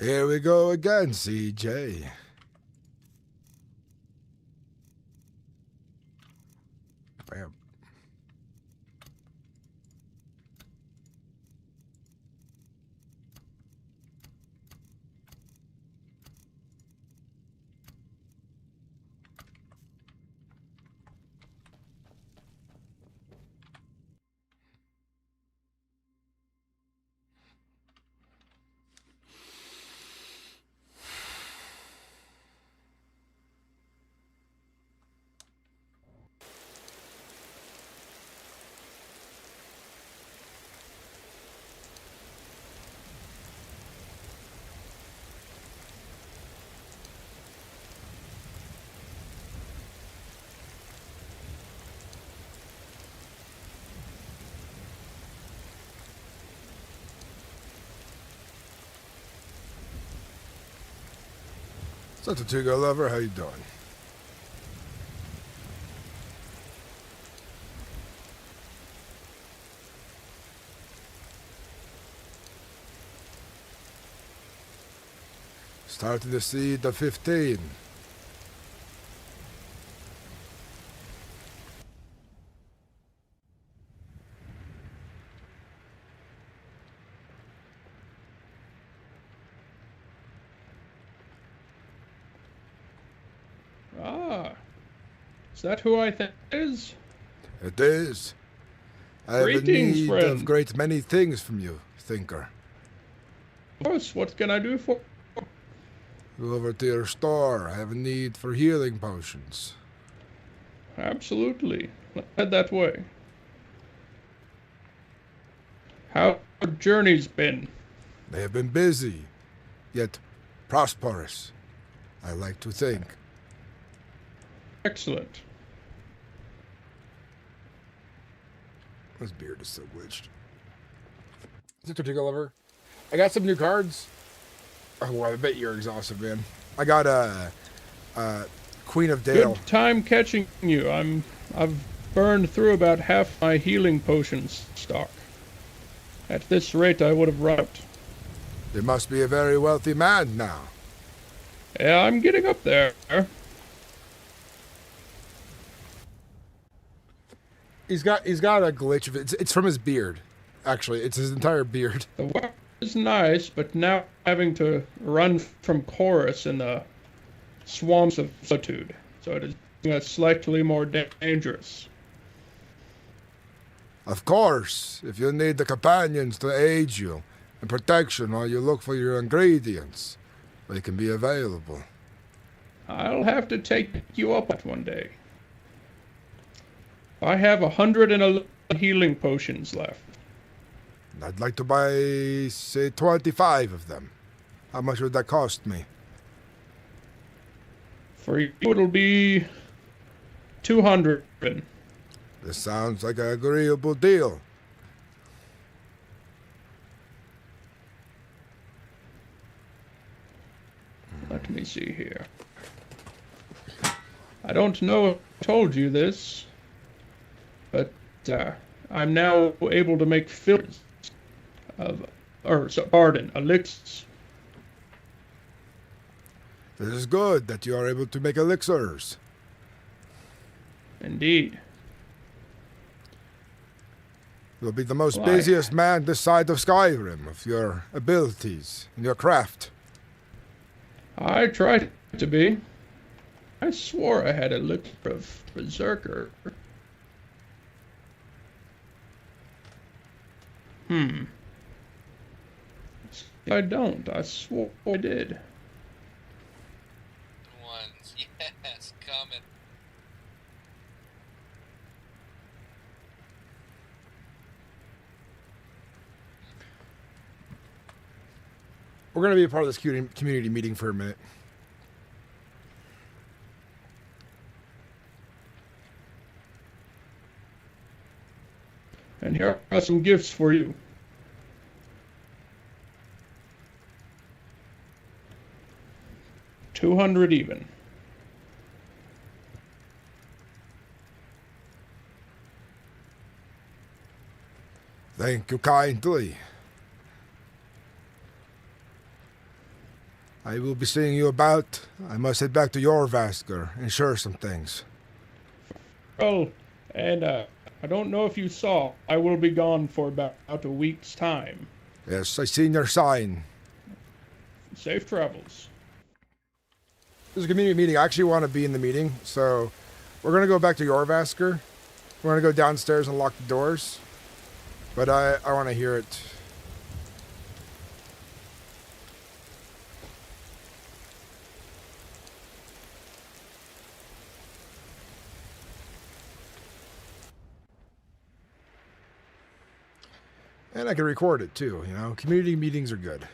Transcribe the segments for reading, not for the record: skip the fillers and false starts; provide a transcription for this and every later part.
Here we go again, CJ. Bam. So, Tortuga Lover, how you doing? Starting to see the 15. Ah, is that who I think it is? It is. I have a Greetings, need friend. of great many things from you, Thinker. Of course, what can I do for? Go over to your store. I have a need for healing potions. Absolutely. Let's head that way. How have journeys been? They have been busy, yet prosperous, I like to think. Excellent. This beard is so glitched. Is it Tortuga Lover? I got some new cards. Oh, I bet you're exhausted, man. I got Queen of Dale. Good time catching you. I've burned through about half my healing potions stock. At this rate, I would have run out. You must be a very wealthy man now. Yeah, I'm getting up there. He's got a glitch of it. It's from his beard. Actually, it's his entire beard. The weather is nice, but now having to run from chorus in the swamps of solitude, so it is slightly more dangerous. Of course, if you need the companions to aid you in protection while you look for your ingredients, they can be available. I'll have to take you up at one day. I have 111 healing potions left. I'd like to buy, say, 25 of them. How much would that cost me? For you, it'll be 200. This sounds like an agreeable deal. Let me see here. I don't know if I told you this, but I'm now able to make fillers of, elixirs. It is good that you are able to make elixirs. Indeed. You'll be the most Why? busiest man this side of Skyrim of your abilities and your craft. I try to be. I swore I had a elixir of Berserker. I don't. I swore I did. Ones, yes, coming. We're going to be a part of this community meeting for a minute. And here are some gifts for you. $200 even. Thank you kindly. I will be seeing you about. I must head back to Jorvaskr and ensure some things. Well, and I don't know if you saw, I will be gone for about a week's time. Yes, I seen your sign. Safe travels. This is a community meeting. I actually want to be in the meeting, so we're going to go back to Jorvaskr. We're going to go downstairs and lock the doors. But I want to hear it. And I can record it too, you know. Community meetings are good.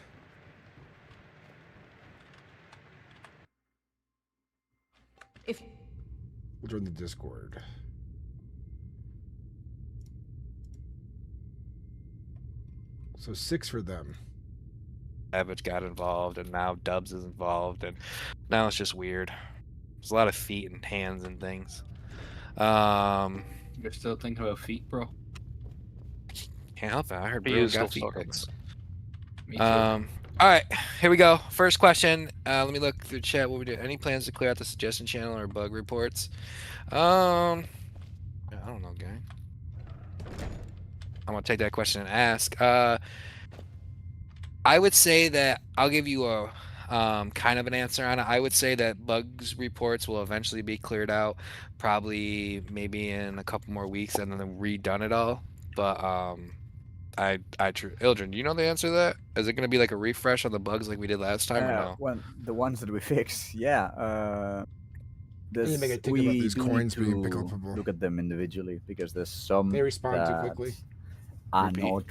We'll join the Discord. So 6 for them. Savage got involved, and now Dubs is involved, and now it's just weird. There's a lot of feet and hands and things. You're still thinking about feet, bro? Can't help it. I heard He Brew is got still feet fucking- pics. Me too. All right, here we go. First question. Let me look through chat. What we do? Any plans to clear out the suggestion channel or bug reports? I don't know, gang. I'm gonna take that question and ask. I would say that I'll give you a kind of an answer on it. I would say that bugs reports will eventually be cleared out, probably maybe in a couple more weeks, and then redone it all. But Ildren, do you know the answer to that? Is it going to be like a refresh on the bugs like we did last time, or no? Well, the ones that we fixed, yeah. You need to make a tick about these coins being pickable. Look at them individually because there's some They respond too that quickly. are Repeat. not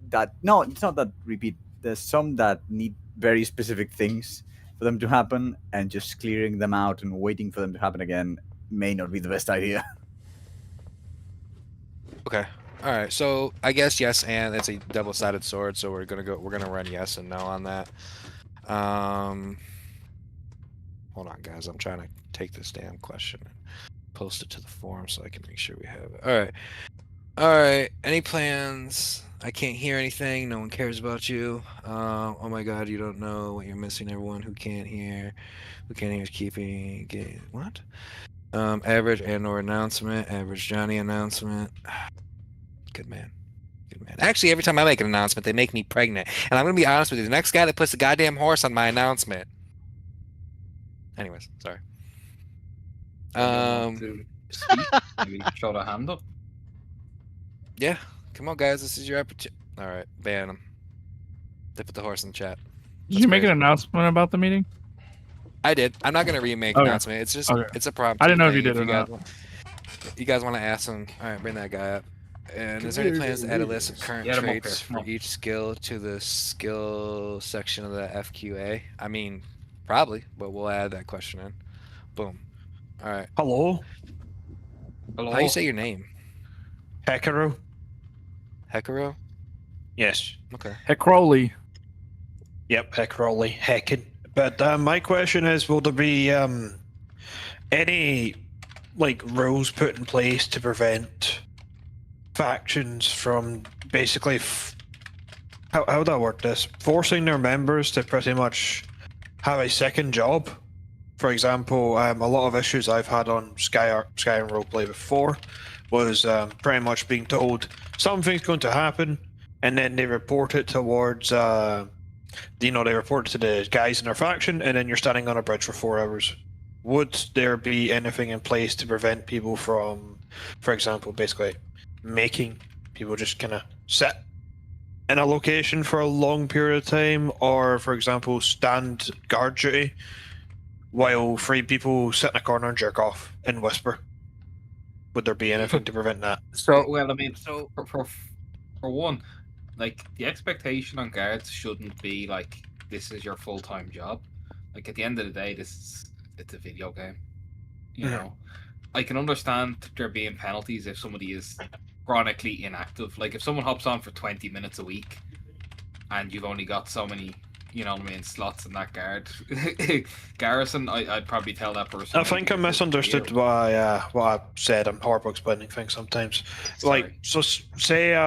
that. No, it's not that repeat. There's some that need very specific things for them to happen, and just clearing them out and waiting for them to happen again may not be the best idea. Okay. All right. So I guess yes, and it's a double-sided sword. So we're gonna run yes and no on that. Hold on, guys. I'm trying to take this damn question and post it to the forum so I can make sure we have it. All right. All right. Any plans? I can't hear anything. No one cares about you. Oh my God, you don't know what you're missing. Everyone who can't hear is keeping. What? Average and/or announcement. Average Johnny announcement. Good man. Good man. Actually, every time I make an announcement, they make me pregnant. And I'm gonna be honest with you. The next guy that puts the goddamn horse on my announcement. Anyways, sorry. To speak, maybe show the hand up. Yeah. Come on, guys. This is your opportunity. All right, ban them. They put the horse in the chat. Did you make an announcement about the meeting? I did. I'm not gonna remake Okay. announcement. It's just Okay. it's a problem. I didn't know if you did or guys not. you guys want to ask him? All right, bring that guy up. And is there any plans to add a list of current Get him up traits here, come for on. each skill to the skill section of the FQA? I mean, probably, but we'll add that question in. Boom. All right. Hello, Hello. How do you say your name? Hekaro. Hekaro? Yes. Okay. Heckroley. Yep, Heckroley. Heckin. But my question is, will there be any like rules put in place to prevent factions from basically how would I work this? Forcing their members to pretty much have a second job. For example, a lot of issues I've had on Skyrim Roleplay before was pretty much being told something's going to happen, and then they report it towards, they report it to the guys in their faction, and then you're standing on a bridge for 4 hours. Would there be anything in place to prevent people from, for example, basically making people just kind of sit in a location for a long period of time, or, for example, stand guard duty while 3 people sit in a corner and jerk off and whisper? Would there be anything to prevent that? So Well, I mean, for one, like the expectation on guards shouldn't be like this is your full-time job. Like at the end of the day, it's a video game. You know, I can understand there being penalties if somebody is chronically inactive. Like if someone hops on for 20 minutes a week, and you've only got so many, you know what I mean, slots in that guard garrison, I'd probably tell that person. I think I misunderstood what I said. I'm horrible explaining things sometimes. Sorry. Like, so say,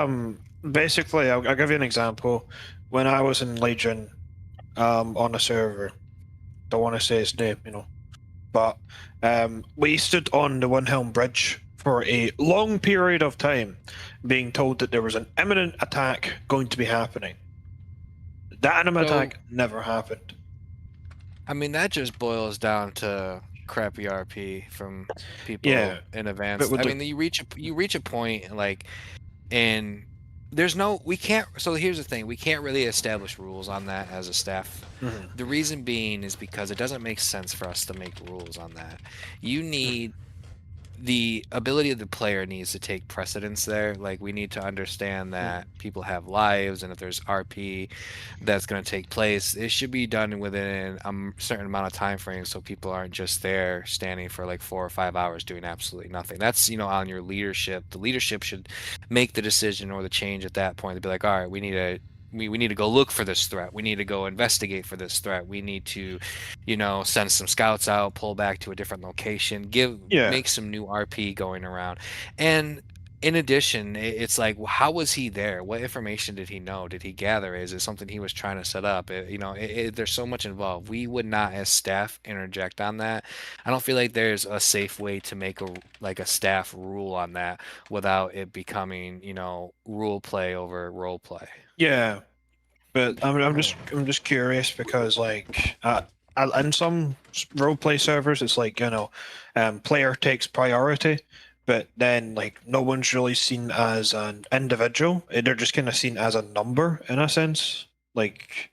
basically, I'll give you an example. When I was in Legion, on a server, don't want to say his name, but we stood on the Windhelm Bridge for a long period of time, being told that there was an imminent attack going to be happening. That imminent So- attack never happened. I mean, that just boils down to crappy RP from people Yeah, in advance. but with I the- mean, you reach a point like, and there's no we can't. So here's the thing: we can't really establish rules on that as a staff. Mhm. The reason being is because it doesn't make sense for us to make rules on that. You need the ability of the player needs to take precedence there. Like, we need to understand that people have lives, and if there's RP that's going to take place, it should be done within a certain amount of time frame, so people aren't just there standing for like 4 or 5 hours doing absolutely nothing. That's on your leadership. The leadership should make the decision or the change at that point to be like, all right, we need to go look for this threat. We need to go investigate for this threat. We need to, send some scouts out, pull back to a different location, make some new RP going around. And in addition, it's like, well, how was he there? What information did he know? Did he gather? Is it something he was trying to set up? There's so much involved. We would not, as staff, interject on that. I don't feel like there's a safe way to make a staff rule on that without it becoming, rule play over role play. Yeah, but I'm just curious because in some roleplay servers it's like player takes priority, but then no one's really seen as an individual. They're just kind of seen as a number in a sense. Like,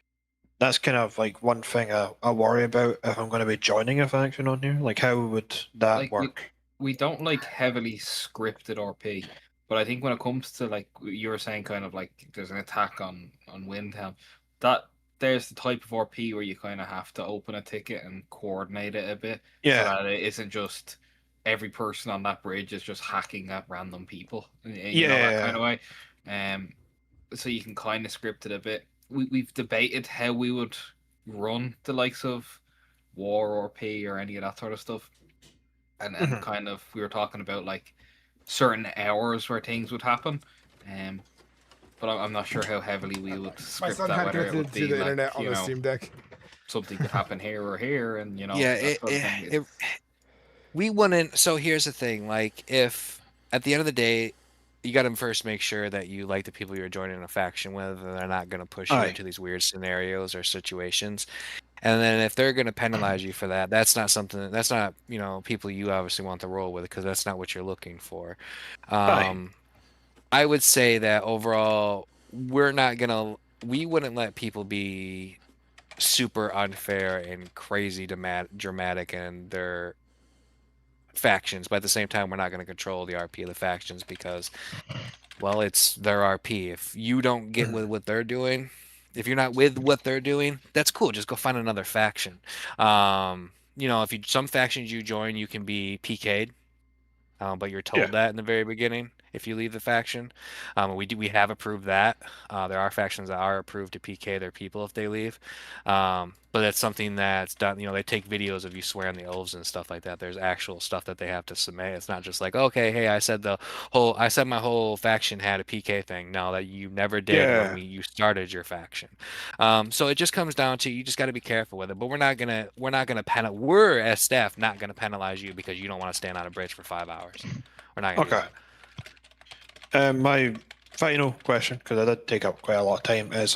that's kind of one thing I worry about if I'm going to be joining a faction on here. Like, how would that work? We don't heavily scripted RP. But I think when it comes to you were saying, kind of there's an attack on Windhelm, that there's the type of RP where you kind of have to open a ticket and coordinate it a bit, so that it isn't just every person on that bridge is just hacking at random people, that kind of way. So you can kind of script it a bit. We've debated how we would run the likes of War RP or any of that sort of stuff, and kind of we were talking about certain hours where things would happen, but I'm not sure how heavily we would My script son that. had Whether it would connected be to the internet on the Steam Deck. something could happen here or here, and we wouldn't. So here's the thing: if at the end of the day, you got to first make sure that you like the people you're joining a faction with, and they're not going to push you into these weird scenarios or situations. And then if they're going to penalize you for that, that's not people you obviously want to roll with, because that's not what you're looking for. I would say that overall, we wouldn't let people be super unfair and crazy dramatic in their factions, but at the same time, we're not going to control the RP of the factions because, well, it's their RP. If you don't get with what they're doing, if you're not with what they're doing, that's cool. Just go find another faction. If some factions you join, you can be PK'd, but you're told that in the very beginning if you leave the faction. We have approved that. There are factions that are approved to PK their people if they leave. But that's something that's done. They take videos of you swearing the oaths and stuff like that. There's actual stuff that they have to submit. It's not just like, okay, hey, I said my whole faction had a PK thing. No, that you never did when you started your faction. So it just comes down to, you just got to be careful with it. But we're as staff not gonna penalize you because you don't want to stand on a bridge for 5 hours. We're not gonna do that. My final question, because I did take up quite a lot of time, is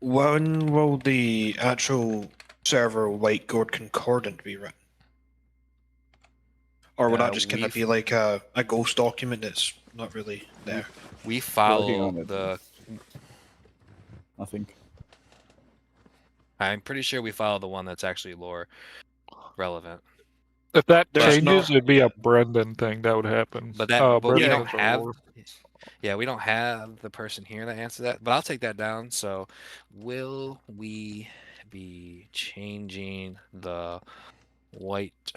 when will the actual server White Gourd Concordant be written? Or will that just kind of be like a ghost document that's not really there? We follow Working on it. I think. I'm pretty sure we follow the one that's actually lore relevant. If that There's changes, no- it'd be a Brendan thing that would happen. But we Brendan don't is our have. lore. Yeah, we don't have the person here that answers that, but I'll take that down. So, will we be changing the white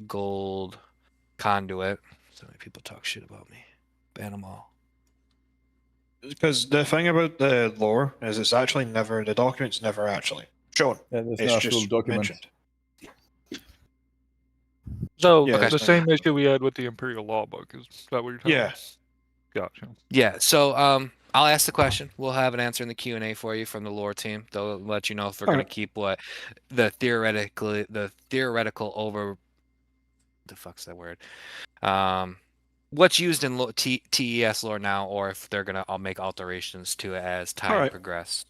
gold conduit? So many people talk shit about me. Ban them all. Because the thing about the lore is the document's never actually shown. Yeah, there's It's no just actual document. mentioned. So Yeah, the same issue we had with the Imperial Law Book is that what you're talking Yeah. about? Gotcha. Yeah. So, I'll ask the question. We'll have an answer in the Q&A for you from the lore team. They'll let you know if we're going to keep what the theoretical over the fuck's that word? What's used in TES lore now, or if they're going to make alterations to it as time progresses.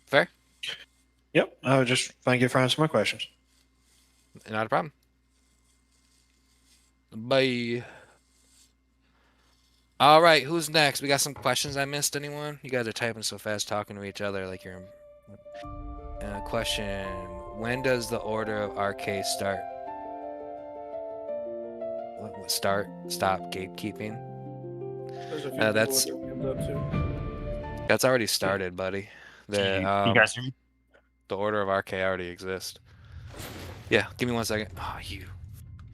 Fair? Yep. I would just thank you for answering my questions. Not a problem. Bye. All right, who's next? We got some questions. I missed anyone? You guys are typing so fast, talking to each other like you're. Question: when does the Order of RK start? Stop gatekeeping. That's already started, buddy. The Order of RK already exists. Yeah, give me 1 second. Oh,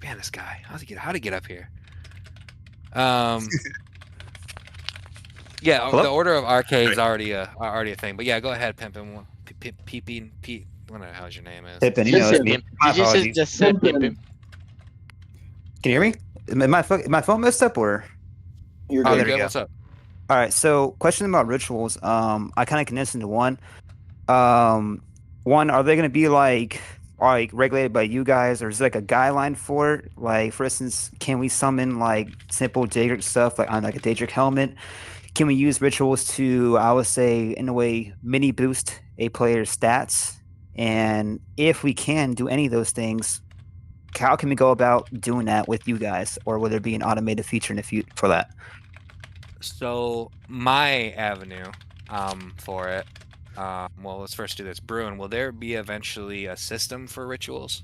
man, this guy. How'd he get up here? Yeah, Hello? the Order of RK is already a thing. But yeah, go ahead, Pimpin. Peeping, Pete. What the hell's your name is? Pippin, he knows me. My apologies. Just said Pimpin. Can you hear me? Am my phone messed up or? You're there good. we go. What's up? All right. So, question about rituals. I kind of condensed into one. One, are they going to be like regulated by you guys, or is there like a guideline for it? Like, for instance, can we summon like simple Daedric stuff like on like a Daedric helmet? Can we use rituals to, I would say, in a way, mini boost a player's stats? And if we can do any of those things, how can we go about doing that with you guys, or will there be an automated feature in the future for that? So my avenue for it. Well, let's first do this. Bruin, will there be eventually a system for rituals?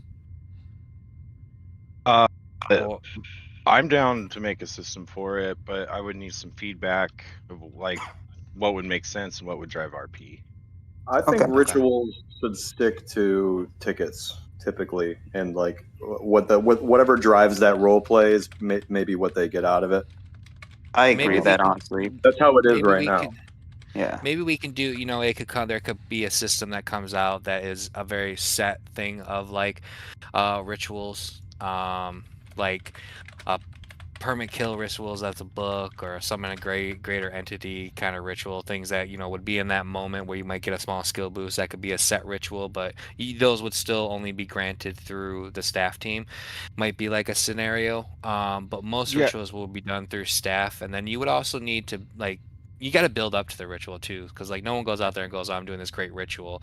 I'm down to make a system for it, but I would need some feedback of like what would make sense and what would drive RP. I think rituals should stick to tickets typically, and like whatever drives that role play is maybe what they get out of it. I agree with that, honestly. That's how it is right now. Yeah. Maybe we can do, there could be a system that comes out that is a very set thing of like rituals, like permit kill rituals, that's a book, or summon a greater entity kind of ritual, things that would be in that moment where you might get a small skill boost. That could be a set ritual, but those would still only be granted through the staff team. Might be like a scenario, but most rituals will be done through staff, and then you would also need to you got to build up to the ritual too, because no one goes out there and goes, I'm doing this great ritual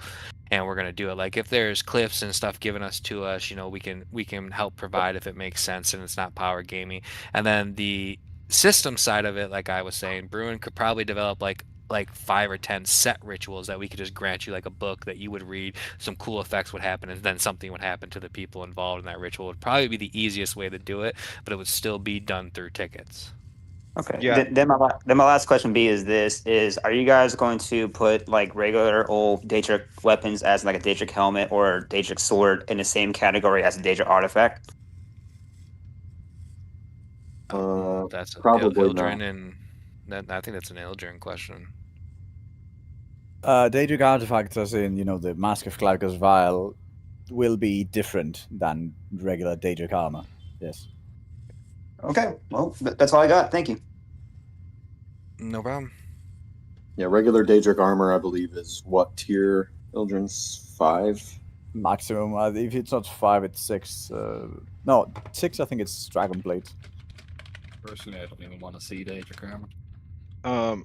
and we're going to do it. Like if there's cliffs and stuff given to us, we can help provide if it makes sense and it's not power gaming. And then the system side of it, like I was saying, Bruin could probably develop like 5 or 10 set rituals that we could just grant you, like a book that you would read, some cool effects would happen, and then something would happen to the people involved in that ritual. It would probably be the easiest way to do it, but it would still be done through tickets. Okay. Yeah. Then my last question is are you guys going to put like regular old Daedric weapons as like a Daedric helmet or Daedric sword in the same category as a Daedric artifact? That's probably Ildren, not. and I think that's an Ildren question. Daedric artifacts, as in the Mask of Clarkus Vial, will be different than regular Daedric armor. Yes. Okay, well, that's all I got. Thank you. No problem. Yeah, regular Daedric armor, I believe, is what tier? Ildren's 5? Maximum. If it's not 5, it's 6. No, 6, I think it's Dragon Blade. Personally, I don't even want to see Daedric armor.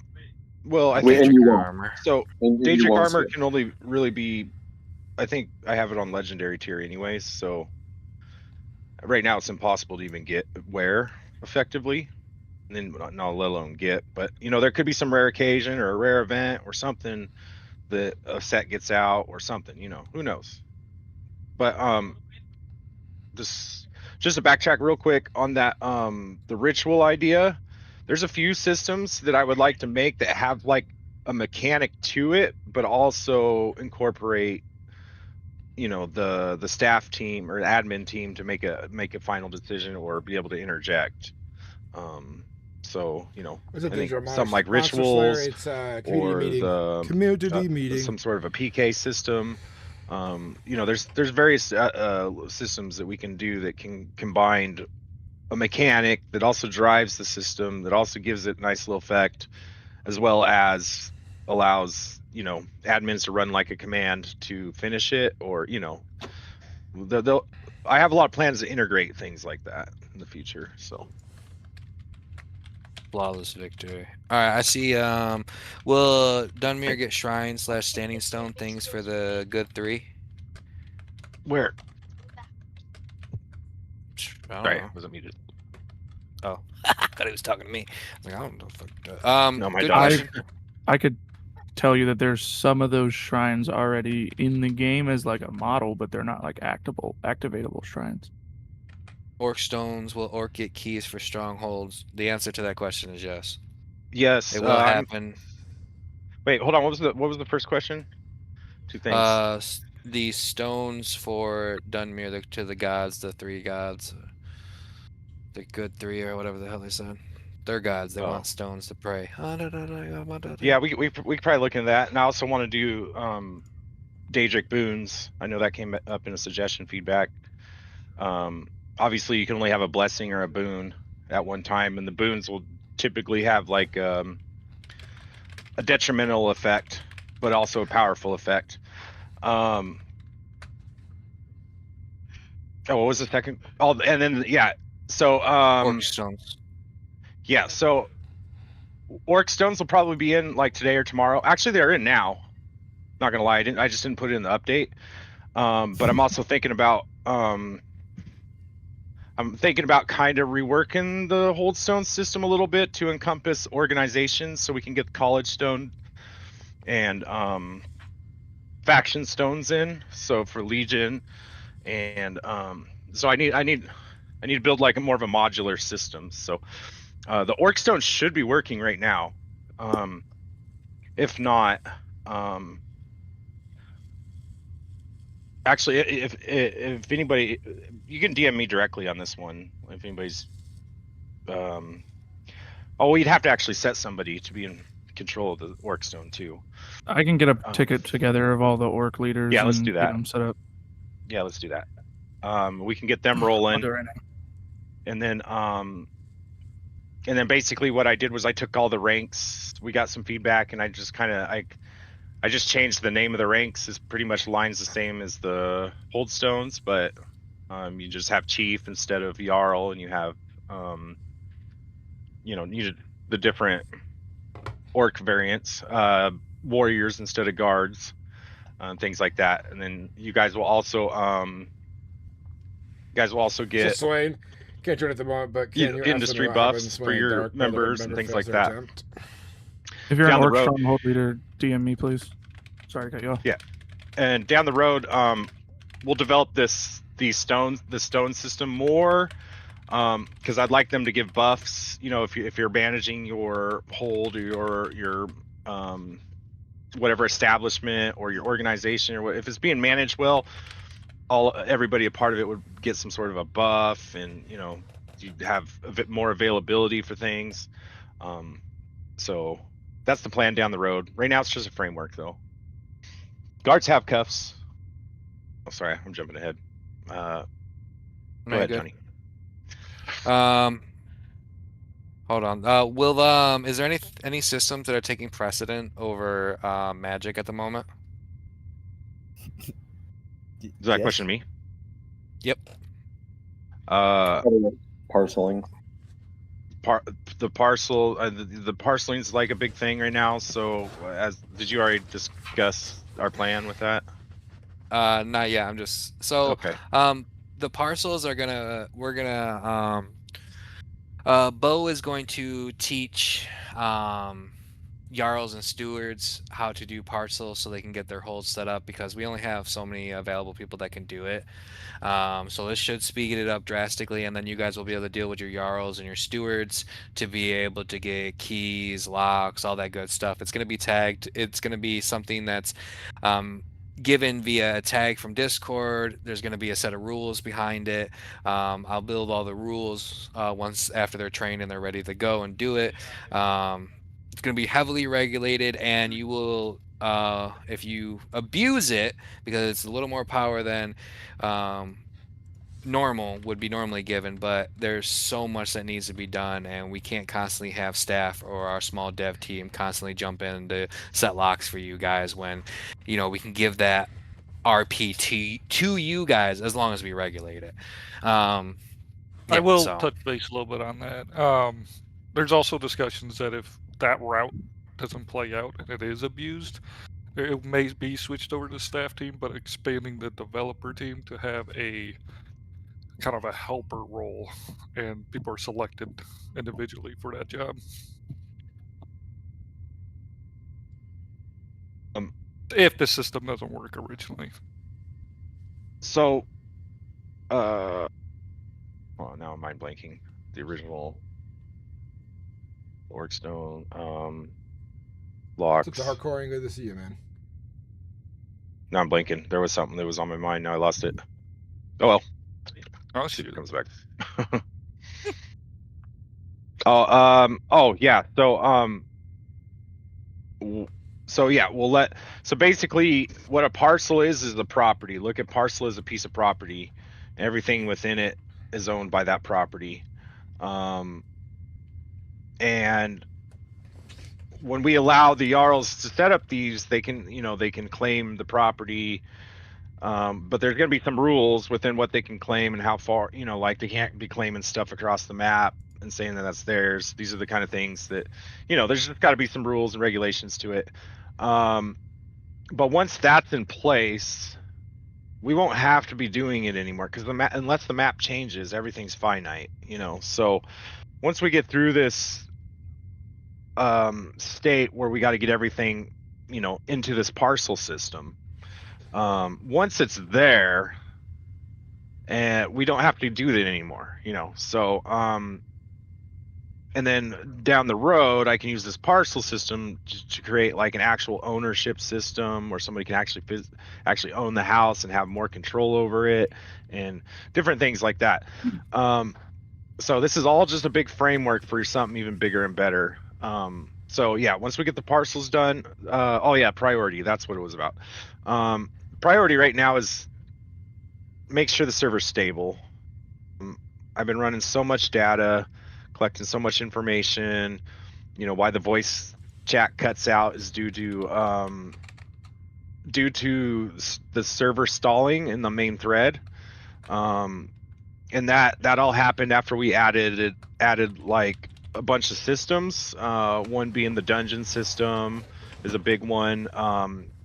Well, I think Daedric armor can only really be, I think I have it on legendary tier anyways, so right now it's impossible to even wear effectively, and then not let alone get. But there could be some rare occasion or a rare event or something that a set gets out or something. Who knows? But just to backtrack real quick on that, the ritual idea. There's a few systems that I would like to make that have like a mechanic to it, but also incorporate the staff team or admin team to make a final decision or be able to interject. So I think something like rituals it's or community meeting, some sort of a PK system. There's various systems that we can do that can combine a mechanic that also drives the system, that also gives it a nice little effect, as well as allows admins to run like a command to finish it, or they'll. I have a lot of plans to integrate things like that in the future. So flawless victory. All right, I see. Will Dunmere get shrine / standing stone things for the good 3? where? I don't Sorry, know. wasn't muted. Oh, I thought he was talking to me. I was like, I don't know. No, my good dog. question. I could tell you that there's some of those shrines already in the game as like a model, but they're not like activatable shrines. Orc stones, will Orc get keys for strongholds? The answer to that question is yes. Yes, It will happen. Wait, hold on. What was the first question? 2 things. The stones for Dunmere to the gods, the 3 gods, the good 3 or whatever the hell they said. They're gods. They want stones to pray. Yeah, we could probably look into that. And I also want to do Daedric boons. I know that came up in a suggestion feedback. Obviously, you can only have a blessing or a boon at one time, and the boons will typically have like a detrimental effect, but also a powerful effect. Oh, what was the second? Oh, and then so Orc stones. Yeah, so Orc stones will probably be in like today or tomorrow. Actually, they're in now. Not gonna lie, I just didn't put it in the update. But I'm also thinking about kind of reworking the hold stone system a little bit to encompass organizations, so we can get college stone and faction stones in. So for Legion, and so I need to build like more of a modular system. So the Orc stone should be working right now. If not, actually, if anybody, you can DM me directly on this one. If anybody's, you'd have to actually set somebody to be in control of the Orc stone too. I can get a ticket together of all the Orc leaders. Yeah, let's and do that. Get them set up. Yeah, let's do that. We can get them rolling. I'll do it right now. And then basically what I did was I took all the ranks. We got some feedback, and I just I just changed the name of the ranks. It's pretty much lines the same as the hold stones, but you just have chief instead of jarl, and you have the different orc variants, warriors instead of guards, things like that. And then you guys will also get So Swain, can't join at the moment, but can you industry buffs for your members and things like that. If you're Down an the Orc road- stronghold leader, DM me, please. Sorry to cut you off. Yeah, and down the road, we'll develop the stone system more, because I'd like them to give buffs. If you're managing your hold or your whatever establishment or your organization, or if it's being managed well, everybody a part of it would get some sort of a buff, and you'd have a bit more availability for things. So that's the plan down the road. Right now it's just a framework though. Guards have cuffs. Oh, sorry, I'm jumping ahead. Go ahead, good. Johnny. Hold on. Is there any systems that are taking precedent over Magic at the moment? Is that question to me? Yep. Parceling. The parceling is like a big thing right now. So, did you already discuss our plan with that? Not yet. I'm just okay. The parcels are Bo is going to teach Jarls and Stewards how to do parcels so they can get their holds set up, because we only have so many available people that can do it. So this should speed it up drastically, and then you guys will be able to deal with your Jarls and your Stewards to be able to get keys, locks, all that good stuff. It's going to be tagged. It's going to be something that's given via a tag from Discord. There's going to be a set of rules behind it. I'll build all the rules once after they're trained and they're ready to go and do it. It's going to be heavily regulated, and you will, if you abuse it, because it's a little more power than normal would be normally given, but there's so much that needs to be done, and we can't constantly have staff or our small dev team constantly jump in to set locks for you guys when, we can give that RP to you guys as long as we regulate it. I will touch base a little bit on that. There's also discussions that if that route doesn't play out and it is abused, it may be switched over to the staff team, but expanding the developer team to have a kind of a helper role, and people are selected individually for that job. If the system doesn't work originally. So, well, now I'm mind blanking. The original Orkstone, locks. Took the hardcore and good to see you, man. Now I'm blanking. There was something that was on my mind. Now I lost it. Oh well. Oh, shoot. It comes back. Oh yeah. So basically what a parcel is the property. Look at parcel as a piece of property. Everything within it is owned by that property. And when we allow the Jarls to set up these, they can claim the property. But there's going to be some rules within what they can claim and how far, like they can't be claiming stuff across the map and saying that that's theirs. These are the kind of things that, there's just got to be some rules and regulations to it. But once that's in place, we won't have to be doing it anymore because unless the map changes, everything's finite, So once we get through this state where we got to get everything, into this parcel system, once it's there, and we don't have to do that anymore, So, and then down the road, I can use this parcel system to create like an actual ownership system where somebody can actually own the house and have more control over it and different things like that. So this is all just a big framework for something even bigger and better. So yeah, once we get the parcels done, priority, that's what it was about. Priority right now is make sure the server's stable. I've been running so much data, collecting so much information. Why the voice chat cuts out is due to the server stalling in the main thread. And that all happened after we added like a bunch of systems. One being the dungeon system is a big one.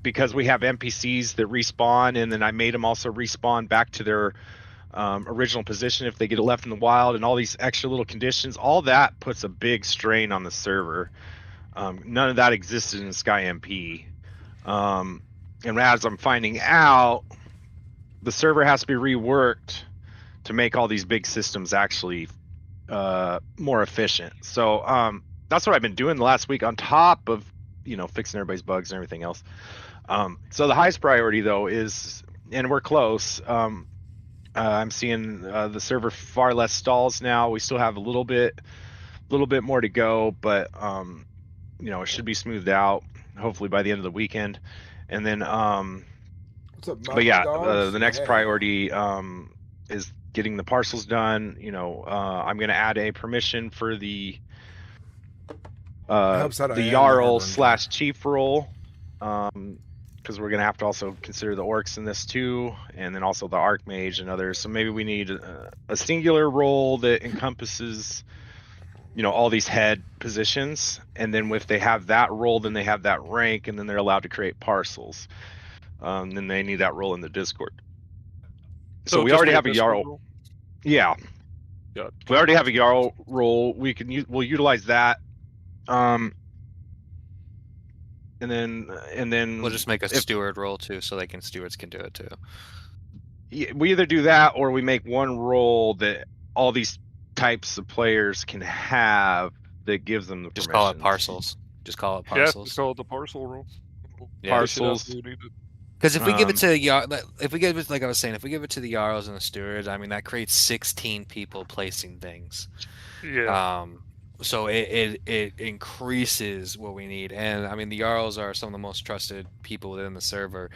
Because we have NPCs that respawn, and then I made them also respawn back to their original position if they get left in the wild, and all these extra little conditions, all that puts a big strain on the server. None of that existed in SkyrimRP. And as I'm finding out, the server has to be reworked to make all these big systems actually more efficient. So that's what I've been doing the last week on top of, fixing everybody's bugs and everything else. So the highest priority though is, and we're close, I'm seeing the server far less stalls now. We still have a little bit more to go, but it should be smoothed out hopefully by the end of the weekend. And then What's up, but yeah, dogs? the next Hey. priority is getting the parcels done. I'm going to add a permission for the Jarl / Chief role, because we're going to have to also consider the orcs in this too, and then also the Archmage and others. So maybe we need a singular role that encompasses, all these head positions, and then if they have that role, then they have that rank, and then they're allowed to create parcels. Then they need that role in the Discord. So we already have a Jarl. Yeah. We already have a Jarl role. We'll utilize that. And then we'll just make a steward role too, so stewards can do it too. Yeah, we either do that or we make one role that all these types of players can have that gives them the just call it parcels. Just call it parcels. Yeah, just call it the parcel role. Yeah. Parcels. Because if we give it to if we give it, like I was saying, if we give it to the Jarls and the stewards, I mean that creates 16 people placing things. Yeah. So it increases what we need, and I mean the Jarls are some of the most trusted people within the server,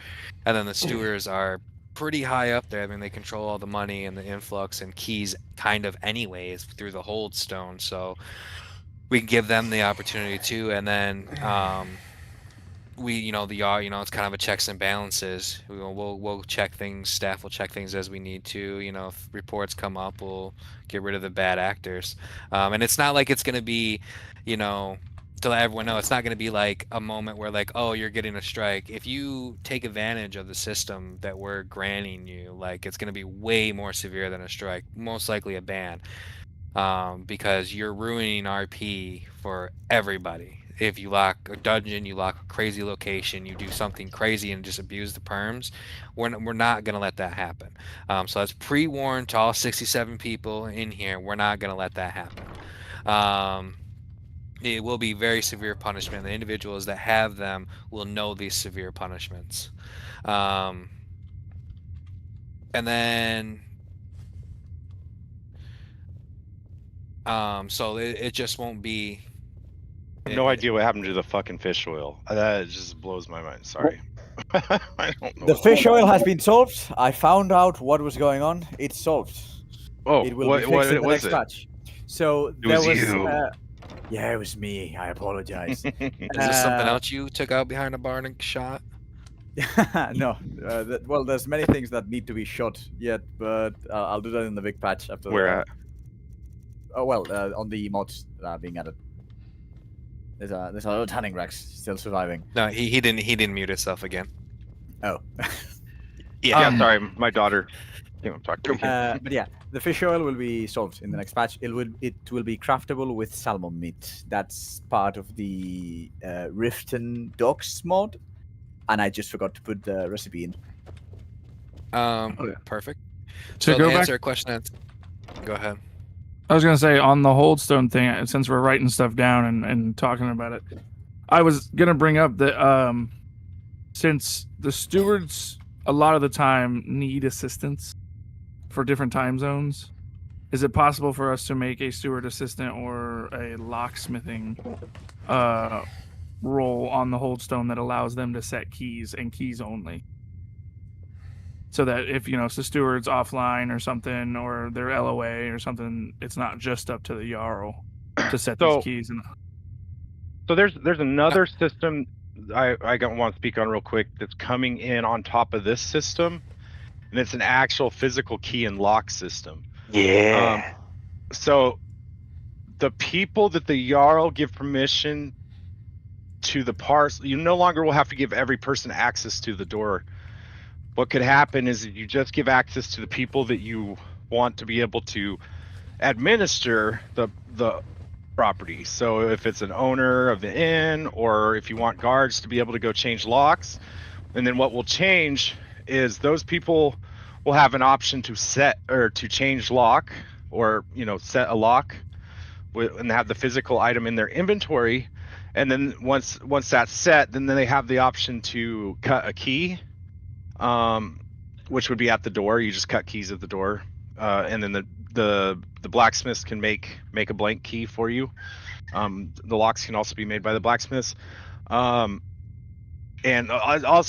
and then the stewards are pretty high up there. I mean, they control all the money and the influx and keys kind of anyways through the hold stone. So we can give them the opportunity too. And then we, you know, it's kind of a checks and balances. We'll check things. Staff will check things as we need to. You know, if reports come up, we'll get rid of the bad actors. And it's not like it's going to be, you know, to let everyone know, it's not going to be like a moment where like, oh, you're getting a strike. If you take advantage of the system that we're granting you, like it's going to be way more severe than a strike, most likely a ban, because you're ruining RP for everybody. If you lock a dungeon, you lock a crazy location, you do something crazy and just abuse the perms, we're not going to let that happen. So that's pre-warned to all 67 people in here. We're not going to let that happen. It will be very severe punishment. The individuals that have them will know these severe punishments. And then... so it just won't be... I have no idea what happened to the fucking fish oil. That just blows my mind. Sorry. I don't know. The fish oil has been solved. I found out what was going on. It's solved. Oh, it will be fixed in the next patch. So there was you. Yeah, it was me. I apologize. Is this something else you took out behind a barn and shot? No. Well, there's many things that need to be shot yet, but I'll do that in the big patch after. Where at? Oh well, on the mods being added. There's a little tanning racks still surviving. No, he didn't mute himself again. Oh. Yeah, sorry, my daughter. I'm talking to but yeah, the fish oil will be solved in the next patch. It will be craftable with salmon meat. That's part of the Riften Docks mod, and I just forgot to put the recipe in. Perfect. So to go answer back... a question, go ahead. I was gonna say on the holdstone thing, since we're writing stuff down and talking about it, I was gonna bring up that since the stewards a lot of the time need assistance for different time zones, is it possible for us to make a steward assistant or a locksmithing role on the holdstone that allows them to set keys and keys only? So that if, you know, if the steward's offline or something, or they're LOA or something, it's not just up to the Jarl to set these keys. So there's another system I want to speak on real quick that's coming in on top of this system, and it's an actual physical key and lock system. Yeah. So the people that the Jarl give permission to the parcel, you no longer will have to give every person access to the door. What could happen is that you just give access to the people that you want to be able to administer the property. So if it's an owner of the inn, or if you want guards to be able to go change locks, and then what will change is those people will have an option to set or to change lock, or, you know, set a lock and have the physical item in their inventory. And then once that's set, then they have the option to cut a key, which would be at the door. You just cut keys at the door, and then the blacksmiths can make a blank key for you. The locks can also be made by the blacksmiths. And I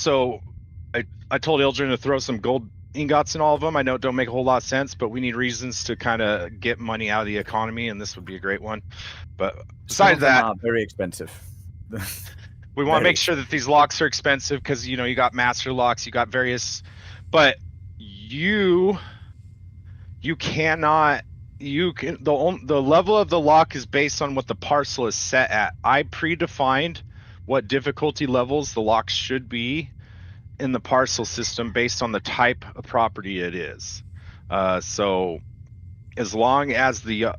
told Ildren to throw some gold ingots in all of them. I know it don't make a whole lot of sense, but we need reasons to kind of get money out of the economy, and this would be a great one. But besides that, very expensive. We want to make sure that these locks are expensive because, you know, you got master locks, you got various, but the level of the lock is based on what the parcel is set at. I predefined what difficulty levels the lock should be in the parcel system based on the type of property it is. So as long as the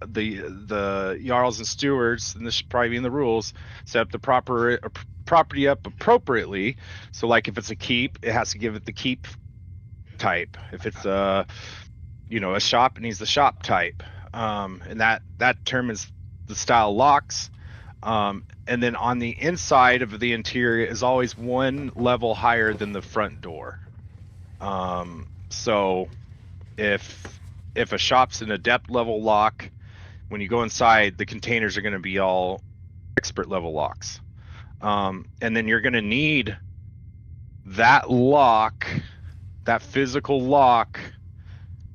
Jarls and Stewards, and this should probably be in the rules, set up the property up appropriately. So like if it's a keep, it has to give it the keep type. If it's a shop, it needs the shop type. And that determines the style locks. And then on the inside of the interior is always one level higher than the front door. So if a shop's an adept level lock, when you go inside, the containers are going to be all expert level locks. And then you're going to need that lock that physical lock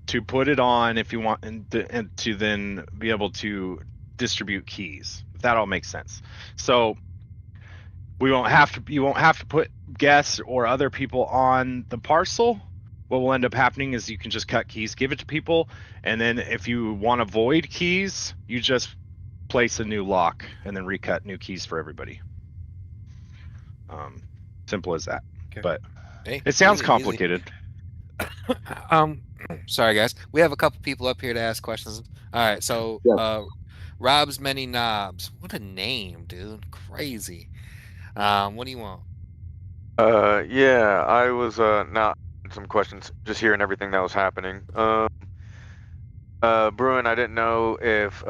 to put it on if you want, and to then be able to distribute keys. If that all makes sense. So you won't have to put guests or other people on the parcel. What will end up happening is you can just cut keys, give it to people, and then if you want to void keys, you just place a new lock and then recut new keys for everybody. Simple as that. Okay. But it sounds complicated. Sorry guys, we have a couple people up here to ask questions. All right, so Rob's Many Knobs, what a name, dude. Crazy. What do you want? Yeah, I was not some questions, just hearing everything that was happening. Bruin, I didn't know if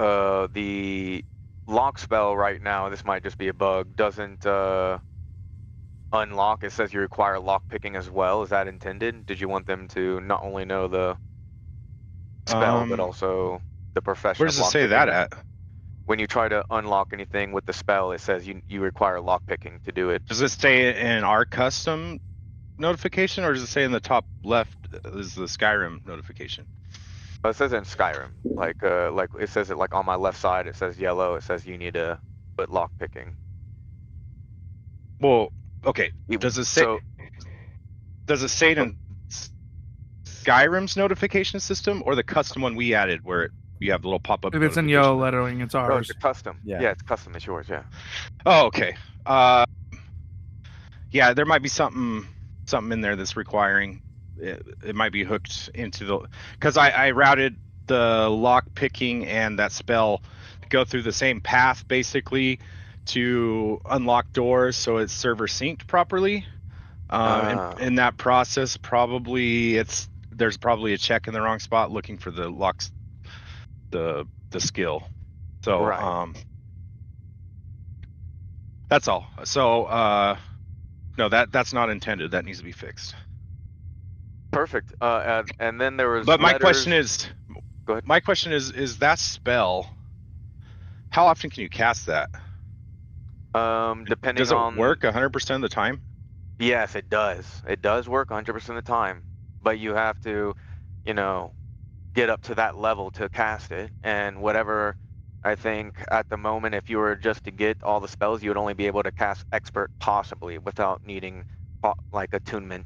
the lock spell right now, this might just be a bug, doesn't unlock. It says you require lock picking as well. Is that intended? Did you want them to not only know the spell but also the profession? Where does it say that at? When you try to unlock anything with the spell, it says you require lock picking to do it. Does it say in our custom notification, or does it say in the top left is the Skyrim notification? It says in Skyrim, like it says it like on my left side. It says yellow. It says you need to put lock picking. Well, okay. Does it say? Does it say it in Skyrim's notification system or the custom one we added, where you have the little pop-up? If it's in yellow lettering, it's ours. Oh, it's custom. Yeah, it's custom. It's yours. Yeah. Oh, okay. Yeah, there might be something in there that's requiring. It might be hooked into the, because I routed the lock picking and that spell to go through the same path basically to unlock doors, so it's server synced properly. In that process, there's probably a check in the wrong spot looking for the locks, the skill. So that's all. So no, that's not intended. That needs to be fixed. Perfect. And then there was. But my question is, go ahead. My question is that spell, how often can you cast that? Depending does it on. work 100% of the time? Yes, it does. It does work 100% of the time, but you have to, get up to that level to cast it. And whatever, I think at the moment, if you were just to get all the spells, you would only be able to cast Expert possibly without needing like attunement.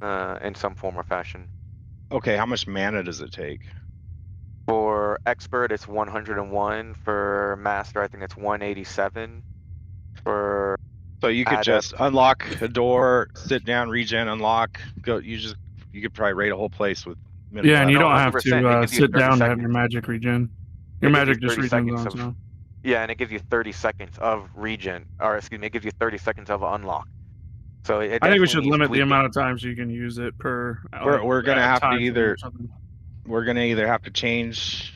In some form or fashion. Okay, how much mana does it take? For Expert, it's 101. For Master, I think it's 187. So you could just unlock a door, sit down, regen, unlock, go. You could probably raid a whole place with. Yeah, and you don't have to sit down to have your magic regen. Your magic just regens on its own. Yeah, and it gives you 30 seconds of regen, or excuse me, it gives you 30 seconds of unlock. So I think we should limit the amount of times you can use it per. We're gonna have to either. We're gonna either have to change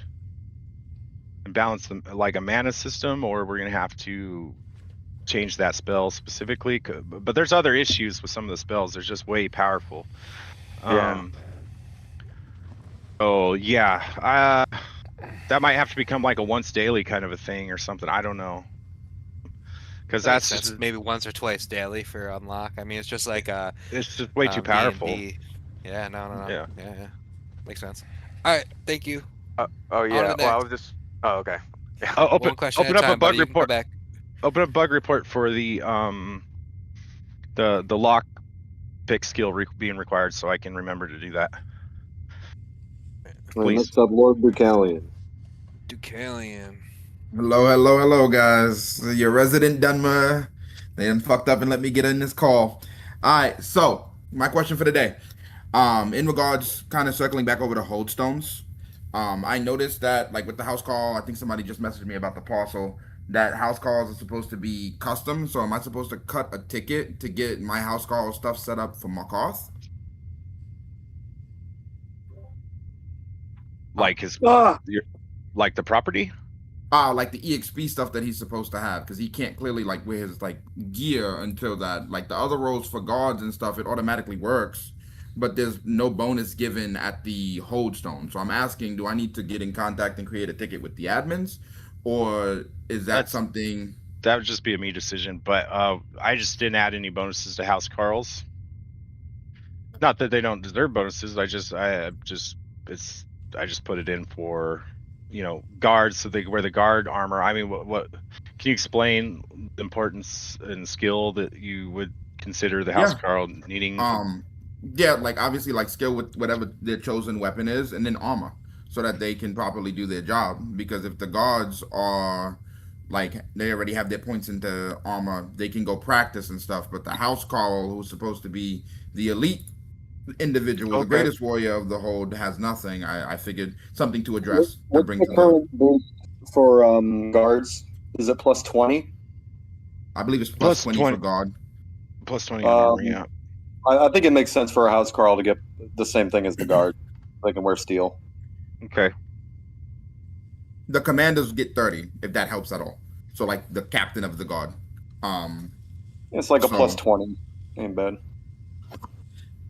and balance them like a mana system, or we're gonna have to change that spell specifically. But there's other issues with some of the spells. They're just way powerful. Oh yeah. That might have to become like a once daily kind of a thing or something. I don't know. Because that's just, maybe once or twice daily for unlock. I mean, it's just like it's just way too powerful. Yeah, no. Yeah. Makes sense. All right, thank you. Oh yeah. Well, I was just. Oh okay. Yeah. Open up a bug report. Open up a bug report for the lock pick skill being required, so I can remember to do that. Please. Next up, Lord Deucalion. Hello, guys. Your resident Dunmer. They done fucked up and let me get in this call. All right, so my question for the day. In regards, kind of circling back over the hold stones, I noticed that, like with the house call, I think somebody just messaged me about the parcel, that house calls are supposed to be custom. So am I supposed to cut a ticket to get my house call stuff set up for Markarth? Like like the property? Like the EXP stuff that he's supposed to have, because he can't clearly like wear his like gear until that. Like the other roles for guards and stuff, it automatically works, but there's no bonus given at the hold stone. So I'm asking, do I need to get in contact and create a ticket with the admins, or is that something? That would just be a me decision, but I just didn't add any bonuses to House Carl's. Not that they don't deserve bonuses. I just put it in for, guards, so they wear the guard armor. I mean, what can you explain the importance and skill that you would consider the Housecarl needing? Yeah, like obviously like skill with whatever their chosen weapon is, and then armor, so that they can properly do their job. Because if the guards are like they already have their points into armor, they can go practice and stuff. But the Housecarl, who's supposed to be the elite individual, the greatest warrior of the hold, has nothing. I figured something to address. What's the current boost for guards? Is it plus 20? I believe it's plus 20 for guard. Plus 20 on armor, yeah. I think it makes sense for a Housecarl to get the same thing as the guard. They can wear steel. Okay. The commanders get 30, if that helps at all. So like the captain of the guard. It's like a plus 20. Ain't bad.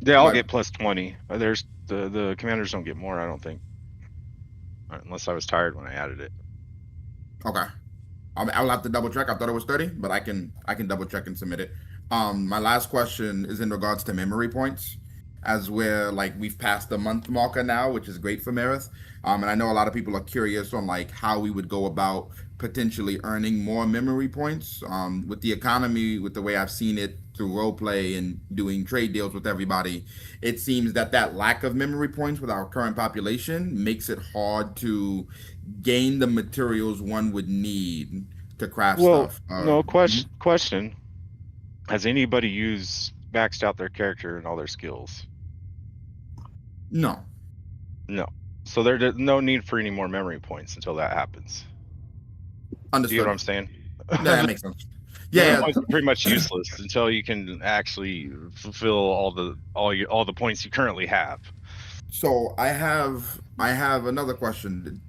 They all get plus 20. There's the commanders don't get more, I don't think. Unless I was tired when I added it. Okay. I'll have to double check. I thought it was 30, but I can double check and submit it. My last question is in regards to memory points, as we've passed the month marker now, which is great for Mereth. And I know a lot of people are curious on like how we would go about potentially earning more memory points. With the economy, with the way I've seen it through roleplay and doing trade deals with everybody, it seems that lack of memory points with our current population makes it hard to gain the materials one would need to craft stuff. Question. Has anybody maxed out their character and all their skills? No. So there's no need for any more memory points until that happens. Understood. Do you know what I'm saying? Yeah, that makes sense. Yeah, it's pretty much useless until you can actually fulfill all the points you currently have. So I have another question.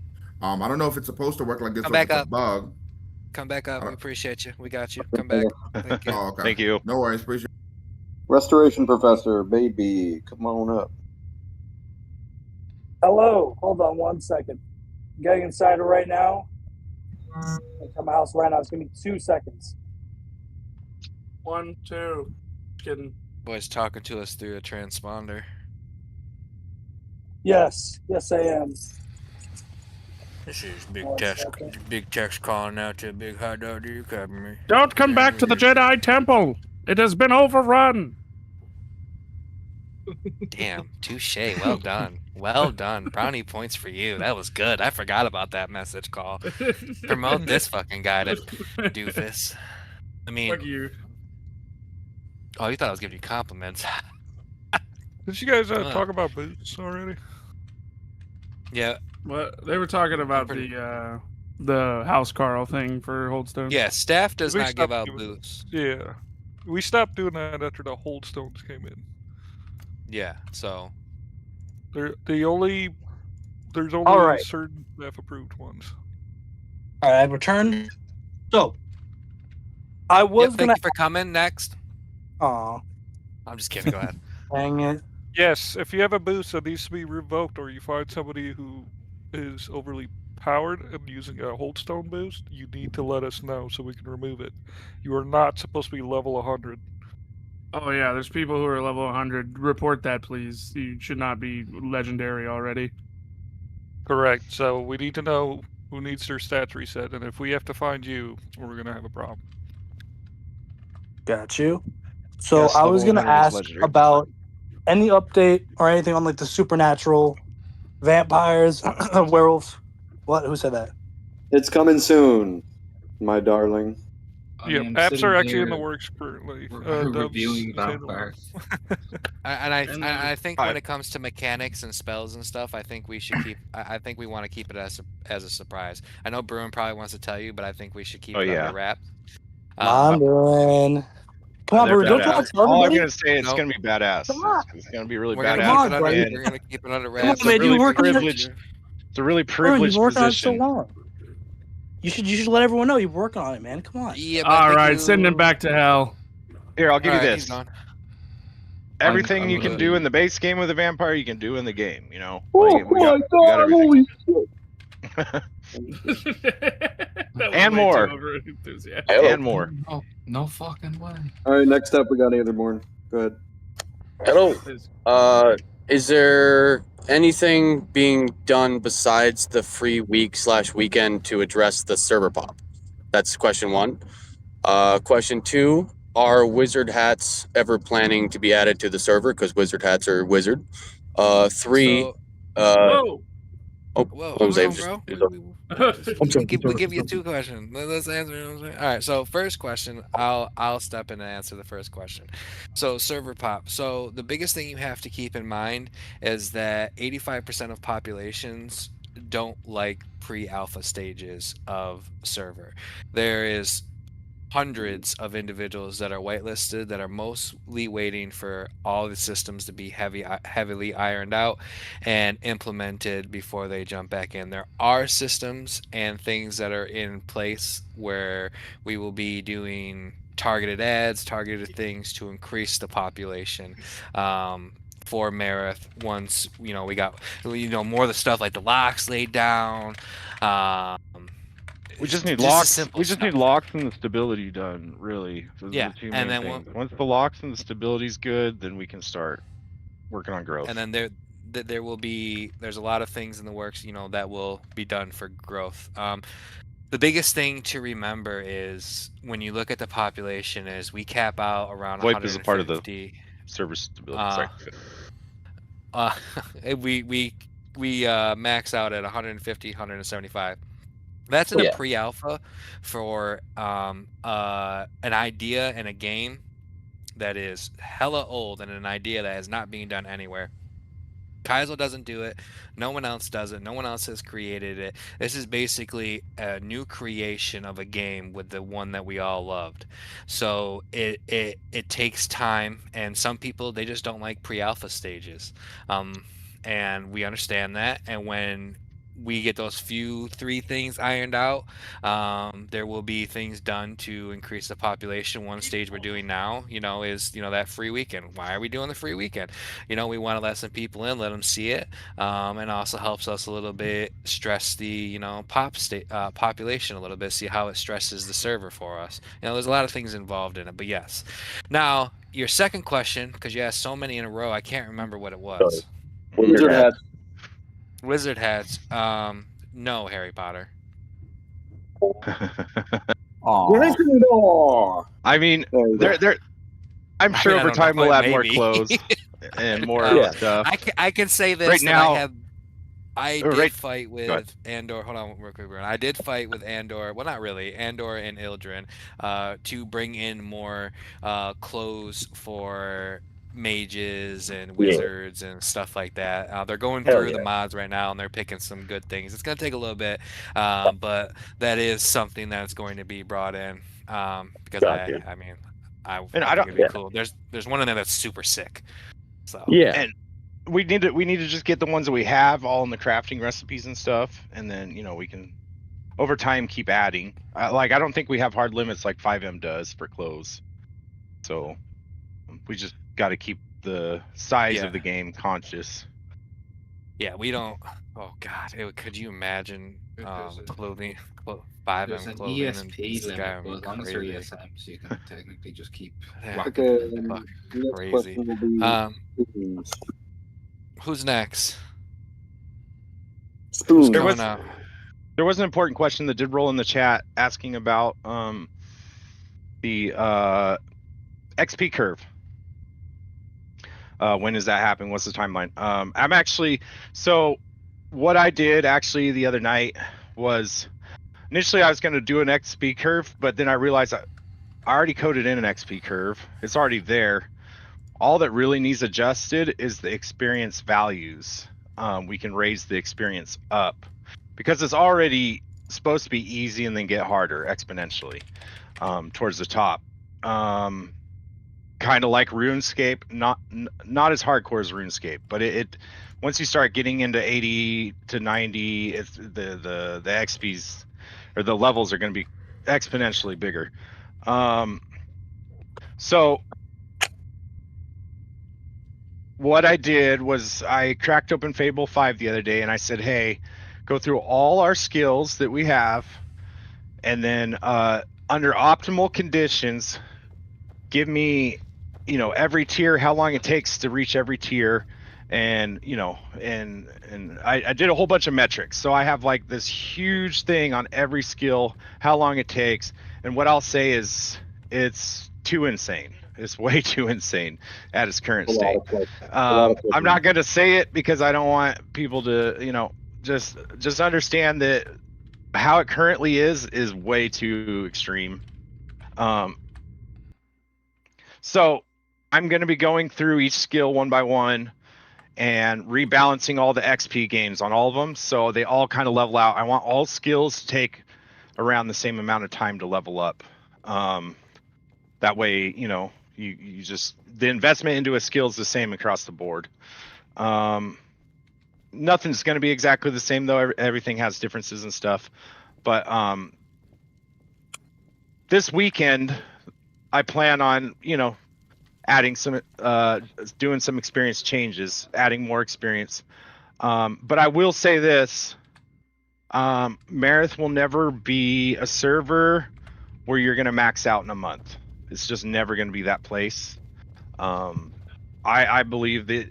I don't know if it's supposed to work like this or if it's a bug. Come back up. We appreciate you. We got you. Come back. Thank you. Oh, okay. Thank you. No worries. Appreciate it. Restoration Professor, baby, come on up. Hello. Hold on 1 second. I'm getting inside right now. Come my house right now. It's gonna be 2 seconds. 1, 2. Kidding. Boy's talking to us through a transponder. Yes, I am. This is Big Tex calling out to Big Hot Dog. Do you copy me? Don't come back to the Jedi Temple. It has been overrun. Damn, touche. Well done. Well done. Brownie points for you. That was good. I forgot about that message call. Promote this fucking guy to doofus. I mean, Fuck you. Oh, you thought I was giving you compliments. Did you guys talk about boots already? Yeah. Well, they were talking about the Housecarl thing for Holdstone. Yeah, staff does We not give stopped out doing boots. Yeah. We stopped doing that after the Holdstones came in. Yeah, so there's only certain staff approved ones. All right, I've returned. So, I was thank gonna. you for coming. Next. Aw. I'm just kidding. Go ahead. Dang it. Yes, if you have a boost that needs to be revoked, or you find somebody who is overly powered and using a Holdstone boost, you need to let us know so we can remove it. You are not supposed to be level 100. Oh yeah, there's people who are level 100. Report that, please. You should not be legendary already. Correct. So we need to know who needs their stats reset, and if we have to find you, we're gonna have a problem. Got you. So I was gonna ask about any update or anything on like the supernatural, vampires, werewolves. What? Who said that? It's coming soon, my darling. Yeah, apps are actually in the works currently. Reviewing vampires. I think when it comes to mechanics and spells and stuff, I think we should keep. I think we want to keep it as a surprise. I know Bruin probably wants to tell you, but I think we should keep it under wrap. Come on, Bruin. Come on, Bruin. Don't talk to All I'm everybody. gonna say, it's gonna be badass. Come on. It's gonna be really We're badass. gonna we're gonna keep it under wraps. Come on, man. You've been working on it. It's a really Bruin, privileged you've been working on it so position. long. You should let everyone know you're working on it, man. Come on. Yeah, All right, send him back to hell. Here, I'll give you Alright, this. he's gone. Everything I'm you can gonna- do in the base game with a vampire, you can do in the game. You know. Oh Like, we got everything. That was And way more. too over-enthusiastic. And more. No fucking way. All right, next up we got Aetherborn. Go ahead. Hello. Is there anything being done besides the free week/weekend to address the server pop? That's question one. Question two, are wizard hats ever planning to be added to the server? Because wizard hats are wizard. Three, Whoa. Oh, Whoa, what was hold I on, just- bro. We give you two questions. Let's answer. You know what I'm saying? All right. So first question, I'll step in and answer the first question. So server pop. So the biggest thing you have to keep in mind is that 85% of populations don't like pre-alpha stages of server. There is hundreds of individuals that are whitelisted that are mostly waiting for all the systems to be heavily ironed out and implemented before they jump back in. There are systems and things that are in place where we will be doing targeted ads, targeted things to increase the population. For Mereth, once we got more of the stuff like the locks laid down. We just need the locks. simple We just stuff. need locks and the stability done. Really, those Yeah, are the two and main then things. Once the locks and the stability's good, then we can start working on growth. And then there's a lot of things in the works, that will be done for growth. The biggest thing to remember is when you look at the population is we cap out around VoIP 150. is a part of the server stability. We max out at 150, 175. That's in a pre-alpha for an idea and a game that is hella old and an idea that is not being done anywhere. Kaizo doesn't do it. No one else does it. No one else has created it. This is basically a new creation of a game with the one that we all loved. So it takes time, and some people, they just don't like pre-alpha stages. And we understand that. And when we get those three things ironed out, there will be things done to increase the population. One stage we're doing now, is that free weekend. Why are we doing the free weekend? We want to let some people in, let them see it, and also helps us a little bit stress the population a little bit, see how it stresses the server for us. There's a lot of things involved in it, but yes. Now your second question, because you asked so many in a row, I can't remember what it was. Wizard hats. Wizard hats. No, Harry Potter. Gryffindor. I mean, they're. I'm sure over time we'll add more clothes and more stuff. I can say this right now. I did fight with Andor. Hold on, real quick, Brian. I did fight with Andor. Well, not really. Andor and Ildren to bring in more clothes for mages and wizards and stuff like that. They're going through the mods right now and they're picking some good things. It's going to take a little bit, but that is something that's going to be brought in because I think it'd be cool. There's one in there that's super sick. So and we need to just get the ones that we have all in the crafting recipes and stuff, and then we can over time keep adding. I don't think we have hard limits like 5M does for clothes, so we just got to keep the size of the game conscious. Yeah, we don't. Oh God, could you imagine clothing, 5M There's an clothing ESP in limit, but as Skyrim? long as they're Crazy. ESMs, you can technically just keep Yeah. rocking them. Crazy. Who's next? There was an important question that did roll in the chat asking about the XP curve. When does that happen? What's the timeline? I'm actually, so what I did actually the other night was initially I was going to do an XP curve, but then I realized I already coded in an XP curve. It's already there. All that really needs adjusted is the experience values. We can raise the experience up because it's already supposed to be easy and then get harder exponentially towards the top. Kind of like RuneScape, not as hardcore as RuneScape, but it once you start getting into 80 to 90, it's the XPs or the levels are going to be exponentially bigger. So what I did was I cracked open Fable 5 the other day and I said, hey, go through all our skills that we have, and then under optimal conditions, give me every tier, how long it takes to reach every tier, and I did a whole bunch of metrics. So I have like this huge thing on every skill, how long it takes, and what I'll say is it's too insane. It's way too insane at its current state. I'm not going to say it because I don't want people to, just understand that how it currently is way too extreme. So I'm going to be going through each skill one by one and rebalancing all the XP gains on all of them, so they all kind of level out. I want all skills to take around the same amount of time to level up. That way, you just, the investment into a skill is the same across the board. Nothing's going to be exactly the same though. Everything has differences and stuff. But this weekend, I plan on, adding some, doing some experience changes, adding more experience. But I will say this, Mereth will never be a server where you're going to max out in a month. It's just never going to be that place. I believe that,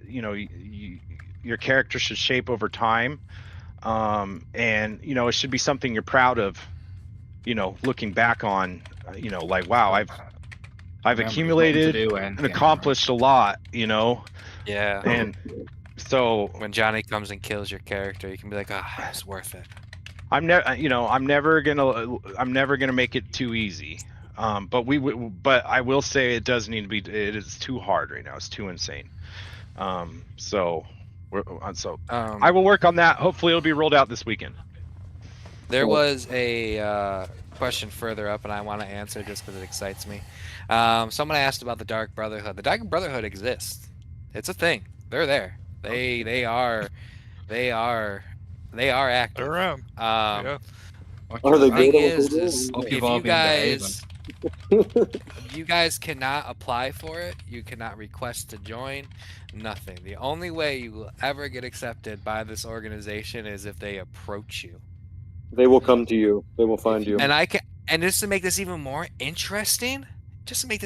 your character should shape over time. And, it should be something you're proud of, looking back on, like, wow, I've accumulated and accomplished a lot, Yeah. And so when Johnny comes and kills your character, you can be like, ah, it's worth it. I'm never gonna make it too easy. But I will say it does need to be. It is too hard right now. It's too insane. I will work on that. Hopefully, it'll be rolled out this weekend. There was a question further up, and I want to answer just because it excites me. Someone asked about the Dark Brotherhood. The Dark Brotherhood exists. It's a thing. They're there. They are active. They're around. Are they the thing good? is if you guys cannot apply for it, you cannot request to join, nothing. The only way you will ever get accepted by this organization is if they approach you. They will come to you. They will find you. And just to make this even more interesting, to make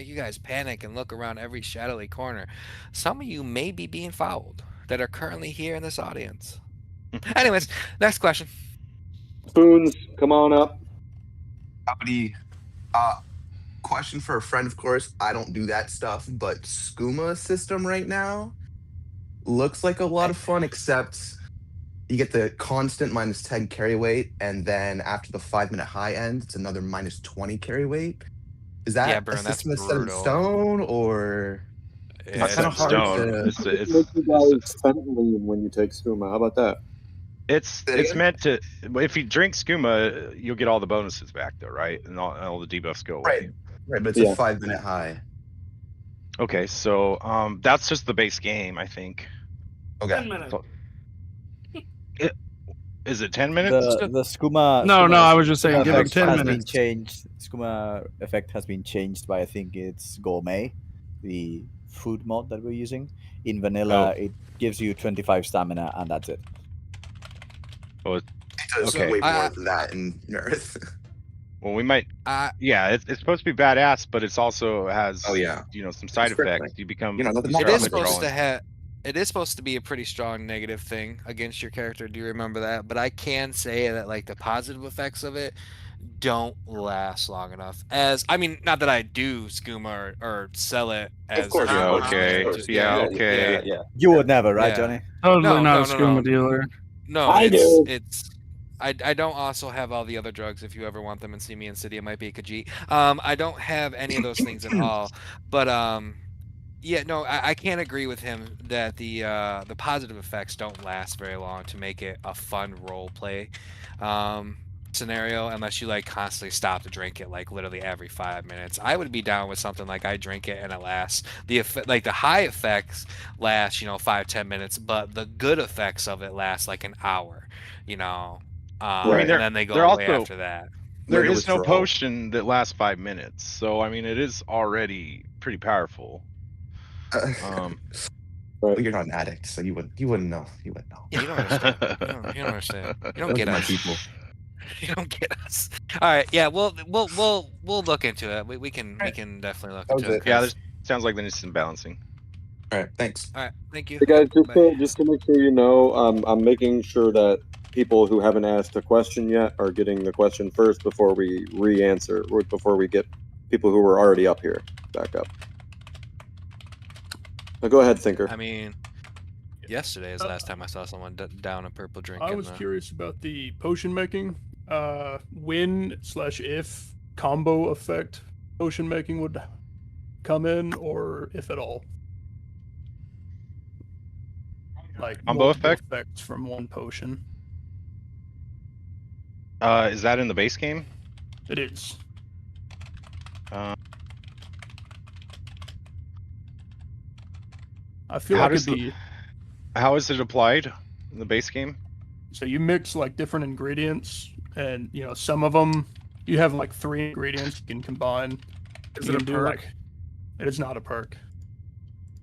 you guys panic and look around every shadowy corner, some of you may be being fouled that are currently here in this audience. Anyways, next question. Spoons, come on up. Howdy. Question for a friend, of course. I don't do that stuff, but skooma system right now looks like a lot of fun, except you get the constant -10 carry weight, and then after the 5-minute high end, it's another -20 carry weight. Is that a system that's set in stone, or it's kind of hard to... It's you guys lean when you take skooma. How about that? It's meant to. If you drink skooma, you'll get all the bonuses back, though, right? And all the debuffs go away. Right, but it's a 5-minute high. Okay, so that's just the base game, I think. Okay. 10 minutes. Is it 10 minutes? The skooma. No, skooma I was just saying, give it effect 10 has minutes. Been changed. Skooma effect has been changed by, I think it's gourmet, the food mod that we're using. In vanilla, it gives you 25 stamina, and that's it. Oh, it does way more than that in Mereth. Well, we might. Yeah, it's supposed to be badass, but it's also has. Oh yeah. Some side effects. You become. It is supposed to be a pretty strong negative thing against your character. Do you remember that? But I can say that like the positive effects of it don't last long enough. Not that I do skooma or sell it as. Of course. Okay. You would never, right, Johnny? Totally not a skooma dealer. No, I do. I don't also have all the other drugs. If you ever want them and see me in city, it might be a Khajiit. I don't have any of those things at all. But I can't agree with him that the positive effects don't last very long to make it a fun role play scenario, unless you like constantly stop to drink it like literally every 5 minutes. I would be down with something like I drink it and it lasts. The high effects last 5-10 minutes, but the good effects of it last like an hour. And then they go away after that. There is no potion that lasts 5 minutes, so it is already pretty powerful. Well, you're not an addict, so you wouldn't know. You wouldn't know. Yeah, you don't understand. You don't get my it. people. You don't get us. All right, yeah, we'll look into it. We can definitely look into it. Yeah, sounds like there needs some balancing. All right, thanks. All right, thank you. Hey guys, just to make sure you know, I'm making sure that people who haven't asked a question yet are getting the question first before we re-answer, or before we get people who were already up here back up. Now go ahead, Thinker. I mean, yesterday is the last time I saw someone down a purple drink. I was curious about the potion making. When/if combo effect potion making would come in, or if at all. Like combo multiple effect effects from one potion. Is that in the base game? It is. I feel like it'd be. How is it applied in the base game? So you mix like different ingredients, and some of them you have like 3 ingredients you can combine. Is it a perk? It is not a perk.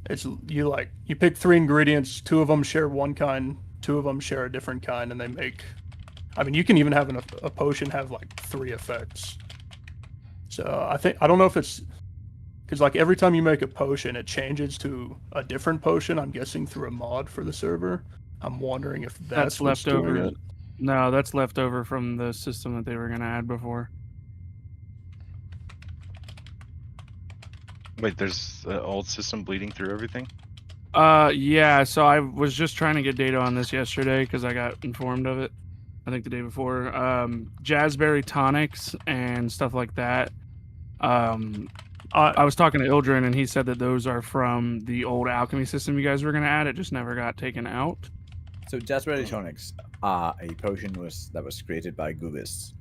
It's you pick 3 ingredients, 2 of them share one kind, 2 of them share a different kind, and they make. I mean, you can even have a potion have like 3 effects. So I don't know if it's because like every time you make a potion, it changes to a different potion. I'm guessing through a mod for the server. I'm wondering if that's left over. doing it. No, that's left over from the system that they were going to add before. Wait, there's an old system bleeding through everything? Yeah, so I was just trying to get data on this yesterday because I got informed of it, I think the day before. Jazzberry tonics and stuff like that. I was talking to Ildren, and he said that those are from the old alchemy system you guys were going to add. It just never got taken out. So Jazzberry tonics are a potion that was created by Gubis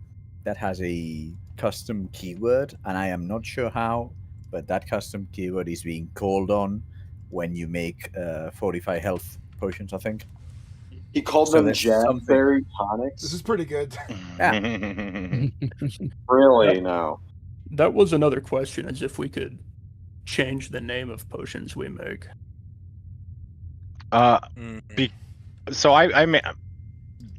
that has a custom keyword, and I am not sure how, but that custom keyword is being called on when you make 45 health potions, I think. He called them Jazzberry tonics. This is pretty good. Yeah. Really now. That was another question, as if we could change the name of potions we make. So I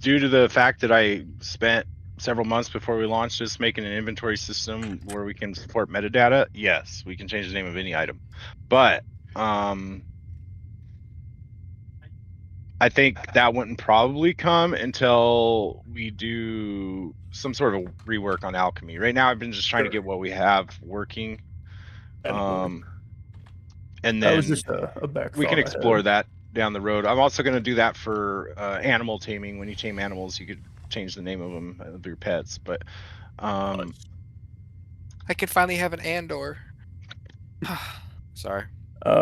due to the fact that I spent several months before we launched this making an inventory system where we can support metadata, yes, we can change the name of any item. But I think that wouldn't probably come until we do some sort of rework on alchemy. Right now I've been just trying to get what we have working. And then that was just a back we can explore that down the road. I'm also going to do that for animal taming. When you tame animals, you could change the name of them of your pets. But I could finally have an Andor. Sorry.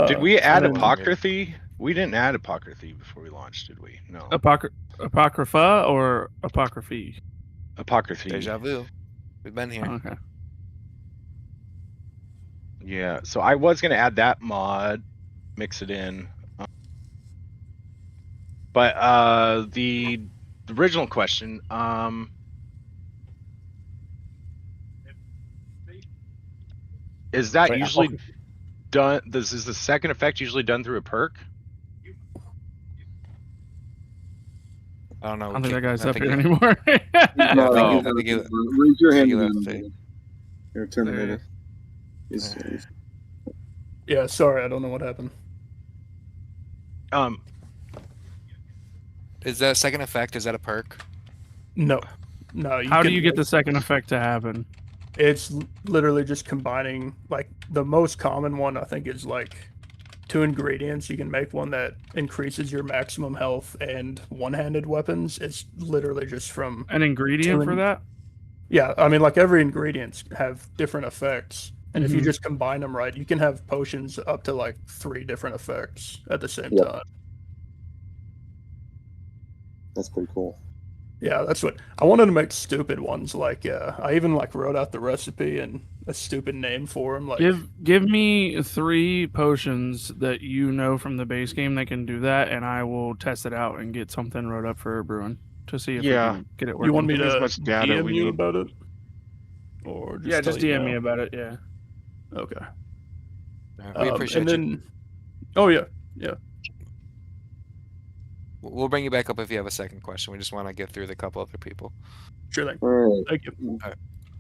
Did we add apocryphy? We didn't add apocryphy before we launched, did we? No. Apocrypha or apocryphy? Apocryphy. Deja vu. We've been here. Okay. Yeah, so I was going to add that mod, mix it in. But the original question, is that usually done? Is the second effect usually done through a perk? I don't know. I don't think that guy's up here anymore. Raise your hand. You're terminated. Yeah, sorry, I don't know what happened. Is that a second effect? Is that a perk? No. How do you get the second effect to happen? It's literally just combining, like, the most common one, I think, is like 2 ingredients. You can make one that increases your maximum health and one-handed weapons. It's literally just from an ingredient for that. Yeah, I mean, like every ingredients have different effects, and if you just combine them right, you can have potions up to like 3 different effects at the same time. That's pretty cool. Yeah, that's what I wanted to make. Stupid ones, like I even like wrote out the recipe and a stupid name for them. Like, give me 3 potions that you know from the base game that can do that, and I will test it out and get something wrote up for brewing to see if we can get it working. You want me to as much data DM we you need. about it, or just just tell you DM now? me about it. Yeah. Okay. We appreciate and you. then, oh yeah. We'll bring you back up if you have a second question. We just want to get through the couple other people. Sure thing. All right. Thank you. All right.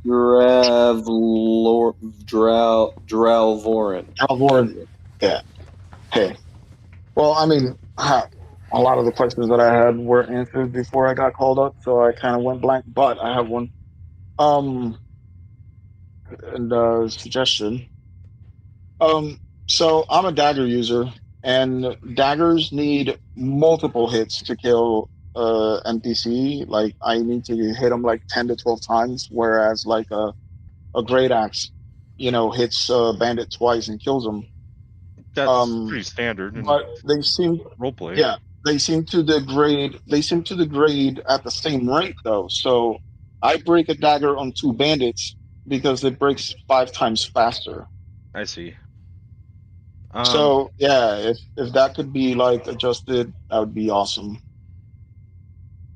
Dralvorin. Dralvorin. Yeah. Okay. Well, I mean, a lot of the questions that I had were answered before I got called up, so I kind of went blank. But I have one. And suggestion. So I'm a dagger user, and daggers need multiple hits to kill NPC. Like I need to hit them like 10 to 12 times, whereas like a great axe, hits bandit twice and kills them. That's pretty standard. But they seem roleplay. Yeah, they seem to degrade. They seem to degrade at the same rate though. So I break a dagger on 2 bandits because it breaks 5 times faster. I see. So yeah, if that could be like adjusted, that would be awesome.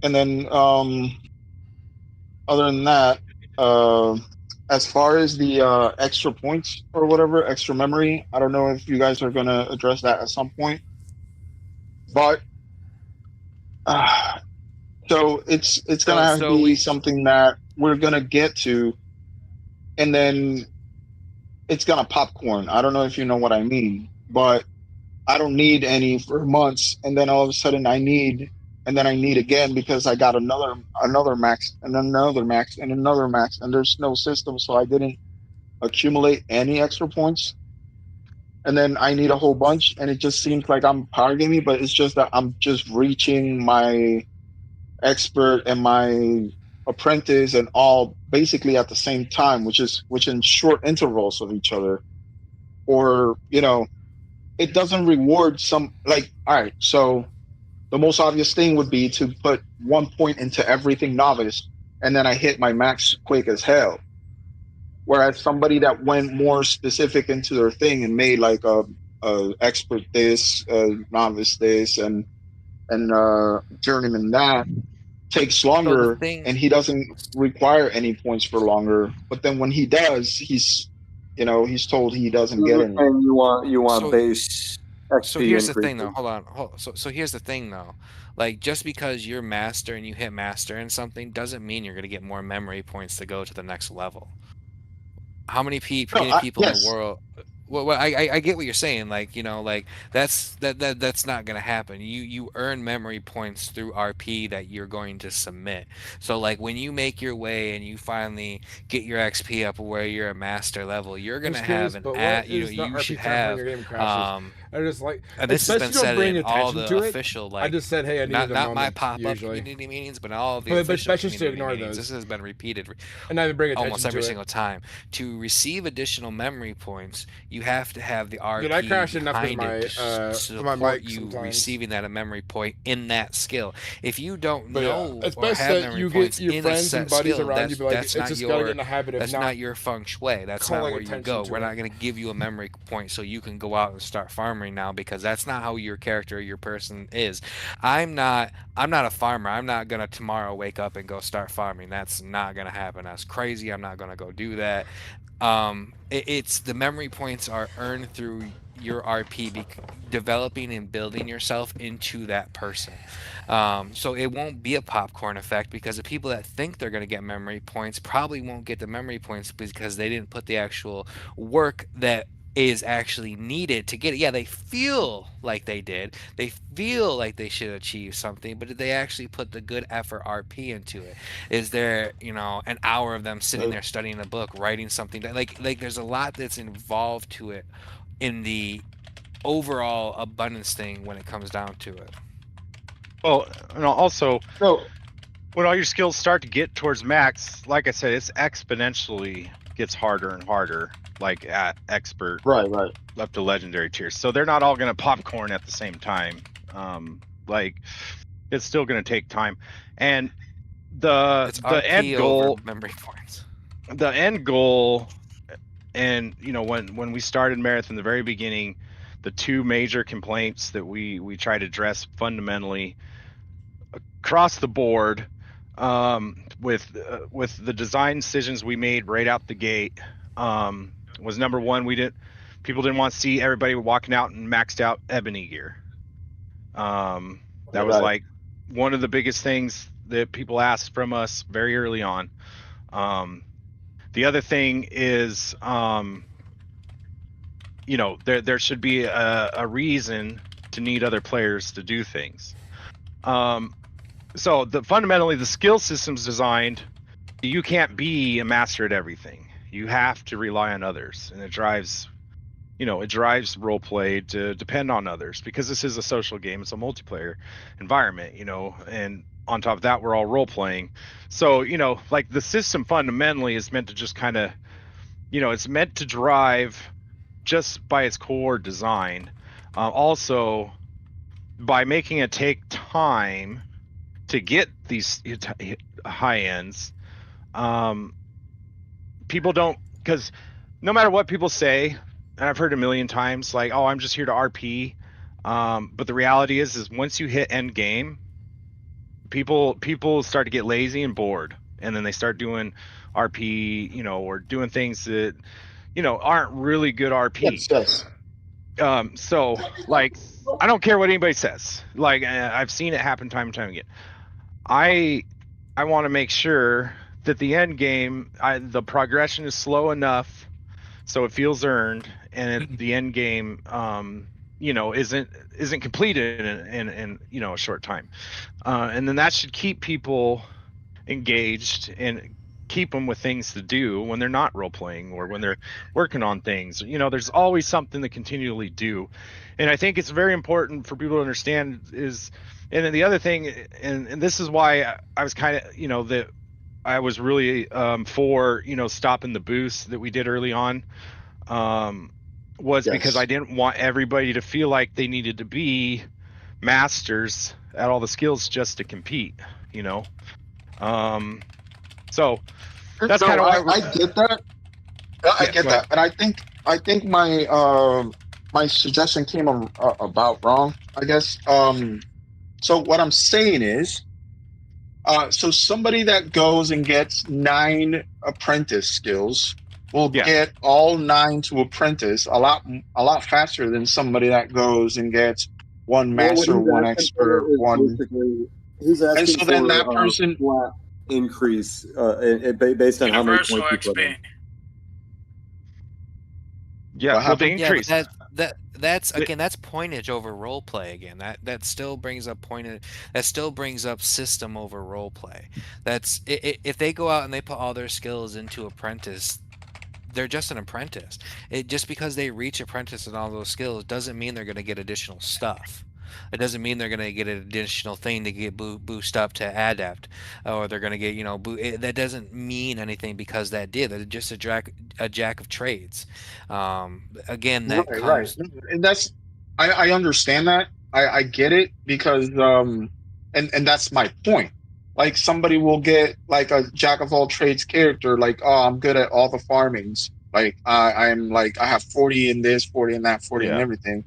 And then other than that, as far as the extra points or whatever, extra memory, I don't know if you guys are gonna address that at some point. But so it's gonna have to be something that we're gonna get to, and then it's gonna popcorn. I don't know if you know what I mean, but I don't need any for months, and then all of a sudden I need, and then I need again because I got another max and another max and another max, and there's no system, so I didn't accumulate any extra points. And then I need a whole bunch, and it just seems like I'm power gaming, but it's just that I'm just reaching my expert and my apprentice and all basically at the same time, which in short intervals of each other. Or, it doesn't reward some, like, all right, so the most obvious thing would be to put 1 point into everything novice, and then I hit my max quick as hell. Whereas somebody that went more specific into their thing and made like a expert this, novice this, and journeyman that takes longer, and he doesn't require any points for longer. But then when he does, he's told he doesn't get any. And you want base XP So here's the thing, increases. though. Hold on. So here's the thing, though. Like, just because you're master and you hit master in something doesn't mean you're going to get more memory points to go to the next level. How many people in the world? Well, I get what you're saying. Like, that's not gonna happen. You earn memory points through RP that you're going to submit. So like when you make your way and you finally get your XP up where you're at master level, you're gonna have you should have I just like this has been said in all the official I just said, hey, I need not my pop-up community meetings, but all of the official community meetings. This has been repeated and I bring almost every to single time. To receive additional memory points, you have to have the RP Dude, I crash enough behind with it to support mic you sometimes. receiving that memory point in that skill. If you don't But know it's or best have that memory you points get your in friends a set and buddies skill, around you, but like, that's it's not just gotta get your in the habit of that's not your feng shui. That's not calling where you attention go. to We're it. not going to give you a memory point so you can go out and start farming now, because that's not how your character or your person is. I'm not a farmer. I'm not gonna tomorrow wake up and go start farming. That's not gonna happen. That's crazy. I'm not gonna go do that. It's the memory points are earned through your RP developing and building yourself into that person. So it won't be a popcorn effect, because the people that think they're going to get memory points probably won't get the memory points because they didn't put the actual work that is actually needed to get it. Yeah, they feel like they did. They feel like they should achieve something, but did they actually put the good effort RP into it? Is there, an hour of them sitting there studying a book, writing something? Like there's a lot that's involved to it in the overall abundance thing when it comes down to it. Well, and also, when all your skills start to get towards max, like I said, it's exponentially gets harder and harder, like at expert, right, up to legendary tiers. So they're not all going to popcorn at the same time. Like it's still going to take time, and the end goal, memory points. The end goal, and when we started Mereth in the very beginning, the two major complaints that we try to address fundamentally across the board, with the design decisions we made right out the gate, was number one, people didn't want to see everybody walking out in maxed out ebony gear. That was like one of the biggest things that people asked from us very early on. The other thing is, there should be a reason to need other players to do things. So fundamentally, the skill system's designed. You can't be a master at everything. You have to rely on others, and it drives roleplay to depend on others, because this is a social game. It's a multiplayer environment, and on top of that, we're all role playing. So, like the system fundamentally is meant to just kind of, it's meant to drive just by its core design. Also, by making it take time to get these high ends, people don't, because no matter what people say, and I've heard a million times, like, oh, I'm just here to RP. But the reality is once you hit end game, people start to get lazy and bored, and then they start doing RP, or doing things that, aren't really good RP. Yes. So, like, I don't care what anybody says. Like, I've seen it happen time and time again. I want to make sure that the end game, the progression is slow enough so it feels earned, and the end game, isn't completed in a short time, and then that should keep people engaged and keep them with things to do when they're not role playing or when they're working on things. There's always something to continually do, and I think it's very important for people to understand is. And then the other thing, and this is why I was kind of, that I was really for, stopping the boost that we did early on, was because I didn't want everybody to feel like they needed to be masters at all the skills just to compete, So that's kind of why I get that. I get that, and I think my suggestion came about wrong, I guess. So what I'm saying is, so somebody that goes and gets 9 apprentice skills will get all 9 to apprentice a lot faster than somebody that goes and gets 1 master, 1 expert, 1. He's asking and so then that person flat increase based on how many points you put in. Yeah, the increase. That's again, that's pointage over roleplay again. That still brings up that still brings up system over roleplay. That's if they go out and they put all their skills into apprentice, they're just an apprentice. Just because they reach apprentice and all those skills doesn't mean they're going to get additional stuff. It doesn't mean they're going to get an additional thing to get boost up to adept, or they're going to get that doesn't mean anything because that did. They're just a jack of trades. Again, that right. And that's I understand that. I get it because and that's my point. Like somebody will get like a jack of all trades character, like, oh, I'm good at all the farmings. Like I'm like I have 40 in this, 40 in that, 40 in everything.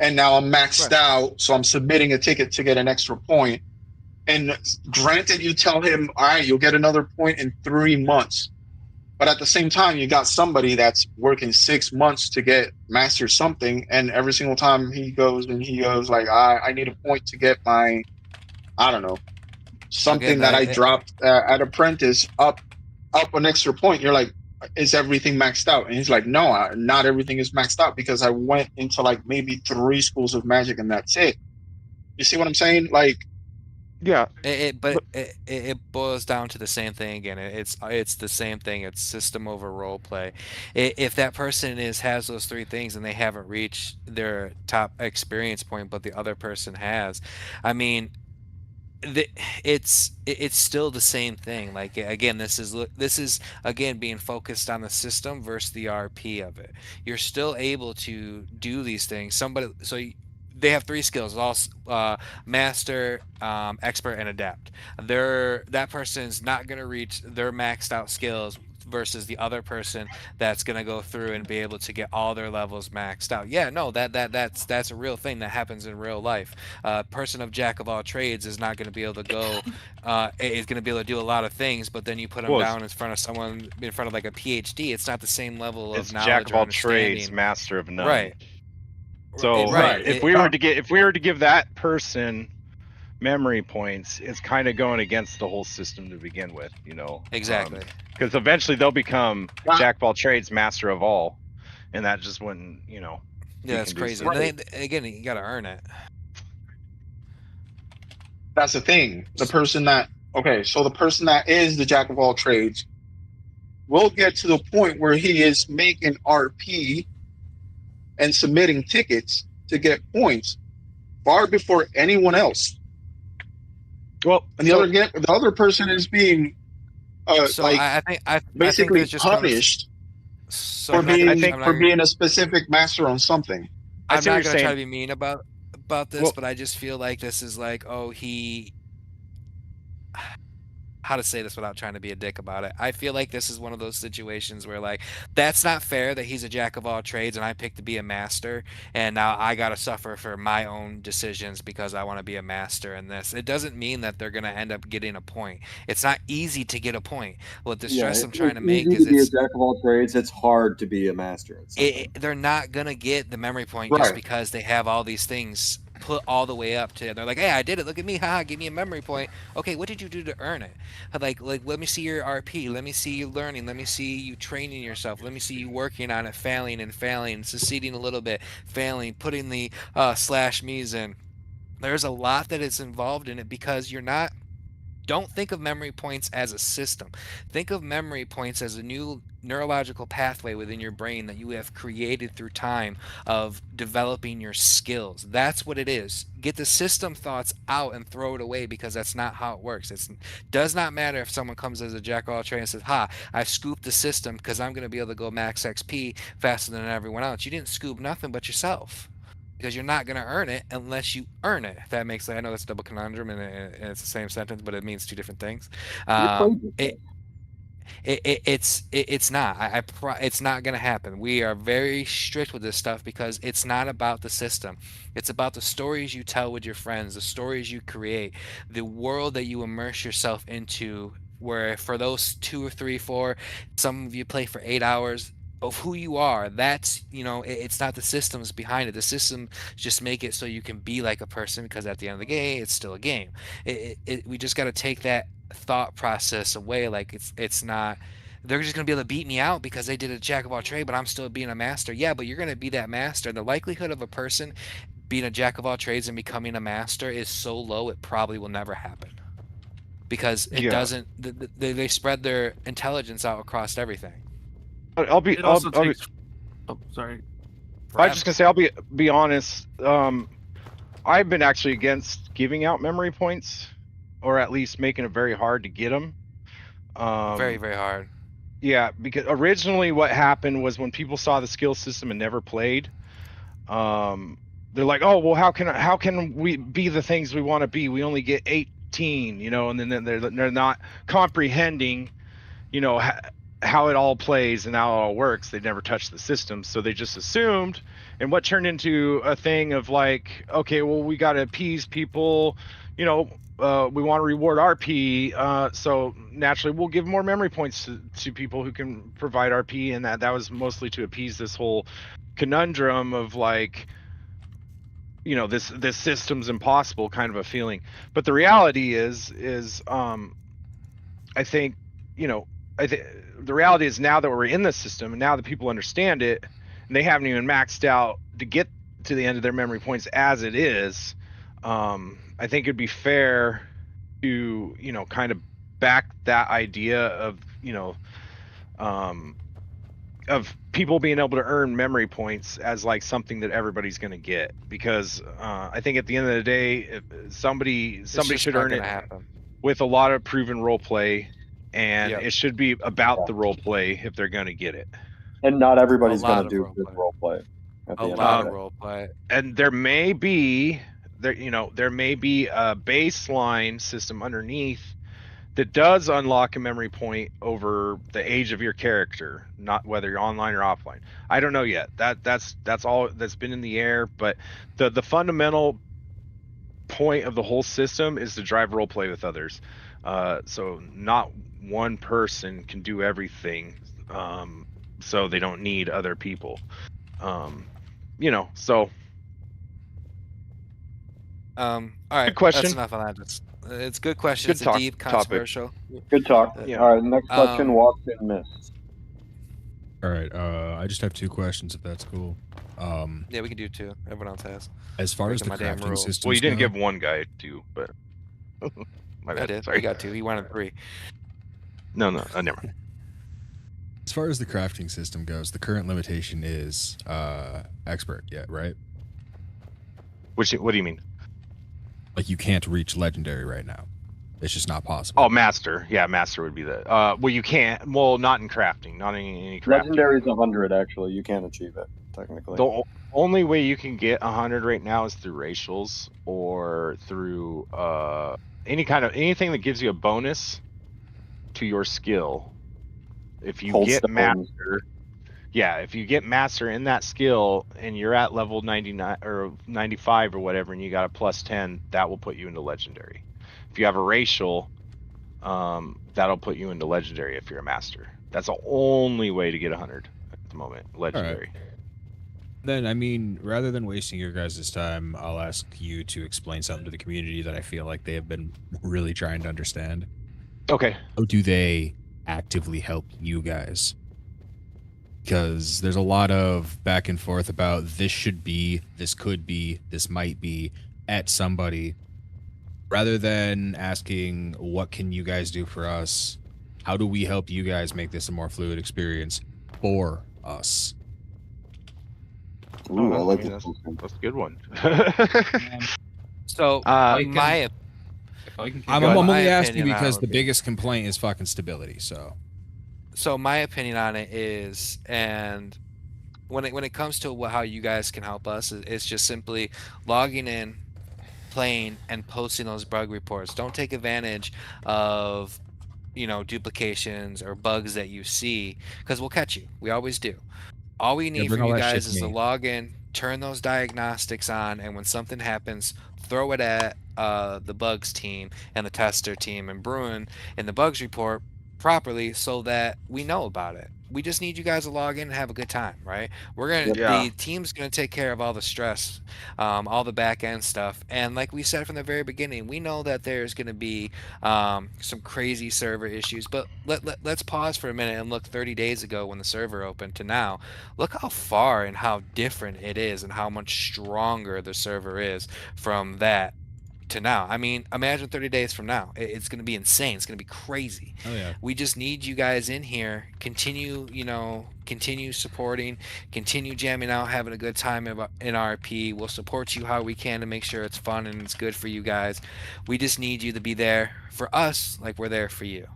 And now I'm maxed out, so I'm submitting a ticket to get an extra point. And granted, you tell him, all right, you'll get another point in 3 months. But at the same time, you got somebody that's working 6 months to get master something, and every single time he goes like, I need a point to get my, I don't know, something that I dropped at apprentice up an extra point. You're like, is everything maxed out? And he's like, no, not everything is maxed out because I went into like maybe 3 schools of magic and that's it. You see what I'm saying? Like, yeah, it boils down to the same thing again. It's the same thing. It's system over role play. If that person has those 3 things and they haven't reached their top experience point, but the other person has, I mean, it's still the same thing. Like again, this is again being focused on the system versus the RP of it. You're still able to do these things. They have 3 skills: all master, expert, and adapt. That person's not going to reach their maxed out skills versus the other person that's going to go through and be able to get all their levels maxed out. Yeah, no, that's a real thing that happens in real life. Person of jack of all trades is not going to be able to go is going to be able to do a lot of things, but then you put them down in front of someone, in front of like a PhD, it's not the same level of knowledge. Jack of all trades, master of none. Right. So if we were to give that person memory points, it's kind of going against the whole system to begin with, you know. Exactly. Because eventually they'll become jack of all trades, master of all, and that just wouldn't, you know. Yeah, that's crazy. And then, again, you got to earn it. That's the thing. The person that the person that is the jack of all trades will get to the point where he is making RP and submitting tickets to get points far before anyone else. Well, and the other person is being I basically think punished for being a specific master on something. I'm not going to try to be mean about this, but I just feel like this is like, oh, how to say this without trying to be a dick about it. I feel like this is one of those situations where, like, that's not fair that he's a jack of all trades and I picked to be a master, and now I got to suffer for my own decisions because I want to be a master in this. It doesn't mean that they're going to end up getting a point. It's not easy to get a point. What the stress I'm trying to make is to be a jack of all trades. It's hard to be a master. They're not going to get the memory point just because they have all these things put all the way up to, they're like, hey, I did it, look at me, haha, give me a memory point. Okay, what did you do to earn it? Like let me see your RP, let me see you learning, let me see you training yourself, let me see you working on it, failing, succeeding a little bit, failing, putting the slash me's in. There's a lot that is involved in it because don't think of memory points as a system. Think of memory points as a new neurological pathway within your brain that you have created through time of developing your skills. That's what it is. Get the system thoughts out and throw it away, because that's not how it works. It does not matter if someone comes as a jack of all trades and says, ha, I scooped the system because I'm going to be able to go max XP faster than everyone else. You didn't scoop nothing but yourself. Because you're not going to earn it unless you earn it. If that makes sense. I know that's a double conundrum and it's the same sentence, but it means two different things. It's not. It's not going to happen. We are very strict with this stuff because it's not about the system. It's about the stories you tell with your friends, the stories you create, the world that you immerse yourself into, where for those 2 or 3, 4, some of you play for 8 hours, of who you are. That's, it's not the systems behind it. The systems just make it so you can be like a person, because at the end of the day, it's still a game. We just got to take that thought process away. Like it's not, they're just going to be able to beat me out because they did a jack of all trade, but I'm still being a master. Yeah, but you're going to be that master. The likelihood of a person being a jack of all trades and becoming a master is so low, it probably will never happen. Because it doesn't, they spread their intelligence out across everything. Sorry. I was just gonna say, I'll be honest. I've been actually against giving out memory points, or at least making it very hard to get them. Very, very hard. Yeah, because originally what happened was when people saw the skill system and never played, they're like, oh well, how can we be the things we want to be? We only get 18, and then they're not comprehending, how it all plays and how it all works. They never touched the system, so they just assumed, and what turned into a thing of like, okay, well, we got to appease people, we want to reward RP, so naturally we'll give more memory points to people who can provide RP, and that was mostly to appease this whole conundrum of like, this system's impossible kind of a feeling. But the reality is I think the reality is, now that we're in the system and now that people understand it, and they haven't even maxed out to get to the end of their memory points as it is, I think it'd be fair to, kind of back that idea of people being able to earn memory points as like something that everybody's going to get, because I think at the end of the day, somebody should earn it with a lot of proven role play. And it should be about the role play if they're going to get it. And not everybody's going to do good role play. A lot of role play. And there may be a baseline system underneath that does unlock a memory point over the age of your character, not whether you're online or offline. I don't know yet. That's all that's been in the air, but the fundamental point of the whole system is to drive role play with others. So not one person can do everything, so they don't need other people. So All right. Good question. That's enough on that. It's a good question. It's a deep, controversial. Good talk. Yeah. All right, next question. Walked in missed. All right. I just have 2 questions, if that's cool. Yeah, we can do 2. Everyone else has. As far as the Breaking my damn crafting rules. systems Well, you didn't go, give one guy 2, but my bad. I did. Sorry. He got 2. He wanted 3. No, never mind. as far as the crafting system goes, the current limitation is expert yet, right? What do you mean? Like you can't reach legendary right now. It's just not possible. Oh, master. Yeah, master would be the. Well, you can't. Well, not in crafting. Not in any crafting. Legendary's 100. Actually, you can't achieve it technically. The only way you can get 100 right now is through racials or through anything that gives you a bonus to your skill. If you get master, if you get master in that skill and you're at level 99 or 95 or whatever, and you got a +10, that will put you into legendary. If you have a racial, that'll put you into legendary if you're a master. That's the only way to get 100 at the moment, legendary. Right. Then, I mean, rather than wasting your guys' time, I'll ask you to explain something to the community that I feel like they have been really trying to understand. Okay. How do they actively help you guys? Because there's a lot of back and forth about this should be, this could be, this might be at somebody. Rather than asking, what can you guys do for us? How do we help you guys make this a more fluid experience for us? Ooh, I like that's a good one. So, I'm only asking because the biggest complaint is fucking stability. So my opinion on it is, and when it comes to how you guys can help us, it's just simply logging in, playing, and posting those bug reports. Don't take advantage of duplications or bugs that you see, because we'll catch you. We always do. All we need from you guys is to log in, turn those diagnostics on, and when something happens, throw it at the bugs team and the tester team and Bruin in the bugs report properly so that we know about it. We just need you guys to log in and have a good time, right? The team's gonna take care of all the stress, all the back end stuff, and like we said from the very beginning, we know that there's gonna be some crazy server issues. But let's pause for a minute and look 30 days ago when the server opened to now. Look how far and how different it is, and how much stronger the server is from that to now. I mean, imagine 30 days from now. It's going to be insane. It's going to be crazy. Oh yeah. We just need you guys in here. Continue supporting, continue jamming out, having a good time in RP. We'll support you how we can to make sure it's fun and it's good for you guys. We just need you to be there for us like we're there for you.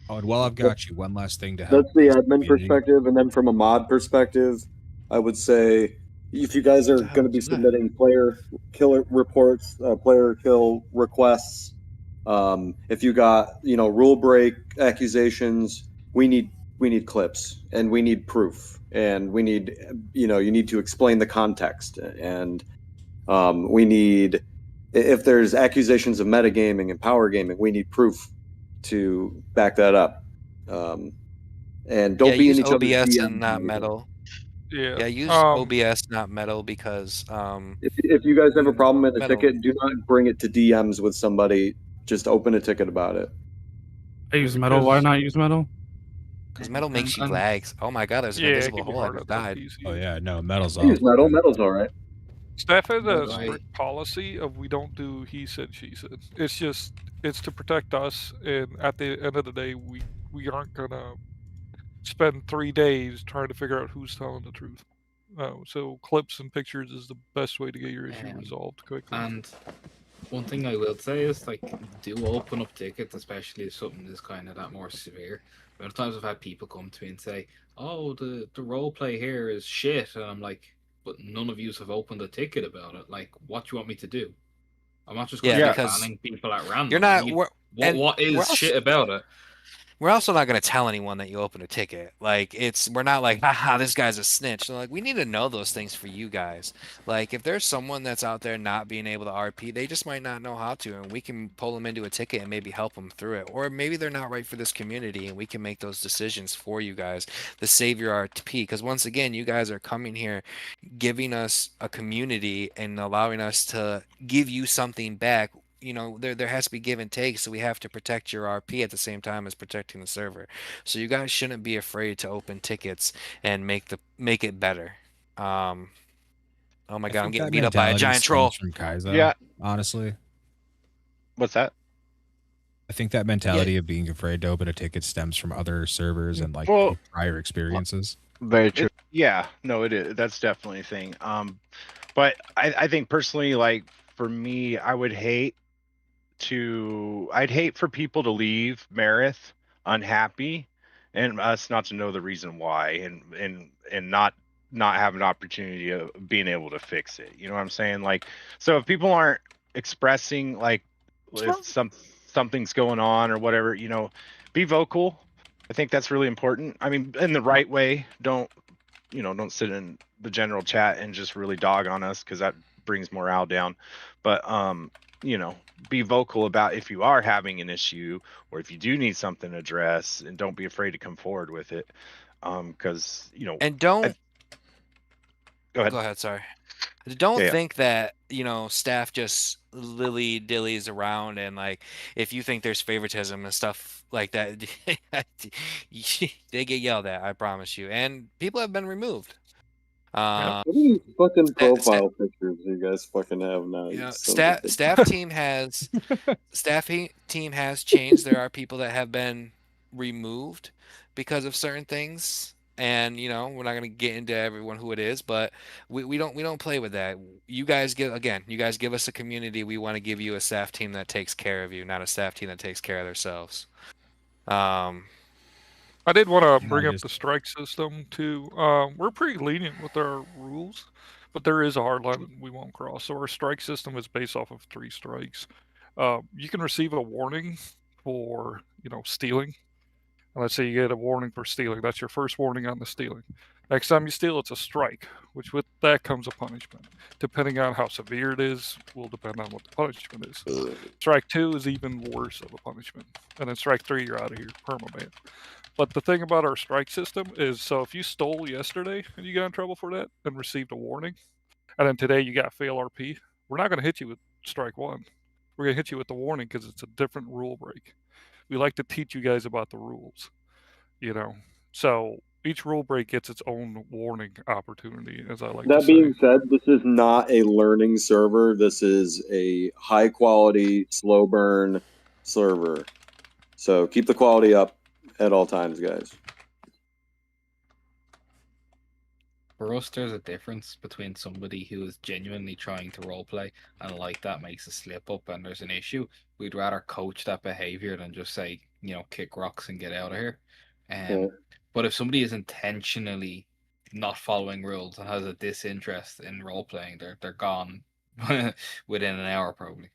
Oh, and while I've got you, one last thing to help. That's the admin perspective, and then from a mod perspective, I would say, if you guys are going to be submitting player kill reports, player kill requests, if you got rule break accusations, we need clips and we need proof, and we need you need to explain the context, and we need, if there's accusations of metagaming and power gaming, we need proof to back that up. And don't be in each other's OBS DMs and not metal. Yeah, use OBS, not metal, because if you guys have a problem in a ticket, do not bring it to DMs with somebody. Just open a ticket about it. I use metal. Why not use metal? Because metal makes you lags. Oh my god, there's an invisible hole. I died. Oh yeah, no, metal's I use metal. Metal's all right. Staff has a strict policy of we don't do he said, she said. It's to protect us, and at the end of the day, we aren't gonna spend 3 days trying to figure out who's telling the truth. So clips and pictures is the best way to get your issue resolved quickly. And one thing I will say is, do open up tickets, especially if something is kind of that more severe. A lot of times I've had people come to me and say, "Oh, the roleplay here is shit," and I'm like, "But none of you have opened a ticket about it. Like, what do you want me to do? I'm not just going to be banning people at random. You're not. What is shit about it?" we're also not going to tell anyone that you opened a ticket. Like we're not like, haha, this guy's a snitch. So, like, we need to know those things for you guys. Like, if there's someone that's out there not being able to RP, they just might not know how to, and we can pull them into a ticket and maybe help them through it. Or maybe they're not right for this community, and we can make those decisions for you guys to save your RP. Because once again, you guys are coming here, giving us a community and allowing us to give you something back. You know, there has to be give and take, so we have to protect your RP at the same time as protecting the server. So you guys shouldn't be afraid to open tickets and make it better. Oh my god, I'm getting beat up by a giant troll. From Kaizo, Yeah. honestly. What's that? I think that mentality of being afraid to open a ticket stems from other servers and like Well, prior experiences. Very true. Yeah, no, it is. That's definitely a thing. But I think personally, like for me, I'd hate for people to leave Mereth unhappy and us not to know the reason why and not have an opportunity of being able to fix it. You know what I'm saying? Like, so if people aren't expressing like if something's going on or whatever, you know, be vocal. I think that's really important. I mean, in the right way. Don't sit in the general chat and just really dog on us, because that brings morale down. But be vocal about if you are having an issue or if you do need something addressed, and don't be afraid to come forward with it. Because and don't go ahead. Go ahead. Sorry. Don't Yeah. think that staff just lily dillies around, and like if you think there's favoritism and stuff like that, they get yelled at. I promise you. And people have been removed. What are these fucking profile pictures you guys fucking have now? Staff team has changed. There are people that have been removed because of certain things. And we're not going to get into everyone who it is, but we don't play with that. You guys give us a community. We want to give you a staff team that takes care of you, not a staff team that takes care of themselves. I did want to bring up the strike system too. We're pretty lenient with our rules, but there is a hard line we won't cross. So our strike system is based off of 3 strikes. You can receive a warning for stealing. Let's say you get a warning for stealing. That's your first warning on the stealing. Next time you steal, it's a strike, which with that comes a punishment. Depending on how severe it is, will depend on what the punishment is. Strike 2 is even worse of a punishment. And then strike 3, you're out of here, permaban. But the thing about our strike system is, so if you stole yesterday and you got in trouble for that and received a warning, and then today you got fail RP, we're not going to hit you with strike 1. We're going to hit you with the warning because it's a different rule break. We like to teach you guys about the rules, So each rule break gets its own warning opportunity, as I like to say. That being said, this is not a learning server. This is a high quality, slow burn server. So keep the quality up at all times, guys. For us, there's a difference between somebody who is genuinely trying to roleplay and like that makes a slip up and there's an issue. We'd rather coach that behavior than just say, kick rocks and get out of here. But if somebody is intentionally not following rules and has a disinterest in roleplaying, they're gone within an hour probably.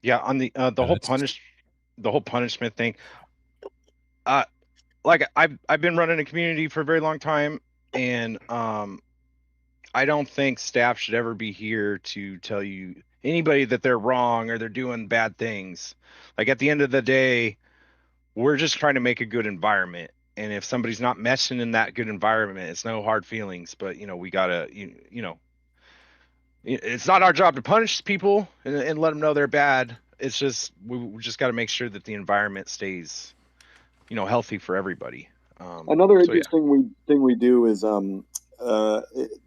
Yeah, on the whole punishment thing. Like I've been running a community for a very long time, and I don't think staff should ever be here to tell anybody that they're wrong or they're doing bad things. Like at the end of the day, we're just trying to make a good environment. And if somebody's not meshing in that good environment, it's no hard feelings, but we gotta, it's not our job to punish people and let them know they're bad. It's just, we just got to make sure that the environment stays, healthy for everybody. Another interesting thing we do is,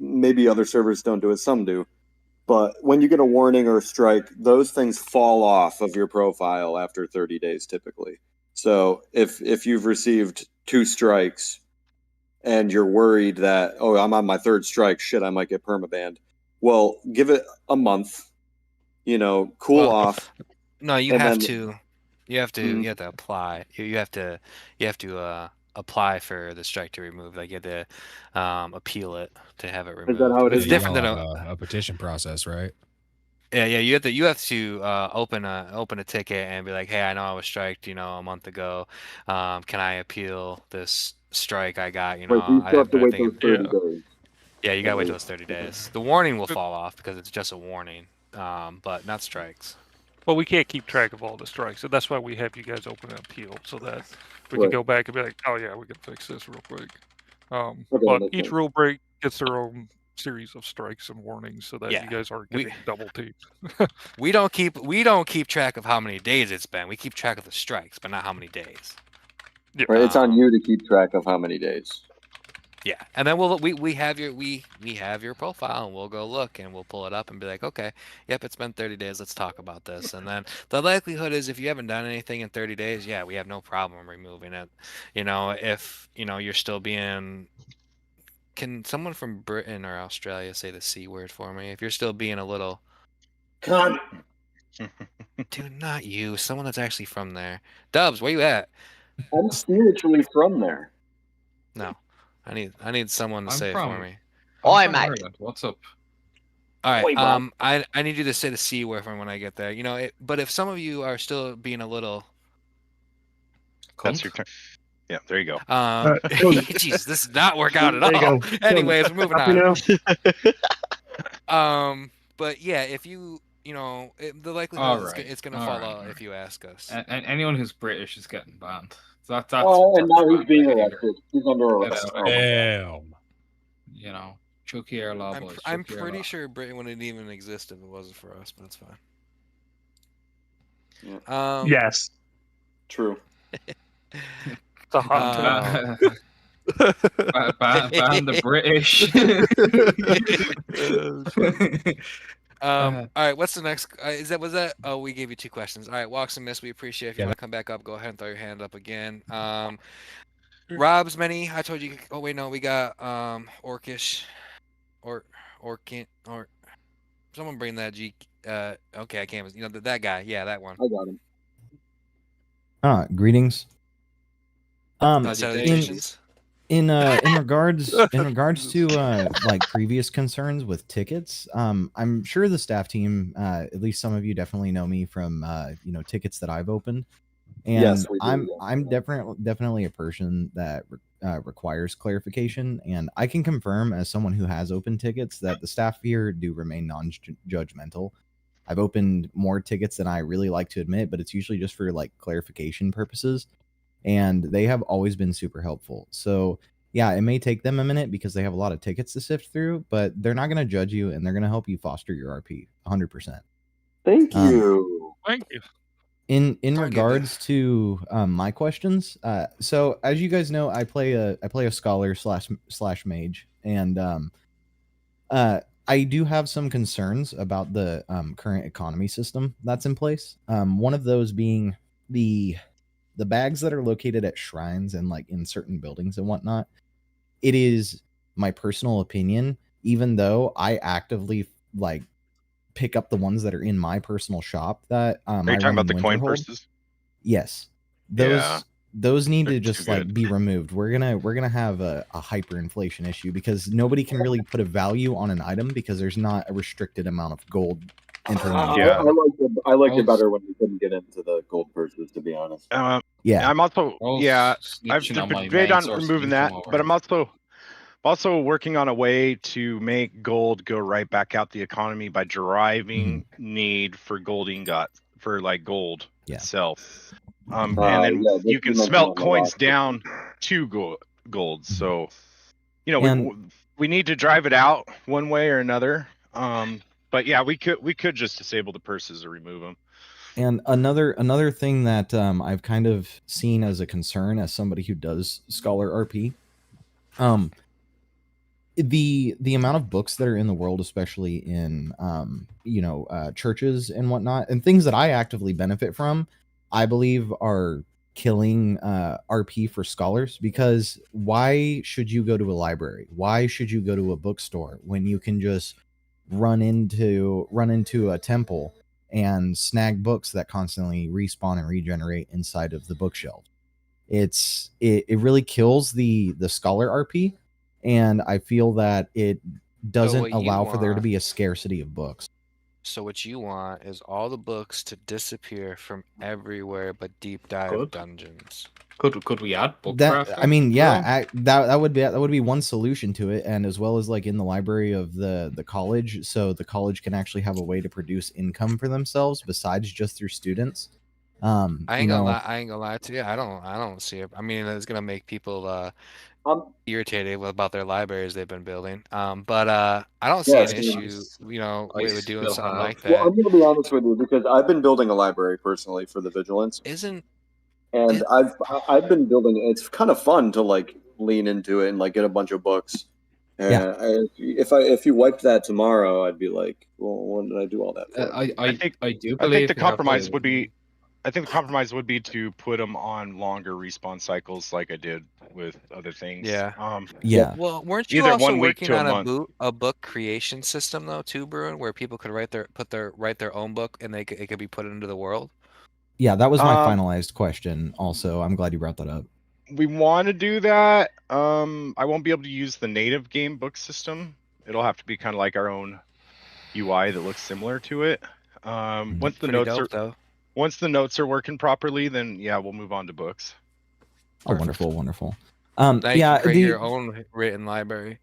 maybe other servers don't do it, some do. But when you get a warning or a strike, those things fall off of your profile after 30 days typically. So if you've received 2 strikes and you're worried that, oh, I'm on my 3rd strike, shit, I might get permabanned. Well, give it a month, cool off. No, you have to apply. You have to apply for the strike to remove. Like you have to appeal it to have it removed. Is that how it is? It's different than a petition process, right? Yeah, you have to open a ticket and be like, hey, I know I was striked, a month ago. Can I appeal this strike I got? Wait, you I still have to have wait those 30 Yeah. days. Yeah, you gotta wait those 30 days. The warning will fall off because it's just a warning, but not strikes. Well, we can't keep track of all the strikes, so that's why we have you guys open an appeal so that we Right. can go back and be like, oh yeah, we can fix this real quick. Okay, But makes each sense. rule break gets their own series of strikes and warnings so that Yeah, you guys aren't getting double teamed. We don't keep track of how many days it's been. We keep track of the strikes, but not how many days. Yeah. Right, it's on you to keep track of how many days. Yeah, and then we have your profile, and we'll go look, and we'll pull it up and be like, okay, yep, it's been 30 days. Let's talk about this. And then the likelihood is, if you haven't done anything in 30 days, yeah, we have no problem removing it. If you're still being. Can someone from Britain or Australia say the C word for me? If you're still being a little. Cunt. Dude, not you. Someone that's actually from there. Dubs, where you at? I'm spiritually from there. No. I need someone to say it for me. Oi, mate. What's up? All right. Oi, bro. I need you to say the C word for when I get there. But if some of you are still being a little. That's your turn. Yeah, there you go. Jeez, this did not work out at There you all. go. Anyways, moving Happy on. But yeah, if the likelihood is it's gonna fall out if you ask us. And anyone who's British is getting banned. That's and now he's being arrested. He's under arrest. Damn. Chucky Air Law boys. I'm pretty sure Britain wouldn't even exist if it wasn't for us, but that's fine. Yes. True. It's a hot ban the British. All right, what's the next? Was that? Oh, we gave you 2 questions. All right, Walks and Miss, we appreciate it. If you want to come back up, go ahead and throw your hand up again. Rob's many. I told you. Oh wait, no, we got Orcish, or someone bring that G. Okay, I can't. That guy. Yeah, that one. I got him. Greetings. Salutations. In regards to like previous concerns with tickets, I'm sure the staff team, at least some of you definitely know me from tickets that I've opened, and Yes, we do, I'm definitely a person that requires clarification, and I can confirm as someone who has opened tickets that the staff here do remain non-judgmental. I've opened more tickets than I really like to admit, but it's usually just for like clarification purposes. And they have always been super helpful. So yeah, it may take them a minute because they have a lot of tickets to sift through, but they're not going to judge you, and they're going to help you foster your RP 100%. Thank you. Thank you. In regards to my questions, so as you guys know, I play a scholar slash mage, and I do have some concerns about the current economy system that's in place. One of those being the bags that are located at shrines and like in certain buildings and whatnot. It is my personal opinion, even though I actively like pick up the ones that are in my personal shop that Are you talking about the coin purses? Yes. Those need to just like be removed. We're gonna have a hyperinflation issue because nobody can really put a value on an item because there's not a restricted amount of gold. I liked it better when we couldn't get into the gold purses, to be honest. Yeah. I'm also I've snitching on my debated main on source removing of that, income but I'm also working on a way to make gold go right back out the economy by driving need for gold ingots for like gold itself. And then you can smelt coins down to gold. So we need to drive it out one way or another. But yeah, we could just disable the purses or remove them. And another thing that I've kind of seen as a concern as somebody who does Scholar RP, the amount of books that are in the world, especially in churches and whatnot, and things that I actively benefit from, I believe are killing RP for scholars. Because why should you go to a library? Why should you go to a bookstore when you can just run into a temple and snag books that constantly respawn and regenerate inside of the bookshelf? It really kills the scholar RP, and I feel that it doesn't allow for there to be a scarcity of books. So what you want is all the books to disappear from everywhere but deep dive Good. dungeons. Could we add book That crafting? I mean, yeah, Bro? that would be one solution to it, and as well as like in the library of the college, so the college can actually have a way to produce income for themselves besides just through students. I You ain't gonna know, lie. I ain't gonna lie to you. I don't see it. I mean, it's gonna make people irritated about their libraries they've been building. But I don't see Yes, an issue. You know, I with doing still something have. like Well, that. I'm going to be honest with you because I've been building a library personally for the vigilance, Isn't and I've been building. It's kind of fun to like lean into it and like get a bunch of books. Yeah. If you wiped that tomorrow, I'd be like, well, what did I do all that for? I do I think believe the we have compromise to. would be. I think the compromise would be to put them on longer respawn cycles, like I did with other things. Yeah. Yeah. Well, weren't you Either also 1 week working to a on month. a book creation system though too, Bruin, where people could write their own book and it could be put into the world? yeah, that was my Um, finalized question. Also, I'm glad you brought that up. We want to do that. I won't be able to use the native game book system. It'll have to be kind of like our own UI that looks similar to it. Once the Pretty notes dope, are though. once the notes are working properly, then yeah, we'll move on to books. Oh, wonderful, wonderful. Now you Yeah, can create your own written library.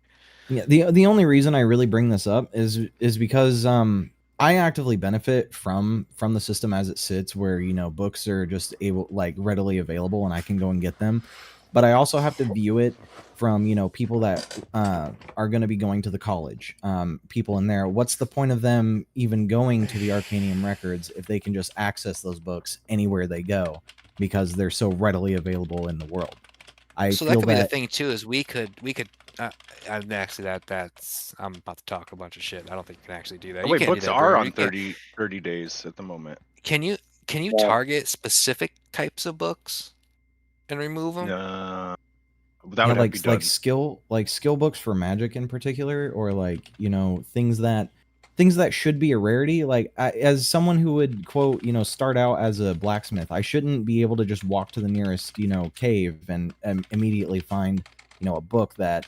Yeah, the only reason I really bring this up is because I actively benefit from the system as it sits, where you know books are just readily available and I can go and get them, but I also have to view it from people that are going to be going to the college, people in there. What's the point of them even going to the Arcanium records if they can just access those books anywhere they go because they're so readily available in the world? So that could be the thing too. Is we could actually that's I'm about to talk a bunch of shit. I don't think you can actually do that. Oh, You wait, can't do books that, are Bruin. on 30 days at the moment. Can you Yeah. target specific types of books and remove them? That Yeah, would have to be done. like skill books for magic in particular, or like things that should be a rarity. Like as someone who would quote start out as a blacksmith, I shouldn't be able to just walk to the nearest cave and immediately find a book that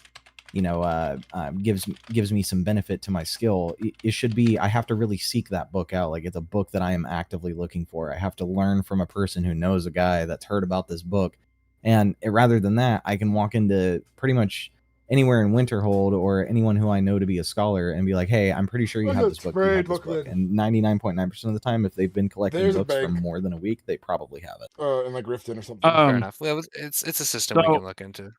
gives me some benefit to my skill. It should be I have to really seek that book out. Like it's a book that I am actively looking for. I have to learn from a person who knows a guy that's heard about this book. And rather than that, I can walk into pretty much anywhere in Winterhold or anyone who I know to be a scholar and be like, hey, I'm pretty sure you have this book. You have this book. And 99.9% of the time, if they've been collecting There's a books for bank. more than a week, they probably have it. In like Riften or something. Fair enough. Well, it's a system we So- can look into.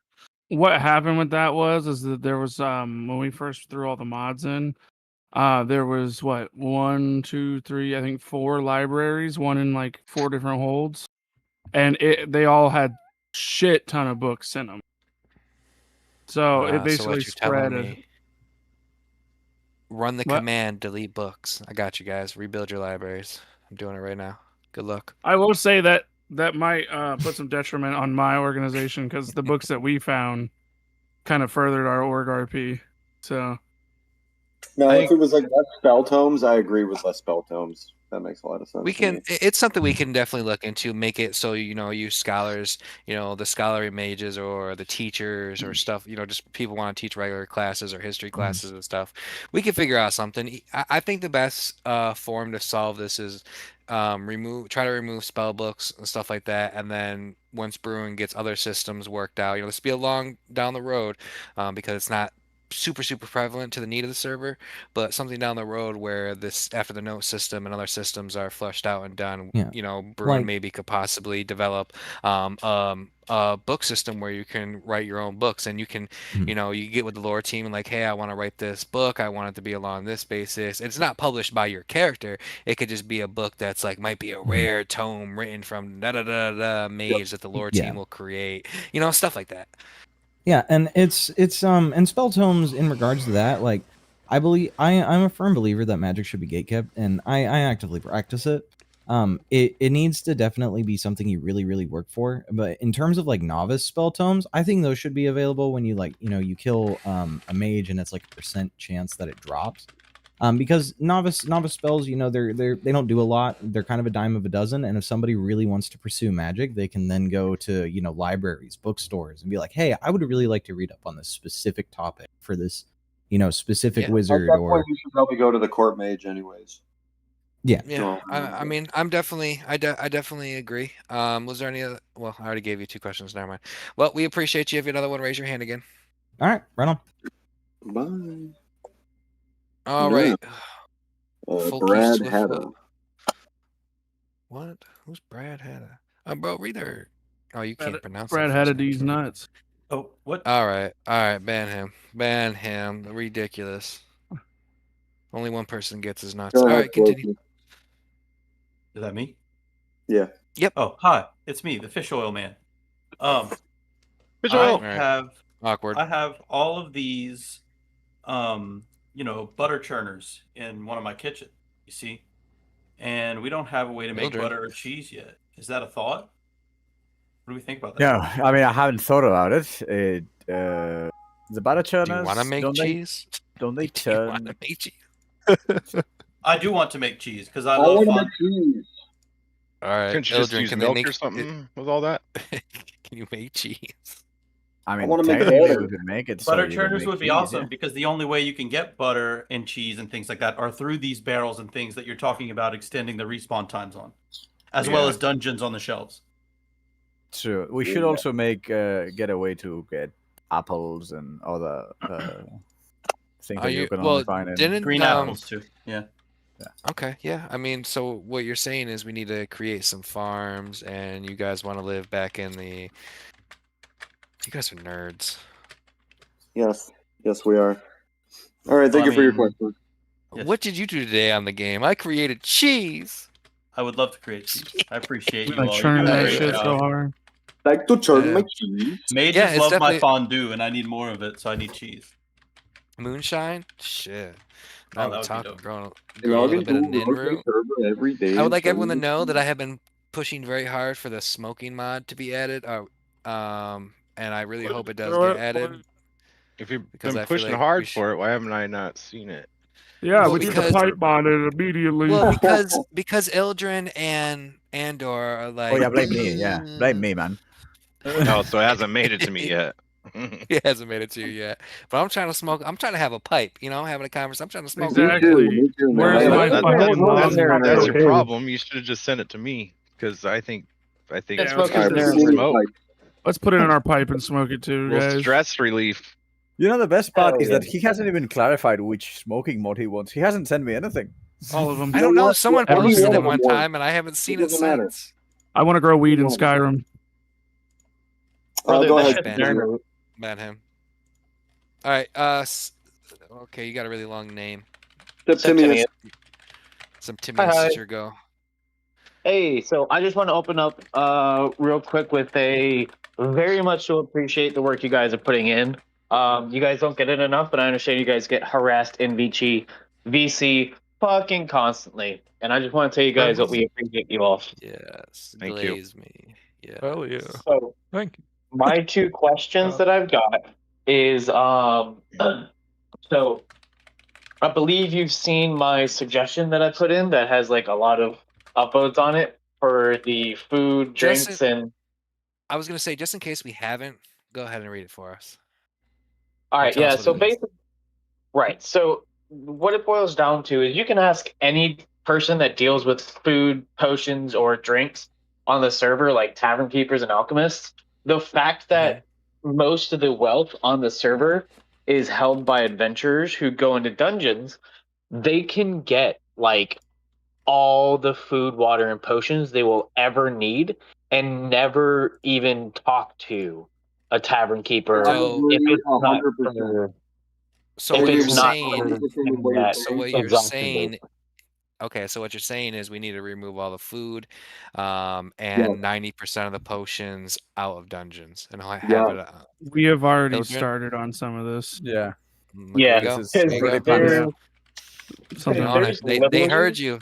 What happened with that is that there was when we first threw all the mods in, there was what 1, 2, 3, I think 4 libraries, one in like 4 different holds, and they all had shit ton of books in them. So it So basically what you're telling spread. me? Run the What? command, delete books. I got you guys. Rebuild your libraries. I'm doing it right now. Good luck. I will say that might put some detriment on my organization because the books that we found kind of furthered our org RP. So Now, if it was like less spell tomes, I agree with less spell tomes. That makes a lot of sense. We to can. me. It's something we can definitely look into. Make it so you scholars, the scholarly mages or the teachers or stuff. Just people want to teach regular classes or history classes and stuff. We can figure out something. I think the best form to solve this is try to remove spell books and stuff like that, and then once Bruin gets other systems worked out, this will be a long down the road because it's not super prevalent to the need of the server, but something down the road where this after the note system and other systems are fleshed out and done, Bruin maybe could possibly develop a book system where you can write your own books and you can you get with the lore team and like, hey, I want to write this book, I want it to be along this basis. It's not published by your character, it could just be a book that's like might be a rare tome written from mage that the lore team will create, stuff like that. Yeah, and it's and spell tomes in regards to that, like I'm a firm believer that magic should be gatekept, and I actively practice it. It needs to definitely be something you really work for. But in terms of like novice spell tomes, I think those should be available when you you kill a mage and it's like a % chance that it drops. Because novice spells, they don't do a lot. They're kind of a dime of a dozen. And if somebody really wants to pursue magic, they can then go to libraries, bookstores, and be like, hey, I would really like to read up on this specific topic for this specific wizard. At that or point, you should probably go to the court mage, anyways. Yeah. Yeah. I mean, I definitely agree. Was there any other? Well, I already gave you 2 questions. Never mind. Well, we appreciate you. If you have another one, raise your hand again. All right, right on. Bye. All Yeah. right. Brad Hatta. What? Who's Brad Hatta? Bro, read her. Oh, you can't pronounce Brad that. had these nuts. Oh, what? All right, ban him. Ban him. Ridiculous. Only one person gets his nuts. Go All ahead, right, continue. Floki. Is that me? Yeah. Yep. Oh, hi. It's me, the fish oil man. Fish oil. I have awkward. I have all of these, butter churners in one of my kitchen. You see, and we don't have a way to make Mildred. butter or cheese yet. Is that a thought? What do we think about that? No, I mean I haven't thought about it. The butter churners. Do you want to make cheese? Don't they Do you want turn? to make cheese? I do want to make cheese because I I love want to fun. make cheese. All right, Couldn't you just Ildren, use can they milk make or something with all that? Can you make cheese? I mean, wanna make technically butter. we could make it. so Butter you can churners make would be cheese, awesome yeah. because the only way you can get butter and cheese and things like that are through these barrels and things that you're talking about extending the respawn times on, as well Yeah. as dungeons on the shelves. True. We should also make get a way to get apples and other things Are that you you- can well, only find in didn't, Green um, apples too. Yeah. Okay, yeah. I mean, so what you're saying is we need to create some farms, and you guys want to live back in the. You guys are nerds. Yes. Yes, we are. All right. Thank Well, you for your I mean- question. Yes. What did you do today on the game? I created cheese. I would love to create cheese. I appreciate you Like all. churn You're doing a that great shit job. so hard. Like to churn Yeah. my cheese. Mages Yeah, it's love my definitely- fondue, and I need more of it, so I need cheese. Moonshine? Shit. Now Oh, that we're would be talking, dope. growing I a log little bit of into a Roleplay Ninru. server every day. I would and like churn everyone to my know cheese. that I have been pushing very hard for the smoking mod to be added. And I really hope it does get added. If you've Because been I feel pushing like hard we should- for it, why haven't I not seen it? Yeah, Well, we did the because- pipe on it immediately. Well, because Ildren and Andor are like. Oh yeah, blame me. Yeah, blame me, man. Oh, so it hasn't made it to me yet. He hasn't made it to you yet. But I'm trying to smoke. I'm trying to have a pipe. Having a conversation. I'm trying to smoke. Exactly. Where's my fucking That's mom? your Okay. problem. You should have just sent it to me because I think Yeah, it's let's good put it to in- smoke. Let's put it in our pipe and smoke it too, Well, guys. stress relief. You know the best part Hell is yeah. that he hasn't even clarified which smoking mod he wants. He hasn't sent me anything. All of them. I don't know. what? Someone Every posted one it of them one works. time, and I haven't seen it doesn't matter. since. I want to grow weed in Skyrim. Go ahead. Ban him. All right. Okay, you got a really long name. Septimius. Some Hi, Timius, hi. let your go. Hey, so I just want to open up real quick with a very much so appreciate the work you guys are putting in. You guys don't get it enough, but I understand you guys get harassed in VC fucking constantly. And I just want to tell you guys that we appreciate you all. Yes. Thank you. Glaze me. Yeah. Hell yeah. So Thank you. my 2 questions that I've got is so I believe you've seen my suggestion that I put in that has like a lot of upvotes on it for the food, drinks, Justin- and I was gonna say, just in case we haven't, go ahead and read it for us. all right, tell us yeah. what So it is. basically, right. So what it boils down to is you can ask any person that deals with food, potions, or drinks on the server, like tavern keepers and alchemists. The fact that most of the wealth on the server is held by adventurers who go into dungeons, they can get like all the food, water, and potions they will ever need and never even talk to a tavern keeper So- if it's not 100%. for, So if what it's you're not saying, for that so what you're exhaustion saying, base. okay, so what you're saying is we need to remove all the food, and Yeah. 90% of the potions out of dungeons, and have Yeah. it. We have already Ildren? started on some of this. Yeah. Look, Yeah, there you go. this is There you already go. planned there- out. Something On there's it. They literally- heard you.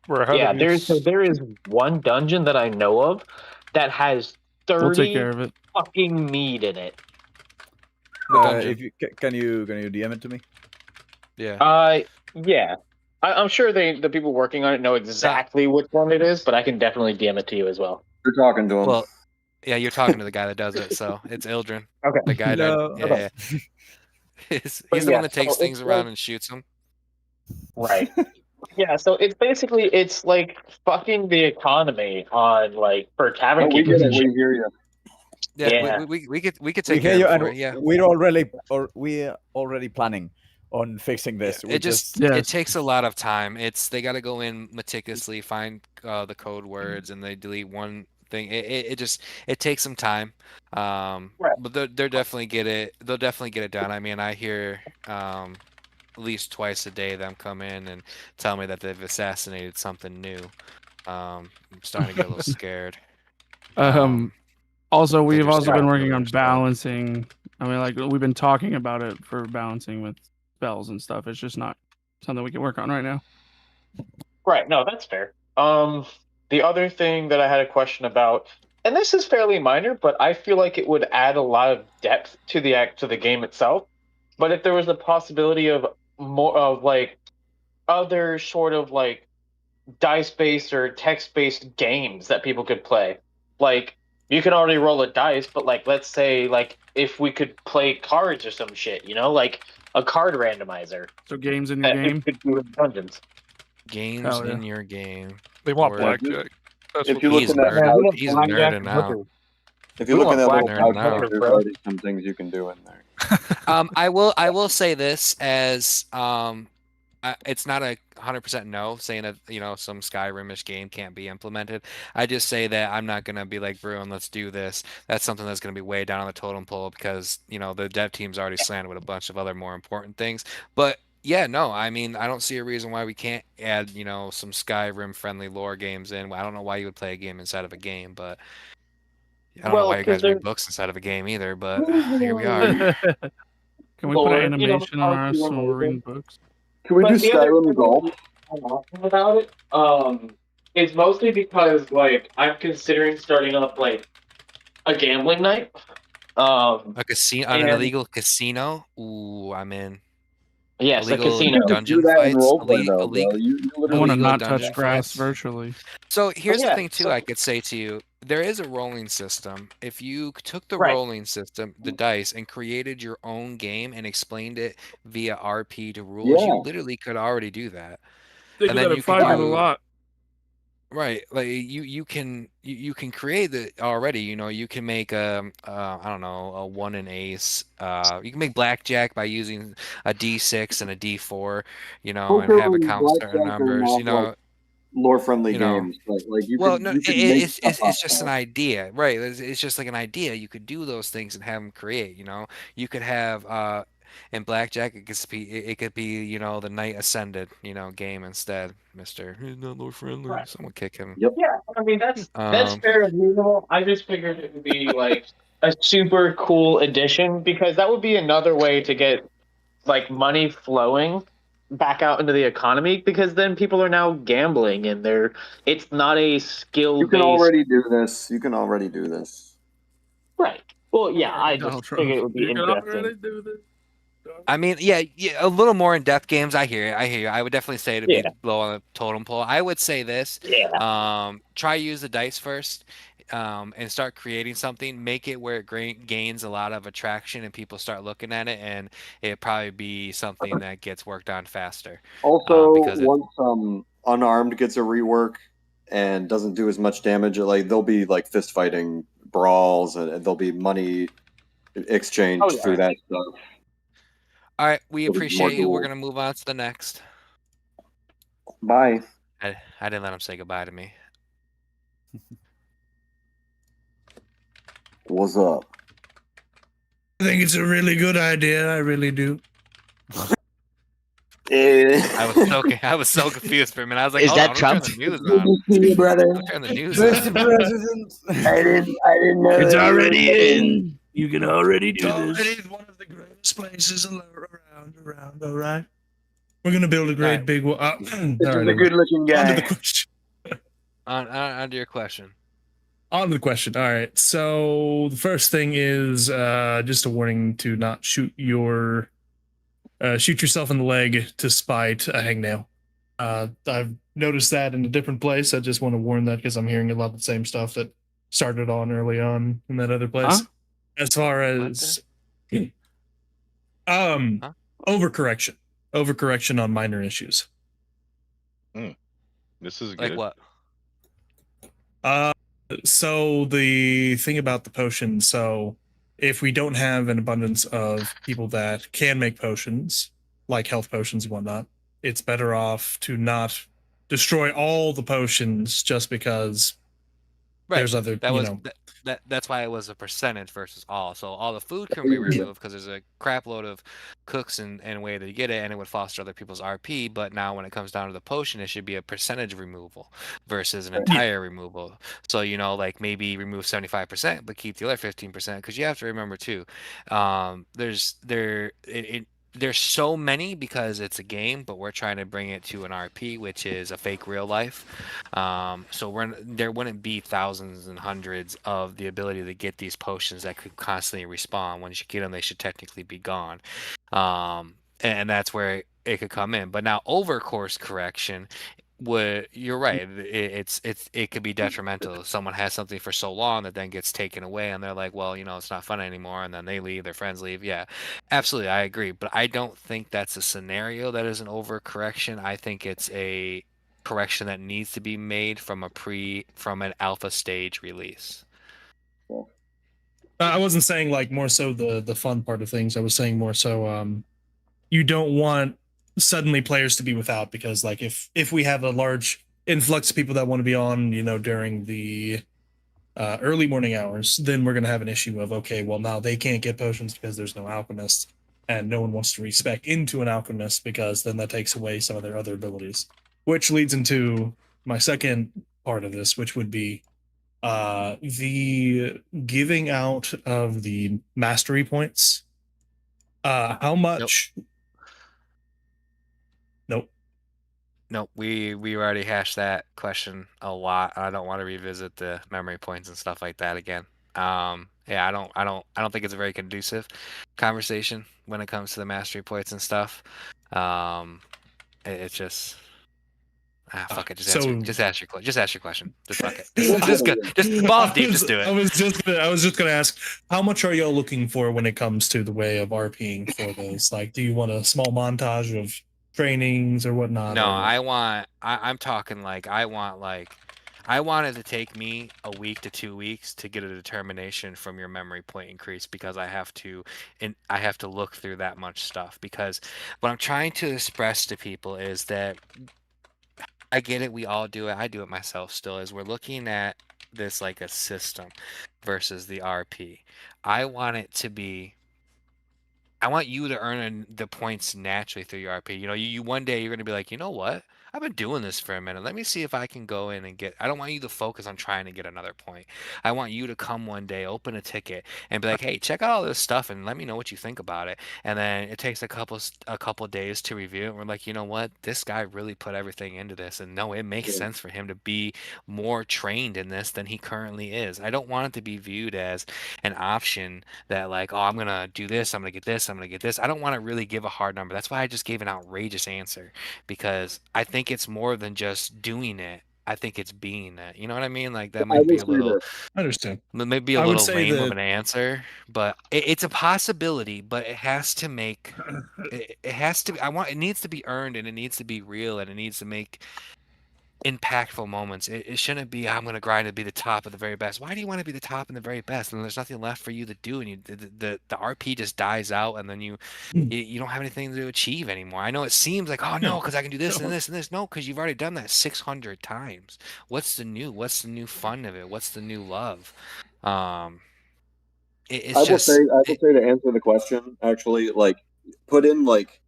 We're ahead Yeah, of you. there is one dungeon that I know of that has We'll take 30 care of it. fucking meat in it. What dungeon? If you can you DM it to me? Yeah. Yeah. I'm sure the people working on it know exactly which one it is, but I can definitely DM it to you as well. You're talking to him. Well, yeah, you're talking to the guy that does it, so it's Ildren. Okay. The guy No. that, Okay. yeah. He's But the yeah, one that takes so things it's around like- and shoots them. Right. Yeah, so it's basically it's like fucking the economy on like for tavern we keepers get it. and shit. We hear you. Yeah, Yeah. we could We take hear care you, of it for and it. Yeah. we're already planning on fixing this. It just it takes a lot of time. They got to go in meticulously, find the code words, and they delete one thing. It just it takes some time. But they'll definitely get it. They'll definitely get it done. I mean, I hear at least twice a day them come in and tell me that they've assassinated something new. I'm starting to get a little scared. Also, we've just also been starting working to on start. balancing. I mean, like we've been talking about it for balancing with spells and stuff. It's just not something we can work on right now. Right. No, that's fair. The other thing that I had a question about, and this is fairly minor, but I feel like it would add a lot of depth to the game itself. But if there was a possibility of more of like other sort of like dice-based or text-based games that people could play, like you can already roll a dice, but like let's say like if we could play cards or some shit, like a card randomizer. So games in your game. Could do in dungeons. Games in your game. They want Or- blackjack. That's If what you're they looking want. at He's nerding out. if you're We looking at want little black pouches, poker, there's bro. already some things you can do in there. I will say this as it's not 100% no saying that some Skyrimish game can't be implemented. I just say that I'm not gonna be like Bruin, let's do this. That's something that's gonna be way down on the totem pole because the dev team's already slammed with a bunch of other more important things. But yeah, no, I mean I don't see a reason why we can't add some Skyrim friendly lore games in. I don't know why you would play a game inside of a game, but I don't know why you guys read books inside of a game either. But here we are. Can we put an animation on our so we're reading books? Can we do But the other Skyrim golf? I'm awesome about it. It's mostly because like I'm considering starting up like a gambling night. A casino, an and- illegal casino. Ooh, I'm in. Yes, a illegal casino. dungeon Do that in fights. roleplay, though, bro. You I want to illegal not dungeon touch grass fights. virtually. So here's yeah, the thing too. so- I could say to you, there is a rolling system. If you took the Right. rolling system, the dice, and created your own game and explained it via RP to rules, Yeah. you literally could already do that. They And do then that you at could 5 do- a lot. Right, like you can create it already. You can make I don't know, a 1 and ace. You can make blackjack by using a D6 and a D4. And have it count certain numbers. Lore friendly you know, games, but like you Well, could, no, you could make it's stuff up, just an though. idea, right? It's just like an idea. You could do those things and have them create. You could have in blackjack it could be the Knight Ascended game instead. Mister, he's not lore friendly. Right. Someone kick him. Yep. Yeah, I mean that's Um, fair and reasonable. I just figured it would be like a super cool addition because that would be another way to get like money flowing back out into the economy because then people are now gambling and it's not a skill You based. can already do this. You can already do this. Right. Well, yeah, I Donald just Trump. figured it would be You can interesting. already do this. I mean, yeah, a little more in-depth games. I hear you. I would definitely say to be Yeah. low on the totem pole. I would say this. Yeah. Try use the dice first, and start creating something. Make it where it gains a lot of attraction and people start looking at it, and it'd probably be something that gets worked on faster. Also, because once unarmed gets a rework and doesn't do as much damage, like there'll be like fist fighting brawls and there'll be money exchange Oh, yeah. through that stuff. All right, we It'll be more appreciate you. We're dual. gonna move on to the next. Bye. I didn't let him say goodbye to me. What's up? I think it's a really good idea. I really do. I was so confused for a minute. I was like, Is hold that on, Trump? Turn the news Good on. to see you, brother. Turn the news Mr. on. President. I didn't know. It's that you already were- in. You can already do this. It's already one of the greatest places around. All right. We're gonna build a great big wall. This is a good-looking On to guy. the question. On to your question. On to the question. All right. So the first thing is just a warning to not shoot yourself in the leg to spite a hangnail. I've noticed that in a different place. I just want to warn that because I'm hearing a lot of the same stuff that started on early on in that other place. Huh? As far as overcorrection on minor issues. This is Like good. what? So the thing about the potions, so if we don't have an abundance of people that can make potions, like health potions and whatnot, it's better off to not destroy all the potions just because there's other, That you was know. that's why it was a percentage versus all. So all the food can be removed because there's a crap load of cooks and way to get it, and it would foster other people's RP. But now when it comes down to the potion, it should be a percentage removal versus an entire removal. So like maybe remove 75%, but keep the other 15%. Because you have to remember too, there's so many because it's a game, but we're trying to bring it to an RP, which is a fake real life. So there wouldn't be thousands and hundreds of the ability to get these potions that could constantly respawn. Once you get them, they should technically be gone. And that's where it could come in. But now over course correction, you're right. It could be detrimental. Someone has something for so long that then gets taken away, and they're like, well, it's not fun anymore, and then they leave, their friends leave. Yeah, absolutely, I agree. But I don't think that's a scenario that is an overcorrection. I think it's a correction that needs to be made from an alpha stage release. I wasn't saying like more so the fun part of things. I was saying more so you don't want suddenly players to be without, because like if we have a large influx of people that want to be on, during the early morning hours, then we're going to have an issue of, okay, well now they can't get potions because there's no alchemist, and no one wants to respec into an alchemist because then that takes away some of their other abilities, which leads into my second part of this, which would be the giving out of the mastery points. How much? Nope, we already hashed that question a lot. I don't want to revisit the memory points and stuff like that again. Yeah, I don't think it's a very conducive conversation when it comes to the mastery points and stuff. It's just fuck it. Just ask your question. Just fuck it. Just balls deep. Just do it. I was just gonna ask, how much are y'all looking for when it comes to the way of RPing for those? Like, do you want a small montage of trainings or whatnot? No, or... I'm talking like I want it to take me a week to 2 weeks to get a determination from your memory point increase, because I have to look through that much stuff. Because what I'm trying to express to people is that I get it, we all do it. I do it myself still, is we're looking at this like a system versus the RP. I want you to earn the points naturally through your RP. You one day you're going to be like, you know what? I've been doing this for a minute. Let me see if I can go in and get. I don't want you to focus on trying to get another point. I want you to come one day, open a ticket, and be like, hey, check out all this stuff and let me know what you think about it. And then it takes a couple days to review it. And we're like, you know what? This guy really put everything into this, and no, it makes sense for him to be more trained in this than he currently is. I don't want it to be viewed as an option that like, oh, I'm gonna do this, I'm gonna get this, I'm gonna get this. I don't want to really give a hard number. That's why I just gave an outrageous answer, because I think it's more than just doing it. I think it's being it. You know what I mean? Like that might be a little. I understand. Maybe a little lame of an answer, but it's a possibility. But it has to make. It has to. It needs to be earned, and it needs to be real, and it needs to make impactful moments. It shouldn't be, I'm going to grind to be the top of the very best. Why do you want to be the top and the very best? And there's nothing left for you to do, and the RP just dies out, and then you don't have anything to achieve anymore. I know it seems like, oh no, because I can do this and this and this. No, because you've already done that 600 times. What's the new fun of it? What's the new love? I will say to answer the question, actually, like put in like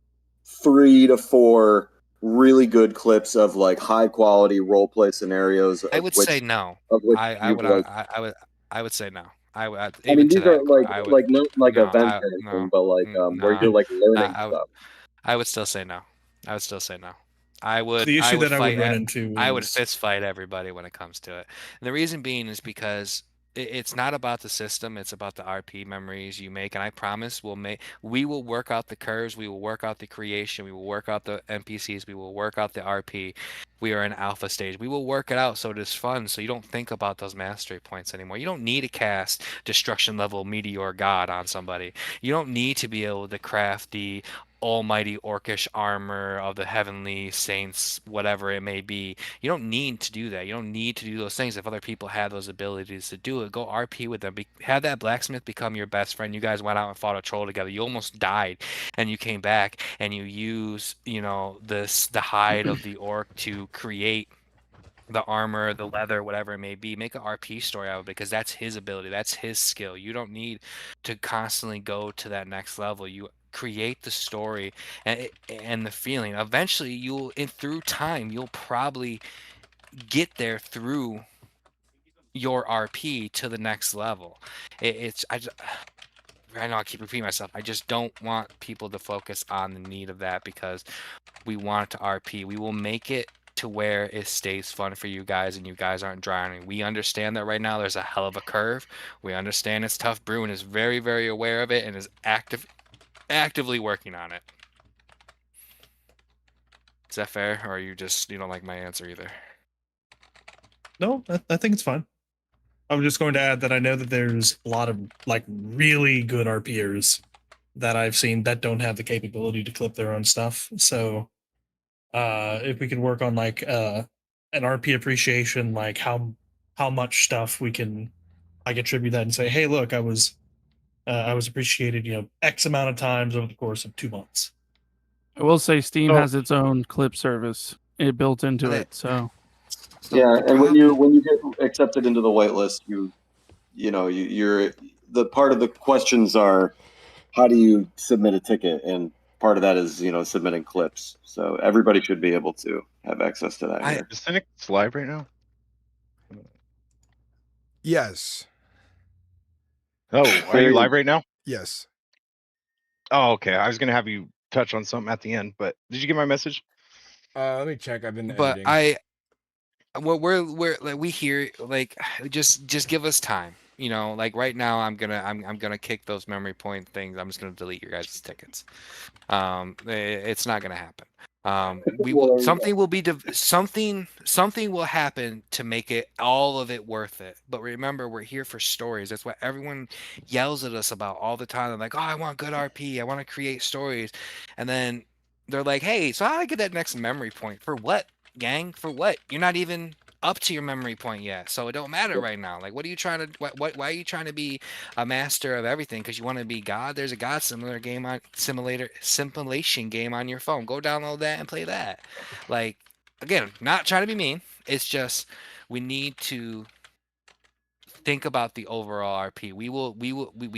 3 to 4 really good clips of like high quality role play scenarios. I would say no. I would say no. I mean, these are like not like event or anything, but like where you're like learning stuff. I would still say no. I would. The issue I would run into. I would fist fight everybody when it comes to it. And the reason being is because it's not about the system, it's about the RP memories you make. And I promise we will work out the curves, we will work out the creation, we will work out the NPCs, we will work out the RP. We are in alpha stage. We will work it out so it is fun, so you don't think about those mastery points anymore. You don't need to cast destruction level meteor god on somebody. You don't need to be able to craft the almighty orcish armor of the heavenly saints, whatever it may be. You don't need to do that. You don't need to do those things if other people have those abilities to do it. Go RP with them. Have that blacksmith become your best friend. You guys went out and fought a troll together. You almost died, and you came back, and you use, you know, the hide of the orc to create the armor, the leather, whatever it may be. Make an RP story out of it, because that's his ability, that's his skill. You don't need to constantly go to that next level. You create the story and the feeling. Eventually, through time, you'll probably get there through your RP to the next level. I know I keep repeating myself. I just don't want people to focus on the need of that, because we want it to RP. We will make it to where it stays fun for you guys and you guys aren't drowning. We understand that right now there's a hell of a curve. We understand it's tough. Bruin is very, very aware of it and is actively working on it. Is that fair, or you don't like my answer either? No, I think it's fine. I'm just going to add that I know that there's a lot of like really good RPers that I've seen that don't have the capability to clip their own stuff. So if we can work on like an RP appreciation, like how much stuff we can like attribute that and say, hey, look, I was appreciated, X amount of times over the course of 2 months. I will say Steam has its own clip service built into it, so. Yeah, and when you get accepted into the whitelist, you're the part of the questions are, how do you submit a ticket, and part of that is submitting clips. So everybody should be able to have access to that. Is Sinnix live right now? Yes. Oh, are you live right now? Yes. Oh, okay. I was gonna have you touch on something at the end, but did you get my message? Let me check. I've been But editing. we're like, we hear, like, just give us time. Like right now I'm gonna kick those memory point things. I'm just gonna delete your guys' tickets. It's not gonna happen. Something will happen to make it all of it worth it. But remember, we're here for stories. That's what everyone yells at us about all the time. They're like, oh, I want good RP. I want to create stories. And then they're like, hey, so how do I get that next memory point? For what, gang? For what? You're not even up to your memory point yet, so it don't matter right now. Like, what are you trying to? Why are you trying to be a master of everything? Because you want to be God? There's a God simulation game on your phone. Go download that and play that. Like, again, not trying to be mean. It's just we need to think about the overall RP. We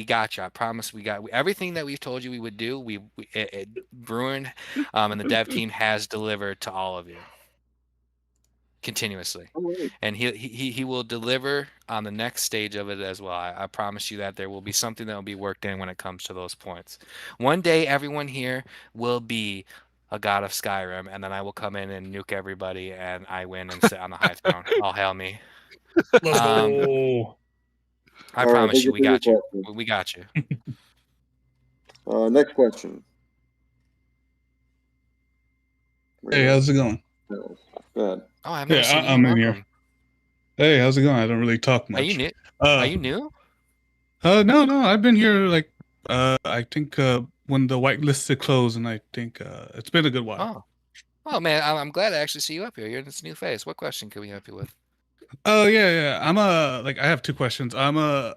got you. I promise. We got everything that we've told you we would do. Bruin and the dev team has delivered to all of you continuously, and he will deliver on the next stage of it as well. I promise you that there will be something that will be worked in when it comes to those points. One day everyone here will be a god of Skyrim, and then I will come in and nuke everybody, and I win and sit on the high throne. All hail me. Let's go. I promise you, we got you. We got you. Next question. Hey, how's it going? Good. Oh, I've never seen you. I'm in here. Hey, how's it going? I don't really talk much. Are you new? Are you new? No. I've been here like I think when the whitelisted closed, and I think it's been a good while. Oh man, I'm glad to actually see you up here. You're this new face. What question can we help you with? Oh yeah. I have two questions. I'm a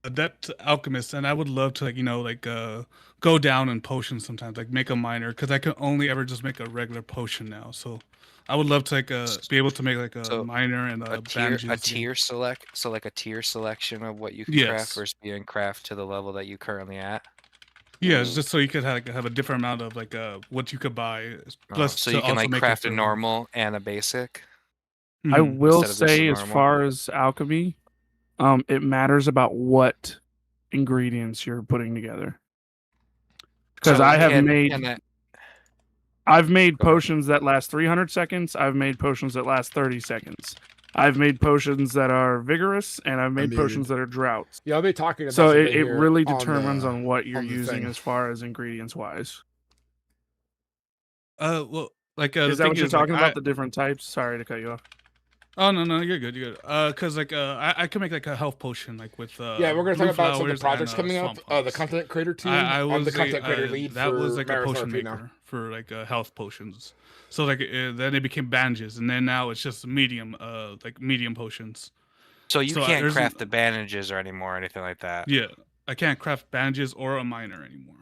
adept alchemist, and I would love to go down in potions sometimes, like make a miner, because I can only ever just make a regular potion now. So I would love to be able to make a miner and a tier selection of what you can craft versus being craft to the level that you currently at. Yeah, it's just so you could have a different amount of what you could buy. Plus, so you can craft a normal and a basic. I will say, as far as alchemy, it matters about what ingredients you're putting together. Because I've made potions that last 300 seconds. I've made potions that last 30 seconds. I've made potions that are vigorous, and I've made potions that are droughts. Yeah, I'll be talking about so it really determines on what you're using as far as ingredients wise. Well, is that what you're talking about? The different types? Sorry to cut you off. Oh no, you're good. Cause like I can make like a health potion like with Yeah, we're gonna blue talk about some of the flowers projects and, coming up. swamp The pots. content creator team. I I'm was the content creator lead that for was like a potion MerethRP now. maker for like health potions. So like then it became bandages, and then now it's just medium potions. So you So, can't there's- craft the bandages or anymore or anything like that. Yeah, I can't craft bandages or a miner anymore.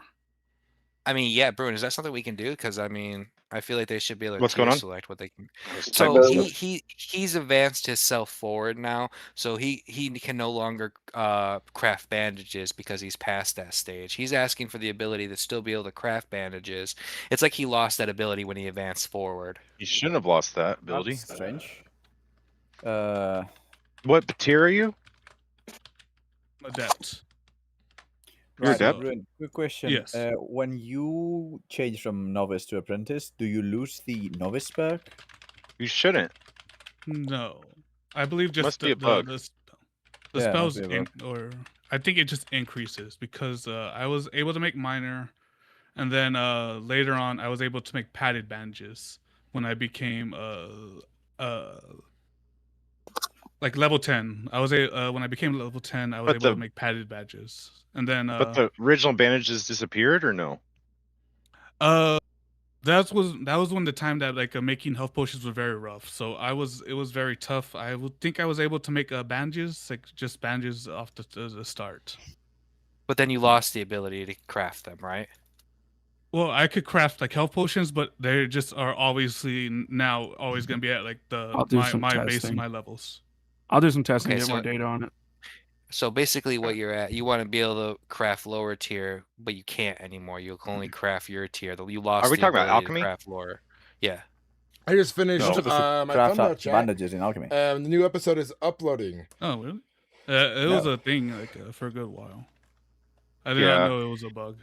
I mean, yeah, Bruin, is that something we can do? Because I mean, I feel like they should be able to What's going on? select what they can. Let's So type this. he's advanced himself forward now, so he can no longer craft bandages because he's past that stage. He's asking for the ability to still be able to craft bandages. It's like he lost that ability when he advanced forward. You shouldn't have lost that ability. That's strange. What tier are you? Adept. You're Right, adept? Ruin, quick question. Yes. When you change from novice to apprentice, do you lose the novice perk? You shouldn't. No, I believe just Must be a bug. the Yeah, spells must be a bug. or I think it just increases because I was able to make miner, and then later on I was able to make padded bandages when I became like level 10. I was when I became level 10, I was But able the- to make padded badges, and then But the original bandages disappeared or no? that was when the time that like making health potions was very rough. So it was very tough. I would think I was able to make bandages, like just bandages off the start. But then you lost the ability to craft them, right? Well, I could craft like health potions, but they just are obviously now always gonna be at like I'll do some my base testing. of my levels. I'll do some testing Okay, and get more so- data on it. So basically, what you're at, you want to be able to craft lower tier, but you can't anymore. You can only craft your tier. You lost. Are we the talking about ability to alchemy? craft lower. Yeah. I just finished No. my Craft thumbnail chat. bandages in alchemy. The new episode is uploading. Oh really? It was a thing like for a good while. I did Yeah. not know it was a bug.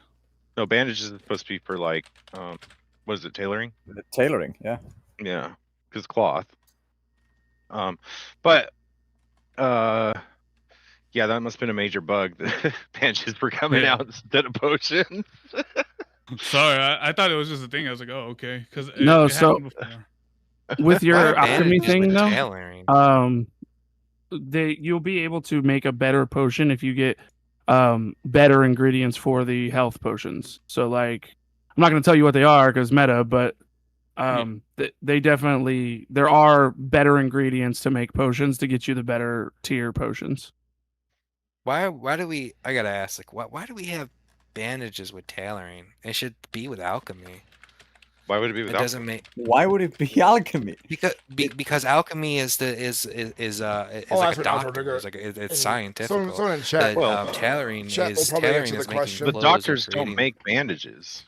No, bandages is supposed to be for like, what is it, tailoring? Tailoring, yeah. Yeah, because cloth. But, yeah, that must have been a major bug. The bandages were coming Yeah. out instead of potions. Sorry, I thought it was just a thing. I was like, oh okay, because No, it so- happened before. With Why your are alchemy bandages thing with though, tailoring? you'll be able to make a better potion if you get better ingredients for the health potions. So like, I'm not going to tell you what they are because meta, but they definitely there are better ingredients to make potions to get you the better tier potions. Why do we? I gotta ask, like, why do we have bandages with tailoring? It should be with alchemy. Why would it be with It doesn't alchemy? make Why would it be alchemy? because alchemy is like a doctor. It's scientific. Someone in chat. Tailoring chat will is probably tailoring answer the is making question. The clothes or doctors don't creating- make bandages.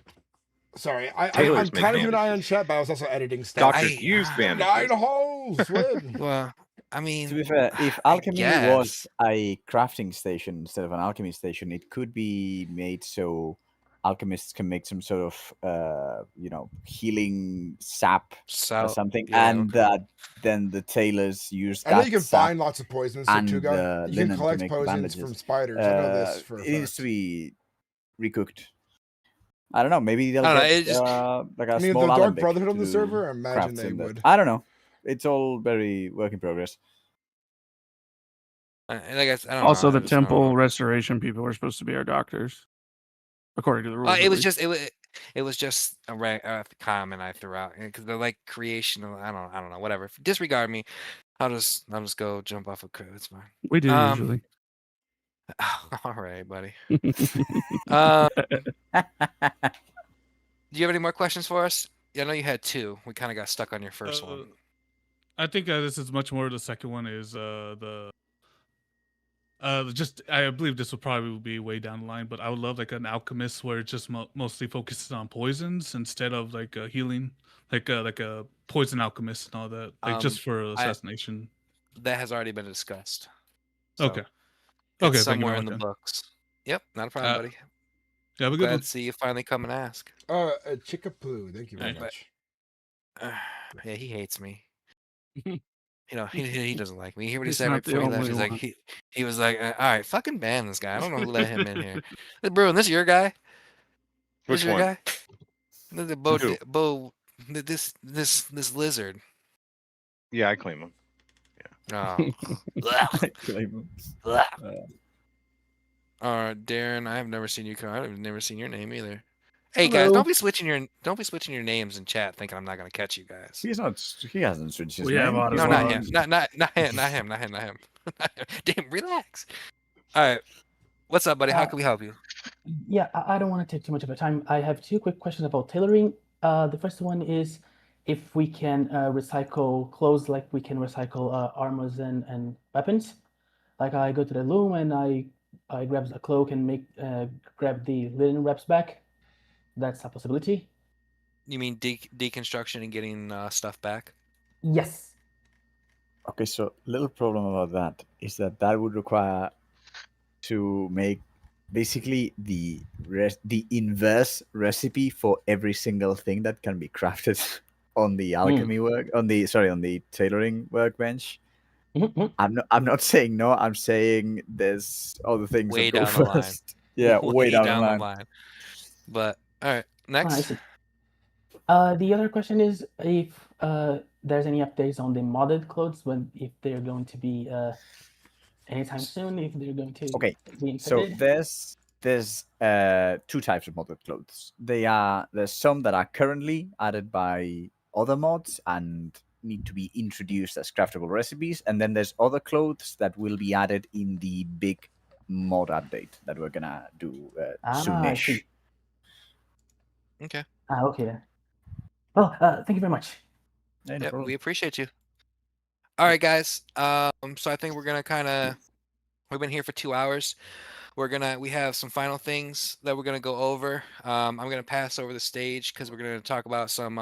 Sorry, I'm Tailors make trying to do an eye on bandages. chat, but I was also editing stuff. Doctors use Nine bandages. holes. Win. Well, I mean, To be fair, if alchemy guess. was a crafting station instead of an alchemy station, it could be made so alchemists can make some sort of healing sap or something, yeah, and that then the tailors use I know that you can sap find lots of poisons and too, guys. You linen can to collect make the poisons bandages. from spiders. I know this for a It needs fact. to be recooked. I don't know. Maybe they'll I don't know, get it just- like a I mean, small the Dark alembic Brotherhood on to the server, I do imagine crafts they in there. would. I don't know. It's all very work in progress. I guess I don't Also, know. the temple restoration people are supposed to be our doctors, according to the rules. It at was least. just it was just a comment I threw out because they're like creation of I don't know whatever. Disregard me. I'll just go jump off a cliff. It's fine. We do usually. All right, buddy. Do you have any more questions for us? Yeah, I know you had two. We kind of got stuck on your first one. I think this is much more. The second one is just I believe this will probably be way down the line, but I would love like an alchemist where it just mostly focuses on poisons instead of like healing, like a poison alchemist and all that, like just for assassination. That has already been discussed. Okay. It's Okay, thank you somewhere very in the much. books. Yep, not a problem, buddy. Yeah, we're Glad good. to see you finally come and ask. Chickapoo, thank you very much. Yeah, he hates me. He doesn't like me. You hear what he He's said not right the before he left? only He's like one. he was like, all right, fucking ban this guy. I don't know who let him in here. Bro, this your guy? Which This your one? guy? The Who? this lizard. Yeah, I claim him. Oh. Claymores. Darren, I have never seen you come. I've never seen your name either. Hey Hello. guys, don't be switching your names in chat, thinking I'm not gonna catch you guys. He's not. He hasn't switched his We have name. auto- No, not him. Not him. Damn, relax. All right, what's up, buddy? How can we help you? Yeah, I don't want to take too much of your time. I have two quick questions about tailoring. The first one is if we can recycle clothes like we can recycle armors and weapons. Like I go to the loom and I grab a cloak and grab the linen wraps back. That's a possibility. You mean deconstruction and getting stuff back? Yes. Okay, so little problem about that is that would require to make basically the inverse recipe for every single thing that can be crafted on the alchemy on the tailoring workbench. I'm not saying no. I'm saying there's other things Way that go down the line. first. Yeah, way down the line. But all right, next. I see. The other question is if there's any updates on the modded clothes if they're going to be anytime soon, if they're going to be So infected. there's two types of modded clothes. There's some that are currently added by other mods and need to be introduced as craftable recipes, and then there's other clothes that will be added in the big mod update that we're gonna do I soonish. see. Okay. Okay then. Well, thank you very much. Yep, we appreciate you. All right, guys. So I think we're gonna we've been here for 2 hours. We have some final things that we're gonna go over. I'm gonna pass over the stage because we're gonna talk about some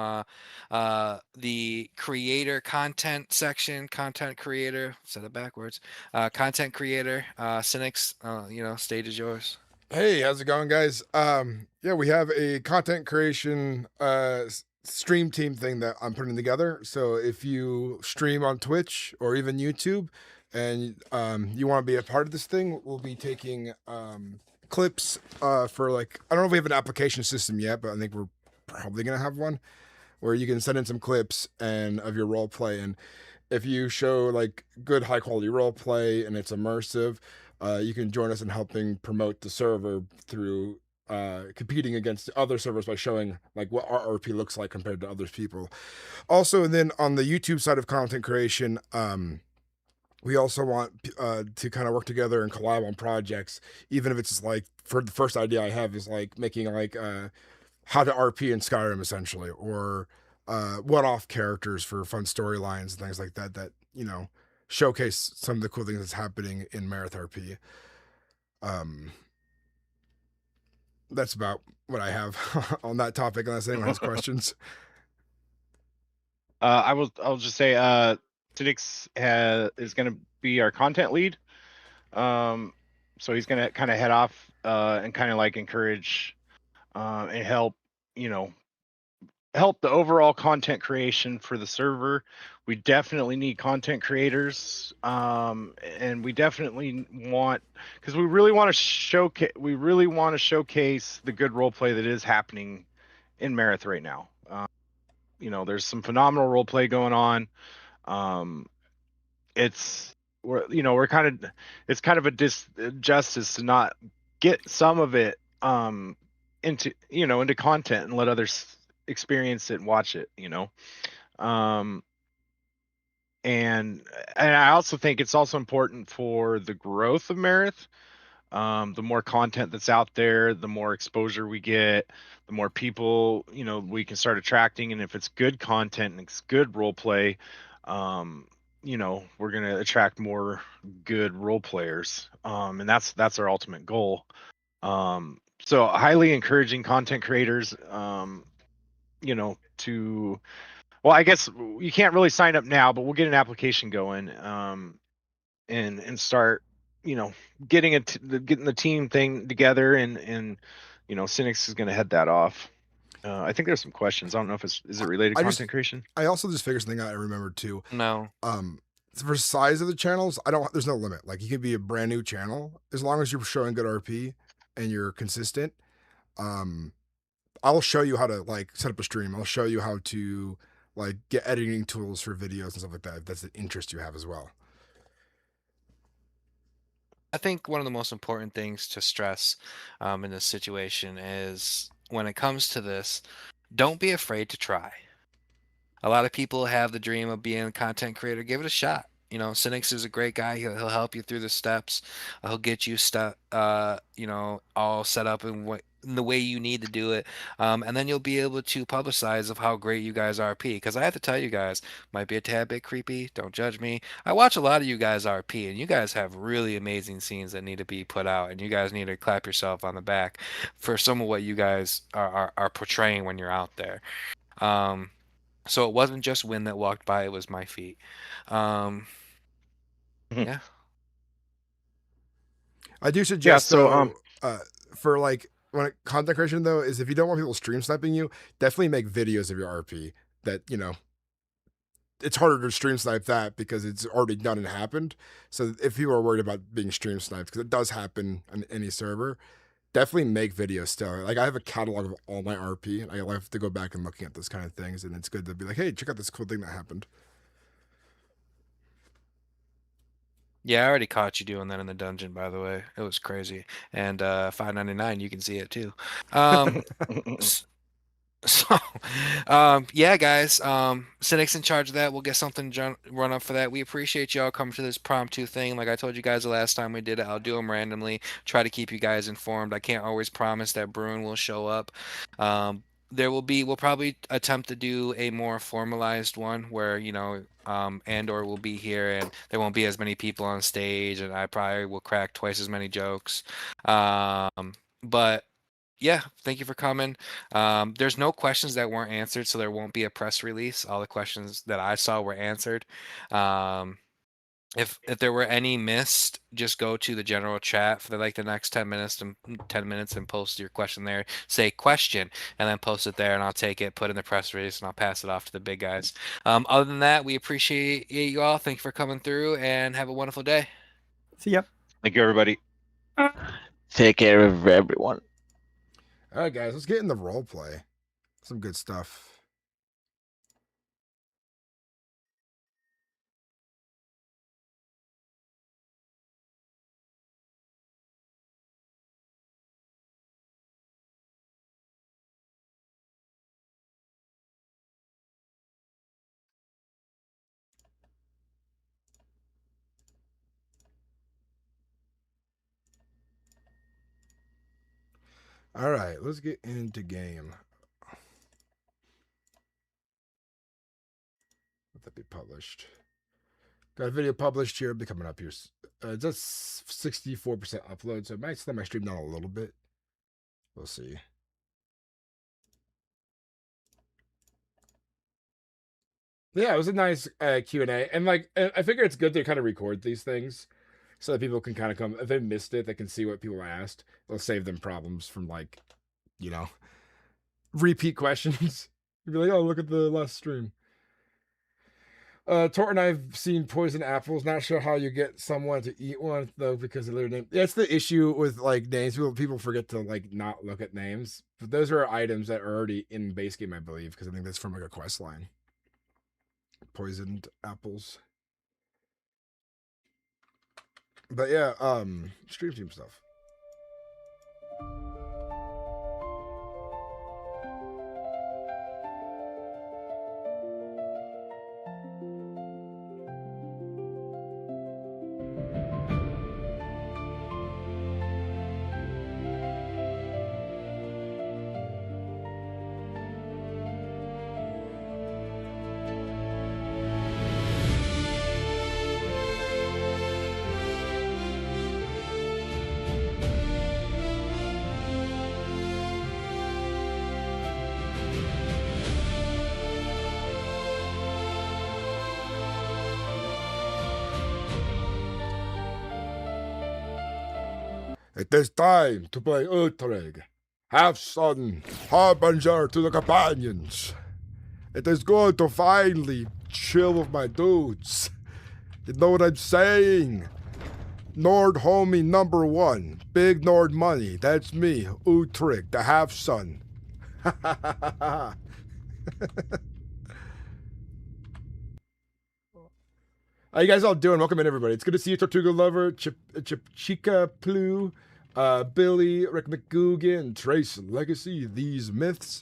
the creator content section, content creator. Said it backwards. Content creator. Sinnix. Stage is yours. Hey, how's it going, guys? Yeah, we have a content creation stream team thing that I'm putting together. So if you stream on Twitch or even YouTube and you want to be a part of this thing, we'll be taking clips for I don't know if we have an application system yet, but I think we're probably gonna have one where you can send in some clips of your role play, and if you show good high quality role play and it's immersive, you can join us in helping promote the server through competing against other servers by showing what our RP looks like compared to other people. Also, and then on the YouTube side of content creation, we also want to kind of work together and collab on projects, even if it's just for the first idea I have is making how to RP in Skyrim essentially, or one-off characters for fun storylines and things like that showcase some of the cool things that's happening in MerethRP. That's about what I have on that topic, unless anyone has questions. I'll just say Sinnix is going to be our content lead. So he's going to kind of head off and kind of encourage and help the overall content creation for the server. We definitely need content creators, and we definitely want, because we really want to showcase the good role play that is happening in Mereth right now. There's some phenomenal role play going on. It's kind of a disjustice to not get some of it into content and let others experience it and watch it. And I also think it's also important for the growth of Mereth. The more content that's out there, the more exposure we get, the more people we can start attracting. And if it's good content and it's good role play, we're gonna attract more good role players. And that's our ultimate goal. So highly encouraging content creators, I guess you can't really sign up now, but we'll get an application going, and start, getting the team thing together, and Sinnix is going to head that off. I think there's some questions. I don't know if is it related to content creation. I also just figured something out. I remembered too. No. For size of the channels, there's no limit. You could be a brand new channel as long as you're showing good RP and you're consistent. I'll show you how to set up a stream. I'll show you how to get editing tools for videos and stuff like that, if that's an interest you have as well. I think one of the most important things to stress in this situation is when it comes to this, don't be afraid to try. A lot of people have the dream of being a content creator. Give it a shot. You know, Sinnix is a great guy. He'll help you through the steps. He'll get you all set up in the way you need to do it. And then you'll be able to publicize of how great you guys RP. Because I have to tell you guys, might be a tad bit creepy. Don't judge me. I watch a lot of you guys RP, and you guys have really amazing scenes that need to be put out. And you guys need to clap yourself on the back for some of what you guys are portraying when you're out there. So it wasn't just wind that walked by, it was my feet. Yeah. I do suggest for like when content creation though, is if you don't want people stream sniping you, definitely make videos of your RP that, you know, it's harder to stream snipe that because it's already done and happened. So if people are worried about being stream sniped, because it does happen on any server, definitely make videos still. Like I have a catalog of all my RP, and I have to go back and looking at those kind of things, and it's good to be like, hey, check out this cool thing that happened. Yeah, I already caught you doing that in the dungeon, by the way. It was crazy. And $5.99, you can see it too. So, yeah, guys, Sinnix in charge of that. We'll get something run up for that. We appreciate y'all coming to this impromptu thing. Like I told you guys the last time we did it, I'll do them randomly. Try to keep you guys informed. I can't always promise that Bruin will show up. We'll probably attempt to do a more formalized one where, you know, Andor will be here and there won't be as many people on stage, and I probably will crack twice as many jokes. But yeah, thank you for coming. There's no questions that weren't answered, so there won't be a press release. All the questions that I saw were answered. If there were any missed, just go to the general chat for the next 10 minutes and post your question there. Say question and then post it there, and I'll take it, put in the press release, and I'll pass it off to the big guys. Other than that, we appreciate you all. Thank you for coming through, and have a wonderful day. See ya. Thank you, everybody. Take care of everyone. All right, guys, let's get in the role play. Some good stuff. All right, let's get into game. Let that be published. Got a video published here. It'll be coming up here. It's just 64% upload, so it might slow my stream down a little bit. We'll see. Yeah, it was a nice Q&A. And like, I figure it's good to kind of record these things so that people can kind of come, if they missed it, they can see what people asked. It'll save them problems from like, you know, repeat questions. You'd be like, oh, look at the last stream. Tor and I've seen poison apples. Not sure how you get someone to eat one though, because of their name. That's the issue with like names. People forget to like not look at names. But those are items that are already in base game, I believe, because I think that's from like a quest line. Poisoned apples. But yeah, stream team stuff. It is time to play Uudtrig. Halfsone, Harbinger to the companions. It is good to finally chill with my dudes. You know what I'm saying? Nord homie number 1. Big Nord money. That's me, Uudtrig, the Halfsone. How you guys all doing? Welcome in, everybody. It's good to see you, Tortuga Lover, Chica Plu, Billy, Rick McGugan, Trace Legacy, These Myths.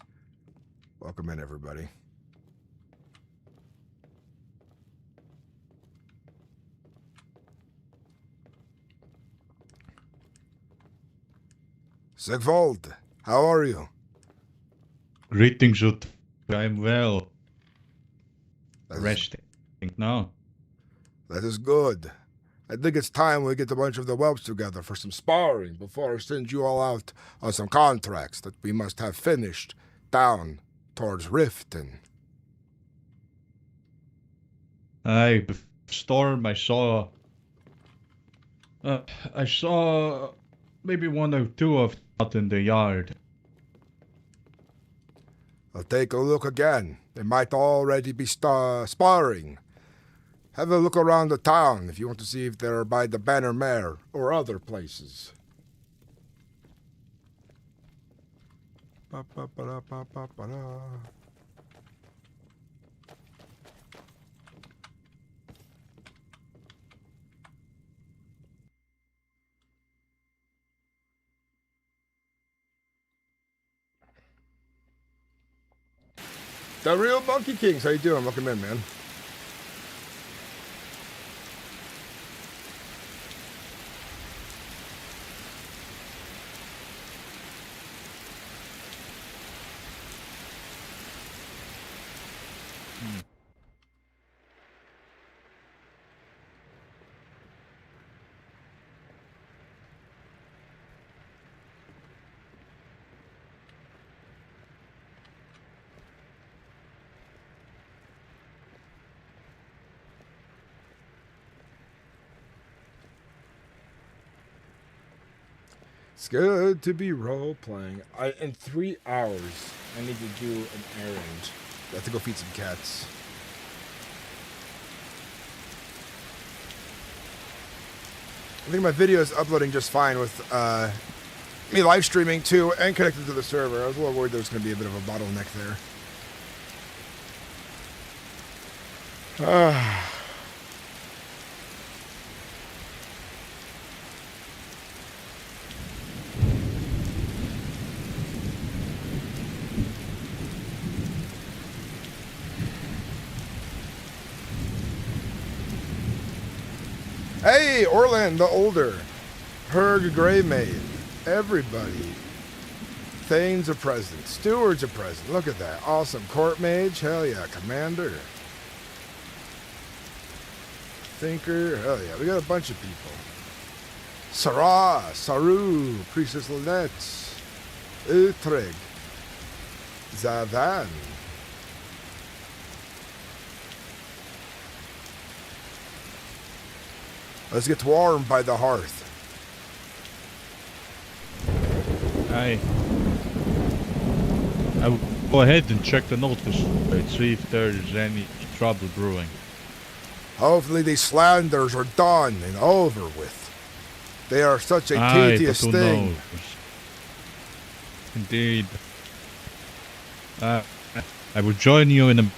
Welcome in, everybody. Sigvald, how are you? Greetings, Uudtrig. I'm well. Resting now. That is good. I think it's time we get a bunch of the whelps together for some sparring before I send you all out on some contracts that we must have finished down towards Riften. Aye, Storm, I saw maybe one or two of them out in the yard. I'll take a look again. They might already be sparring. Have a look around the town if you want to see if they're by the Banner Mare or other places. The real Monkey Kings, how you doing? Welcome in, man. It's good to be role-playing. In 3 hours, I need to do an errand. I have to go feed some cats. I think my video is uploading just fine with me live streaming too and connected to the server. I was a little worried there was going to be a bit of a bottleneck there. Hey, Orland the Older, Herg Greymaid, everybody. Thane's a present, Steward's a present. Look at that, awesome. Court Mage, hell yeah. Commander, Thinker, hell yeah. We got a bunch of people. Sarah, Saru, Priestess Lynette, Uudtrig, Zavan. Let's get warm by the hearth. Aye. I will go ahead and check the notice and see if there's any trouble brewing. Hopefully these slanders are done and over with. They are such a tedious but who thing. knows? Indeed. I will join you in a minute.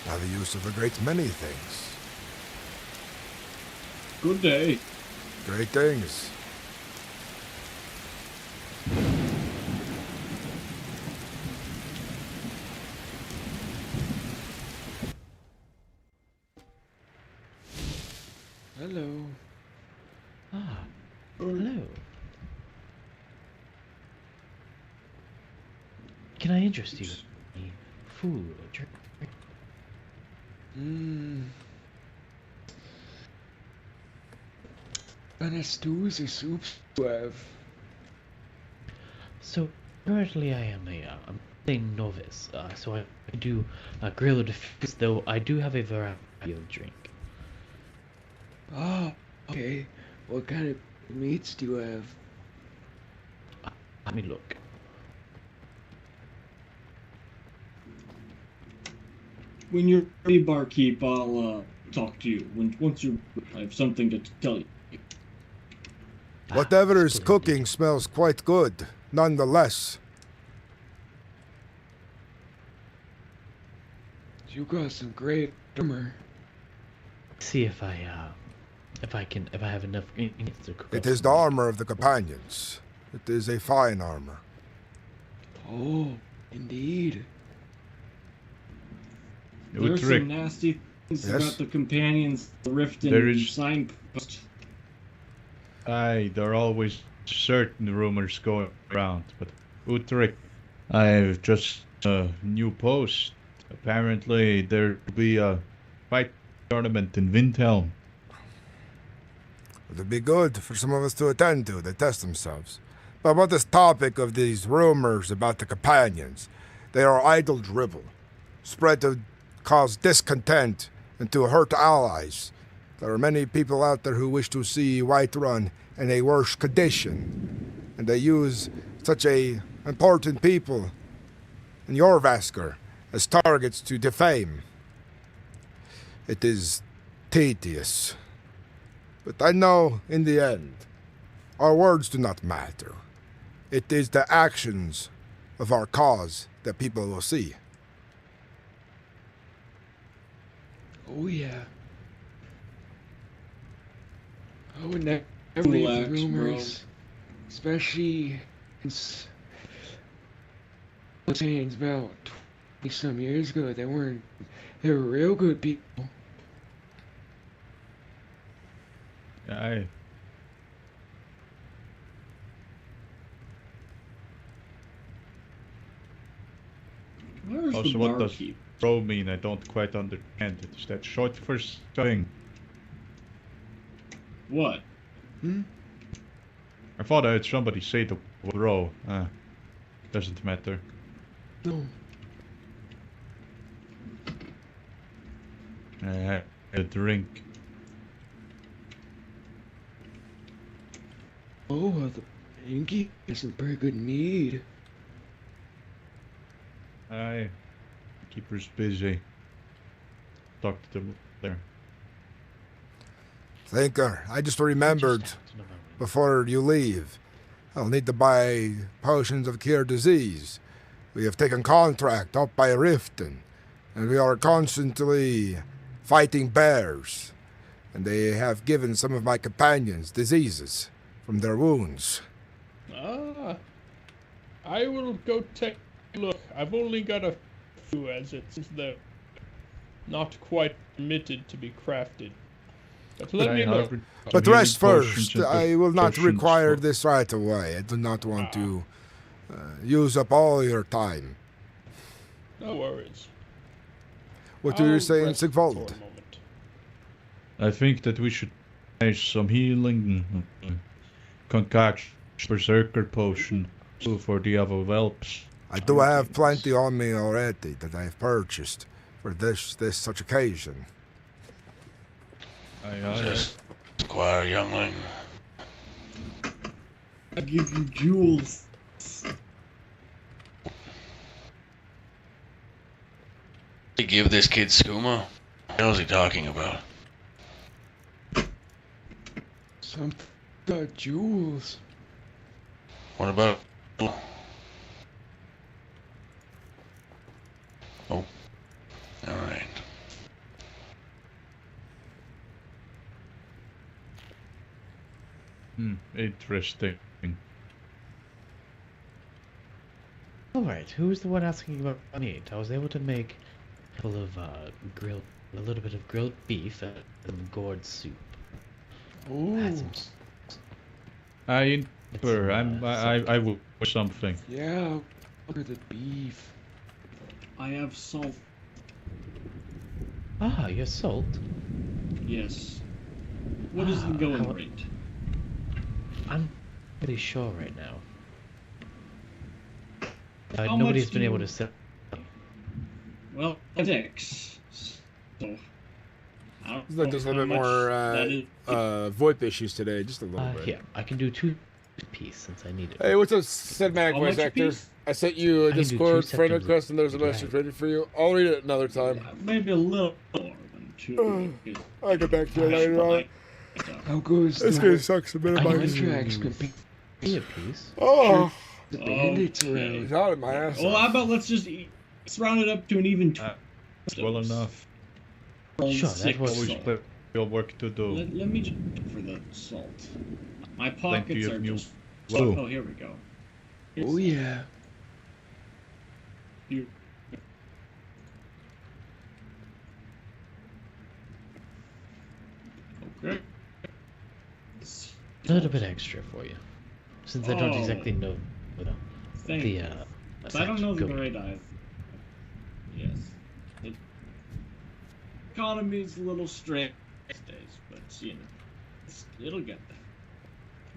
Now the use of a great many things. Good day. Great things. Hello. Ah, hello. Can I interest you in any food or drink? Any stews or soups you have? So currently I am a novice, so I do grilled fish, though I do have a variety of drink. Ah, okay. What kind of meats do you have? Let me look. When you're ready, barkeep, I'll talk to you. Once I have something to tell you. Whatever is cooking smells quite good, nonetheless. You got some great armor. See if I have enough ingredients to cook. It is the armor of the companions. It is a fine armor. Oh, indeed. There's Uudtrig. some nasty things Yes? about the companions, the rift and There is- signpost. Aye, there are always certain rumors going around, but Uudtrig, I've just a new post. Apparently, there will be a fight tournament in Windhelm. It would be good for some of us to attend to. They test themselves. But about this topic of these rumors about the companions, they are idle dribble, spread to cause discontent and to hurt allies. There are many people out there who wish to see Whiterun in a worse condition, and they use such a important people in Jorvaskr as targets to defame. It is tedious. But I know, in the end, our words do not matter. It is the actions of our cause that people will see. Oh yeah. I would never believe the Relax, rumors, especially since saying about 20-some years ago. They were real good people. Aye. Where's Also, the what does barkeep? throw mean? I don't quite understand. Is that short for something? What? I thought I heard somebody say the word row. Doesn't matter. No. I had a drink. Oh, the Inky has some pretty good mead. Aye. Keeper's busy. Talk to them there. Thinker, I just remembered, before you leave, I'll need to buy potions of cure disease. We have taken contract up by Riften, and we are constantly fighting bears, and they have given some of my companions diseases from their wounds. Ah, I will go take a look. I've only got a few, as it seems they're not quite permitted to be crafted. But let me know. But rest first. I will not require this right away. I do not want to use up all your time. No worries. What were you I'll saying, rest for a Sigvald? moment. I think that we should manage some healing concoction, berserker potion for the other whelps. I do have plenty on me already that I have purchased for this such occasion. Just Squire Youngling. I give you jewels. To give this kid skooma? What the hell is he talking about? Some got jewels. What about... Oh. Alright. Interesting. Alright, who's the one asking about meat? I was able to make a couple of a little bit of grilled beef and some gourd soup. Ooh. I will for something. Yeah, look the beef. I have salt. Ah, you have salt? Yes. What is the going rate? I'm pretty sure right now. How Nobody's much been do able you- to sell. Well, 6. So, I don't There's just a little bit know how more much that is. VoIP issues today, just a little bit. Yeah, I can do 2 piece since I need it. Hey, what's up, cinematic How voice much a actor? piece? I sent you a I can do Discord 2 friend septums request, and there's a of message drag. ready for you. I'll read it another time. Maybe a little more than 2. I'll get back to you later on. How good is This that? game sucks a bit of my Contracts can be a piece. Oh, bandits around. it's out of my ass. Well, how about let's round it up to an even well enough. Sure, that was always plenty of work to do. Let me check for the salt. My Plenty pockets of are new just. wool. Oh, here we go. Oh yeah. Here. Okay. A little bit extra for you, since I don't exactly know Thank the you. I don't know the exact right eye. Yes. The economy's a little strange these days, but you know, it'll get there.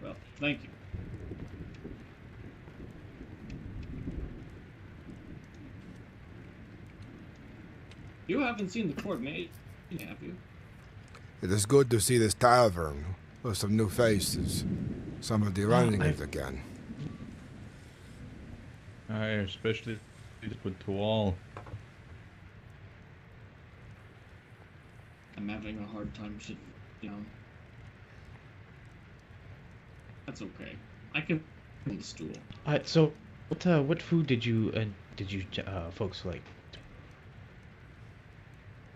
Well, thank you. You haven't seen the coordinate, have you? It is good to see this tavern with some new faces. Somebody running it again. I especially put to all. I'm having a hard time sitting down. That's okay. I can on the stool. Alright, so what food did you folks like?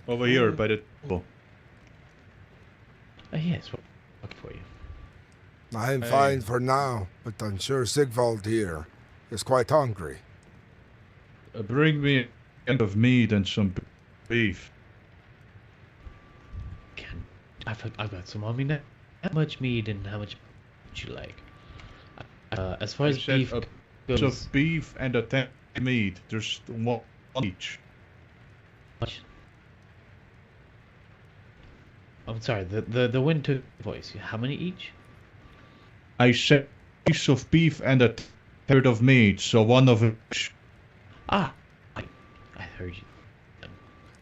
Over here by the table. Yes, what for you? I'm fine for now, but I'm sure Sigvald here is quite hungry. Bring me a can of meat and some beef. I've got some. I mean, how much meat and how much would you like? As far as beef goes, of beef and a ten meat. There's one each. I'm sorry. The wind took voice. How many each? I said a piece of beef and a third of meat, so one of each. Ah, I heard you.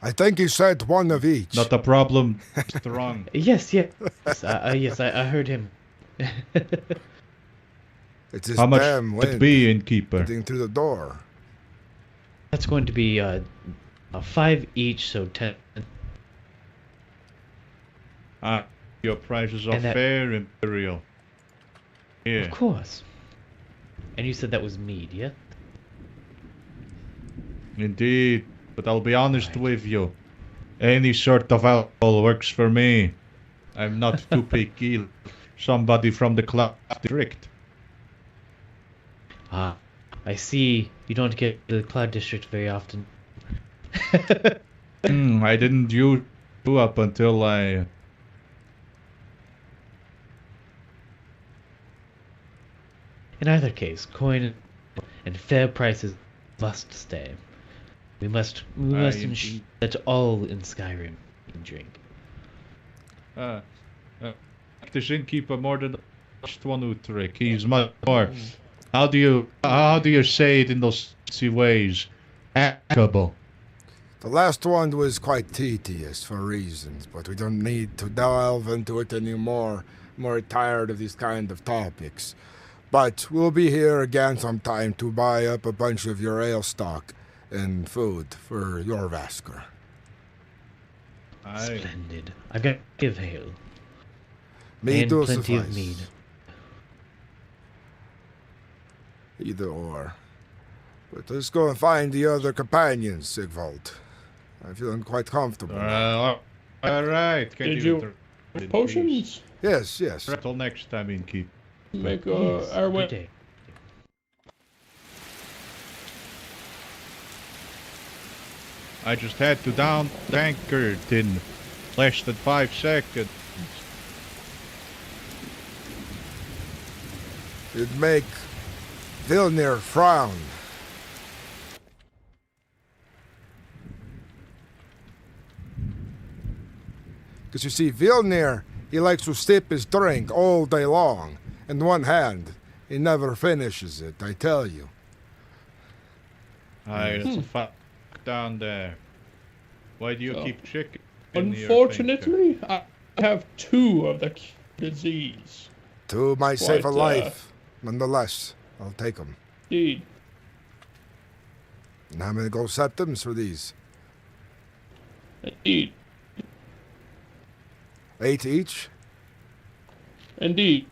I think he said one of each. Not a problem. It's wrong. Yes. Yes, I heard him. It's his How much damn would it wind be, innkeeper? getting through the door. That's going to be 5 each, so 10. Your prices are And that- fair, Imperial. Here. Of course. And you said that was mead, yeah? Indeed, but I'll be honest with you. Any sort of alcohol works for me. I'm not too picky. Somebody from the Cloud District. Ah, I see. You don't get the Cloud District very often. I didn't use you up until I... In either case, coin and fair prices must stay. We must ensure that all in Skyrim can drink. This innkeeper more than the first one, Uudtrig. He's much more. How do you say it in those fancy ways? Amicable. The last one was quite tedious for reasons, but we don't need to delve into it anymore. I'm more tired of these kind of topics. But we'll be here again sometime to buy up a bunch of your ale stock and food for your Vasker. Splendid. I've got give ale. Mead and will plenty suffice. of mead. Either or. But let's go and find the other companions, Sigvald. I'm feeling quite comfortable. All right. Did you potions? Yes. Until next time, innkeeper. Make our way. I just had to down the tankard in less than 5 seconds. It'd make Vilnir frown. Because you see, Vilnir, he likes to sip his drink all day long. In one hand, he never finishes it, I tell you. Aye, that's a fuck down there. Why do you keep chicken? Unfortunately, I have 2 of the disease. 2 might save a Quite, life. Nonetheless, I'll take them. Indeed. And how many gold septums for these? Indeed. 8 each? Indeed.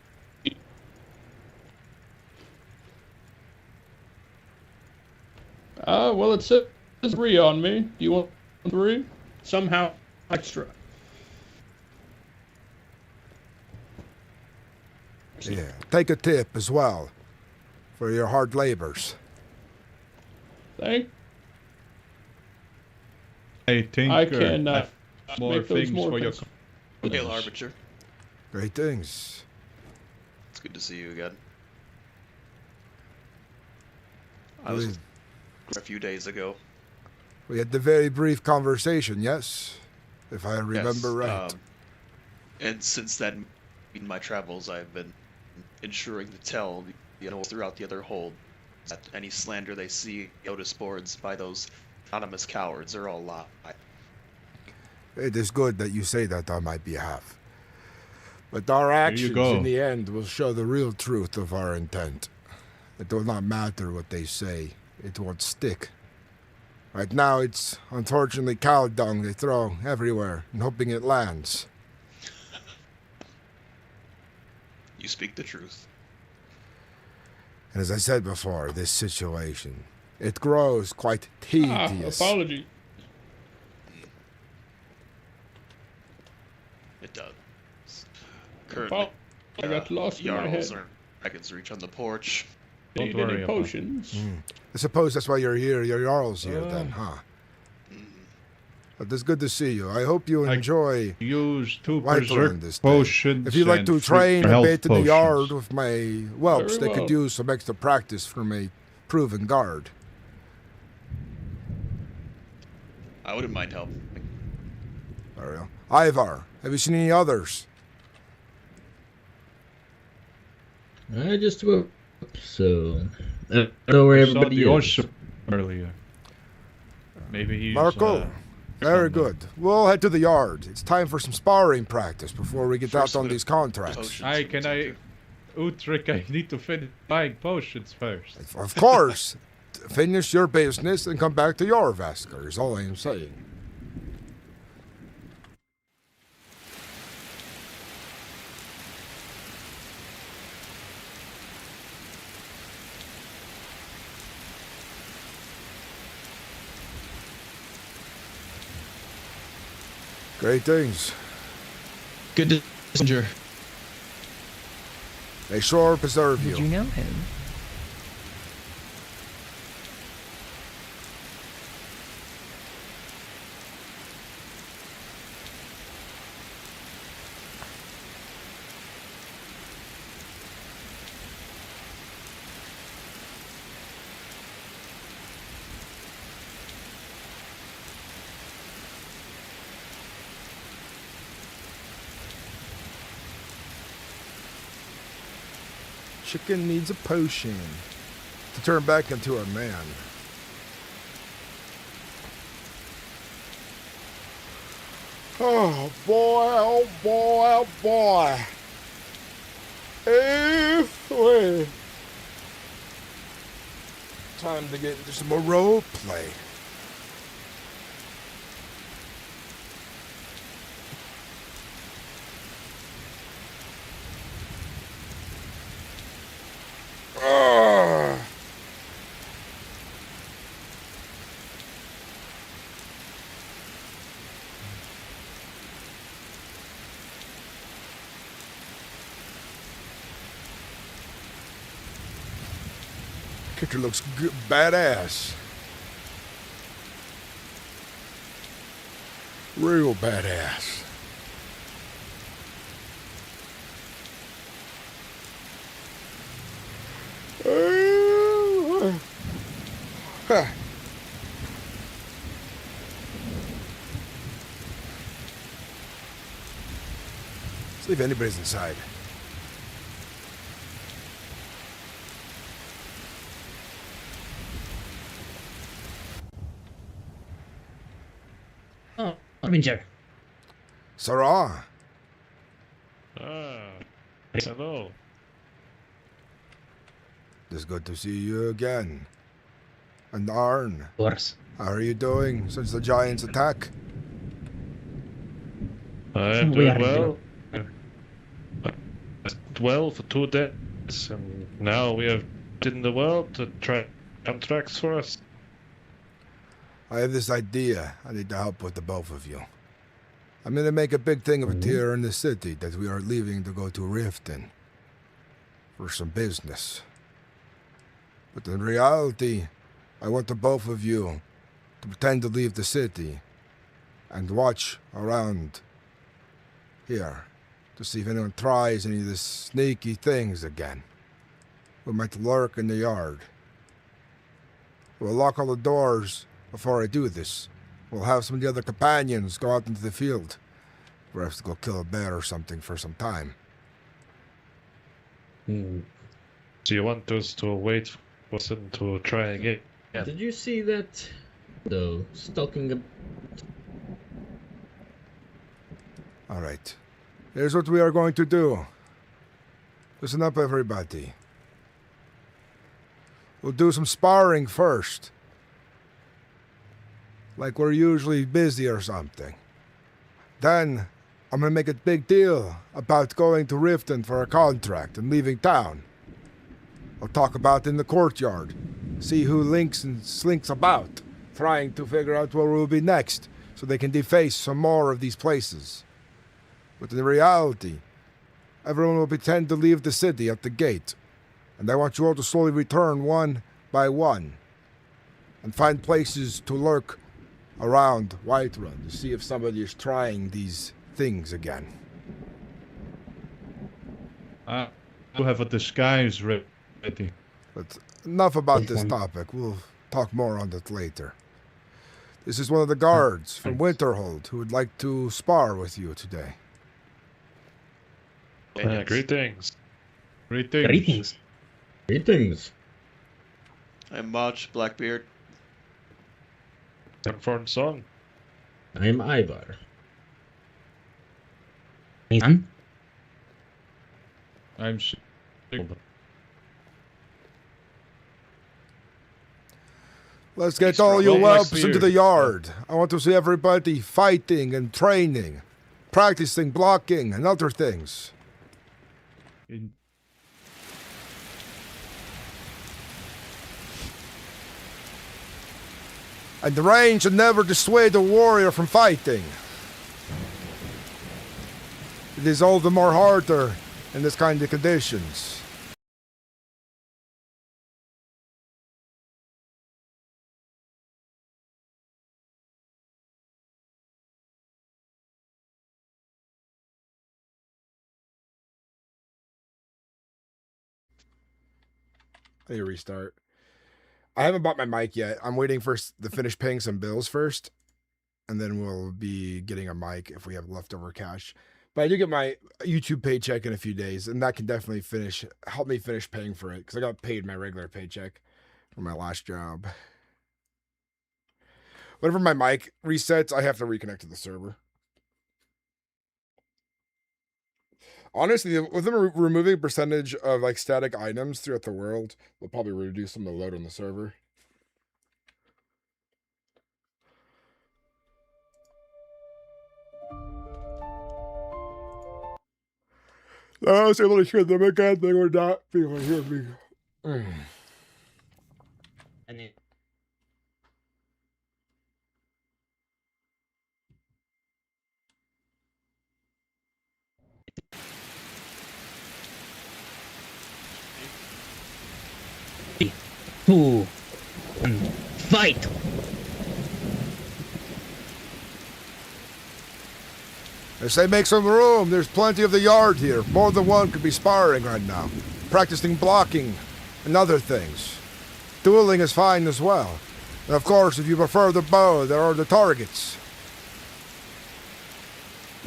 Well, it says 3 on me. Do you want 3, somehow extra. Yeah, take a tip as well for your hard labors. Thank. I think I can more make those things more for your. things. Hail, Arbiter. Great things. It's good to see you again. I We- was a few days ago. We had the very brief conversation, yes? If I remember right. And since then, in my travels, I've been ensuring to tell throughout the other hold that any slander they see notice boards by those anonymous cowards are all lie. It is good that you say that on my behalf. But our actions in the end will show the real truth of our intent. It will not matter what they say. It won't stick. Right now, it's unfortunately cow dung they throw everywhere and hoping it lands. You speak the truth. And as I said before, this situation, it grows quite tedious. Apology. It does. Currently, I got lost in my head. Jarls are dragons reach on the porch. Need any potions? I suppose that's why you're here. Your Jarl's here then, huh? But it's good to see you. I hope you enjoy use 2 Whiterun berserk this day. potions. If you'd like and to 3 train a health bit in the yard potions. with my whelps, Very they could well. use some extra practice from a proven guard. I wouldn't mind helping. Very well. Ivar, have you seen any others? I just woke up, so I don't know where I saw everybody the is. Orsa earlier. Maybe he's Marco, very good. We'll head to the yard. It's time for some sparring practice before we get out on these contracts. Uudtrig, I need to finish buying potions first. Of course. Finish your business and come back to your Vesker, is all I am saying. Great things. Good messenger. May sure preserve you. Did you know him? Chicken needs a potion to turn back into a man. Oh boy, oh boy, oh boy. Time to get into some more role play. Character looks good, badass. Real badass. Huh. See if anybody's inside. Oh, Harbinger. Sarah. Hello. It's good to see you again. And Arn. Of course. How are you doing since the Giants' attack? I'm doing well. Well for 2 days, and now we have in the world to try contracts for us. I have this idea I need to help with the both of you. I'm going to make a big thing of it here in the city that we are leaving to go to Riften for some business. But in reality, I want the both of you to pretend to leave the city and watch around here to see if anyone tries any of the sneaky things again. We might lurk in the yard. We'll lock all the doors before I do this. We'll have some of the other companions go out into the field. Perhaps to go kill a bear or something for some time. Do you want us to wait for them to try again? Yeah. Did you see that, though, stalking a... Alright. Here's what we are going to do. Listen up, everybody. We'll do some sparring first. Like we're usually busy or something. Then, I'm gonna make a big deal about going to Riften for a contract and leaving town. I'll talk about it in the courtyard. See who links and slinks about, trying to figure out where we'll be next, so they can deface some more of these places. But in reality, everyone will pretend to leave the city at the gate, and I want you all to slowly return one by one, and find places to lurk around Whiterun to see if somebody is trying these things again. We'll have a disguise ready. But enough about this topic. We'll talk more on that later. This is one of the guards from Winterhold who would like to spar with you today. Greetings. Greetings. Greetings. I'm March Blackbeard. I'm Song. I'm Ivar. Nathan? I'm Let's get all you whelps into the yard. I want to see everybody fighting and training, practicing blocking and other things. And the rain should never dissuade a warrior from fighting. It is all the more harder in this kind of conditions. I need to restart. I haven't bought my mic yet. I'm waiting for to finish paying some bills first, and then we'll be getting a mic if we have leftover cash. But I do get my YouTube paycheck in a few days, and that can definitely help me finish paying for it, because I got paid my regular paycheck for my last job. Whenever my mic resets, I have to reconnect to the server. Honestly, with them removing percentage of like static items throughout the world, they'll probably reduce some of the load on the server. I was able to hear them again. They were not able to hear me. Two, and fight! I say make some room. There's plenty of the yard here. More than one could be sparring right now. Practicing blocking and other things. Dueling is fine as well. And of course, if you prefer the bow, there are the targets.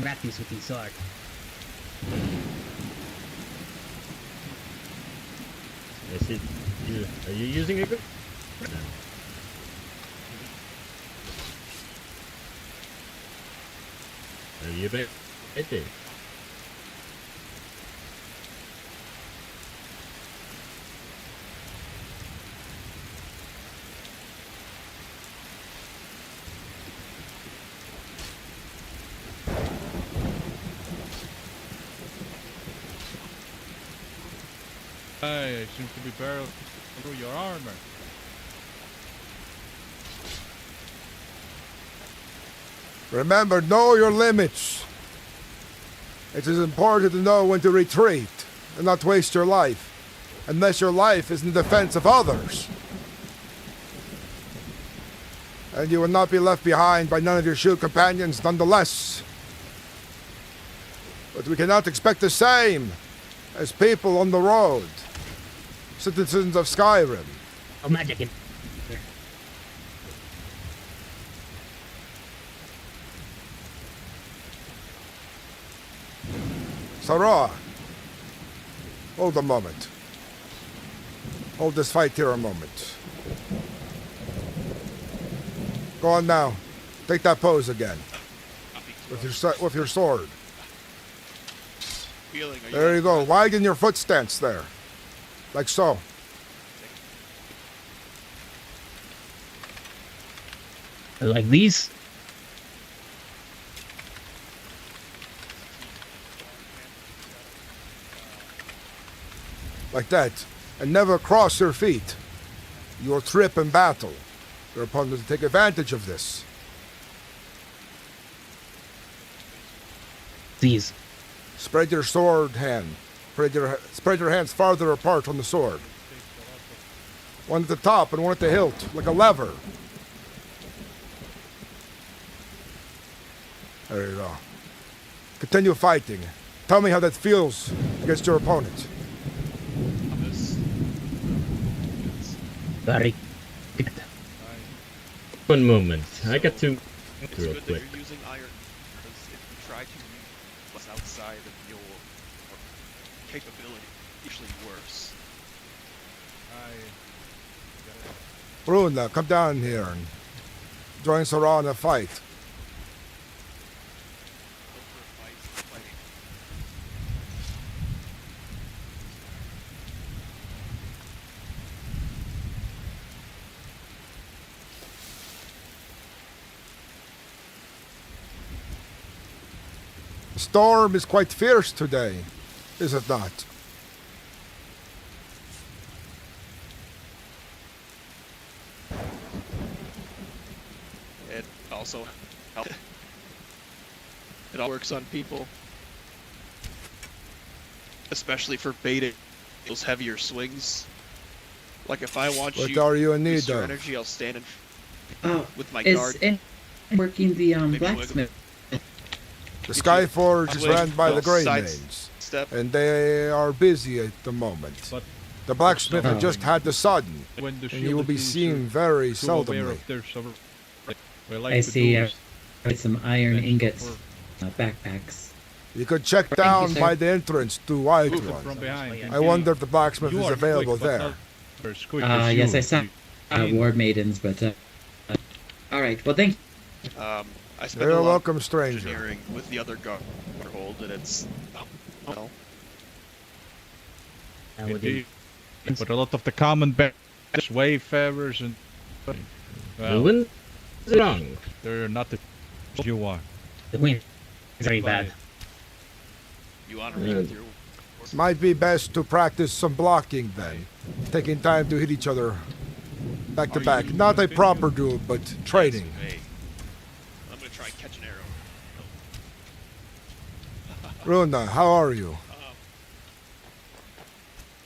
Practice with the sword. Are you using it? Are you ready? Hey, it seems to be barrel through your armor. Remember, know your limits. It is important to know when to retreat and not waste your life, unless your life is in defense of others. And you will not be left behind by none of your shield companions nonetheless. But we cannot expect the same as people on the road, citizens of Skyrim. Oh, magic in. Sarah, hold a moment. Hold this fight here a moment. Go on now. Take that pose again. With your sword. There you go. Widen your foot stance there. Like so. Like these? Like that. And never cross your feet. You will trip in battle. Your opponent will take advantage of this. These. Spread your sword hand. Spread your hands farther apart on the sword. One at the top and one at the hilt, like a lever. There you go. Continue fighting. Tell me how that feels against your opponent. Very good. One moment. I got to real quick. You're using iron, because if you try to use what's outside of your capability, it's usually worse. Bruna, come down here and join Sarah in a fight. The storm is quite fierce today, is it not? It also helps. It all works on people, especially for baiting those heavier swings. Like if I want What you are you in to need use your of? energy, I'll stand in with my is guard. in working the blacksmith. The Skyforge is ran by the Grey side Mains, step. and they are busy at the moment. The blacksmith had just had the sudden, and you will be seen very seldomly. I see. With some iron ingots, backpacks. You could check Thank you, down sir. by the entrance to Uudtrig. I wonder if the blacksmith is available there. Yes, I saw war maidens, but all right. Well, thank you. I spent You're a lot welcome, of stranger. engineering with the other guard hold, and it's well. Indeed. But a lot of the common bears, wayfarers, and The wind is wrong. they're not the you are. The wind is very bad. You honor me with your Might be best to practice some blocking then, taking time to hit each other back to back. Not a proper duel, but training. I'm gonna try and catch an arrow. Runa, how are you?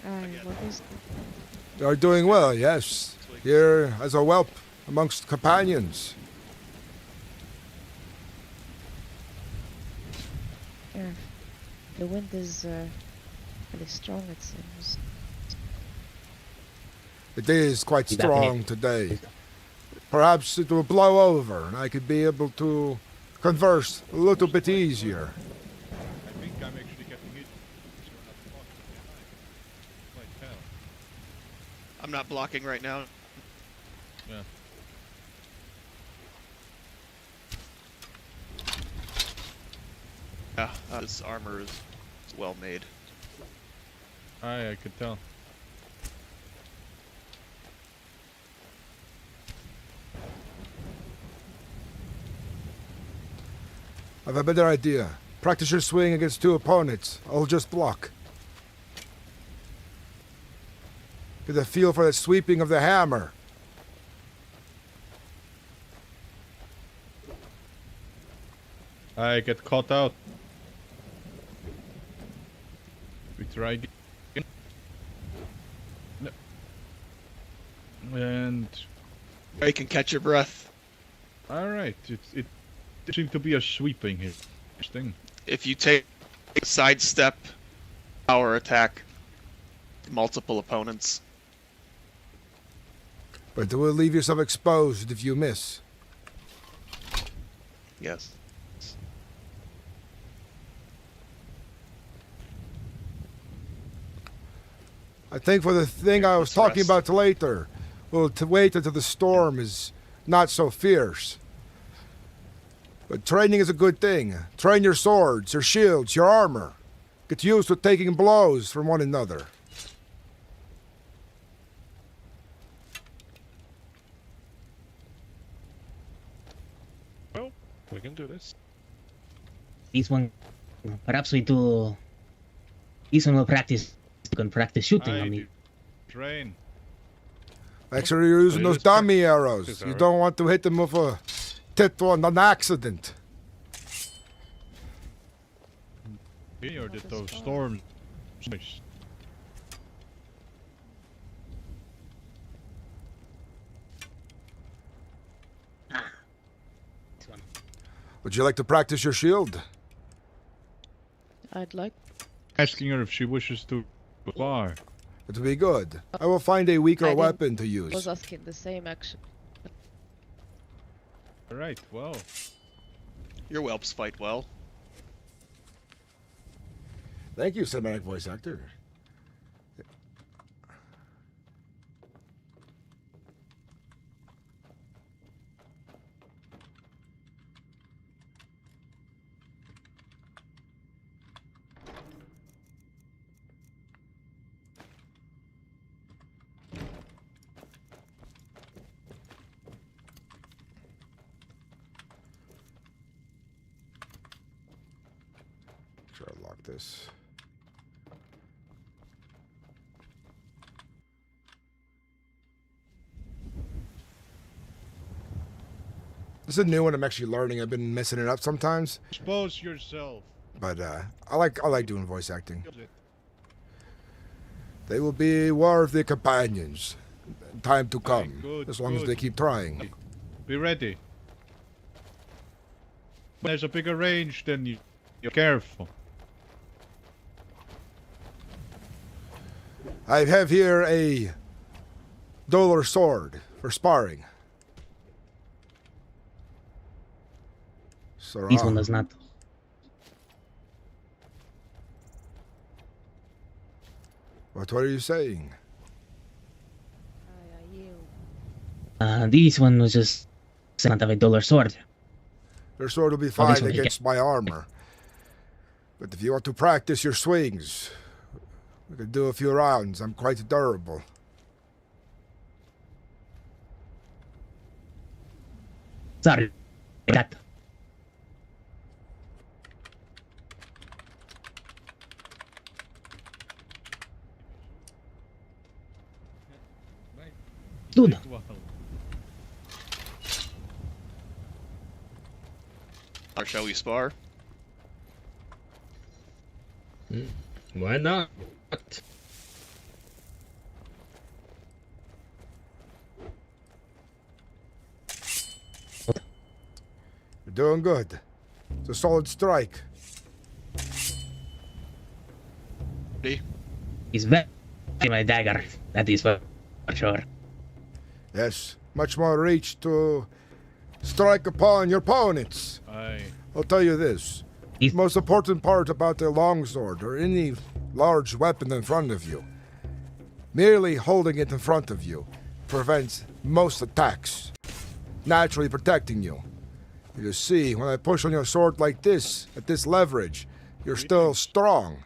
What is You are doing well, yes. Here as a whelp amongst companions. yeah. The wind is really strong, it seems. It is quite strong today. Perhaps it will blow over and I could be able to converse a little bit easier. I think I'm actually getting it. I'm not blocking right now. Yeah. Yeah, this armor is well made. Aye, I could tell. I have a better idea. Practice your swing against two opponents. I'll just block. Get a feel for the sweeping of the hammer. I get caught out. We try again. No. And You can catch your breath. all right, it seems to be a sweeping here thing. If you take a sidestep, power attack, multiple opponents. But it will leave yourself exposed if you miss. Yes. I think for the thing I was talking about later, well, to wait until the storm is not so fierce. But training is a good thing. Train your swords, your shields, your armor. Get used to taking blows from one another. Well, we can do this. This one, perhaps we do. This one will practice. You can practice shooting on me. Train. Make sure you're using those dummy arrows. You don't want to hit them with a tit on an accident. Or did those storms? Would you like to practice your shield? I'd like. Asking her if she wishes to far. It would be good. I will find a weaker weapon to I use. was asking the same action. All right. Well, Your whelps fight well. Thank you, cinematic voice actor. Sure, I'll lock this. This is a new one I'm actually learning. I've been messing it up sometimes. expose yourself. But I like doing voice acting. They will be worthy companions. Time to come. Good, as long as good. they keep trying. Be ready. There's a bigger range than you. You're careful. I have here a duller sword for sparring. So, This one does not. What are you saying? This one was just not of $1 sword. Your sword will be this fine one you against my armor. But if you want to practice your swings, we could do a few rounds. I'm quite durable. Sorry. That. Dude. Or shall we spar? Why not? You're doing good. It's a solid strike. He's very my dagger. That is for sure. Yes, much more reach to strike upon your opponents. I'll tell you this. The most important part about the longsword or any large weapon in front of you, merely holding it in front of you prevents most attacks, naturally protecting you. You see, when I push on your sword like this, at this leverage, you're still strong.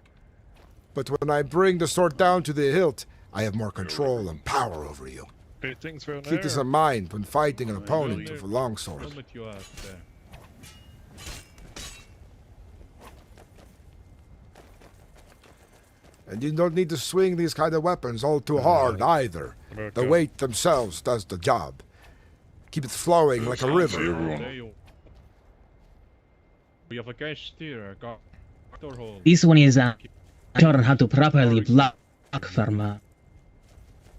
But when I bring the sword down to the hilt, I have more control and power over you. Keep this in mind when fighting an opponent with a longsword. And you don't need to swing these kind of weapons all too hard either. The weight themselves does the job. Keep it flowing like a river. We have a guest here. Doctor Hall. This one is sure on how to properly block from a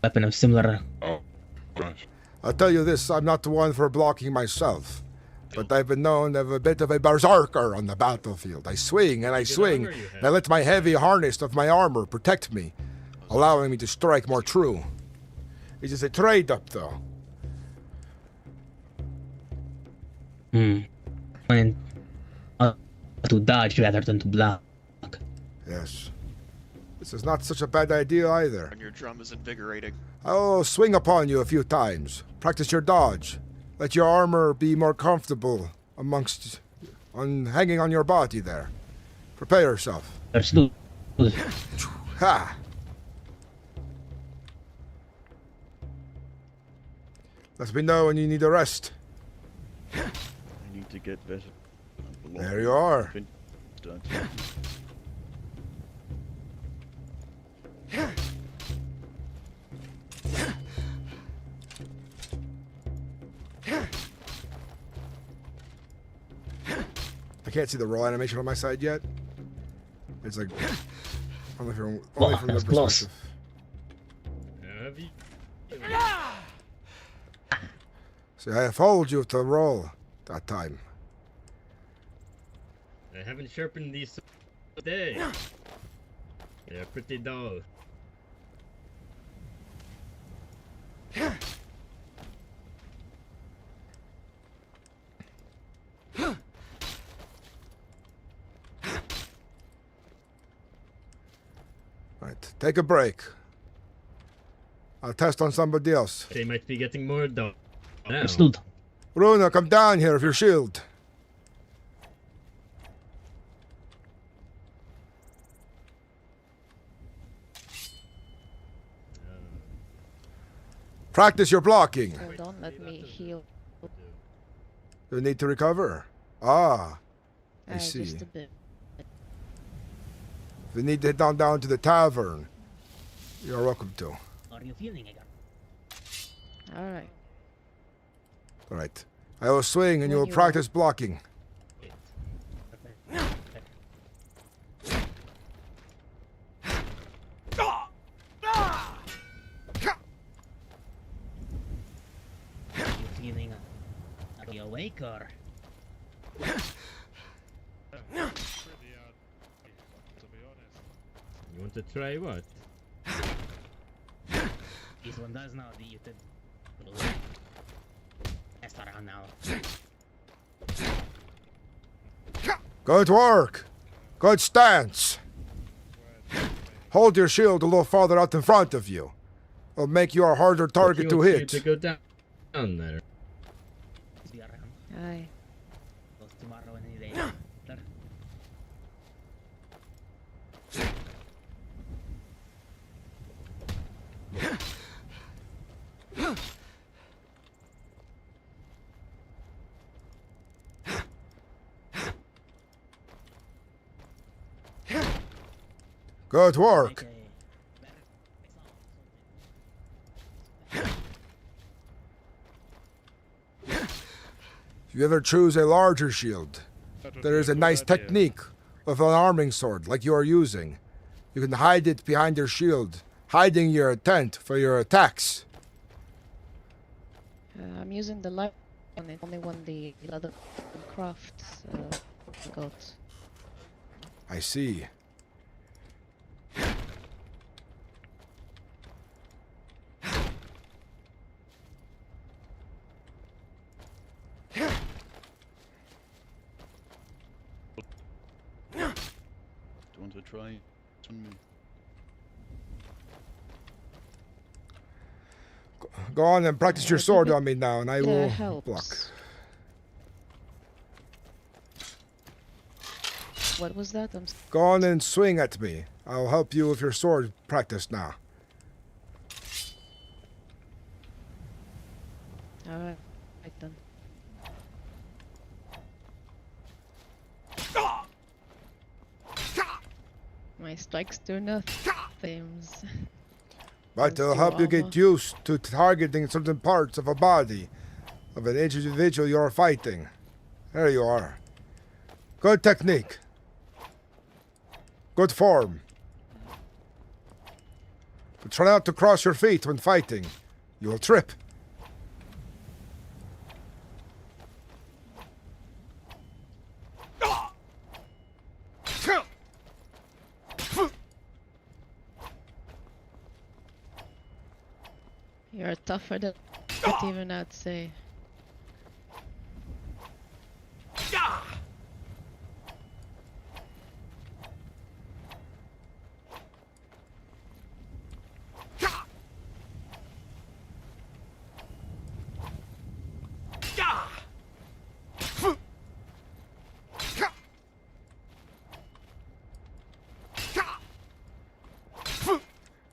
weapon of similar. Oh, gosh. I'll tell you this, I'm not the one for blocking myself. But I've been known as a bit of a berserker on the battlefield. I swing and I swing, and I let my heavy harness of my armor protect me, allowing me to strike more true. It is a trade-up, though. When to dodge rather than to block. Yes. This is not such a bad idea either. And your drum is invigorating. I'll swing upon you a few times. Practice your dodge. Let your armor be more comfortable hanging on your body there. Prepare yourself. Ha! Let me know when you need a rest. I need to get better. There you are. I can't see the roll animation on my side yet. It's like only from the perspective. See, I followed you to roll that time. I haven't sharpened these today. They're pretty dull. Right, take a break. I'll test on somebody else. They might be getting more dull now. Runa, come down here with your shield. Practice your blocking. Hold on, let me heal. You need to recover. Ah, I see. Just a bit. If you need to head down to the tavern, you're welcome to. Are you feeling it? Alright. Alright. I will swing and you will practice blocking. Feeling are you awake or? You want to try what? This one does now. You could test around now. Good work. Good stance. Hold your shield a little farther out in front of you. It'll make you a harder target to hit. To go down there. Aye. Tomorrow any day. Good work. If you ever choose a larger shield, there is a nice technique of an arming sword like you are using. You can hide it behind your shield, hiding your intent for your attacks. I'm using the light on it, only when the other crafts got. I see. Do you want to try on me? Go on and practice your sword on me now, and I will block. What was that? Go on and swing at me. I'll help you with your sword practice now. Alright, right then. My strikes do nothing. But it'll help you get used to targeting certain parts of a body of an individual you're fighting. There you are. Good technique. Good form. But try not to cross your feet when fighting. You will trip. You're tougher than I can't even out say.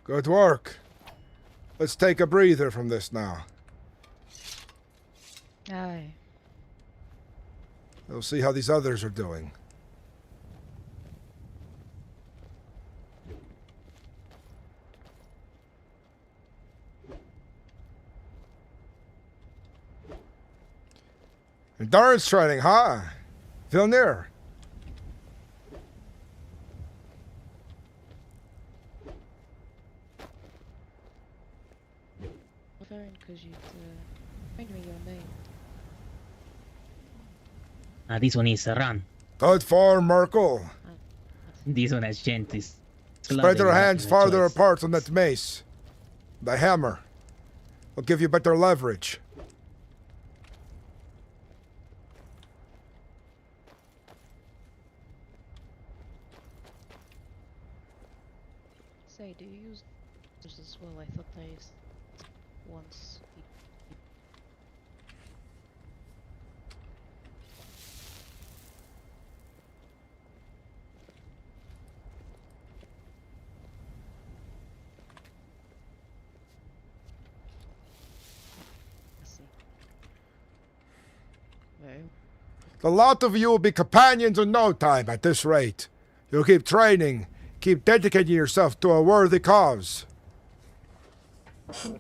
Good work. Let's take a breather from this now. Aye. We'll see how these others are doing. Endurance training, huh? Vilnir. Because you remind me your name. This one is Ran. Good form, Merkel. This one has Gentis. Spread your hands farther apart on that mace. The hammer will give you better leverage. Say, do you use this as well? I thought I used once. The lot of you will be companions in no time at this rate. You'll keep training, keep dedicating yourself to a worthy cause. I'd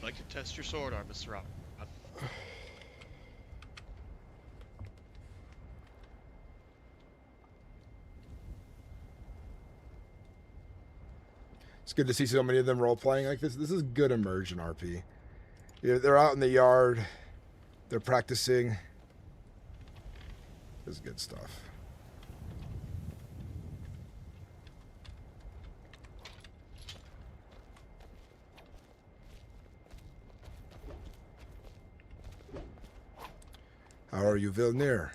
like to test your sword arm, Mr. Rob. It's good to see so many of them role-playing like this. This is good immersion RP. They're out in the yard. They're practicing. This is good stuff. How are you, Vilnir?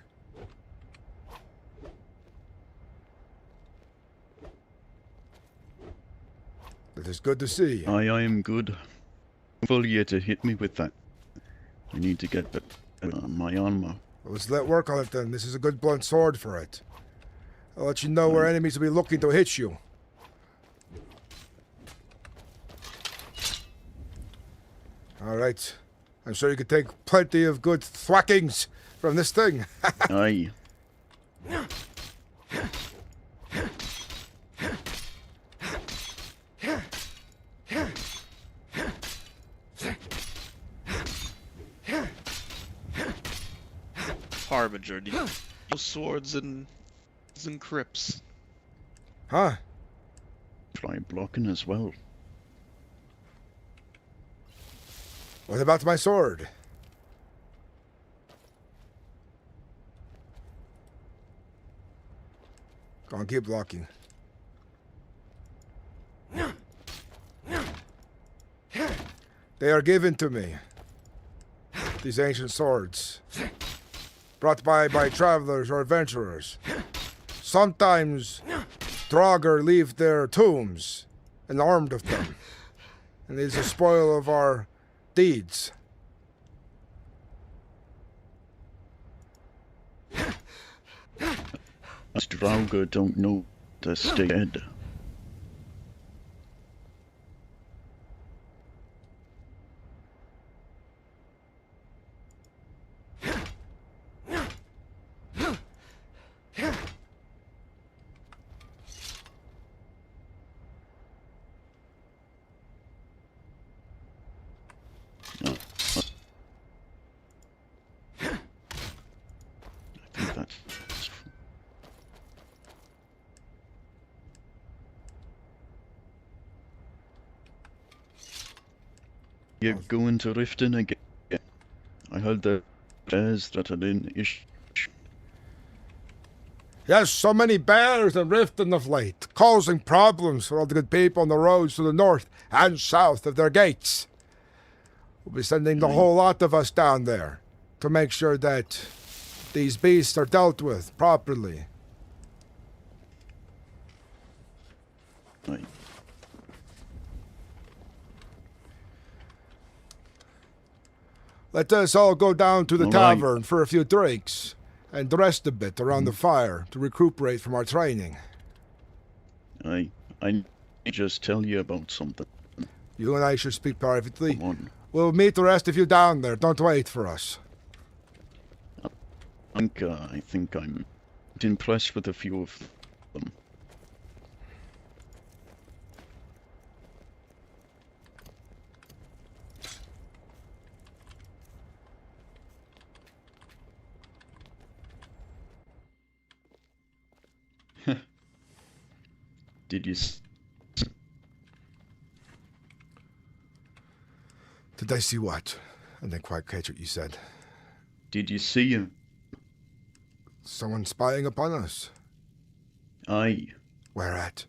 It is good to see. I am good. Full year to hit me with that. I need to get my armor. Well, let's let work on it then. This is a good blunt sword for it. I'll let you know where enemies will be looking to hit you. Alright. I'm sure you could take plenty of good thwackings from this thing. Aye. Harbinger, do you use swords and crypts? Huh? Try blocking as well. What about my sword? Go on, keep blocking. They are given to me. These ancient swords. Brought by travelers or adventurers. Sometimes Draugr leave their tombs and armed of them. And it is a spoil of our deeds. Us Draugr don't know to stay dead. You're going to Riften again. I heard the bears that are in Ish. Yes, so many bears in Riften of late, causing problems for all the good people on the roads to the north and south of their gates. We'll be sending the whole lot of us down there to make sure that these beasts are dealt with properly. Right. Let us all go down to the All right. tavern for a few drinks and rest a bit around the fire to recuperate from our training. I just tell you about something. You and I should speak privately. Come on. We'll meet the rest of you down there. Don't wait for us. I think I'm impressed with a few of them. Did you? Did I see what? I didn't quite catch what you said. Did you see him? Someone spying upon us? Aye. Where at?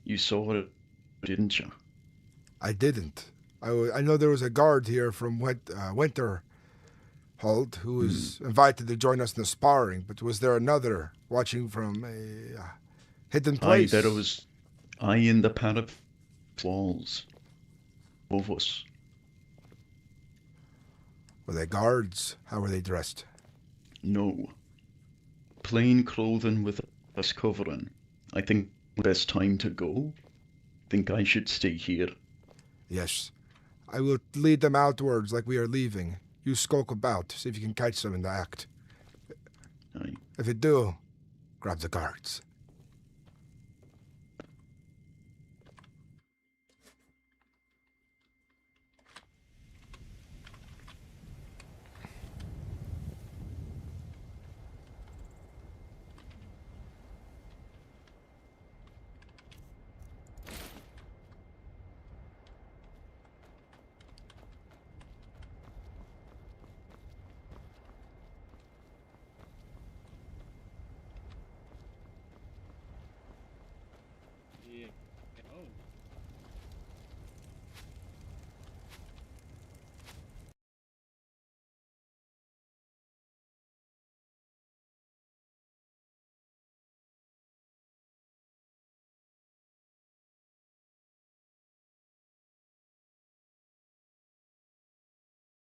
You saw it, didn't you? I didn't. I know there was a guard here from Winterhold who was invited to join us in the sparring, but was there another watching from a hidden place? Aye, there was. Aye, in the parapet walls. Both us. Were they guards? How were they dressed? No. Plain clothing with us covering. I think best time to go. Think I should stay here. Yes. I will lead them outwards like we are leaving. You skulk about, see if you can catch them in the act. Aye. If you do, grab the guards.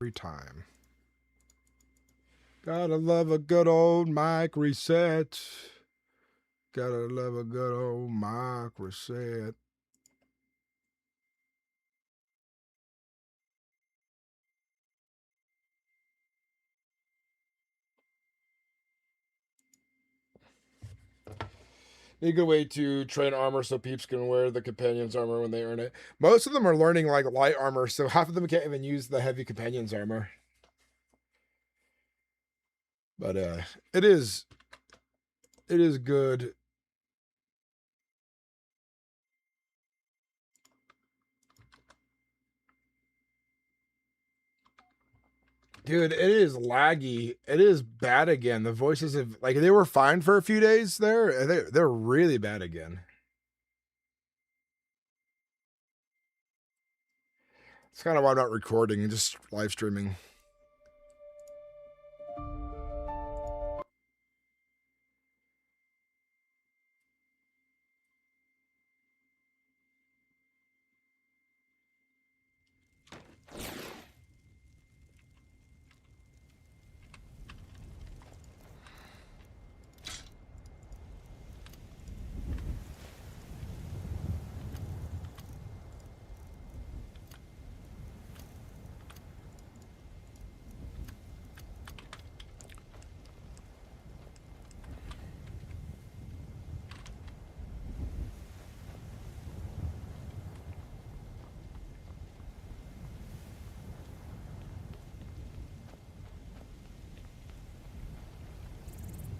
Every time. Gotta love a good old mic reset. Gotta love a good old mic reset. A good way to train armor so peeps can wear the companion's armor when they earn it. Most of them are learning like light armor, so half of them can't even use the heavy companion's armor. But it is good. Dude, it is laggy. It is bad again. The voices have like they were fine for a few days there. They're really bad again. It's kind of why I'm not recording and just live streaming.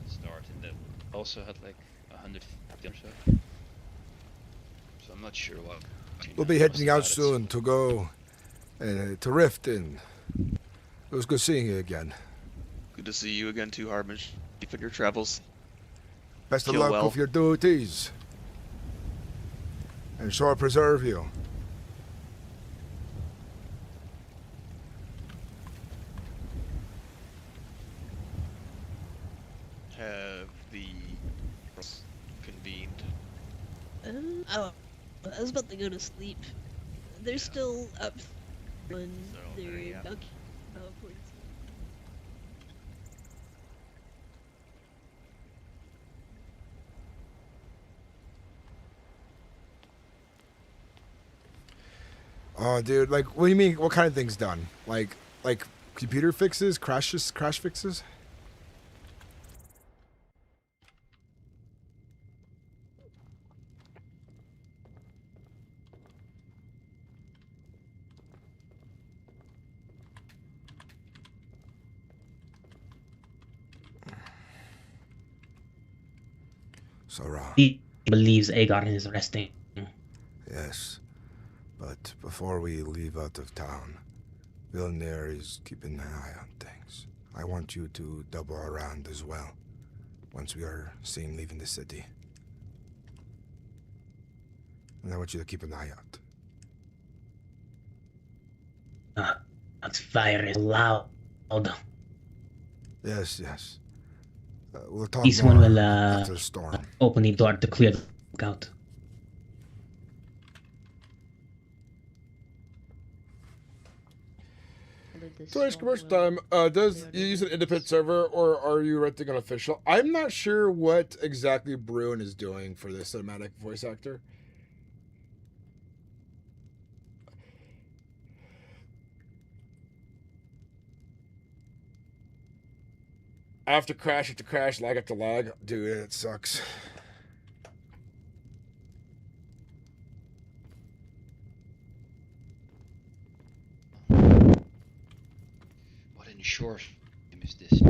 Start and then also had like 150 or so. So I'm not sure what. We'll be heading out soon to go to Riften. It was good seeing you again. Good to see you again too, Harbinger. Keep in your travels. Best of Kill luck well. with your duties. And shall preserve you. Have the convened. I was about to go to sleep. They're still up when they're about points. Oh, dude, like, what do you mean? What kind of things done? Like computer fixes, crash fixes? Sarah. He believes Aegon is resting. Yes. But before we leave out of town, Vilnir is keeping an eye on things. I want you to double around as well, once we are seen leaving the city. And I want you to keep an eye out. That fire is loud. Yes. We'll talk This more one will after the storm. open the door to clear the out. So it's commercial time. Does you use an independent server or are you renting an official? I'm not sure what exactly Bruin is doing for this cinematic voice actor. After crash, lag after lag. Dude, it sucks. What in short game is this?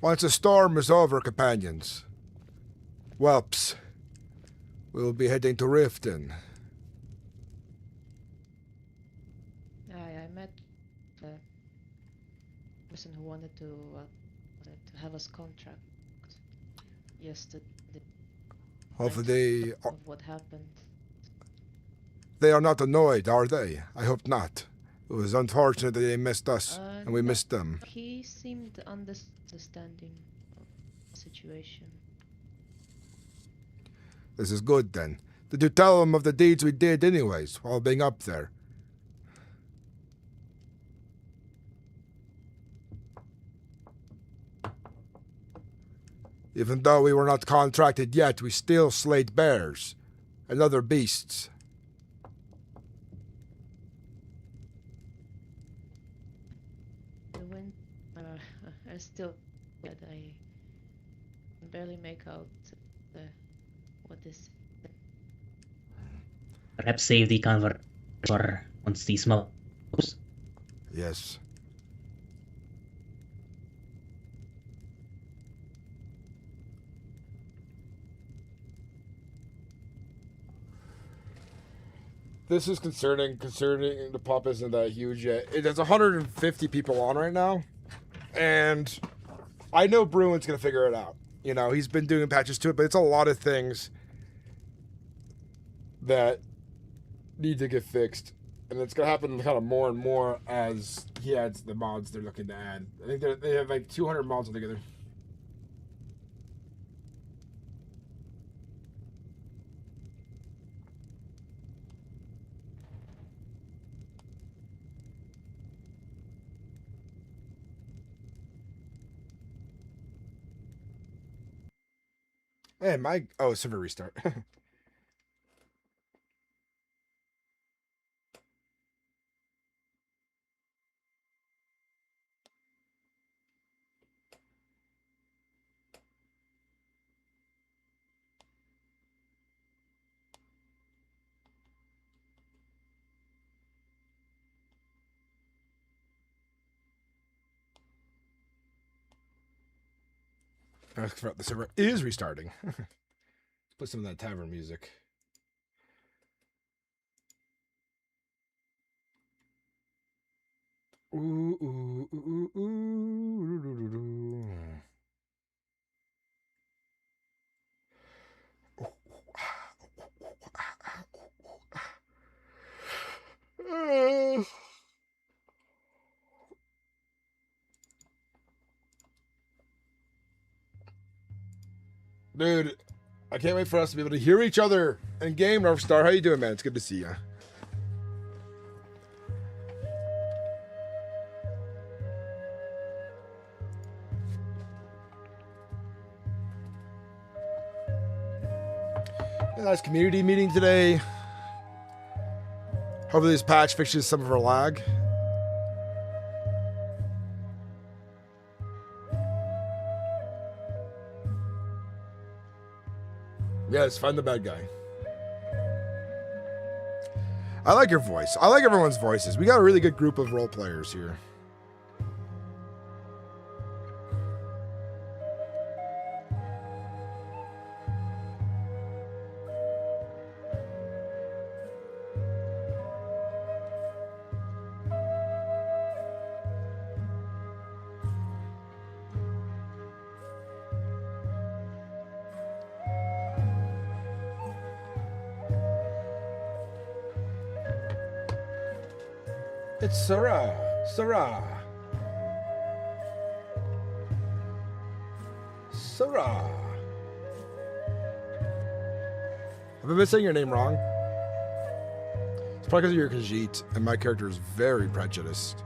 Once the storm is over, companions, whelps, we will be heading to Riften. I met the person who wanted to have us contract yesterday. Hopefully Of what happened. they are not annoyed, are they? I hope not. It was unfortunate that they missed us, and we No, missed them. He seemed understanding of the situation. This is good, then. Did you tell them of the deeds we did anyways, while being up there? Even though we were not contracted yet, we still slayed bears and other beasts. The wind, I still, but I can barely make out what this. Perhaps save the convert for once the smoke goes. Yes. This is concerning the pop isn't that huge yet. It has 150 people on right now, and I know Bruin's gonna figure it out. You know, he's been doing patches to it, but it's a lot of things that need to get fixed, and it's gonna happen kind of more and more as he adds the mods they're looking to add. I think they have like 200 mods altogether. Hey, server restart. I forgot the server is restarting. Let's put some of that tavern music. Ooh, ooh, ooh, ooh, ooh, doo, doo, doo. Dude, I can't wait for us to be able to hear each other in game. Northstar, how you doing, man? It's good to see you. A nice community meeting today. Hopefully this patch fixes some of our lag. Yes, find the bad guy. I like your voice. I like everyone's voices. We got a really good group of role players here. It's Sarah. Sarah. Sarah. Have I been saying your name wrong? It's probably because you're Khajiit, and my character is very prejudiced.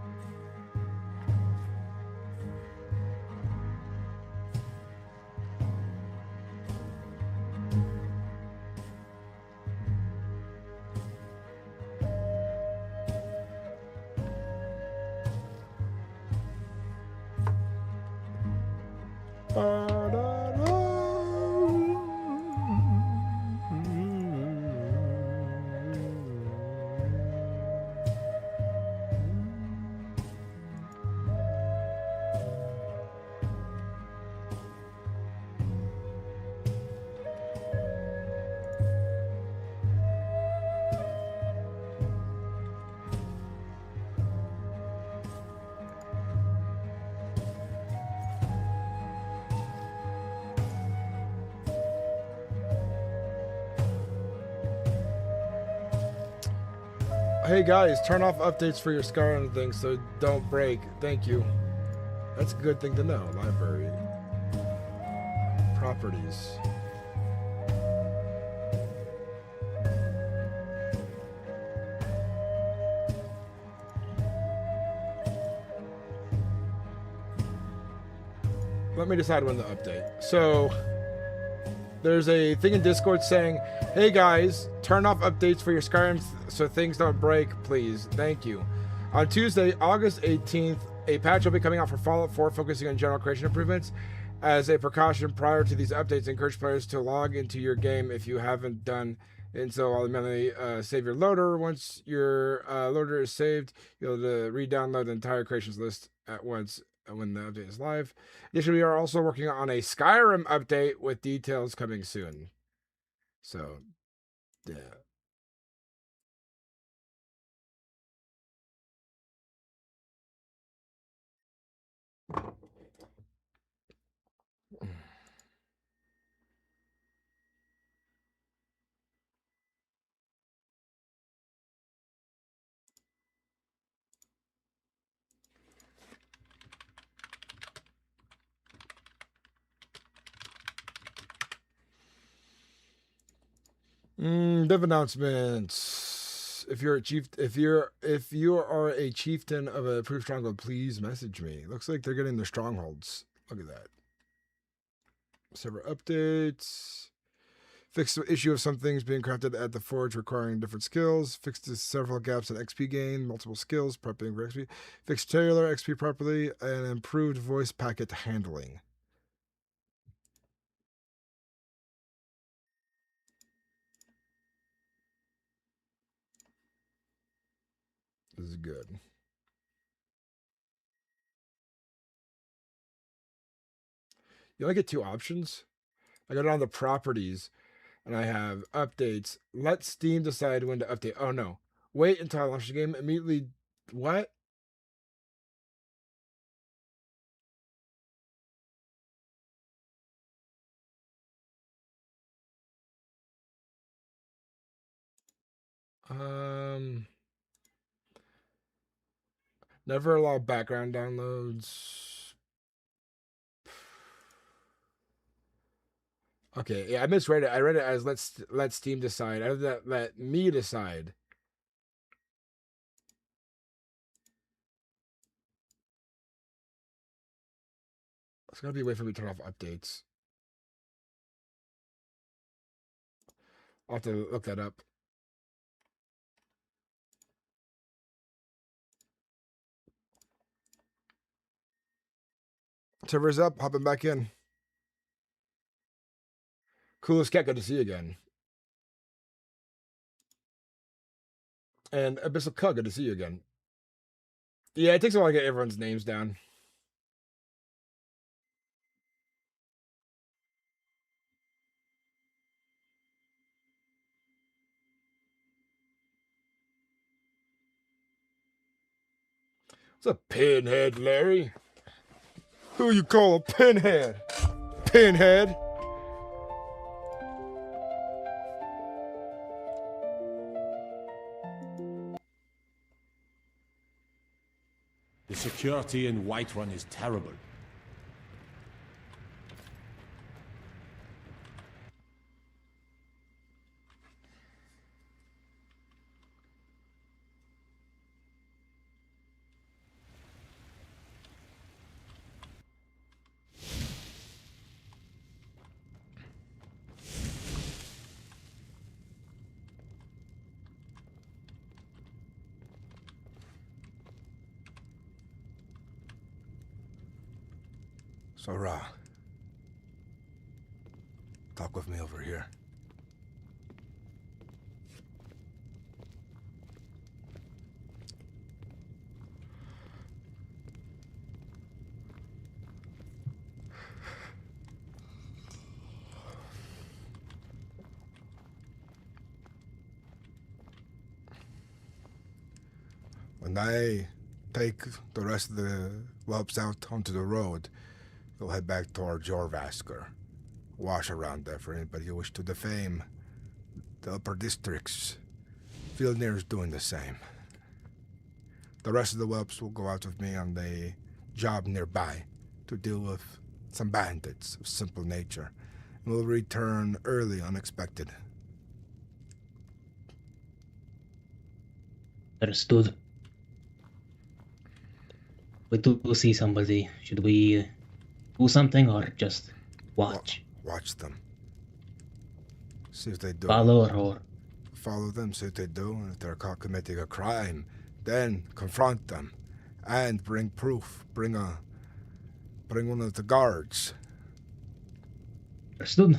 Hey guys, turn off updates for your Skyrim thing so don't break. Thank you. That's a good thing to know. Library. Properties. Let me decide when to update. So there's a thing in Discord saying, hey guys, turn off updates for your Skyrim so things don't break, please. Thank you. On Tuesday, August 18th, a patch will be coming out for Fallout 4 focusing on general creation improvements. As a precaution prior to these updates, encourage players to log into your game if you haven't done and so automatically save your loader. Once your loader is saved, you'll re-download the entire creations list at once when the update is live. Additionally, we are also working on a Skyrim update with details coming soon. So, yeah. Dev announcements. If you are a chieftain of a approved stronghold, please message me. Looks like they're getting their strongholds. Look at that. Server updates. Fixed the issue of some things being crafted at the forge requiring different skills. Fixed several gaps in XP gain, multiple skills, prepping for XP. Fixed cellular XP properly, and improved voice packet handling. This is good. You only get 2 options. I go down to properties, and I have updates. Let Steam decide when to update. Oh no! Wait until I launch the game. Immediately. What? Never allow background downloads. Okay, yeah, I misread it. I read it as let Steam decide. I read that let me decide. It's gonna be a way for me to turn off updates. I'll have to look that up. Server's up, hopping back in. Coolest cat, good to see you again. And Abyssal Cug, good to see you again. Yeah, it takes a while to get everyone's names down. What's a pinhead, Larry? Who you call a pinhead? Pinhead? The security in Whiterun is terrible. So, talk with me over here. When I take the rest of the whelps out onto the road, we'll head back toward Jorvasker. Wash around there for anybody who wish to defame the upper districts. Fieldnear's doing the same. The rest of the whelps will go out with me on the job nearby to deal with some bandits of simple nature, and will return early unexpected. Understood. We do see somebody. Should we do something or just watch? Watch them. See if they do. Follow or follow them, see what they do, and if they're caught committing a crime, then confront them and bring proof. Bring one of the guards. Understood.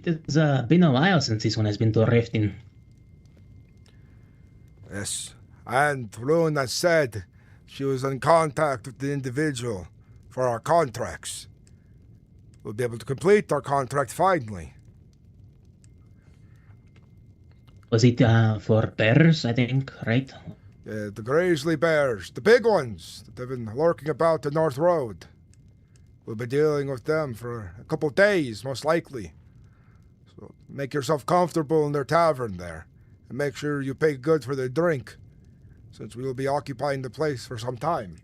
It's been a while since this one has been to Riften. Yes, and Luna said she was in contact with the individual for our contracts. We'll be able to complete our contract finally. Was it for bears, I think, right? The grizzly bears, the big ones that have been lurking about the North Road. We'll be dealing with them for a couple days, most likely. So make yourself comfortable in their tavern there, and make sure you pay good for their drink, since we will be occupying the place for some time.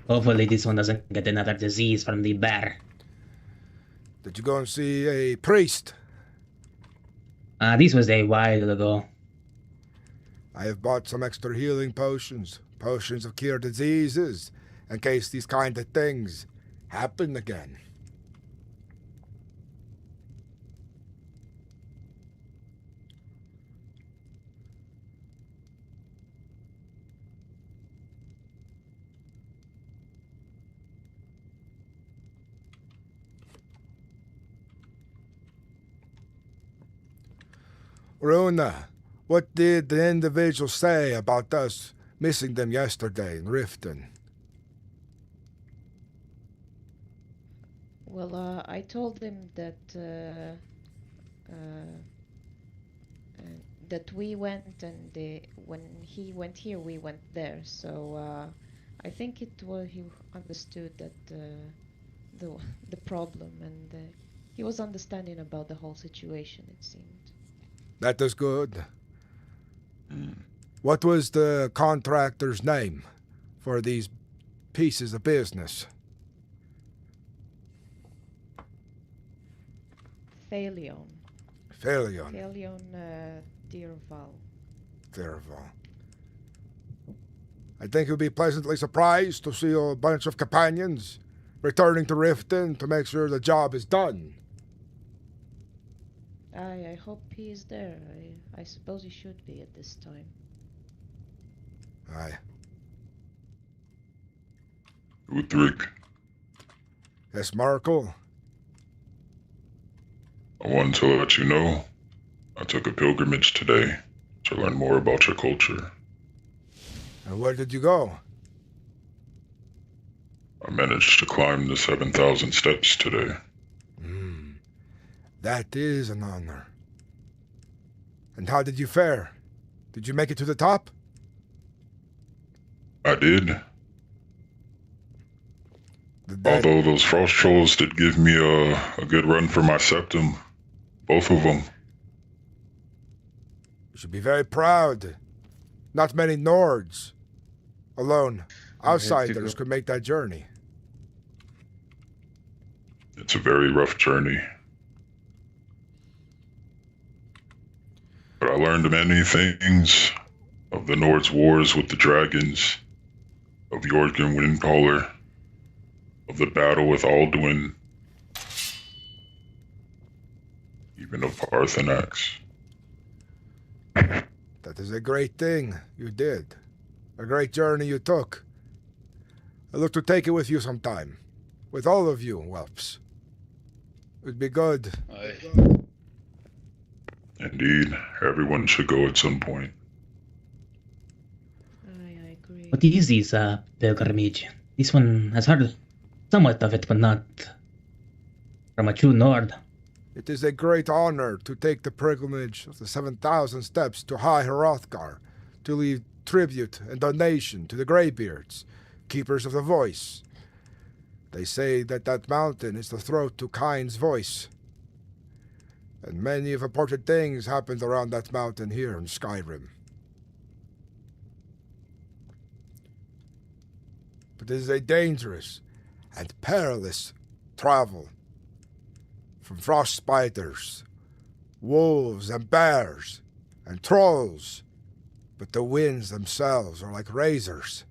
Hopefully this one doesn't get another disease from the bear. Did you go and see a priest? This was a while ago. I have bought some extra healing potions of cure diseases, in case these kind of things happen again. Runa, what did the individual say about us missing them yesterday in Riften? Well, I told him that that we went, and when he went here, we went there. So I think he understood that the problem, and he was understanding about the whole situation. It seemed. That is good. What was the contractor's name for these pieces of business? Thalion. Thalion. Thalion Dearval. Dearval. I think you'll be pleasantly surprised to see a bunch of companions returning to Riften to make sure the job is done. I hope he is there. I suppose he should be at this time. Aye. Uudtrig, Yes, Markle? I wanted to let you know I took a pilgrimage today to learn more about your culture. And where did you go? I managed to climb the 7,000 steps today. That is an honor. And how did you fare? Did you make it to the top? I did. Although those frost trolls did give me a good run for my septum. Both of them. You should be very proud. Not many Nords alone, outsiders, could make that journey. It's a very rough journey. But I learned many things of the Nord's wars with the dragons, of Jorgen Windcaller, of the battle with Alduin, even of Parthenax. That is a great thing you did. A great journey you took. I look to take it with you sometime. With all of you, whelps. It would be good. Indeed, everyone should go at some point. I agree. What is this pilgrimage? This one has heard somewhat of it, but not from a true Nord. It is a great honor to take the pilgrimage of the 7,000 steps to High Hrothgar, to leave tribute and donation to the Greybeards, keepers of the voice. They say that that mountain is the throat to Kain's voice. And many of important things happened around that mountain here in Skyrim. But it is a dangerous and perilous travel. From frost spiders, wolves and bears, and trolls. But the winds themselves are like razors.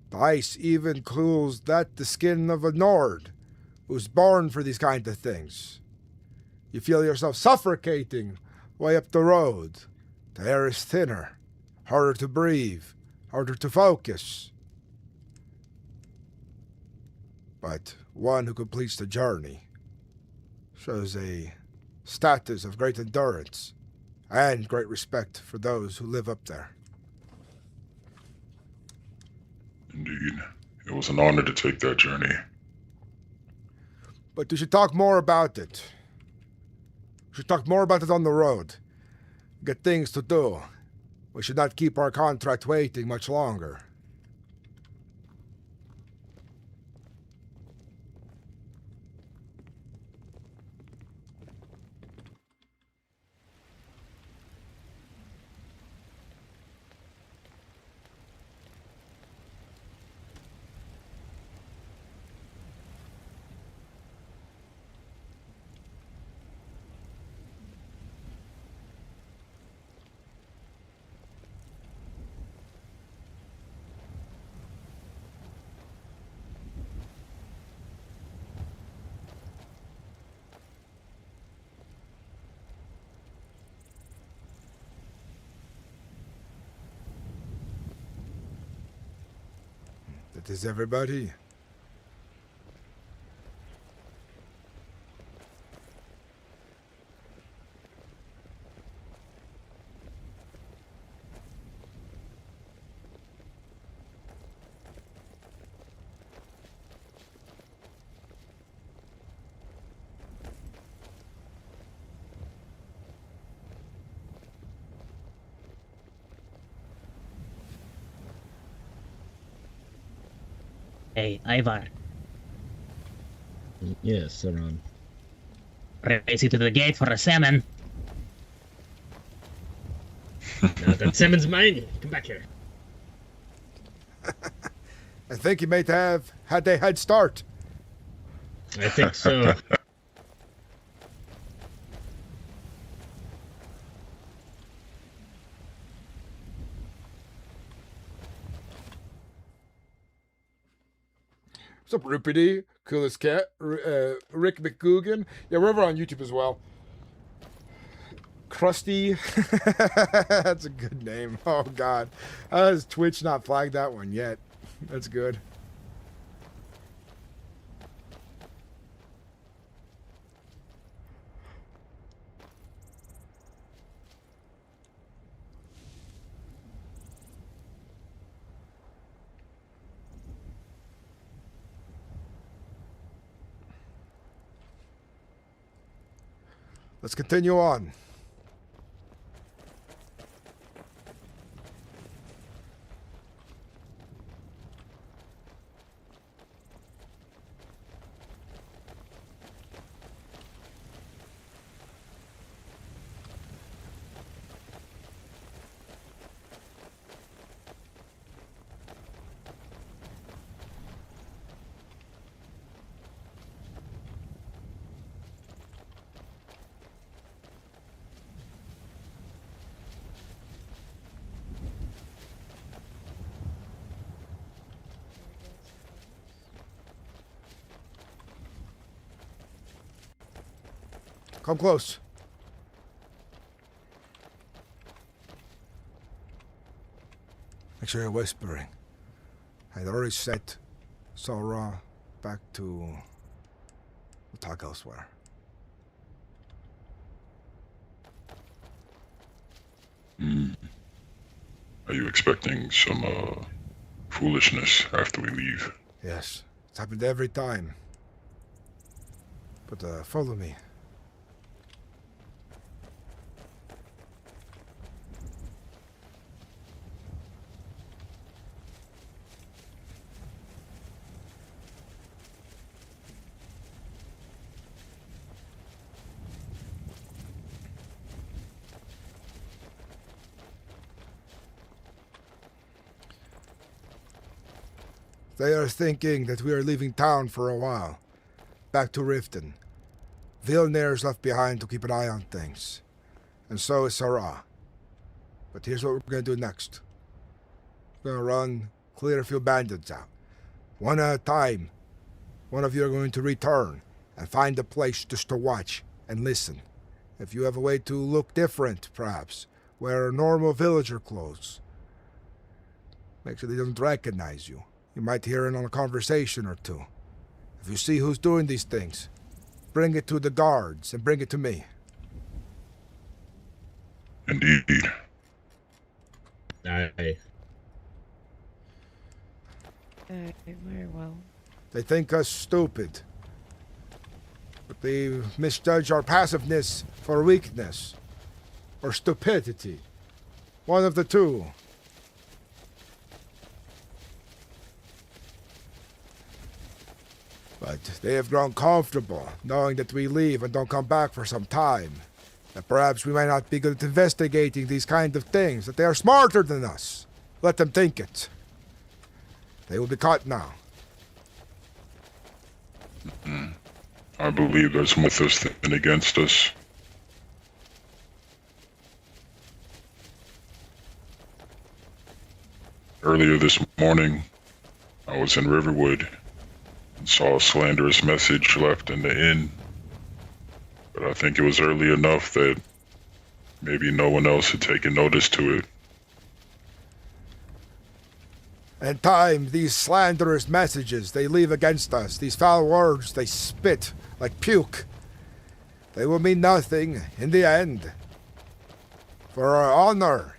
The ice even cools the skin of a Nord, who's born for these kind of things. You feel yourself suffocating way up the road. The air is thinner, harder to breathe, harder to focus. But one who completes the journey shows a status of great endurance and great respect for those who live up there. Indeed, it was an honor to take that journey. But we should talk more about it. We should talk more about it on the road. Get things to do. We should not keep our contract waiting much longer. That is everybody. Hey, Ivar. Yes, Saran. Race you to the gate for a salmon. Now that salmon's mine. Come back here. I think you may have had a head start. I think so. What's up, Rupity? Coolest cat. Rick McGugan. Yeah, we're over on YouTube as well. Krusty. That's a good name. Oh, God. How has Twitch not flagged that one yet? That's good. Let's continue on. Come close. Make sure you're whispering. I'd already sent Sora back to... We'll talk elsewhere. Are you expecting some foolishness after we leave? Yes, it's happened every time. But follow me. They are thinking that we are leaving town for a while. Back to Riften. Vilnair's left behind to keep an eye on things. And so is Sarah. But here's what we're gonna do next. We're gonna run, clear a few bandits out. One at a time. One of you are going to return and find a place just to watch and listen. If you have a way to look different, perhaps, wear normal villager clothes. Make sure they don't recognize you. You might hear in on a conversation or two. If you see who's doing these things, bring it to the guards and bring it to me. Indeed. Aye. Very well. They think us stupid. But they misjudge our passiveness for weakness. Or stupidity. One of the two. But they have grown comfortable, knowing that we leave and don't come back for some time. And perhaps we might not be good at investigating these kind of things, that they are smarter than us. Let them think it. They will be caught now. I believe there's more with us than against us. Earlier this morning, I was in Riverwood and saw a slanderous message left in the inn. But I think it was early enough that maybe no one else had taken notice to it. In time, these slanderous messages they leave against us, these foul words they spit like puke, they will mean nothing in the end. For our honor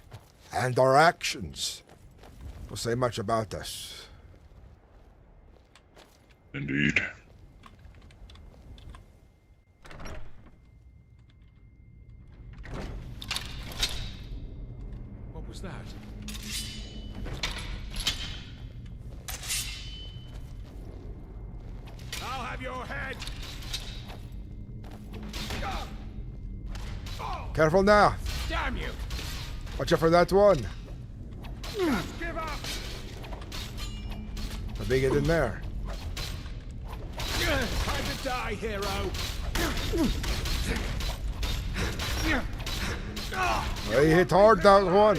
and our actions will say much about us. Indeed. What was that? have your head. Careful now. Damn you! Watch out for that one. Just give up! Let me get in there. Time to die, hero! Well, he hit hard, that one.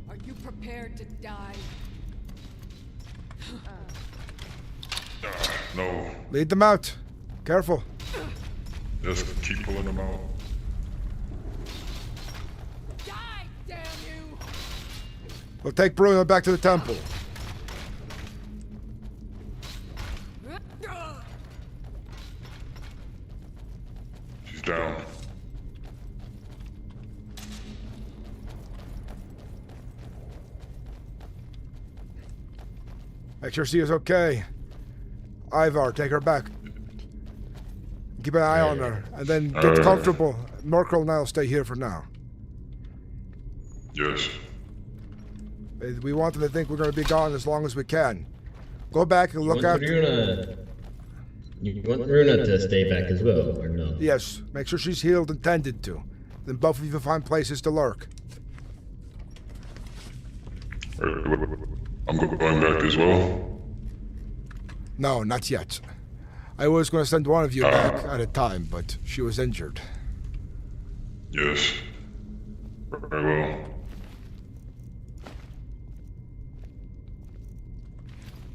Are you prepared to die? No. Lead them out. Careful. Just keep pulling them out. Die, damn you! We'll take Bruno back to the temple. She's down. Make sure she is okay. Ivar, take her back. Keep an eye on her, and then get comfortable. Merkel and I'll stay here for now. Yes. We want them to think we're going to be gone as long as we can. Go back and look after. You want Runa to stay back as well, or no? Yes, make sure she's healed and tended to. Then both of you find places to lurk. I'm going back as well. No, not yet. I was going to send one of you back at a time, but she was injured. Yes. Very well.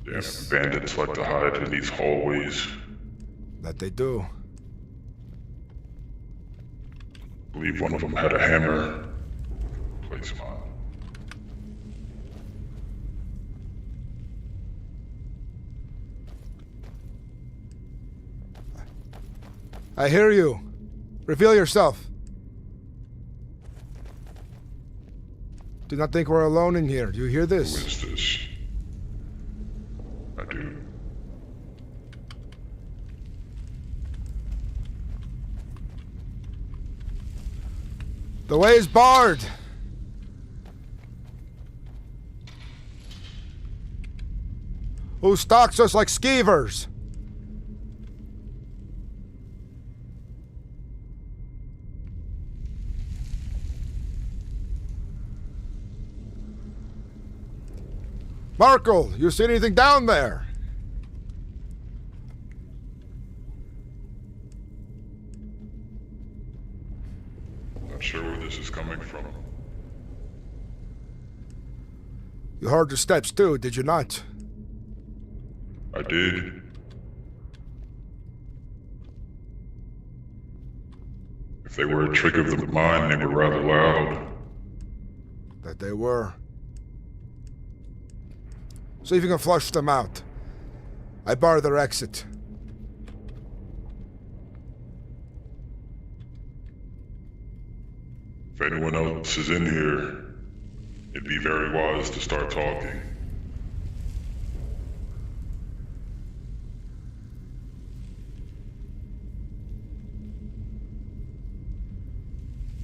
Damn, bandits like to hide in these hallways. That they do. I believe one of them had a hammer. Place him on. I hear you. Reveal yourself. Do not think we're alone in here. Do you hear this? Who is this? I do. The way is barred. Who stalks us like skeevers? Markle, you see anything down there? Not sure where this is coming from. You heard the steps too, did you not? I did. If they were a trick of the mind, they were rather loud. That they were. See if you can flush them out. I bar their exit. If anyone else is in here, it'd be very wise to start talking.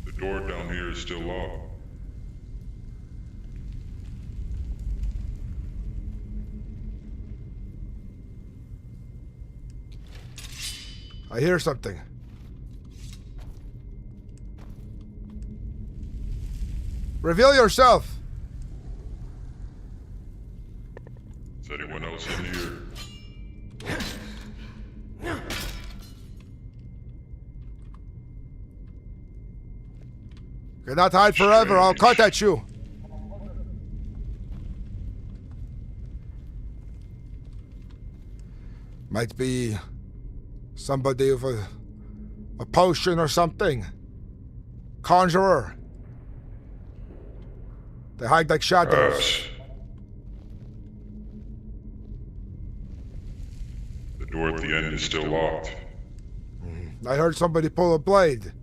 The door down here is still locked. I hear something. Reveal yourself! Is anyone else in here? Cannot hide forever, I'll cut at you! Might be somebody with a potion or something. Conjurer. They hide like shadows. The door at the end is still locked. I heard somebody pull a blade.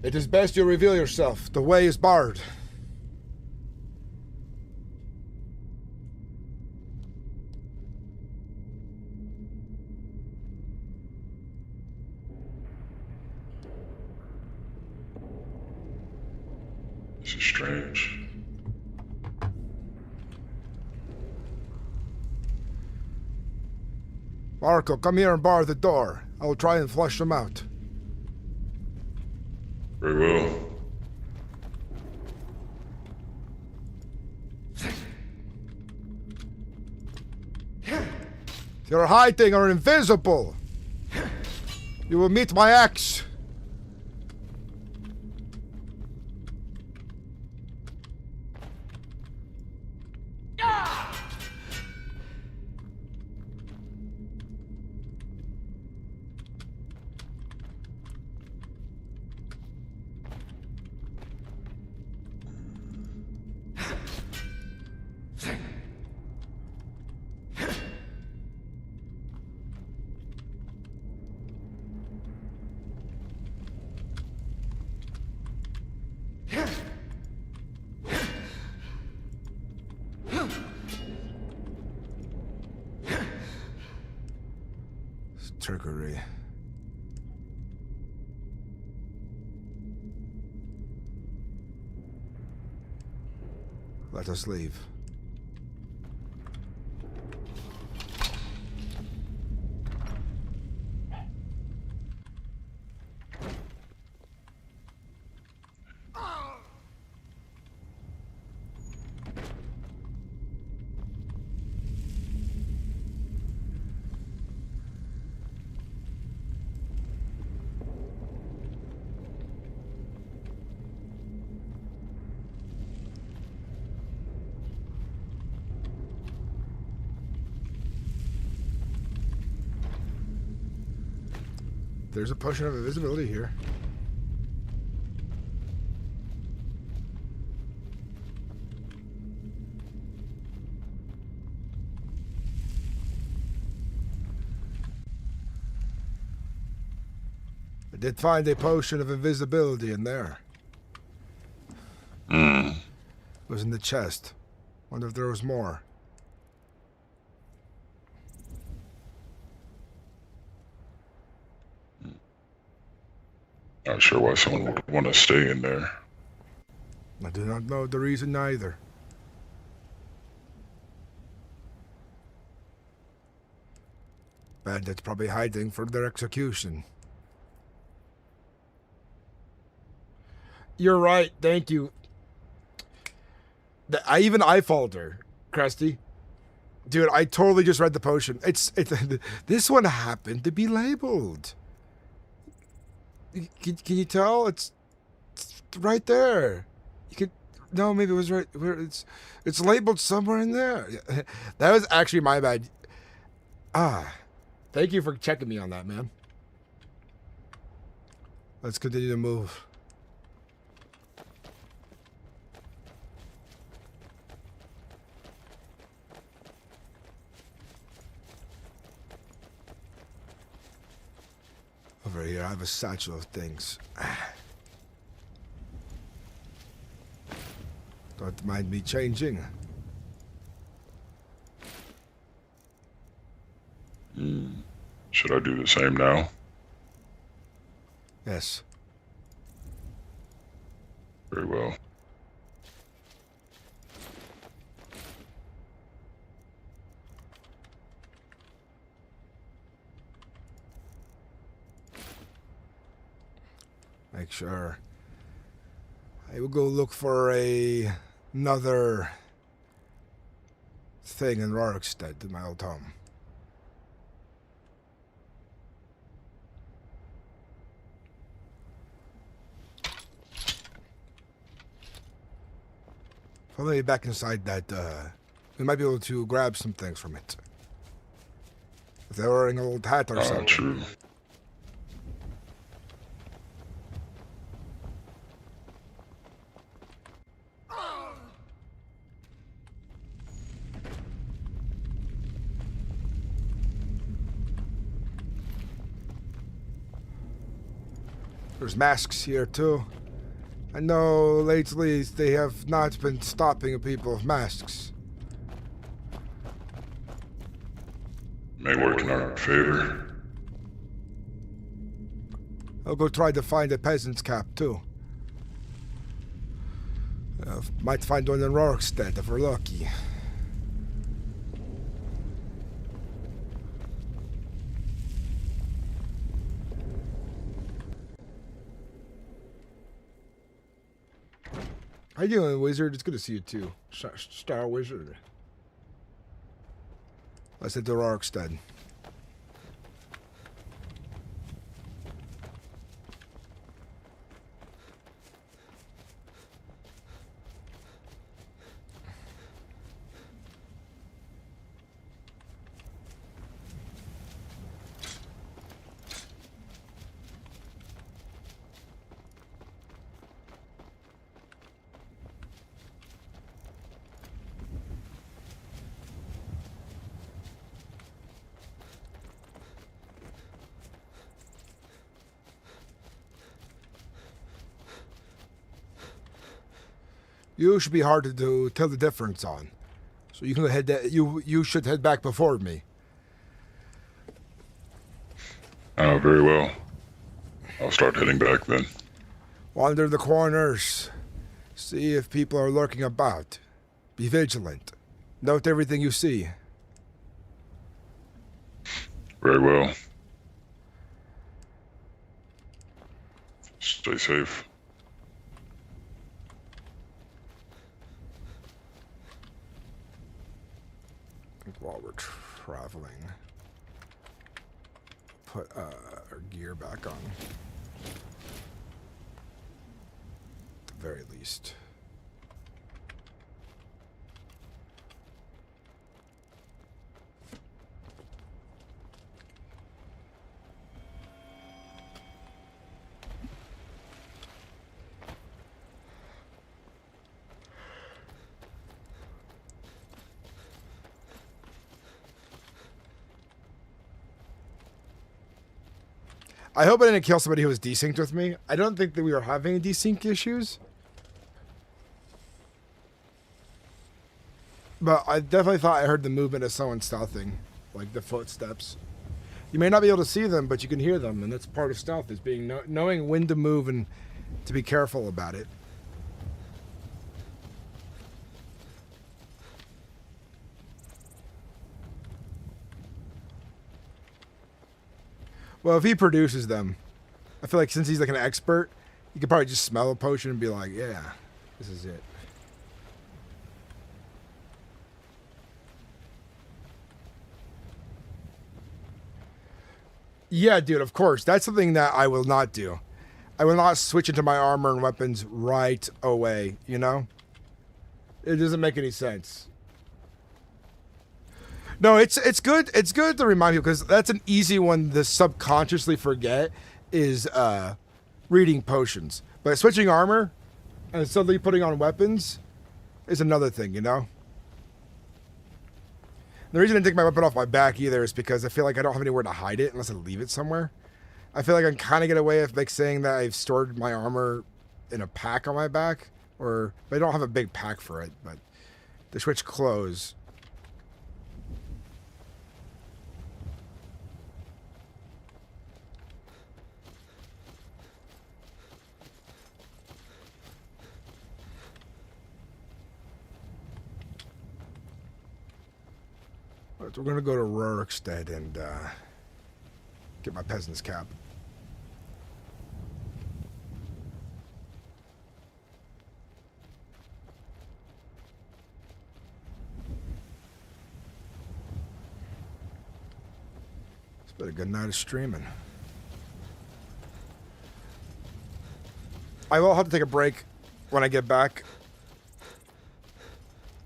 It is best you reveal yourself. The way is barred. This is strange. Marco, come here and bar the door. I will try and flush them out. Very well. You're hiding or invisible. You will meet my axe. Trickery. Let us leave. There's a potion of invisibility here. I did find a potion of invisibility in there. It was in the chest. Wonder if there was more. Not sure why someone would want to stay in there. I do not know the reason either. Bandits probably hiding for their execution. You're right, thank you. I falter, Krusty. Dude, I totally just read the potion. This one happened to be labeled. Can you tell? It's right there. You could no, maybe it was right where it's labeled somewhere in there. That was actually my bad. Thank you for checking me on that, man. Let's continue to move. Over here, I have a satchel of things. Don't mind me changing. Should I do the same now? Yes. Very well. Make sure. I will go look for another thing in Rorikstead in my old home. Follow me back inside that, we might be able to grab some things from it. If they're wearing an old hat or something. True. There's masks here too. I know lately they have not been stopping people with masks. May work in our favor. I'll go try to find a peasant's cap too. Might find one in Rorikstead if we're lucky. How you doing, Wizard? It's good to see you too. Star Wizard. Let's head to Rorikstead. You should be hard to tell the difference on. So you can head you should head back before me. Very well. I'll start heading back then. Wander the corners. See if people are lurking about. Be vigilant. Note everything you see. Very well. Stay safe. While we're traveling, put our gear back on. At the very least. I hope I didn't kill somebody who was desynced with me. I don't think that we were having any desync issues. But I definitely thought I heard the movement of someone stealthing. Like the footsteps. You may not be able to see them, but you can hear them. And that's part of stealth, is being knowing when to move and to be careful about it. Well, if he produces them, I feel like since he's like an expert, he could probably just smell a potion and be like, yeah, this is it. Yeah, dude, of course. That's something that I will not do. I will not switch into my armor and weapons right away, you know? It doesn't make any sense. No, it's good. It's good to remind people, because that's an easy one to subconsciously forget, is reading potions. But switching armor and suddenly putting on weapons is another thing, you know? The reason I didn't take my weapon off my back either is because I feel like I don't have anywhere to hide it unless I leave it somewhere. I feel like I can kind of get away with like saying that I've stored my armor in a pack on my back, but I don't have a big pack for it. But to switch clothes. We're going to go to Rorikstead and get my peasant's cap. It's been a good night of streaming. I will have to take a break when I get back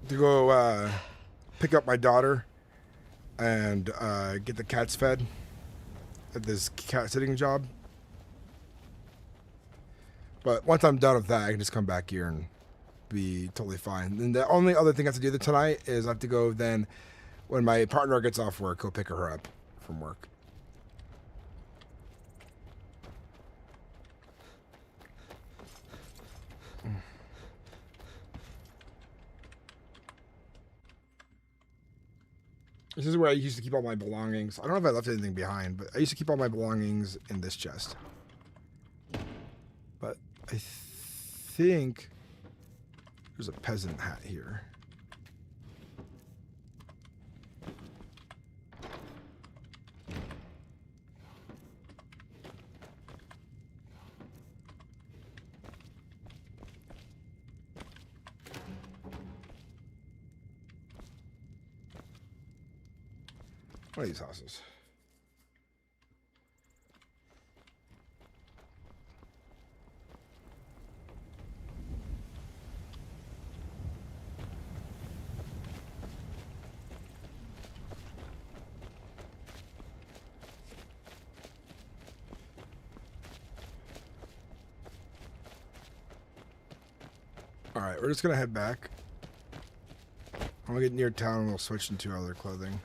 to go pick up my daughter and get the cats fed at this cat sitting job. But once I'm done with that, I can just come back here and be totally fine. And the only other thing I have to do tonight is I have to go then, when my partner gets off work, go pick her up from work. This is where I used to keep all my belongings. I don't know if I left anything behind, but I used to keep all my belongings in this chest. But I think there's a peasant hat here. What are these houses? Alright, we're just gonna head back. When we get near town, we'll switch into other clothing.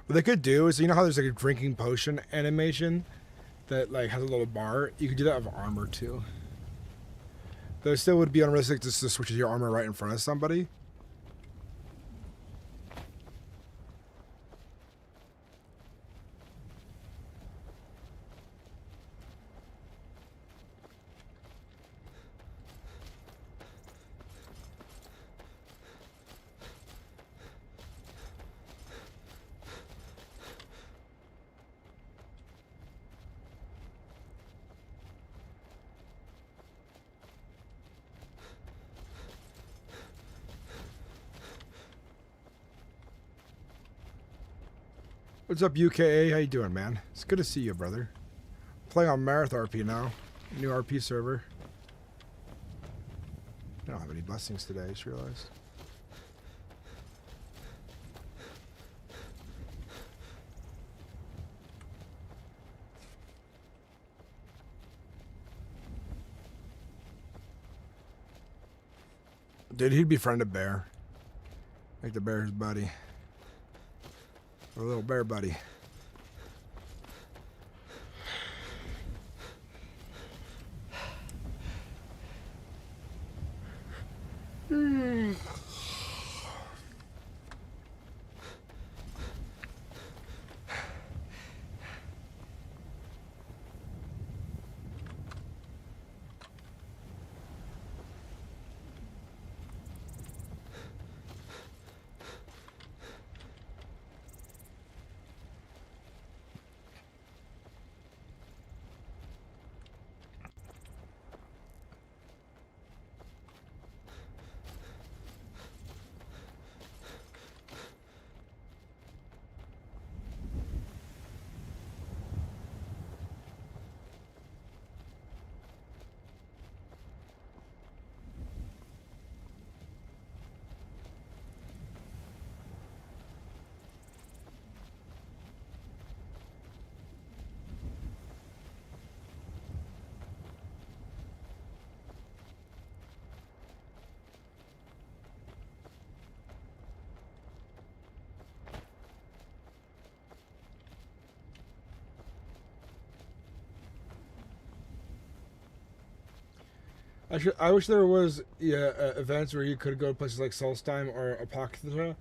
What they could do is, you know how there's like a drinking potion animation that like has a little bar? You could do that with armor too. Though it still would be unrealistic just to switch your armor right in front of somebody. What's up, UKA? How you doing, man? It's good to see you, brother. Playing on MerethRP now. New RP server. I don't have any blessings today, I just realized. Dude, he'd befriend a bear. Make the bear his buddy. Or a little bear buddy. I wish there was events where you could go to places like Solstheim or Apocrypha,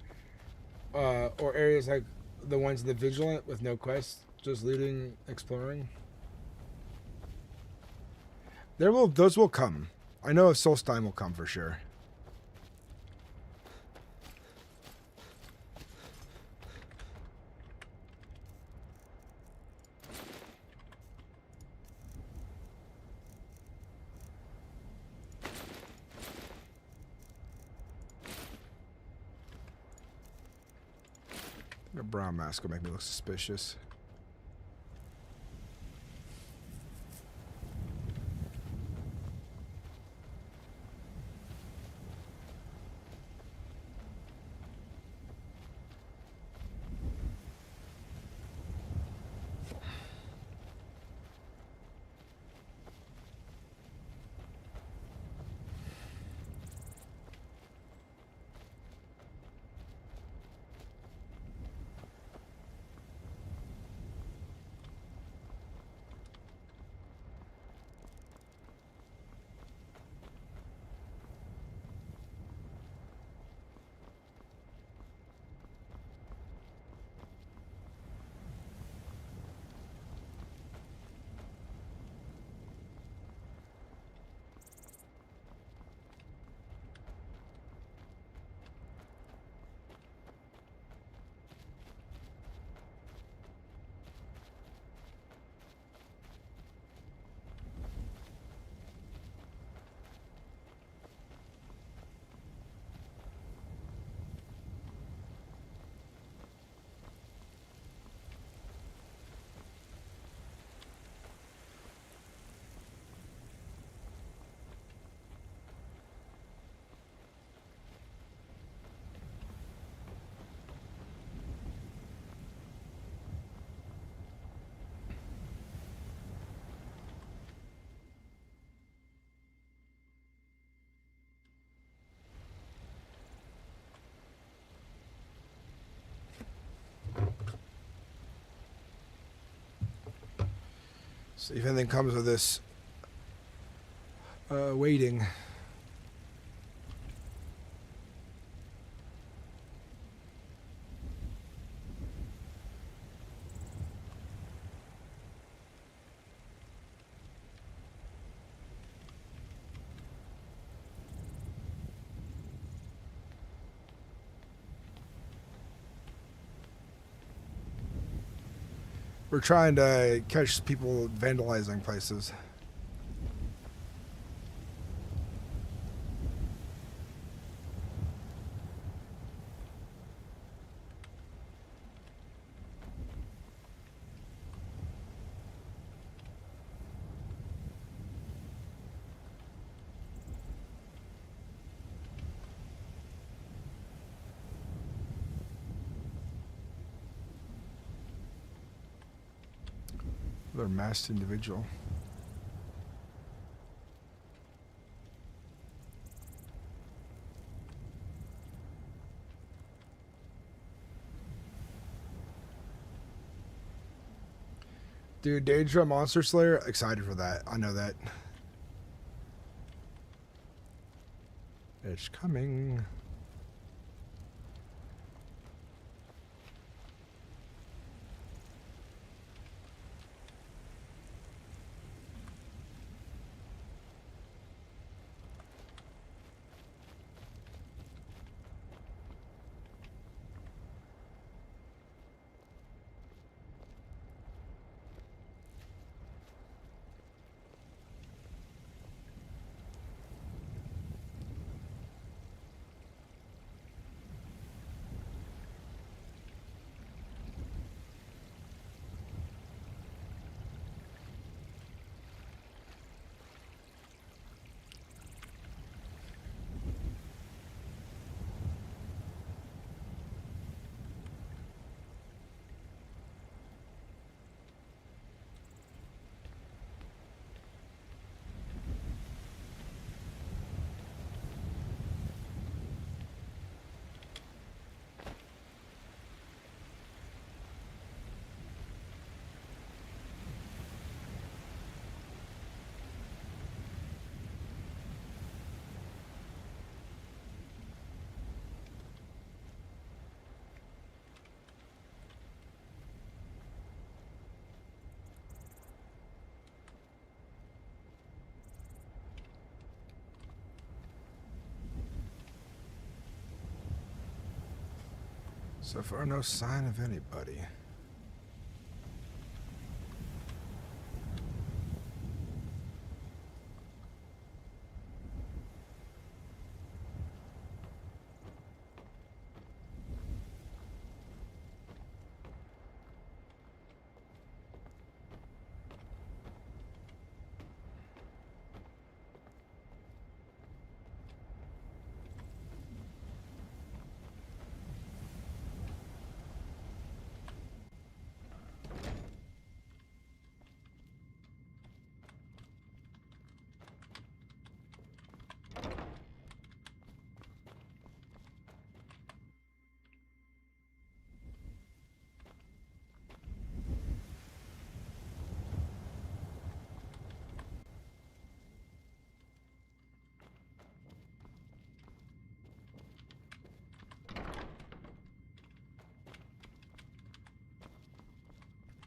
or areas like the ones in the Vigilant with no quests, just looting, exploring. Those will come. I know Solstheim will come for sure. A brown mask will make me look suspicious. See if anything comes of this waiting. We're trying to catch people vandalizing places. Another masked individual. Dude, Daedra Monster Slayer, excited for that. I know that. It's coming. So far, no sign of anybody.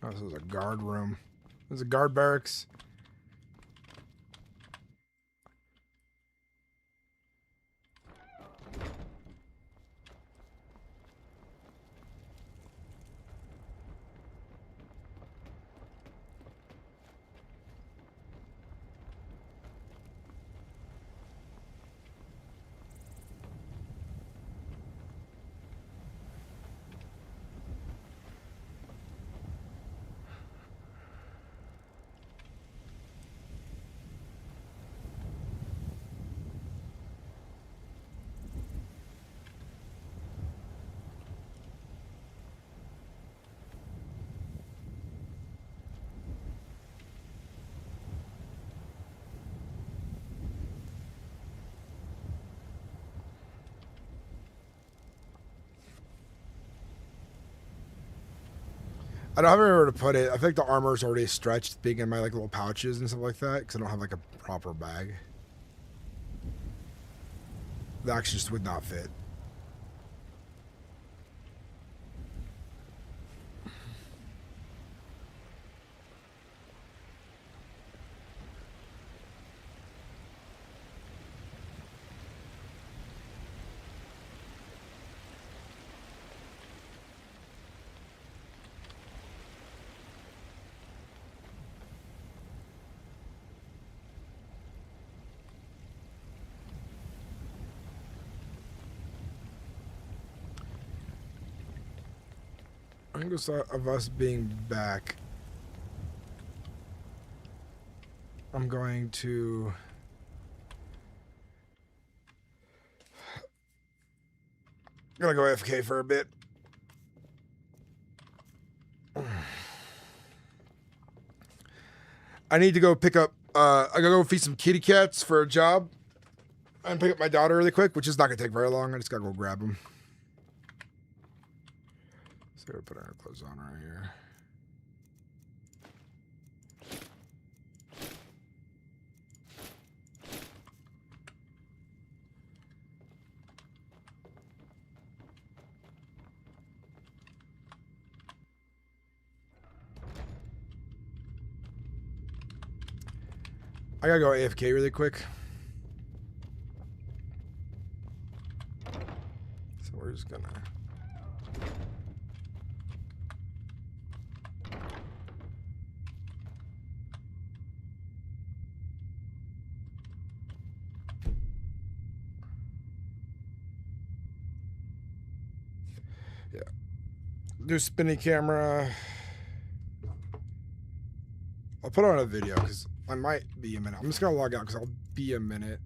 Oh, this is a guard room. There's a guard barracks. I don't have anywhere to put it. I think the armor's already stretched, being in my like little pouches and stuff like that, because I don't have like a proper bag. The axe just would not fit. I think it's of us being back. I'm going to go AFK for a bit. I need to go pick up I gotta go feed some kitty cats for a job and pick up my daughter really quick, which is not gonna take very long. I just gotta go grab them. So we're putting our clothes on right here. I gotta go AFK really quick. So we're just gonna... Yeah. Do spinny camera. I'll put on a video because I might be a minute. I'm just gonna log out because I'll be a minute.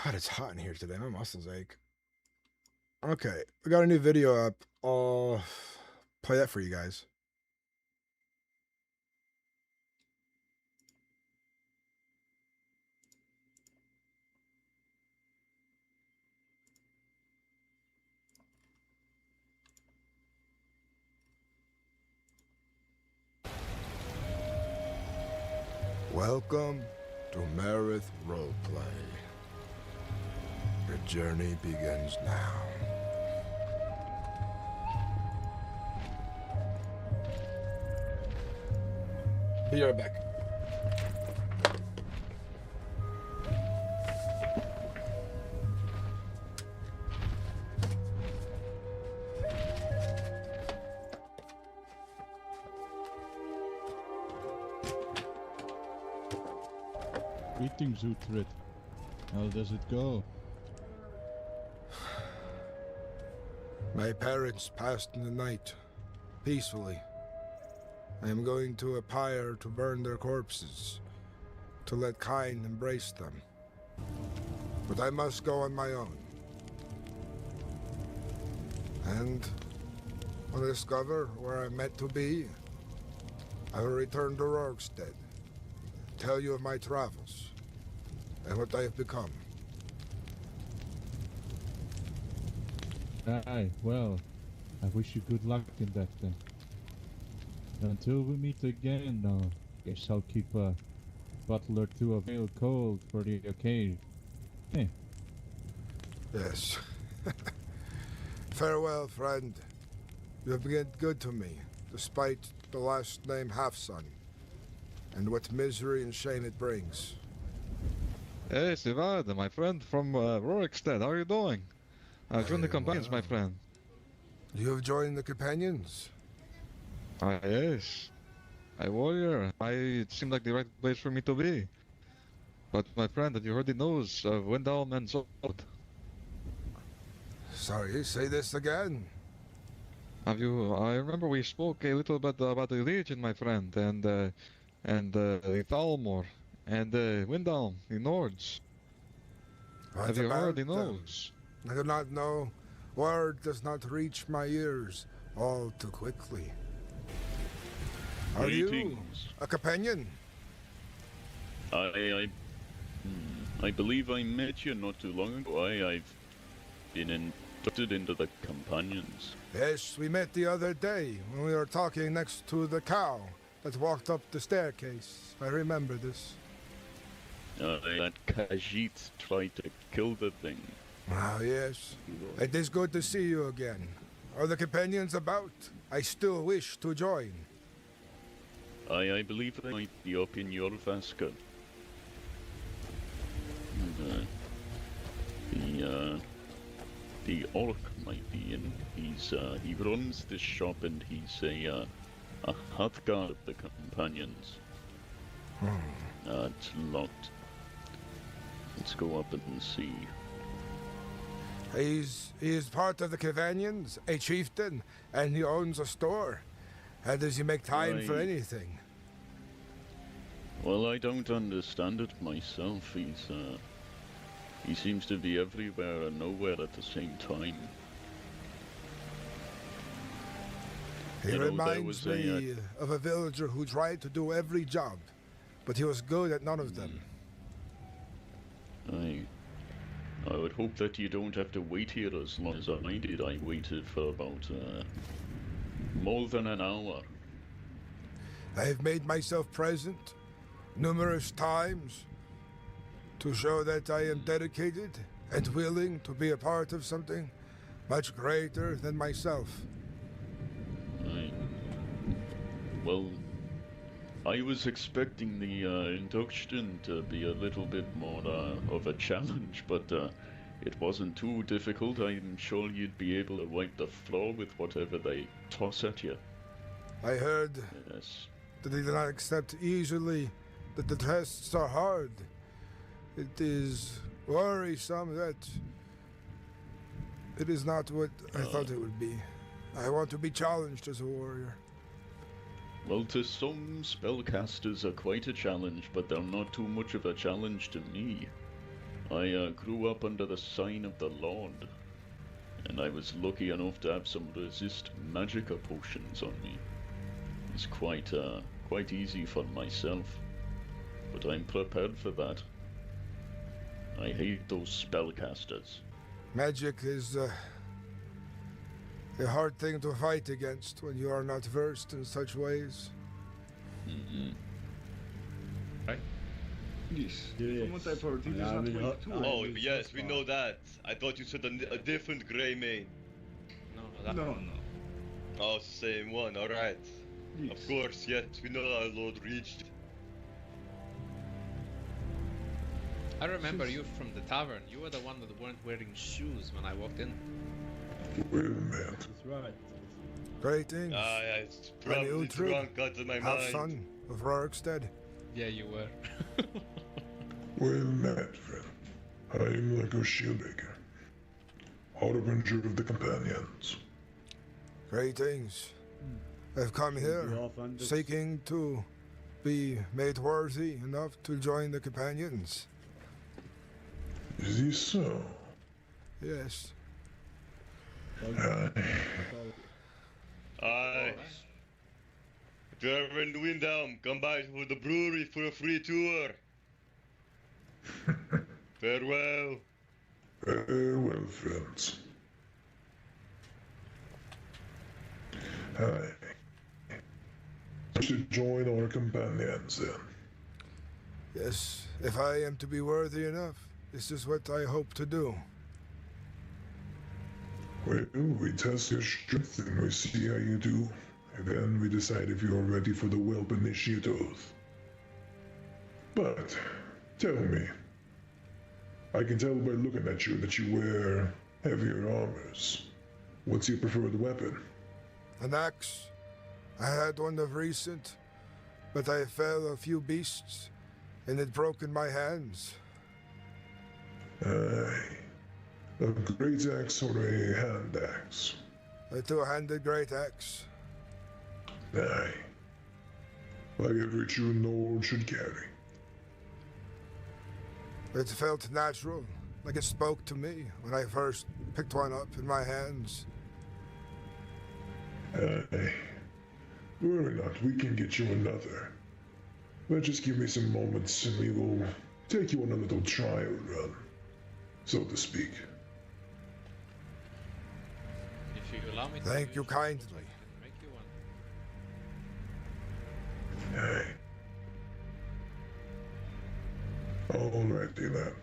God, it's hot in here today. My muscles ache. Okay, we got a new video up. I'll play that for you guys. Welcome to MerethRP. Your journey begins now. Be right back. Greetings, Uudtrig. How does it go? My parents passed in the night, peacefully. I am going to a pyre to burn their corpses, to let kind embrace them. But I must go on my own. And when I discover where I'm meant to be, I will return to Rorgstead, tell you of my travels, and what I have become. Aye, well, I wish you good luck in that then. Until we meet again, guess I'll keep a bottle or two of ale cold for the occasion. Hey. Yes. Farewell, friend. You have been good to me, despite the last name Halfsone, and what misery and shame it brings. Hey, Sivad, my friend from Rorikstead, how are you doing? Join the companions, my friend. You have joined the companions? Ah, yes. A warrior. It seemed like the right place for me to be. But my friend, you heard the news of Windhelm and Sword. Sorry, say this again. I remember we spoke a little bit about the Legion, my friend, and the Thalmor, and the Windhelm, the Nords. What Have you heard about the them? news? I do not know. Word does not reach my ears all too quickly. Are you Greetings. a companion? I believe I met you not too long ago. I've been inducted into the companions. Yes, we met the other day when we were talking next to the cow that walked up the staircase. I remember this. That Khajiit tried to kill the thing. Ah, yes. It is good to see you again. Are the companions about? I still wish to join. I believe they might be up in your Vaska. The orc might be in. He runs this shop and he's a hot guard of the companions. It's locked. Let's go up and see. He is part of the companions, a chieftain, and he owns a store. How does he make time for anything? Well, I don't understand it myself. He seems to be everywhere and nowhere at the same time. He reminds me of a villager who tried to do every job, but he was good at none of them. I would hope that you don't have to wait here as long as I did. I waited for about more than an hour. I have made myself present numerous times to show that I am dedicated and willing to be a part of something much greater than myself. Well, I was expecting the induction to be a little bit more of a challenge, but it wasn't too difficult. I'm sure you'd be able to wipe the floor with whatever they toss at you. I heard Yes. that they do not accept easily, that the tests are hard. It is worrisome that it is not what I thought it would be. I want to be challenged as a warrior. Well, to some, spellcasters are quite a challenge, but they're not too much of a challenge to me. I grew up under the sign of the Lord, and I was lucky enough to have some resist magicka potions on me. It's quite easy for myself, but I'm prepared for that. I hate those spellcasters. Magic is a hard thing to fight against when you are not versed in such ways. Right? Yes. From what I've heard, he does not wait too long. Oh, yes, we know that. I thought you said a different grey mane. No. Oh, same one, alright. Yes. Of course, yes, we know our Lord reached. I remember you from the tavern. You were the one that weren't wearing shoes when I walked in. Wait a minute. That's right. Greetings. It's probably drunk out of my mind. Halfsone of Rorikstead. Yeah, you were. Well met, friend. I'm Lego Shieldbreaker, Harbinger of the Companions. Greetings. I've come here seeking to be made worthy enough to join the companions. Is this so? Yes. Aye. If you're ever in Windhelm, come by to the brewery for a free tour. Farewell. Farewell, friends. Hi. I should join our companions then. Yes, if I am to be worthy enough, this is what I hope to do. Well, we test your strength and we see how you do, and then we decide if you're ready for the Whelp Initiate Oath. But, tell me, I can tell by looking at you that you wear heavier armors. What's your preferred weapon? An axe. I had one of recent, but I fell a few beasts, and it broke in my hands. Aye. A great axe or a hand axe? A two-handed great axe. Aye. Like every true Nord should carry. It felt natural, like it spoke to me when I first picked one up in my hands. Aye. Worry not, we can get you another. But just give me some moments and we will take you on a little trial run, so to speak. If you allow me to Thank you use kindly. I can make you one. Aye. Alrighty then.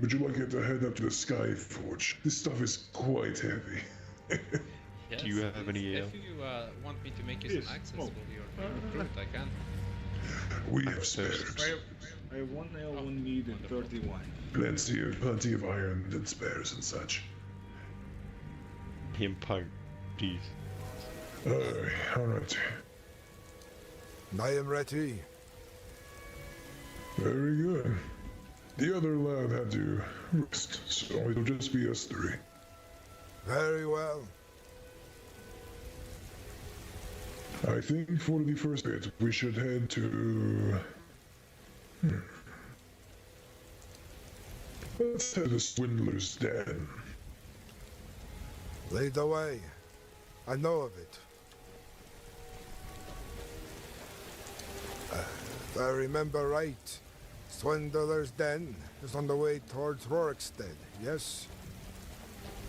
Would you like it to head up to the Sky Forge? This stuff is quite heavy. Yes, Do you have any If you want me to make you some access with your recruit, I can. We have spares. I have 1 ale, 1 meat, and 30 wine. Plenty of iron and spares and such. Empire, please. Alright. I am ready. Very good. The other lad had to rest, so it'll just be us three. Very well. I think for the first bit, we should head to... Let's head to the Swindler's Den. Lead the way. I know of it. If I remember right, Swindler's Den is on the way towards Rorikstead, yes?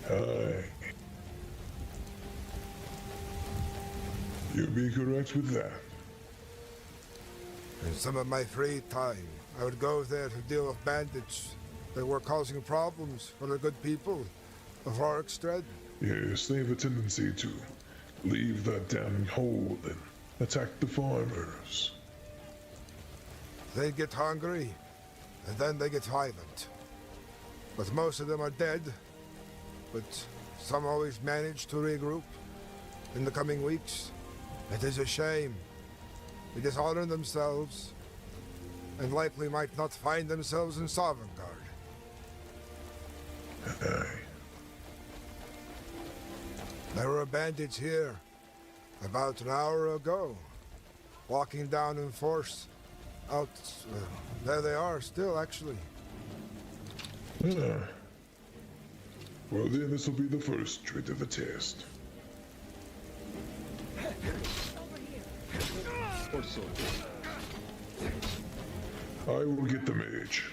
Aye. You'd be correct with that. In some of my free time, I would go there to deal with bandits that were causing problems for the good people of Rorikstead. Yes, they have a tendency to leave that damn hole and attack the farmers. They get hungry, and then they get violent. But most of them are dead, but some always manage to regroup in the coming weeks. It is a shame. They dishonor themselves, and likely might not find themselves in Sovngarde. There were bandits here about an hour ago, walking down in force. Out, there they are still, actually. Well, then this will be the first trait of the test. I will get the mage.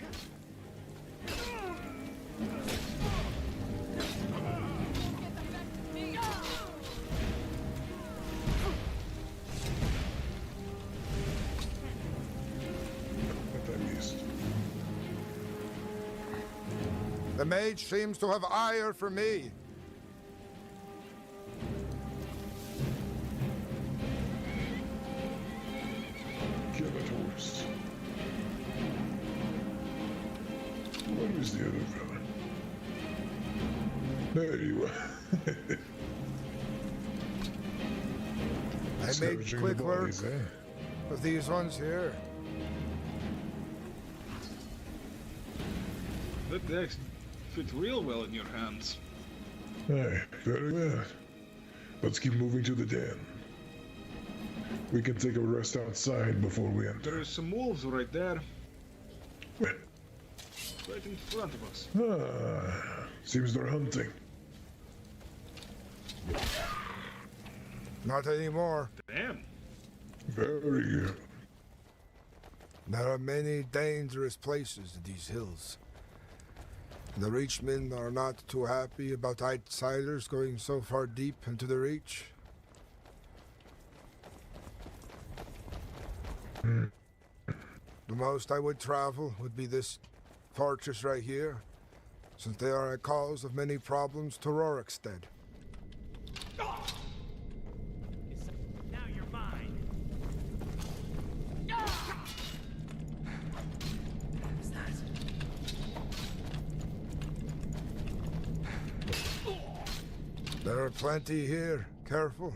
The mage seems to have ire for me. Kill that horse. Where is the other fella? There you are. I made Scavenging quick the work bodies, eh? of these ones here. That axe fit real well in your hands. Hey, very well. Let's keep moving to the den. We can take a rest outside before we enter. There's some wolves right there. Where? Right in front of us. Seems they're hunting. Not anymore. Damn. Very good. There are many dangerous places in these hills. The Reachmen are not too happy about outsiders going so far deep into the Reach. The most I would travel would be this fortress right here, since they are a cause of many problems to Rorikstead. Now you're mine. There are plenty here. Careful.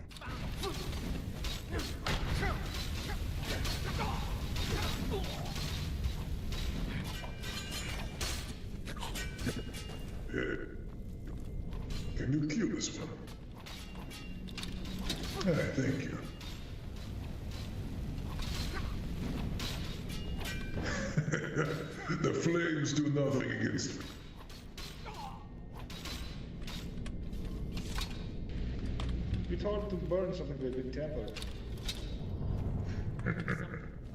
Can you kill this one? Thank you. The flames do nothing against me. It's hard to burn something with a big temper.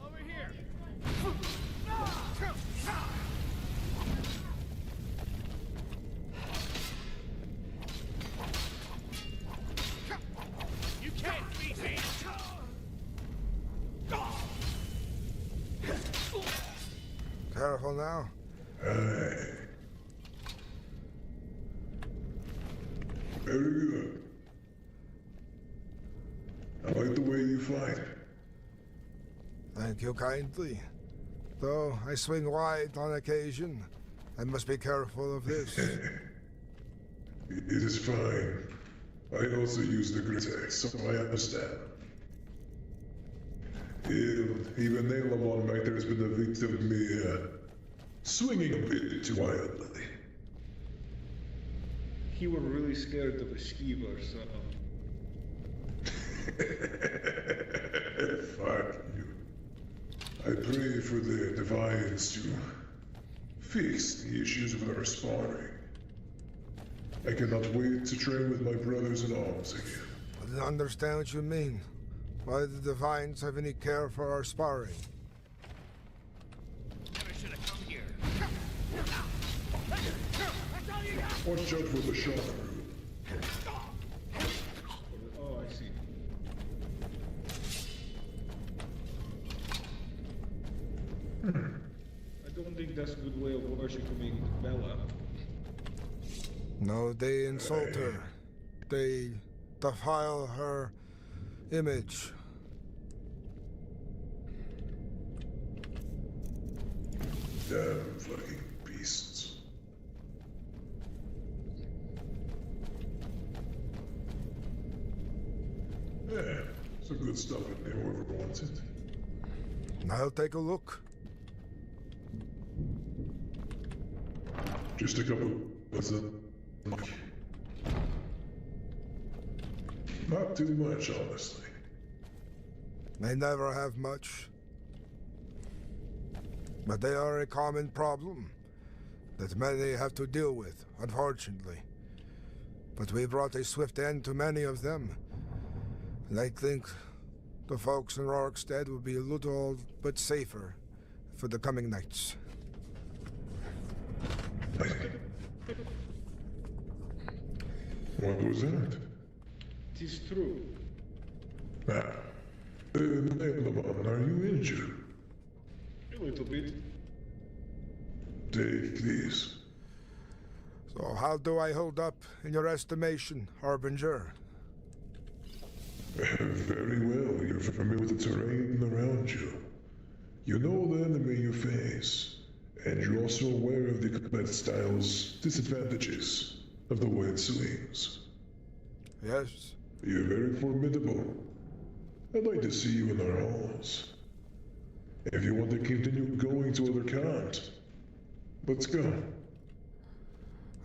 Over here. You can't beat me. Careful now. Aye. Very good. I like the way you fight. Thank you kindly. Though I swing wide on occasion, I must be careful of this. It is fine. I also use the grit axe, so I understand. Even Nailem on night has been a victim of me swinging a bit too wildly. He was really scared of a skeever, so... Fuck you. I pray for the Divines to fix the issues with our sparring. I cannot wait to train with my brothers in arms again. I don't understand what you mean. Why do the Divines have any care for our sparring? Never should have come here. Watch out for the shot. Oh, I see. I don't think that's a good way of worshipping Bella. No, they insult her. They defile her image. Damn fucking beasts. Yeah, some good stuff in there, whoever wants it. I'll take a look. Just a couple. What's up? Not too much, honestly. They never have much. But they are a common problem that many have to deal with, unfortunately. But we brought a swift end to many of them. And I think the folks in Rorikstead will be a little bit safer for the coming nights. What was that? It is true. Nailem, are you injured? A little bit. Take these. So how do I hold up in your estimation, Harbinger? Very well. You're familiar with the terrain around you. You know the enemy you face, and you're also aware of the combat style's disadvantages of the way it swings. Yes. You're very formidable. I'd like to see you in our halls. If you want to continue going to other cons, let's go.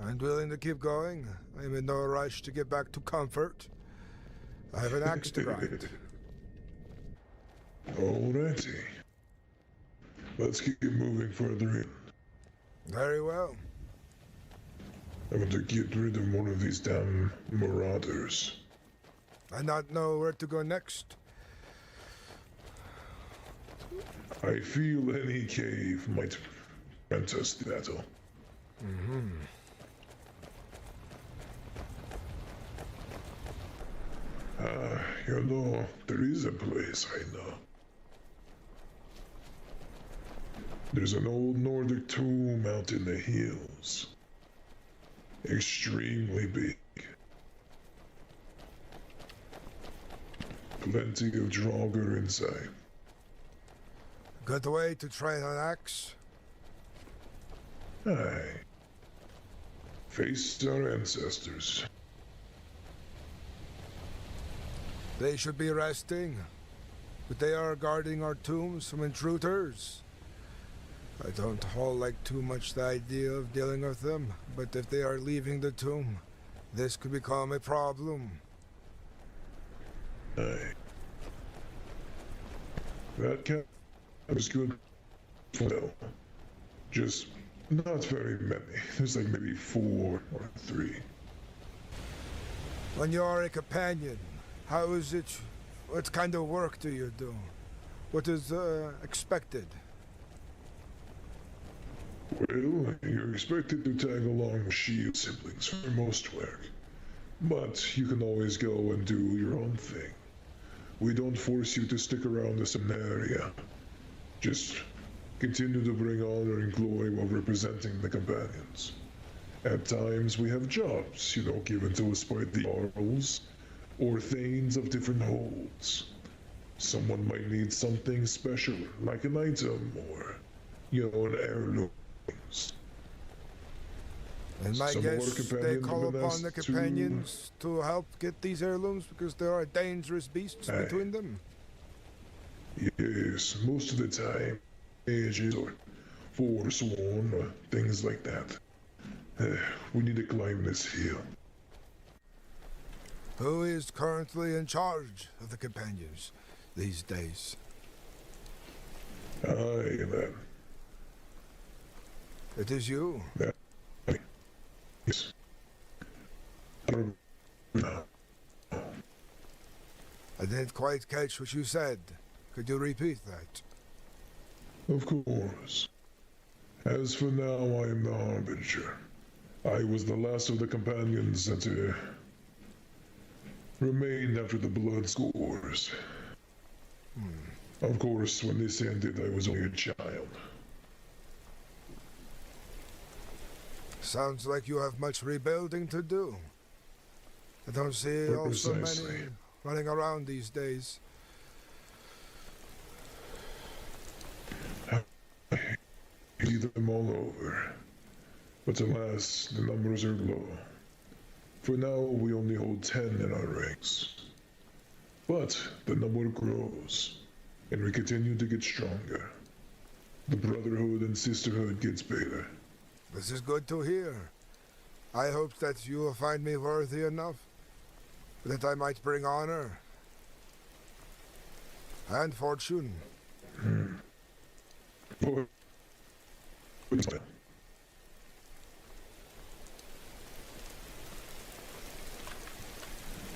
I'm willing to keep going. I'm in no rush to get back to comfort. I have an axe to grind. Alrighty. Let's keep moving further in. Very well. I want to get rid of one of these damn marauders. I not know where to go next. I feel any cave might grant us the battle. Mm-hmm. You know, there is a place I know. There's an old Nordic tomb out in the hills. Extremely big. Plenty of Draugr inside. Good way to train an axe. Aye. Face our ancestors. They should be resting, but they are guarding our tombs from intruders. I don't hold like too much the idea of dealing with them, but if they are leaving the tomb, this could become a problem. Aye. That cat was good for now. Just not very many. There's like maybe 4 or 3. When you are a companion, how is it? What kind of work do you do? What is expected? Well, you're expected to tag along with shield siblings for most work. But you can always go and do your own thing. We don't force you to stick around a certain area. Just continue to bring honor and glory while representing the companions. At times we have jobs, given to us by the Jarls, or Thanes of different holds. Someone might need something special, like an item, or, an heirloom. And my Some of our guess they companions call have been upon the asked companions to help get these heirlooms because there are dangerous beasts Aye. between them. Yes, most of the time, ages or forsworn, or things like that. We need to climb this hill. Who is currently in charge of the companions these days? I am. It is you. Yes. I didn't quite catch what you said. Could you repeat that? Of course. As for now, I am the Harbinger. I was the last of the companions that remained after the blood scores. Of course, when this ended, I was only a child. Sounds like you have much rebuilding to do. I don't see so many Precisely. running around these days. I see them all over. But alas, the numbers are low. For now, we only hold 10 in our ranks. But the number grows, and we continue to get stronger. The brotherhood and sisterhood gets bigger. This is good to hear. I hope that you will find me worthy enough that I might bring honor and fortune.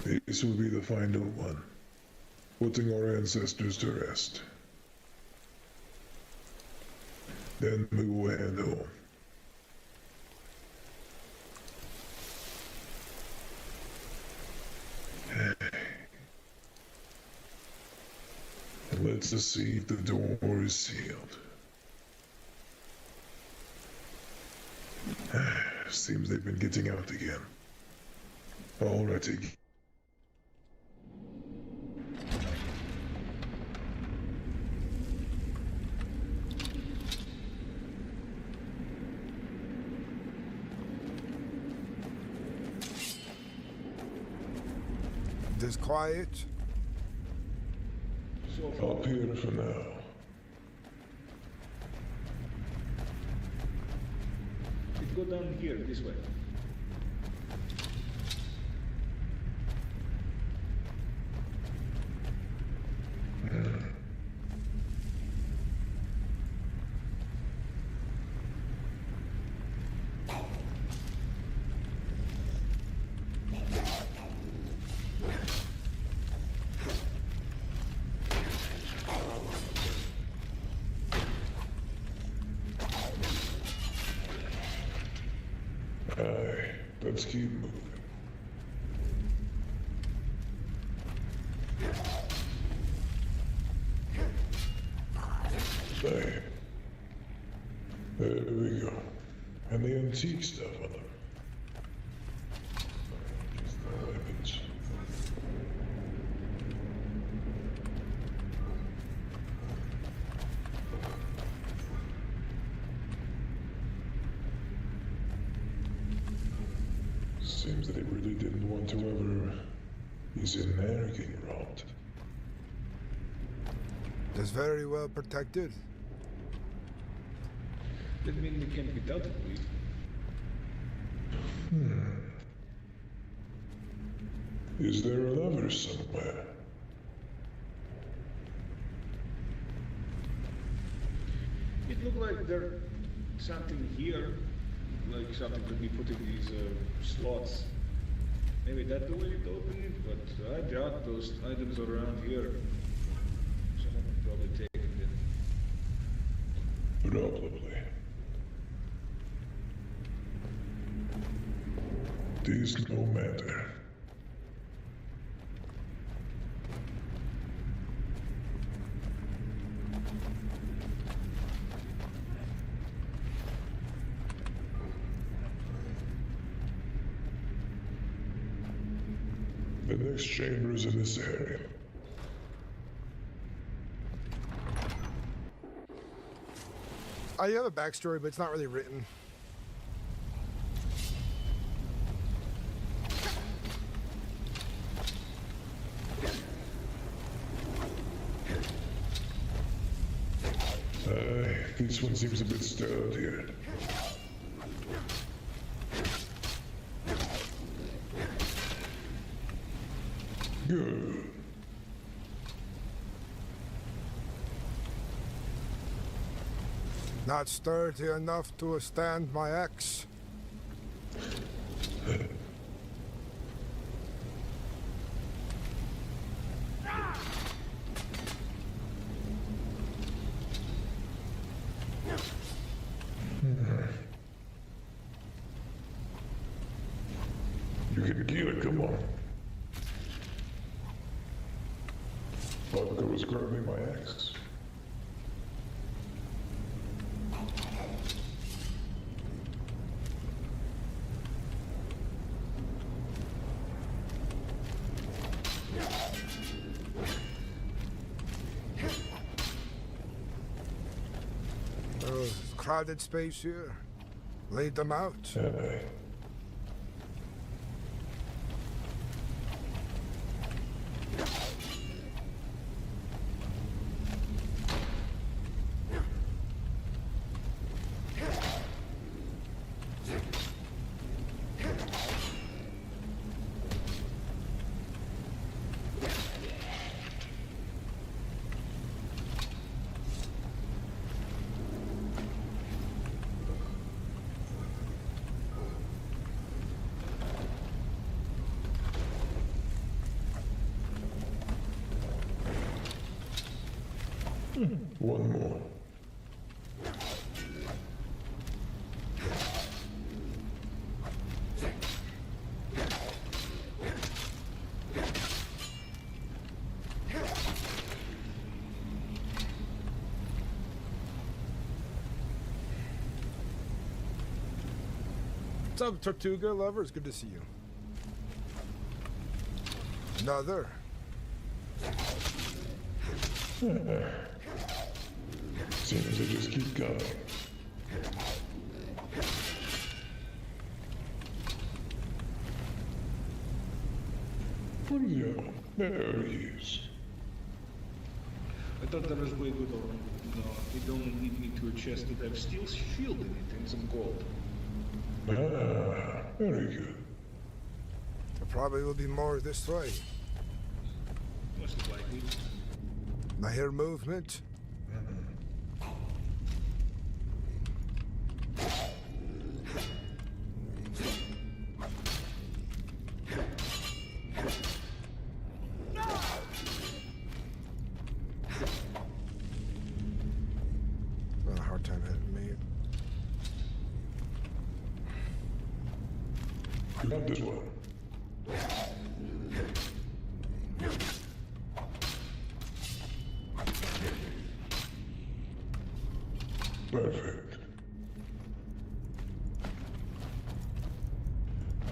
This will be the final one, putting our ancestors to rest. Then we will head home. Let's see if the door is sealed. Seems they've been getting out again. Alrighty. It is quiet. Up here for now. It go down here, this way. Aye, let's keep moving. There. There we go. And the antique stuff on them. Just the weapons. Seems that he really didn't want to ever use an arrogant route. It is very well protected. That means we can't get out of it. Is there a lever somewhere? there's something here, like something to be put in these slots. Maybe that's the way to open it, but I doubt those items around here. Someone would probably take it then. Probably. This no matter. The next chamber is in this area. I have a backstory, but it's not really written. This one seems a bit stale here. Good. Not sturdy enough to withstand my axe. You can get it, come on. Thought there was grabbing my axe. Crowded space here. Lead them out. One more. What's up, Tortuga lover? It's good to see you. Another. Seems they just keep going. Oh yeah, there he is. I thought that was way good already. No, it only need me to a chest that have steel shield in it and some gold. Ah, very good. There probably will be more this way. Most likely. I hear movement. A hard time hitting me. Not this one. Perfect.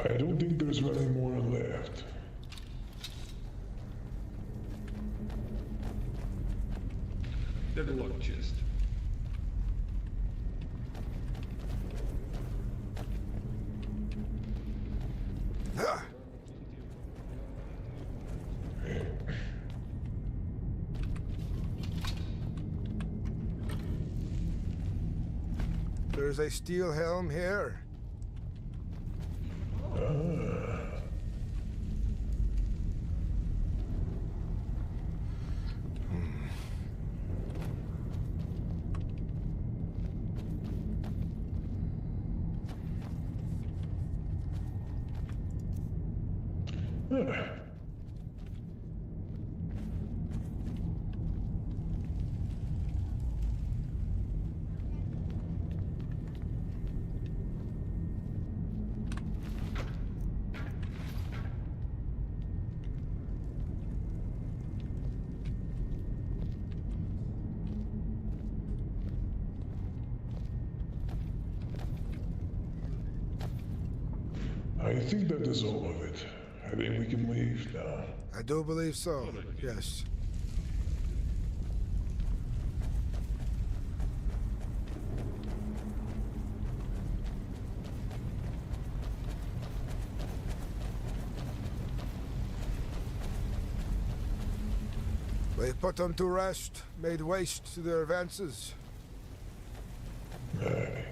I don't think there's any more left. There's a lock chest. There's a steel helm here. I think that is all of it. I think we can leave now. I do believe so, yes. We put them to rest, made waste to their advances. Aye.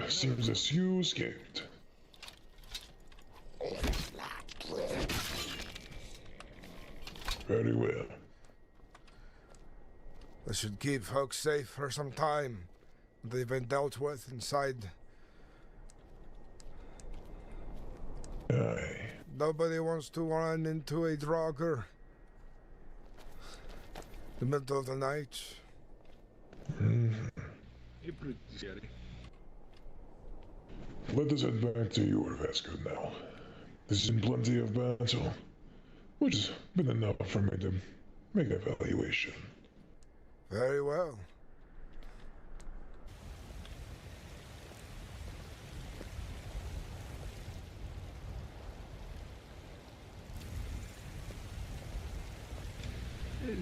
Seems as you escaped. Very well. This should keep folks safe for some time. They've been dealt with inside. Aye. Nobody wants to run into a Draugr. The middle of the night. You're pretty scary. Let us head back to your Vasco now. There's been plenty of battle, which has been enough for me to make an evaluation. Very well.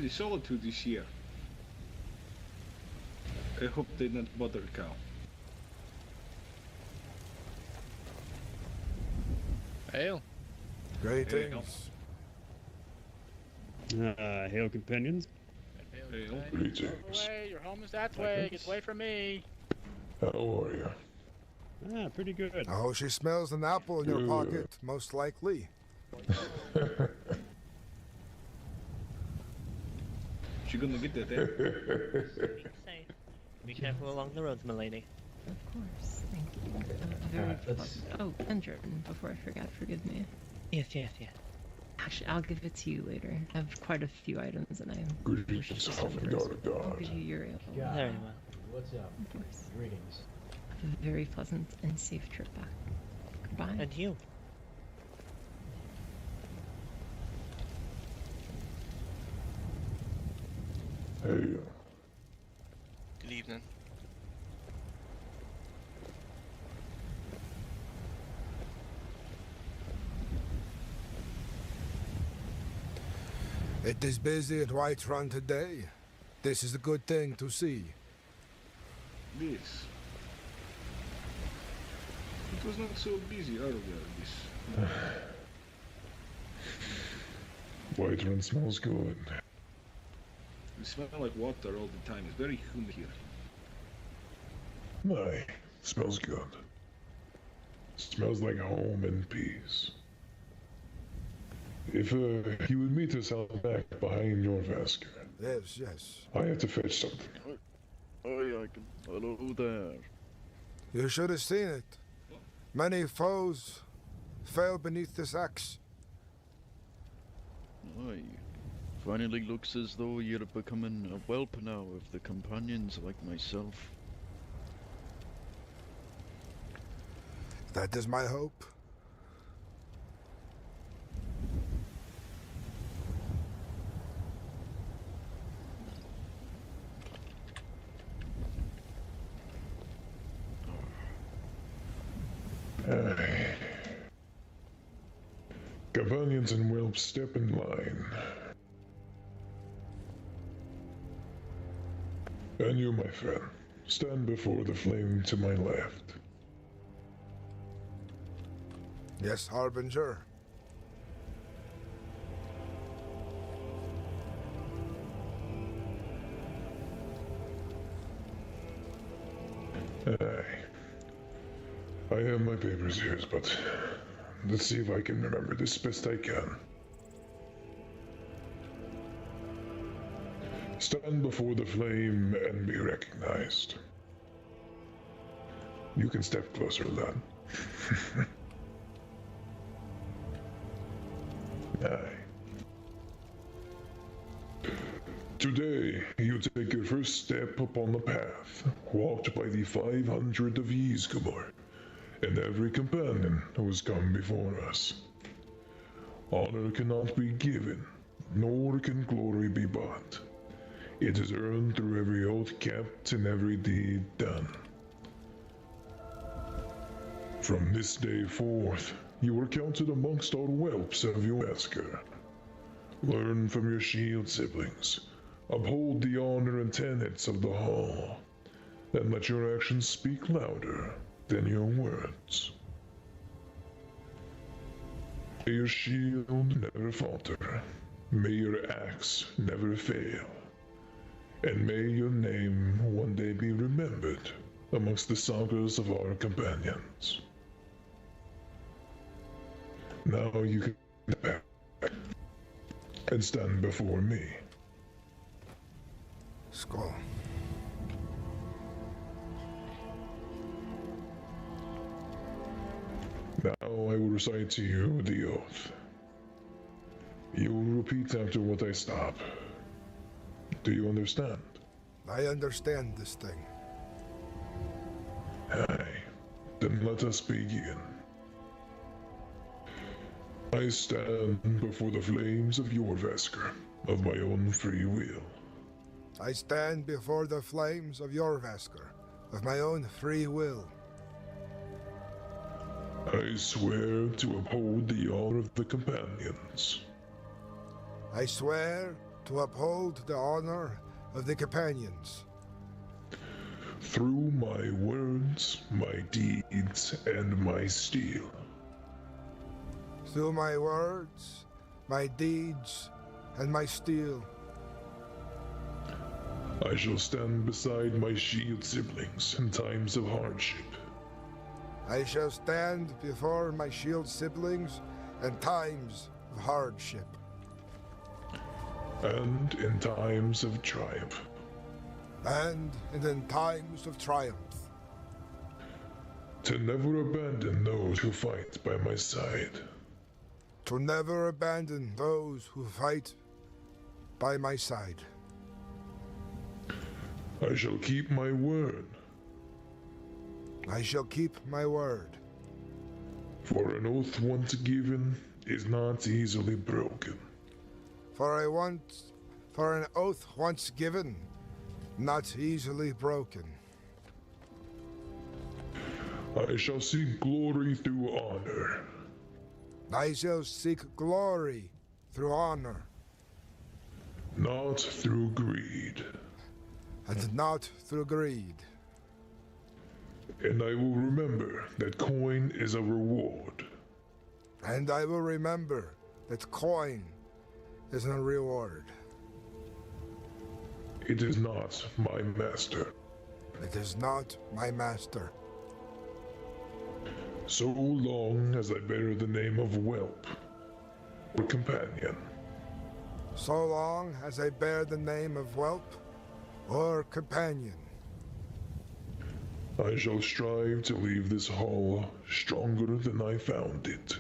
The solitude is here. I hope they not bother cow. Hail. Greetings. Hail, companions. Hail. Greetings. Away, your home is that way. Get away from me. How are you? Pretty good. Oh, she smells an apple in your pocket, most likely. She gonna get that there. Be careful along the roads, milady. Of course, thank you. Very pleasant. Oh, and Jordan, before I forgot, forgive me. Yes. Actually, I'll give it to you later. I have quite a few items and I wish to Greetings, just Halfsone. I'll give you your ale. Very well. What's up? Of course. Greetings. Have a very pleasant and safe trip back. Goodbye. And you. Hey. Good evening. It is busy at Whiterun today. This is a good thing to see. This. It was not so busy earlier, this. Whiterun smells good. It smells like water all the time. It's very humid here. Aye, smells good. Smells like home and peace. If you would meet us out back behind your Vasco. Yes. I have to fetch something. I can follow there. You should have seen it. Many foes fell beneath this axe. Aye. Finally looks as though you're becoming a whelp now of the companions like myself. That is my hope. Companions and whelps, step in line. And you, my friend, stand before the flame to my left. Yes, Harbinger. Aye. I have my papers here, but let's see if I can remember this best I can. Stand before the flame and be recognized. You can step closer, lad. Aye. Today, you take your first step upon the path, walked by the 500 of Ysgramor, and every companion who has come before us. Honor cannot be given, nor can glory be bought. It is earned through every oath kept and every deed done. From this day forth, you are counted amongst our whelps of Uudtrig. Learn from your shield siblings. Uphold the honor and tenets of the hall, and let your actions speak louder than your words. May your shield never falter, may your axe never fail, and may your name one day be remembered amongst the sagas of our companions. Now you can get back and stand before me. Skull. Now I will recite to you the oath. You will repeat after what I stop. Do you understand? I understand this thing. Aye. Then let us begin. I stand before the flames of Jorvaskr of my own free will. I stand before the flames of Jorvaskr of my own free will. I swear to uphold the honor of the companions. I swear to uphold the honor of the companions. Through my words, my deeds, and my steel. Through my words, my deeds, and my steel. I shall stand beside my shield siblings in times of hardship. I shall stand before my shield siblings in times of hardship. And in times of triumph. And in times of triumph. To never abandon those who fight by my side. To never abandon those who fight by my side. I shall keep my word. I shall keep my word. For an oath once given is not easily broken. For an oath once given, not easily broken. I shall seek glory through honor. I shall seek glory through honor. Not through greed. And not through greed. And I will remember that coin is a reward. And I will remember that coin is a reward. It is not my master. It is not my master. So long as I bear the name of whelp or companion. So long as I bear the name of whelp or companion. I shall strive to leave this hall stronger than I found it.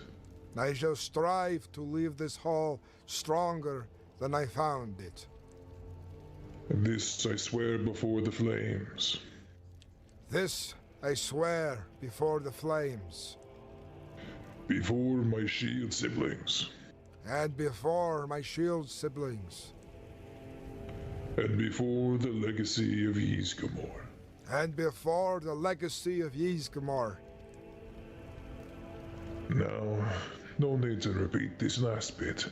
I shall strive to leave this hall stronger than I found it. This I swear before the flames. This I swear before the flames. Before my shield siblings. And before my shield siblings. And before the legacy of Ysgramor. And before the legacy of Ysgramor. Now, no need to repeat this last bit,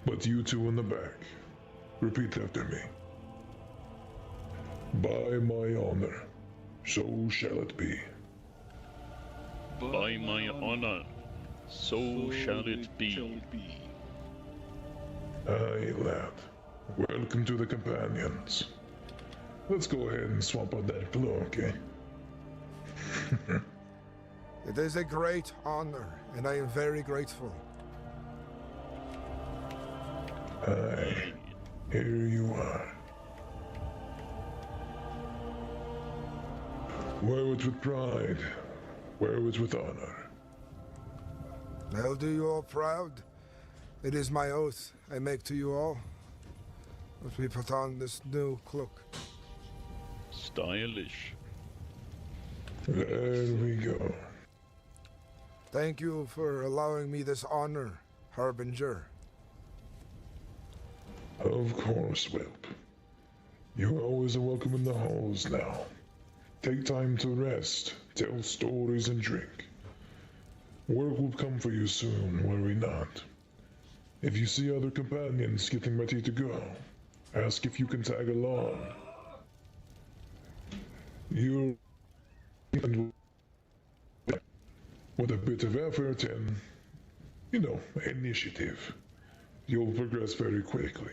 but you two in the back, repeat after me. By my honor, so shall it be. By my honor, so shall it be. Aye, lad. Welcome to the companions. Let's go ahead and swap out that cloak, eh? It is a great honor, and I am very grateful. Aye, here you are. Wear it with pride. Wear it with honor. I'll do you all proud. It is my oath I make to you all as we put on this new cloak. Stylish. There we go. Thank you for allowing me this honor, Harbinger. Of course, Whelp. You are always welcome in the halls now. Take time to rest, tell stories, and drink. Work will come for you soon, worry not. If you see other companions getting ready to go, ask if you can tag along. You're... with a bit of effort and, initiative, you'll progress very quickly.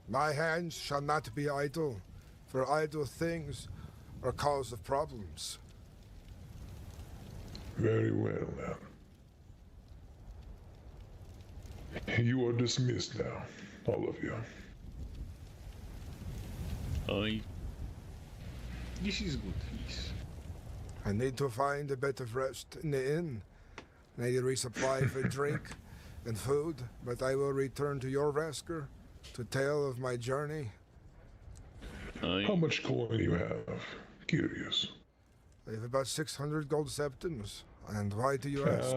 My hands shall not be idle, for idle things are cause of problems. Very well, then. You are dismissed now, all of you. This is good, yes. I need to find a bit of rest in the inn. I need a resupply for drink and food, but I will return to your Vasker to tell of my journey. How much coin do you have? Curious. I have about 600 gold septims. And why do you ask?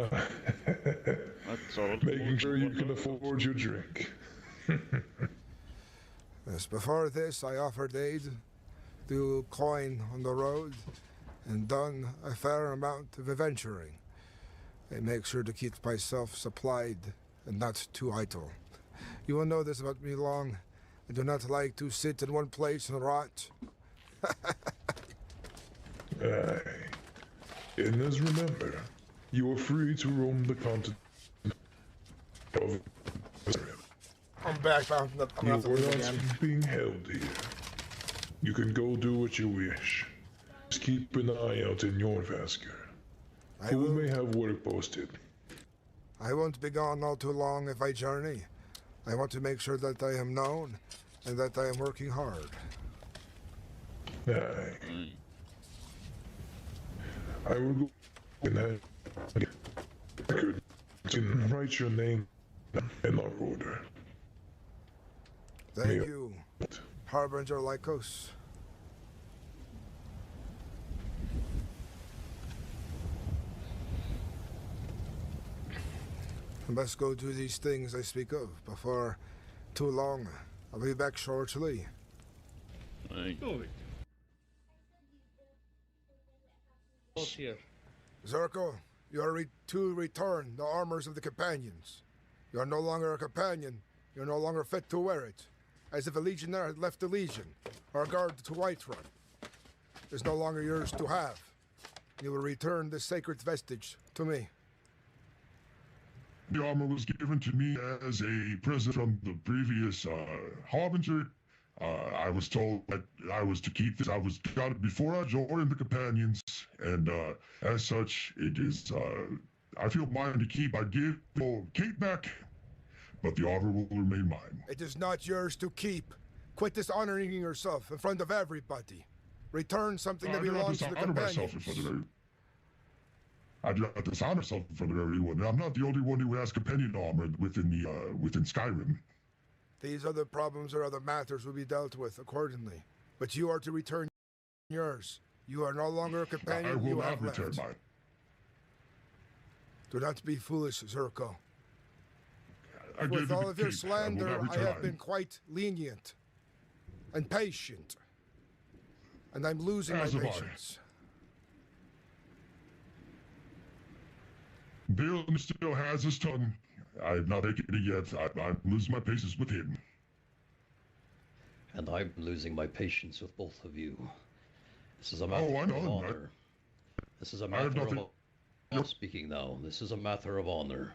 That's all. Making sure you can afford your drink. Yes, before this, I offered aid to coin on the road and done a fair amount of adventuring. I make sure to keep myself supplied and not too idle. You will know this about me long. I do not like to sit in one place and rot. Aye. And as remember, you are free to roam the continent of Skyrim. I'm back. I'm You not are not being held here. You can go do what you wish. Just keep an eye out in your Vasker. Who may have work posted. I won't be gone all too long if I journey. I want to make sure that I am known and that I am working hard. Aye. I will go and have record and write your name in our order. Thank you, Harbinger Lycos. I must go do these things I speak of before too long. I'll be back shortly. Here. Zerko, you are to return the armors of the companions. You are no longer a companion. You are no longer fit to wear it. As if a legionnaire had left the legion, or a guard to Whiterun. It is no longer yours to have. You will return this sacred vestige to me. The armor was given to me as a present from the previous Harbinger. I was told that I was to keep this. I got it before I joined the companions, and as such, it is. I feel mine to keep. I give Kate back, but the armor will remain mine. It is not yours to keep. Quit dishonoring yourself in front of everybody. Return something that belongs to the companions. I do not dishonor myself in front of everyone. I'm not the only one who has companion armor within Skyrim. These other problems or other matters will be dealt with accordingly. But you are to return yours. You are no longer a companion. I will you not have return left. mine. Do not be foolish, Zerko. I With all of your keep. slander, I have mine. been quite lenient and patient. And I'm losing As my have I. patience. Bill still has his tongue. I have not taken it yet. I'm losing my patience with him. And I'm losing my patience with both of you. This is a matter I of know. honor. This is a I have matter nothing- of... I'm speaking now. This is a matter of honor.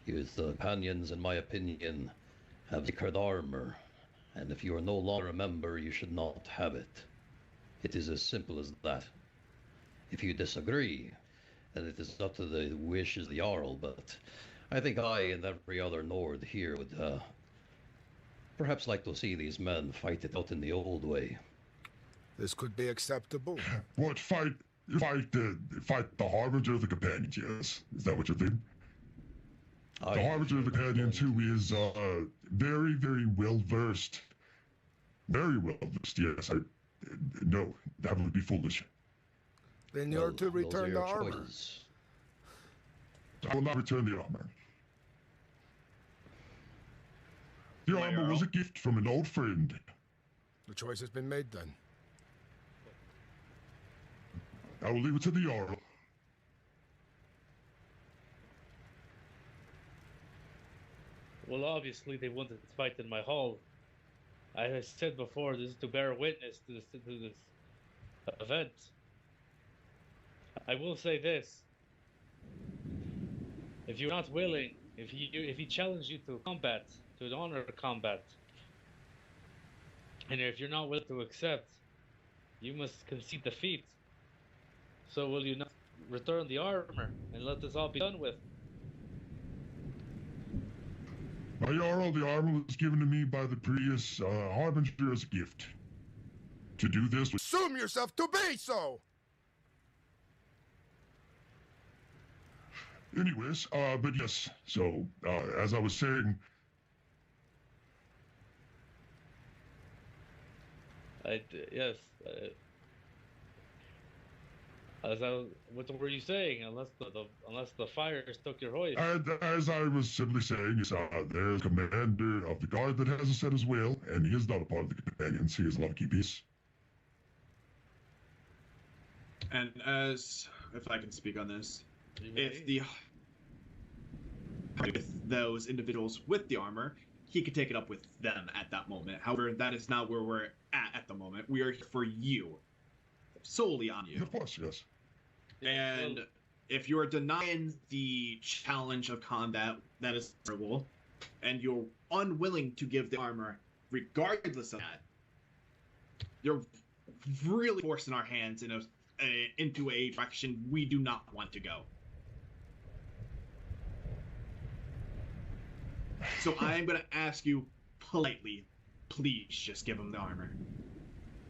You, the companions, in my opinion, have sacred armor. And if you are no longer a member, you should not have it. It is as simple as that. If you disagree, then it is up to the wishes of the Jarl, but I think I and every other Nord here would perhaps like to see these men fight it out in the old way. This could be acceptable. What, fight the Harbinger of the Companions, yes? Is that what you're thinking? The Harbinger of the Companions, who is very, very well-versed. Very well-versed, yes. No, that would be foolish. Then you're to return the armor. Choices. I will not return the armor. The armor was a gift from an old friend. The choice has been made then. I will leave it to the Jarl. Well, obviously they wanted to fight in my hall. I said before, this is to bear witness to this event. I will say this: if you're not willing, if he challenged you to combat, to an honor combat, and if you're not willing to accept, you must concede defeat. So will you not return the armor and let this all be done with? My Jarl, the armor was given to me by the previous Harbinger as a gift. To do this with... Assume yourself to be so! Anyways, but yes, so, as I was saying... Yes. What were you saying? Unless the fires took your hoist. As I was simply saying, is there's a commander of the guard that has a set as well, and he is not a part of the companions. He is a lucky piece. And if I can speak on this, with those individuals with the armor, he could take it up with them at that moment. However, that is not where we're at the moment. We are here for you. Solely on you. Of course, yes. And if you're denying the challenge of combat, that is terrible, and you're unwilling to give the armor regardless of that, you're really forcing our hands into a direction we do not want to go. So I'm going to ask you politely, please just give him the armor.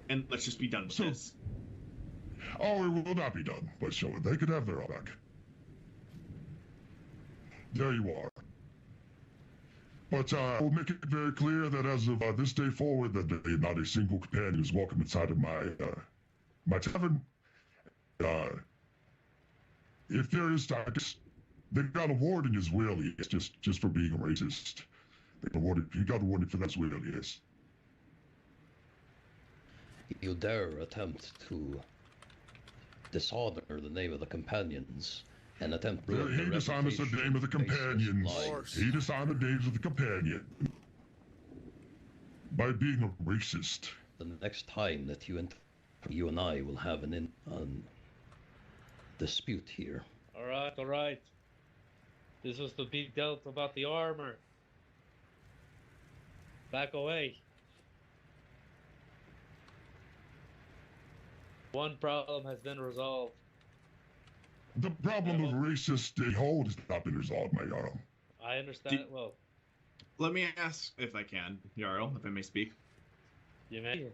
And let's just be done with this. Oh, it will not be done, but so they could have their all back. There you are. But we'll make it very clear that as of this day forward, that not a single companion is welcome inside of my tavern. If there is, they got a warning as well, yes, just for being a racist. He got a warning for that as well, yes. You dare attempt to dishonor the name of the companions and attempt to ruin He dishonors the name of the companions. He dishonored the names of the companion by being a racist. The next time that you and I will have an dispute here. All right. This was the big dealt about the armor. Back away. One problem has been resolved. The problem of racist hold has not been resolved, my Jarl. I understand it well. Let me ask, if I can, Jarl, if I may speak. You may.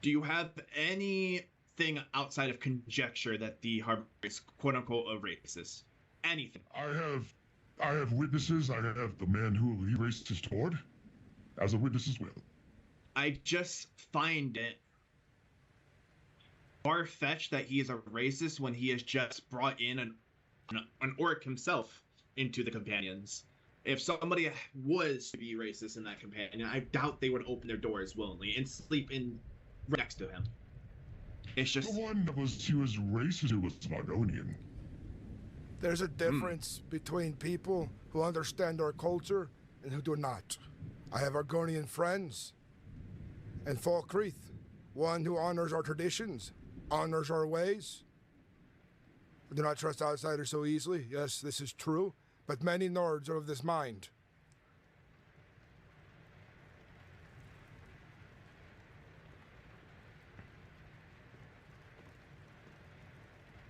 Do you have anything outside of conjecture that the Harbinger is quote-unquote a racist? Anything? I have witnesses. I have the man who he racist toward as a witness as well. I just find it far-fetched that he is a racist when he has just brought in an orc himself into the companions. If somebody was to be racist in that companion, I doubt they would open their doors willingly and sleep in right next to him. It's just the one that was racist who was an Argonian. There's a difference between people who understand our culture and who do not. I have Argonian friends and Falkreath, one who honors our traditions, honors our ways. We do not trust outsiders so easily. Yes, this is true, but many Nords are of this mind.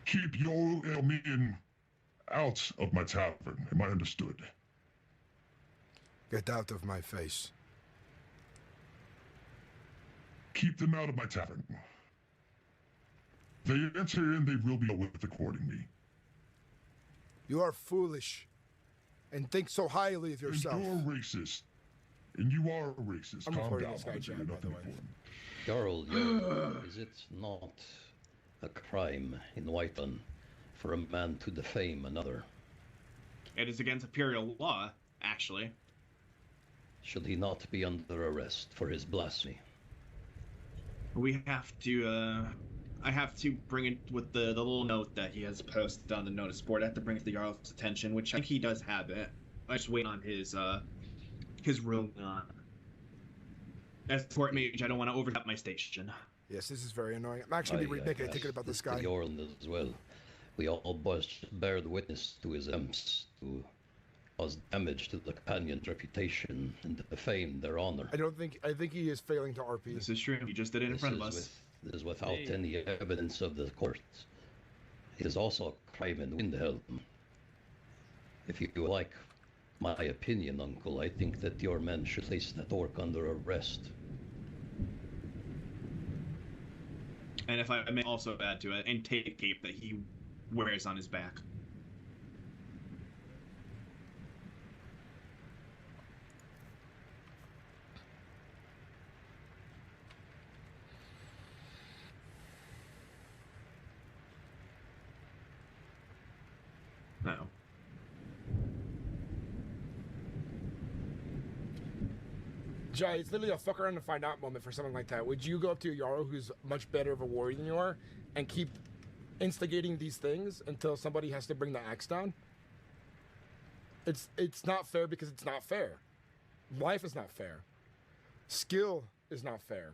Keep your men out of my tavern. Am I understood? Get out of my face. Keep them out of my tavern. They enter and they will be dealt with accordingly. You are foolish and think so highly of yourself. And you're racist. And you are a racist. I'm Calm recording down, this guy, Hunter, Chad, by nothing the way. important. Jarl, is it not a crime in Whiteland for a man to defame another? It is against imperial law, actually. Should he not be under arrest for his blasphemy? We have to, I have to bring it with the little note that he has posted on the notice board. I have to bring it to the Jarl's attention, which I think he does have it. I just wait on his room. As court mage, I don't want to overstep my station. Yes, this is very annoying. I'm actually making a ticket about this guy. Jorn as well. We all both bear the witness to his attempts to cause damage to the companion's reputation and to defame their honor. I think he is failing to RP. This is true. He just did it in front of us. This is without any evidence of the court. It is also a crime in Windhelm. If you like my opinion, Uncle, I think that your men should place that orc under arrest. And if I may also add to it, and take cape that he wears on his back. No. Jai, it's literally a fuck around to find out moment for something like that. Would you go up to a Jarl who's much better of a warrior than you are and keep instigating these things until somebody has to bring the axe down? It's not fair because it's not fair. Life is not fair. Skill is not fair.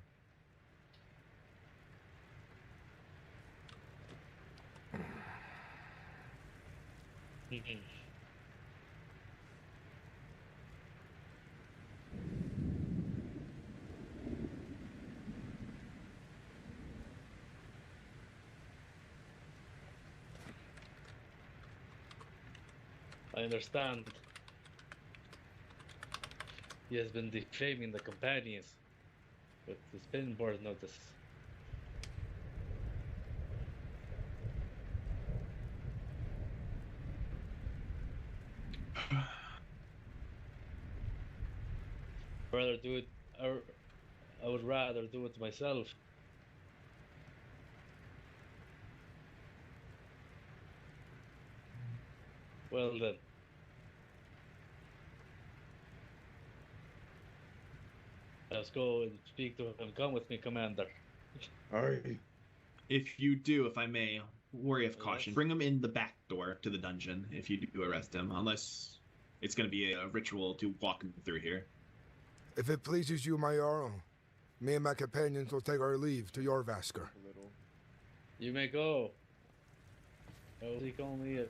I understand. He has been defaming the companions with the spinboard notice. Rather do it, or I would rather do it myself. Well then. Let's go and speak to him. Come with me, Commander. Alright. If you do, if I may, worry of caution. Bring him in the back door to the dungeon if you do arrest him, unless it's going to be a ritual to walk him through here. If it pleases you, my Jarl, me and my companions will take our leave to Jorvaskr. You may go. I will seek only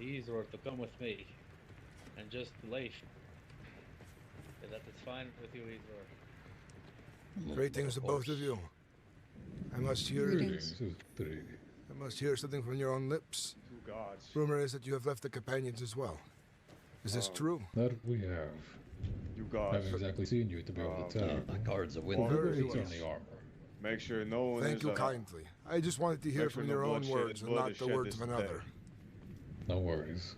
Ezor to come with me. And just Leif. If that is fine with you, Ezor. Greetings to both of you. I must hear something from your own lips. Two gods. Rumor is that you have left the companions as well. Is this true? That we have. You gods. I haven't exactly seen you to be able to tell. Guards of Well, Very it's well. on the armor. Make sure no one Thank is you kindly. I just wanted to hear Make sure from no your own bloodshed- words and blood not is the shed words of this another. No worries.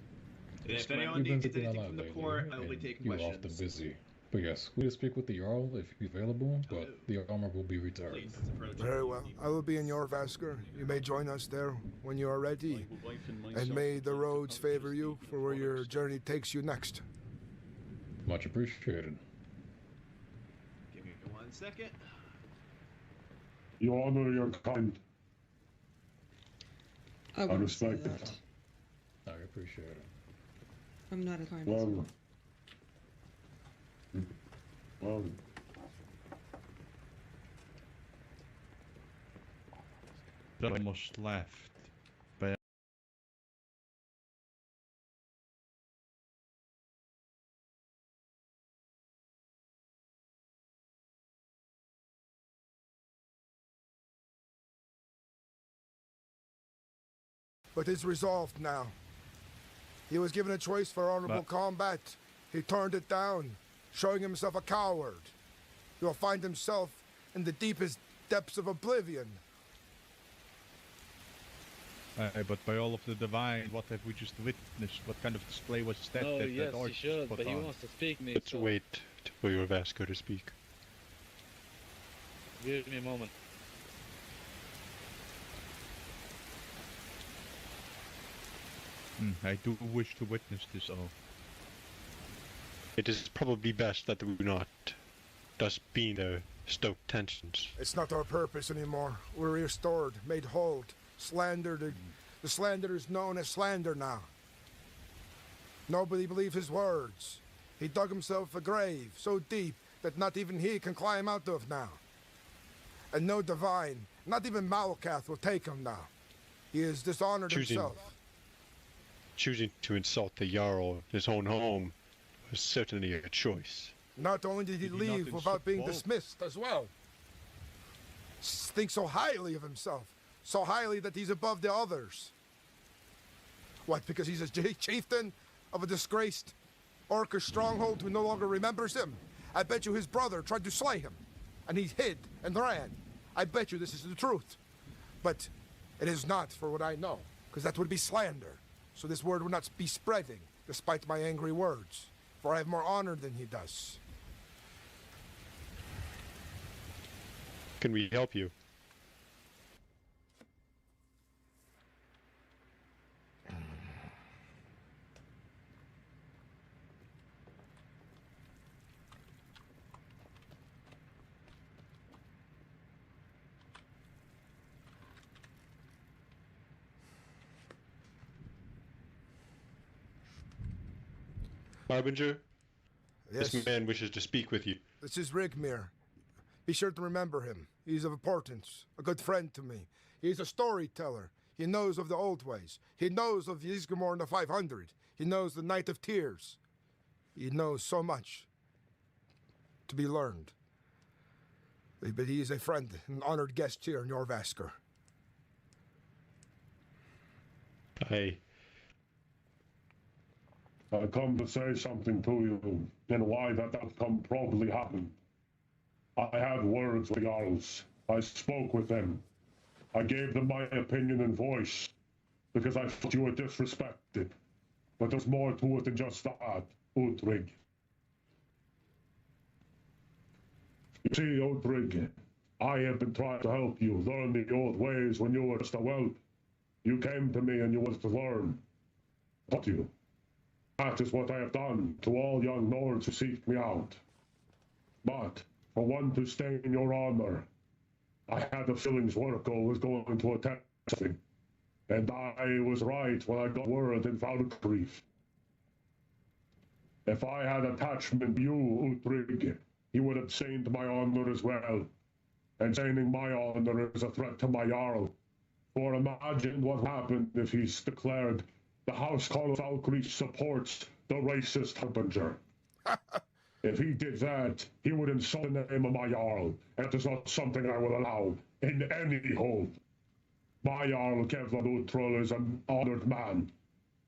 And if anyone You've been needs sitting anything alive from the lately, court, I will be and taking you are questions. often busy. But yes, we'll speak with the Jarl if he's available, but the armor will be returned. Very well. I will be in Jorvaskr. You may join us there when you are ready. And may the roads favor you for where your journey takes you next. Much appreciated. Give me 1 second. You honor your kind. I I wouldn't say respect that. it. I appreciate it. I'm not a kind Well, soul. well, Almost left. But it's resolved now. He was given a choice for honorable combat. He turned it down, showing himself a coward. He will find himself in the deepest depths of oblivion. But by all of the divine, what have we just witnessed? What kind of display was that? Oh, that yes, Arch he should, put but he on? wants to speak me. Let's so wait for your Vasco to speak. Give me a moment. I do wish to witness this all. It is probably best that we do not, thus being there, stoke tensions. It's not our purpose anymore. We're restored, made whole, slandered. The slander is known as slander now. Nobody believes his words. He dug himself a grave so deep that not even he can climb out of now. And no divine, not even Malkath will take him now. He has dishonored himself. Choosing to insult the Jarl in his own home was certainly a choice. Not only did he leave without being dismissed as well. Thinks so highly of himself. So highly that he's above the others. What, because he's a chieftain of a disgraced Orcish stronghold who no longer remembers him? I bet you his brother tried to slay him, and he hid and ran. I bet you this is the truth. But it is not, for what I know, because that would be slander. So this word would not be spreading, despite my angry words, for I have more honor than he does. Can we help you? Harbinger, Yes. this man wishes to speak with you. This is Rigmir. Be sure to remember him. He's of importance, a good friend to me. He's a storyteller. He knows of the old ways. He knows of Ysgramor and the 500. He knows the Night of Tears. He knows so much to be learned. But he is a friend, an honored guest here in Jorvaskr. I come to say something to you, and why that can probably happen. I had words with the Jarls. I spoke with them. I gave them my opinion and voice, because I felt you were disrespected. But there's more to it than just that, Uudtrig. You see, Uudtrig, I have been trying to help you learn the old ways when you were just a whelp. You came to me and you wanted to learn. Taught you. That is what I have done to all young Nords who seek me out. But for one to stay in your armor, I had the feelings Worko was going to attack something. And I was right when I got word in Valkyrie. If I had attachment to you, Uudtrig, he would have stained my honor as well. And staining my honor is a threat to my Jarl. For imagine what happened if he's declared the House called Valkyrie supports the racist Harbinger. If he did that, he would insult the name of my Jarl, and that is not something I will allow in any hold. My Jarl Kevlar Uudtrig is an honored man,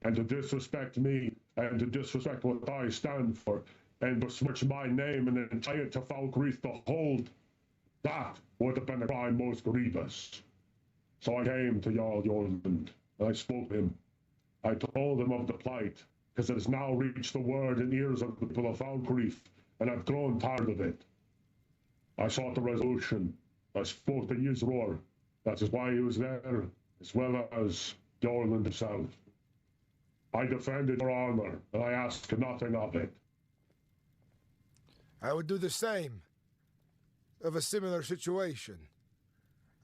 and to disrespect me, and to disrespect what I stand for, and to switch my name and then tie it to Valkyrie the hold, that would have been a crime most grievous. So I came to Jarl Jorland, and I spoke to him. I told him of the plight, because it has now reached the word and ears of the people of Valkyrie, and I've grown tired of it. I sought a resolution. I spoke to Ysror. That is why he was there, as well as Jorland himself. I defended your honor, and I asked nothing of it. I would do the same of a similar situation.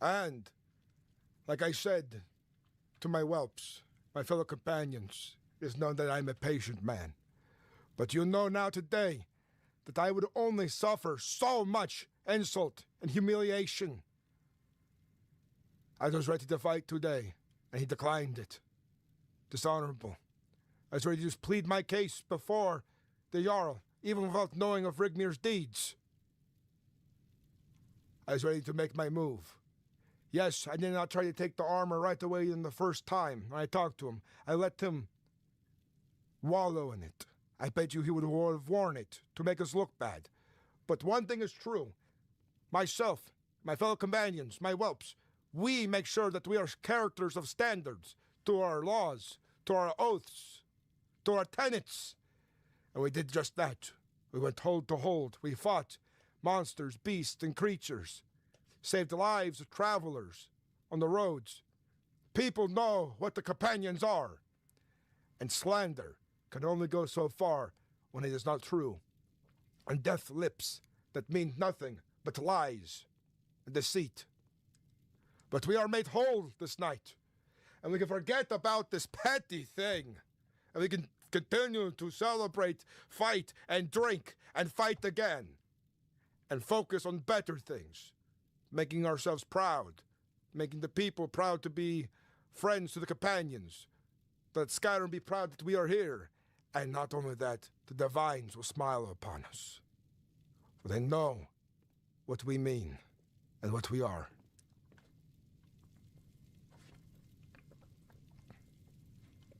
And, like I said to my whelps, my fellow companions, it is known that I am a patient man. But you know now today that I would only suffer so much insult and humiliation. I was ready to fight today, and he declined it. Dishonorable. I was ready to just plead my case before the Jarl, even without knowing of Rigmir's deeds. I was ready to make my move. Yes, I did not try to take the armor right away in the first time when I talked to him. I let him wallow in it. I bet you he would have worn it to make us look bad. But one thing is true. Myself, my fellow companions, my whelps, We make sure that we are characters of standards to our laws, to our oaths, to our tenets. And we did just that. We went hold to hold. We fought monsters, beasts, and creatures. Saved the lives of travelers on the roads. People know what the companions are. And slander can only go so far when it is not true. And death lips that mean nothing but lies and deceit. But we are made whole this night. And we can forget about this petty thing. And we can continue to celebrate, fight, and drink, and fight again. And focus on better things. Making ourselves proud. Making the people proud to be friends to the companions. Let Skyrim be proud that we are here. And not only that, the divines will smile upon us. For they know what we mean and what we are.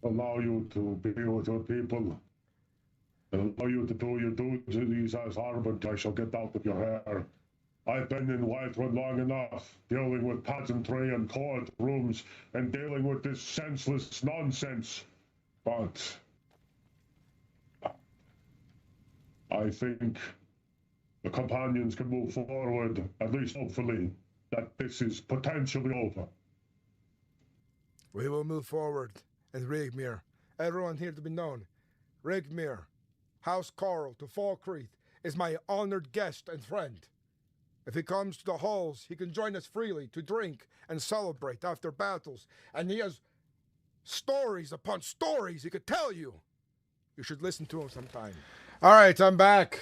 Allow you to be with your people. Allow you to do your duties as Harbinger. I shall get out of your hair. I've been in Whiterun long enough, dealing with pageantry and court rooms, and dealing with this senseless nonsense. But I think the companions can move forward, at least hopefully, that this is potentially over. We will move forward. And Rigmir, everyone here to be known, Rigmir, House Carl to Falkreath, is my honored guest and friend. If he comes to the halls, he can join us freely to drink and celebrate after battles, and he has stories upon stories he could tell you. You should listen to him sometime. All right, I'm back.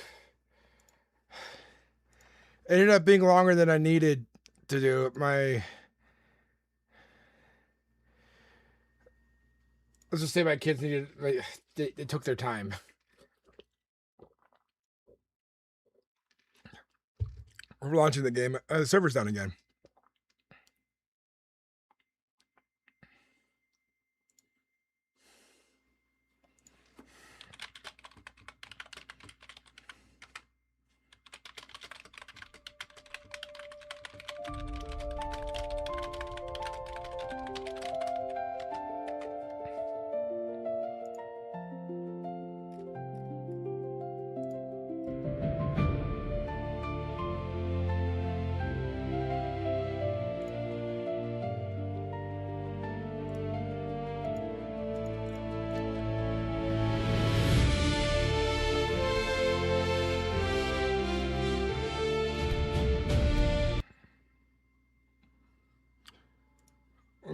It ended up being longer than I needed to do. Let's just say my kids needed, they took their time. We're launching the game. The server's down again.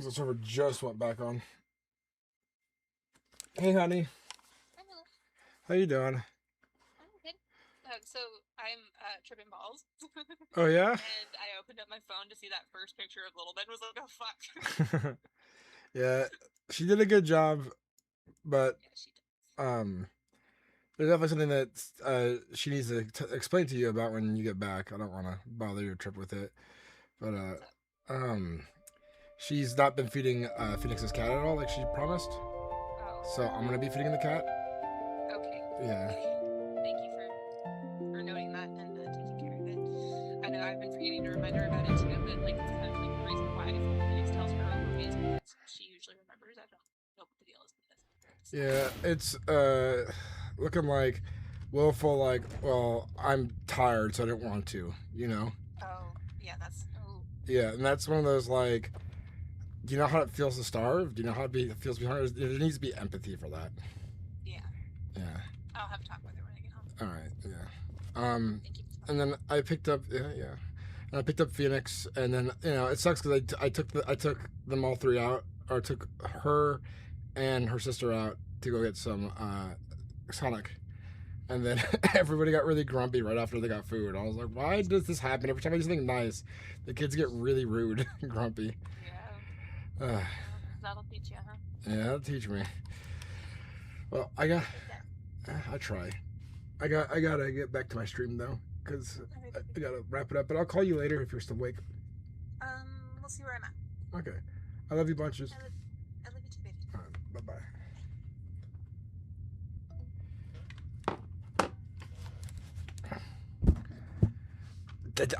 The server just went back on. Hey, honey. Hello. How you doing? I'm good. So I'm tripping balls. Oh, yeah? And I opened up my phone to see that first picture of Little Ben. Was like, oh fuck. Yeah, she did a good job, but there's definitely something that she needs to explain to you about when you get back. I don't want to bother your trip with it, but she's not been feeding Phoenix's cat at all, like she promised. Oh. So I'm gonna be feeding the cat. Okay. Yeah. Thank you for noting that and taking care of it. I know I've been forgetting to remind her about it too, but like it's kind of like the reason why Phoenix tells her over is because she usually remembers. I don't know what the deal is with this. Yeah, it's looking like willful, like, well, I'm tired, so I didn't want to, you know? Oh, yeah, that's... Oh. Yeah, and that's one of those, like, do you know how it feels to starve? Do you know how it feels to be hungry? There needs to be empathy for that. Yeah. Yeah. I'll have a talk with her when I get home. All right, yeah. Thank you. And then I picked up, and I picked up Phoenix, and then, you know, it sucks because I took them all three out, or took her and her sister out to go get some Sonic. And then everybody got really grumpy right after they got food. I was like, why does this happen? Every time I do something nice, the kids get really rude and grumpy. Yeah. That'll teach you, huh? Yeah, that'll teach me. Well, I try. I gotta get back to my stream though, because I gotta wrap it up. But I'll call you later if you're still awake. We'll see where I'm at. Okay. I love you bunches. I love you too, baby. All right, bye-bye.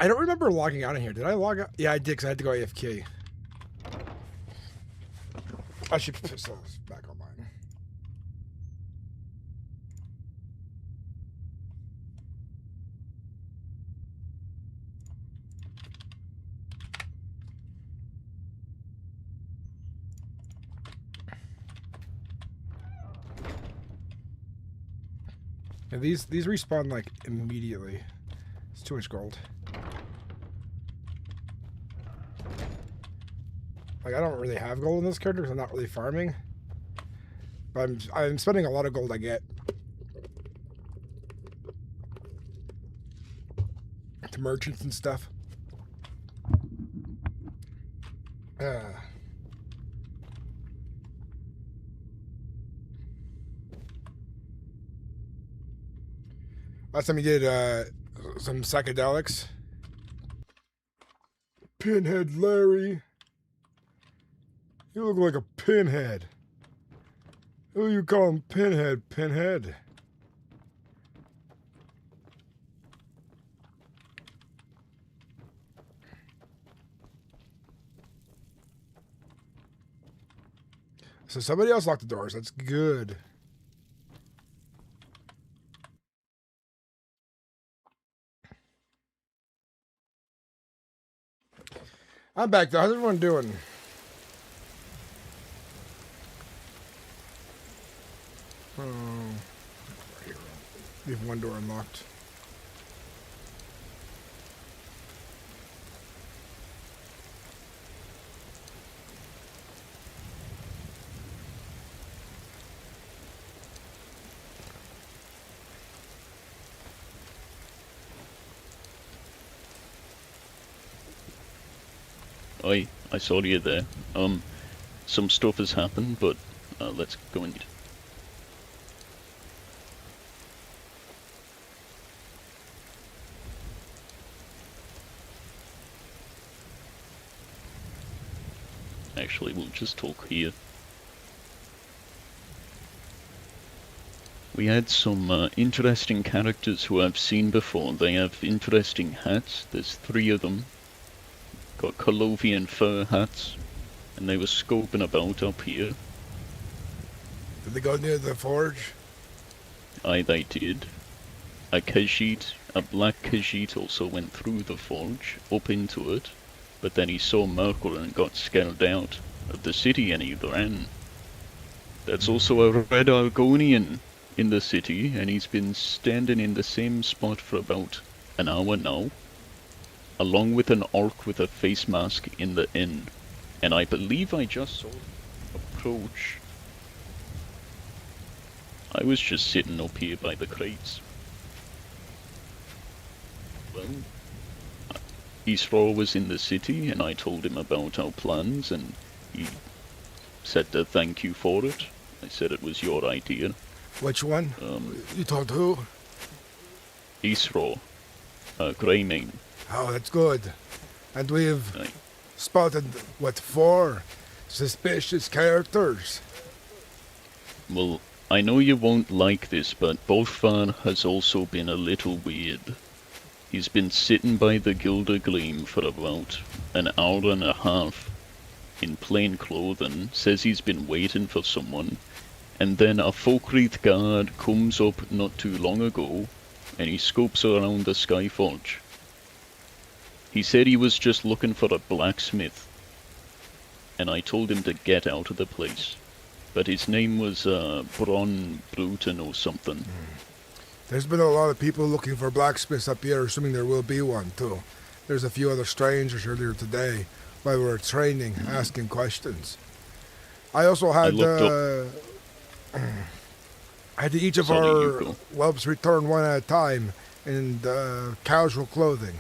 I don't remember logging out of here. Did I log out? Yeah, I did, because I had to go AFK. I should put this back online. Yeah, these respawn like immediately. It's too much gold. Like I don't really have gold in this character because I'm not really farming. But I'm spending a lot of gold I get. To merchants and stuff. Last time you did some psychedelics. Pinhead Larry. You look like a pinhead. Who you calling Pinhead, Pinhead? So somebody else locked the doors. That's good. I'm back though. How's everyone doing? Leave one door unlocked. I saw you there. Some stuff has happened, but let's go and eat. Actually, we'll just talk here. We had some interesting characters who I've seen before. They have interesting hats. There's 3 of them. Got Colovian fur hats, and they were scoping about up here. Did they go near the forge? Aye, they did. A Khajiit, a black Khajiit also went through the forge, up into it, but then he saw Merkel and got scared out of the city and he ran. There's also a red Argonian in the city, and he's been standing in the same spot for about an hour now, along with an orc with a face mask in the inn. And I believe I just saw him approach. I was just sitting up here by the crates. Well, Isra was in the city, and I told him about our plans, and he said to thank you for it. I said it was your idea. Which one? You told who? Isra, Greymane. Oh, that's good. And we've spotted, what, 4 suspicious characters. Well, I know you won't like this, but Bolfar has also been a little weird. He's been sitting by the Gilder Gleam for about an hour and a half, in plain clothing, says he's been waiting for someone, and then a Folkreath guard comes up not too long ago, and he scopes around the Skyforge. He said he was just looking for a blacksmith, and I told him to get out of the place. But his name was Bron Bruton or something. There's been a lot of people looking for blacksmiths up here, assuming there will be one too. There's a few other strangers earlier today while we were training, asking questions. I also had I had each of our whelps return one at a time in casual clothing.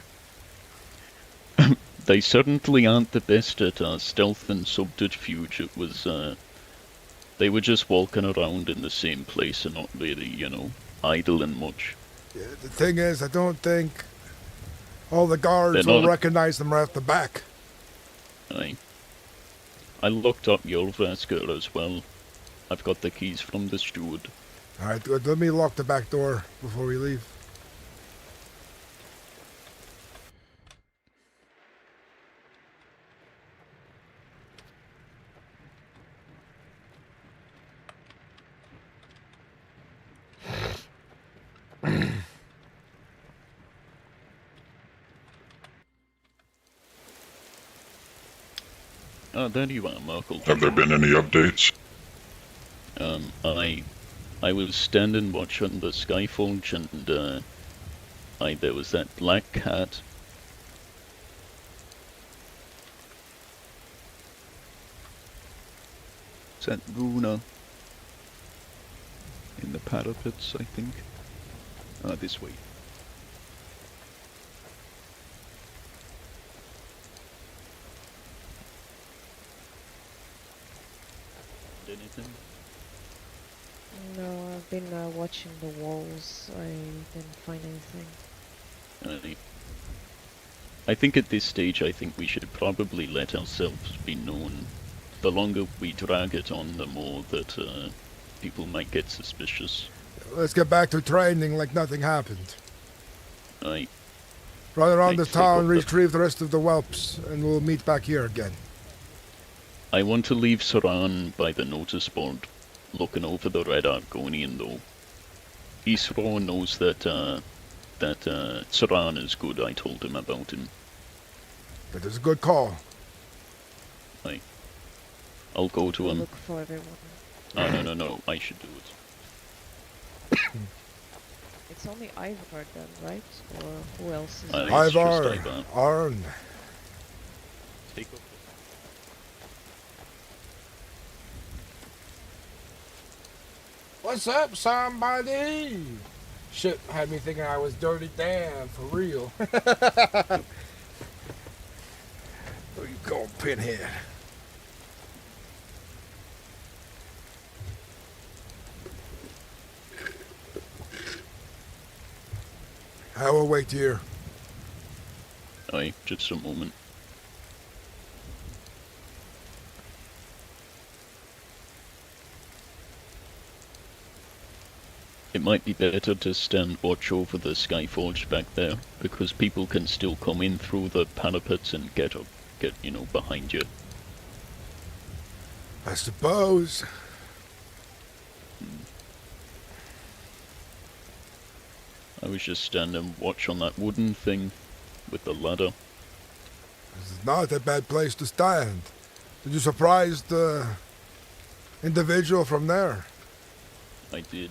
They certainly aren't the best at stealth and subterfuge. It was, they were just walking around in the same place and not really, you know, idling much. Yeah, the thing is, I don't think all the guards will recognize them right off the back. Aye. I looked up Jorvaskr as well. I've got the keys from the steward. Alright, good. Let me lock the back door before we leave. There you are, Merkel. Have there been any updates? I was standing watching the Skyforge, and there was that black cat. Is that Runa? In the parapets, I think. This way. Anything? No, I've been watching the walls. I didn't find anything. I think at this stage, I think we should probably let ourselves be known. The longer we drag it on, the more that people might get suspicious. Let's get back to training like nothing happened. Aye. Run around the take town, up the- retrieve the rest of the whelps, and we'll meet back here again. I want to leave Saran by the notice board, looking over the Red Argonian though. Isro knows that Saran is good. I told him about him. That is a good call. Aye. I'll go to him. Look for everyone. No. I should do it. It's only Ivar then, right? Or who else is It's just Ivar, Ivar. Arn. Take over. What's up, somebody? Shit had me thinking I was Dirty Dan, for real. Where you going, Pinhead? I will wait here. Aye, just a moment. It might be better to stand watch over the Skyforge back there, because people can still come in through the parapets and get behind you. I suppose. I was just standing watch on that wooden thing with the ladder. This is not a bad place to stand. Did you surprise the individual from there? I did.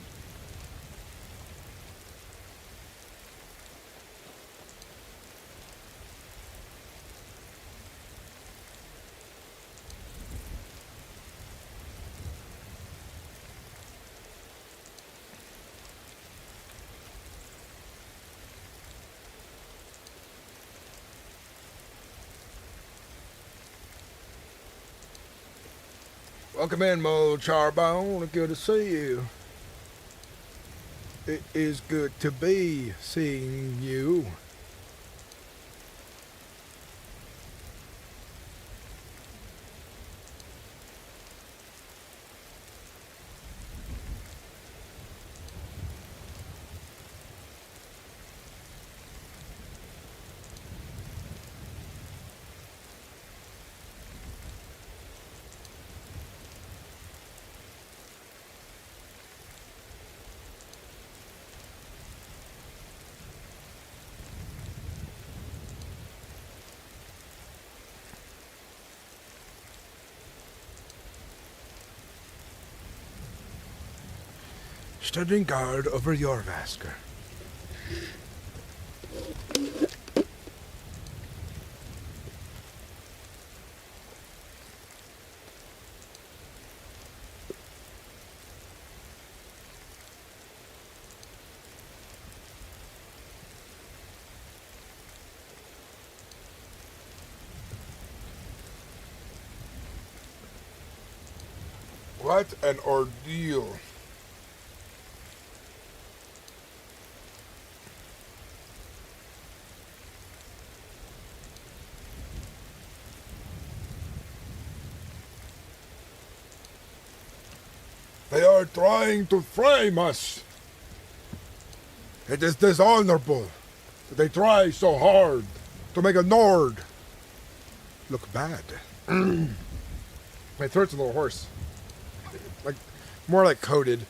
Welcome in, Mo Charbone. Good to see you. It is good to be seeing you. Standing guard over your Vasker. What an ordeal. They are trying to frame us. It is dishonorable that they try so hard to make a Nord look bad. My throat's a little hoarse. Like, more like coated.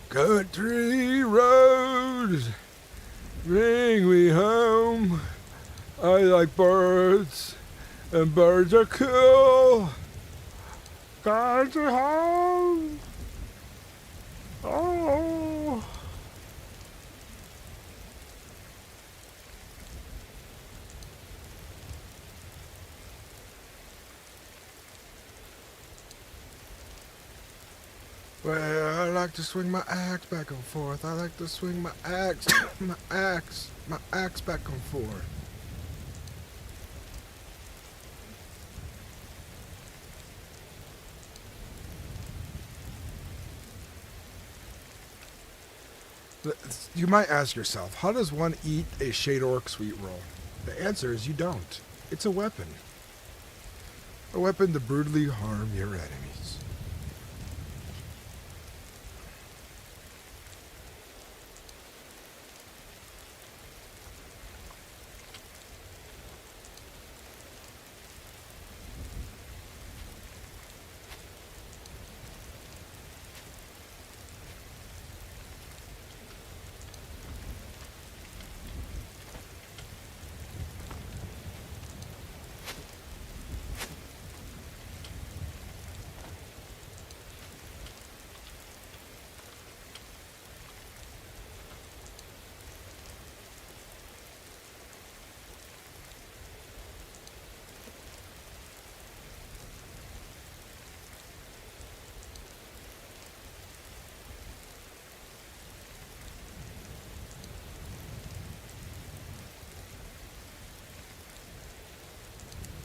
Country roads Bring me home. I like birds, and birds are cool. Guide me home. Oh. Well, I like to swing my axe back and forth. I like to swing my axe, my axe back and forth. You might ask yourself, how does one eat a Shade Orc sweet roll? The answer is you don't. It's a weapon. A weapon to brutally harm your enemies.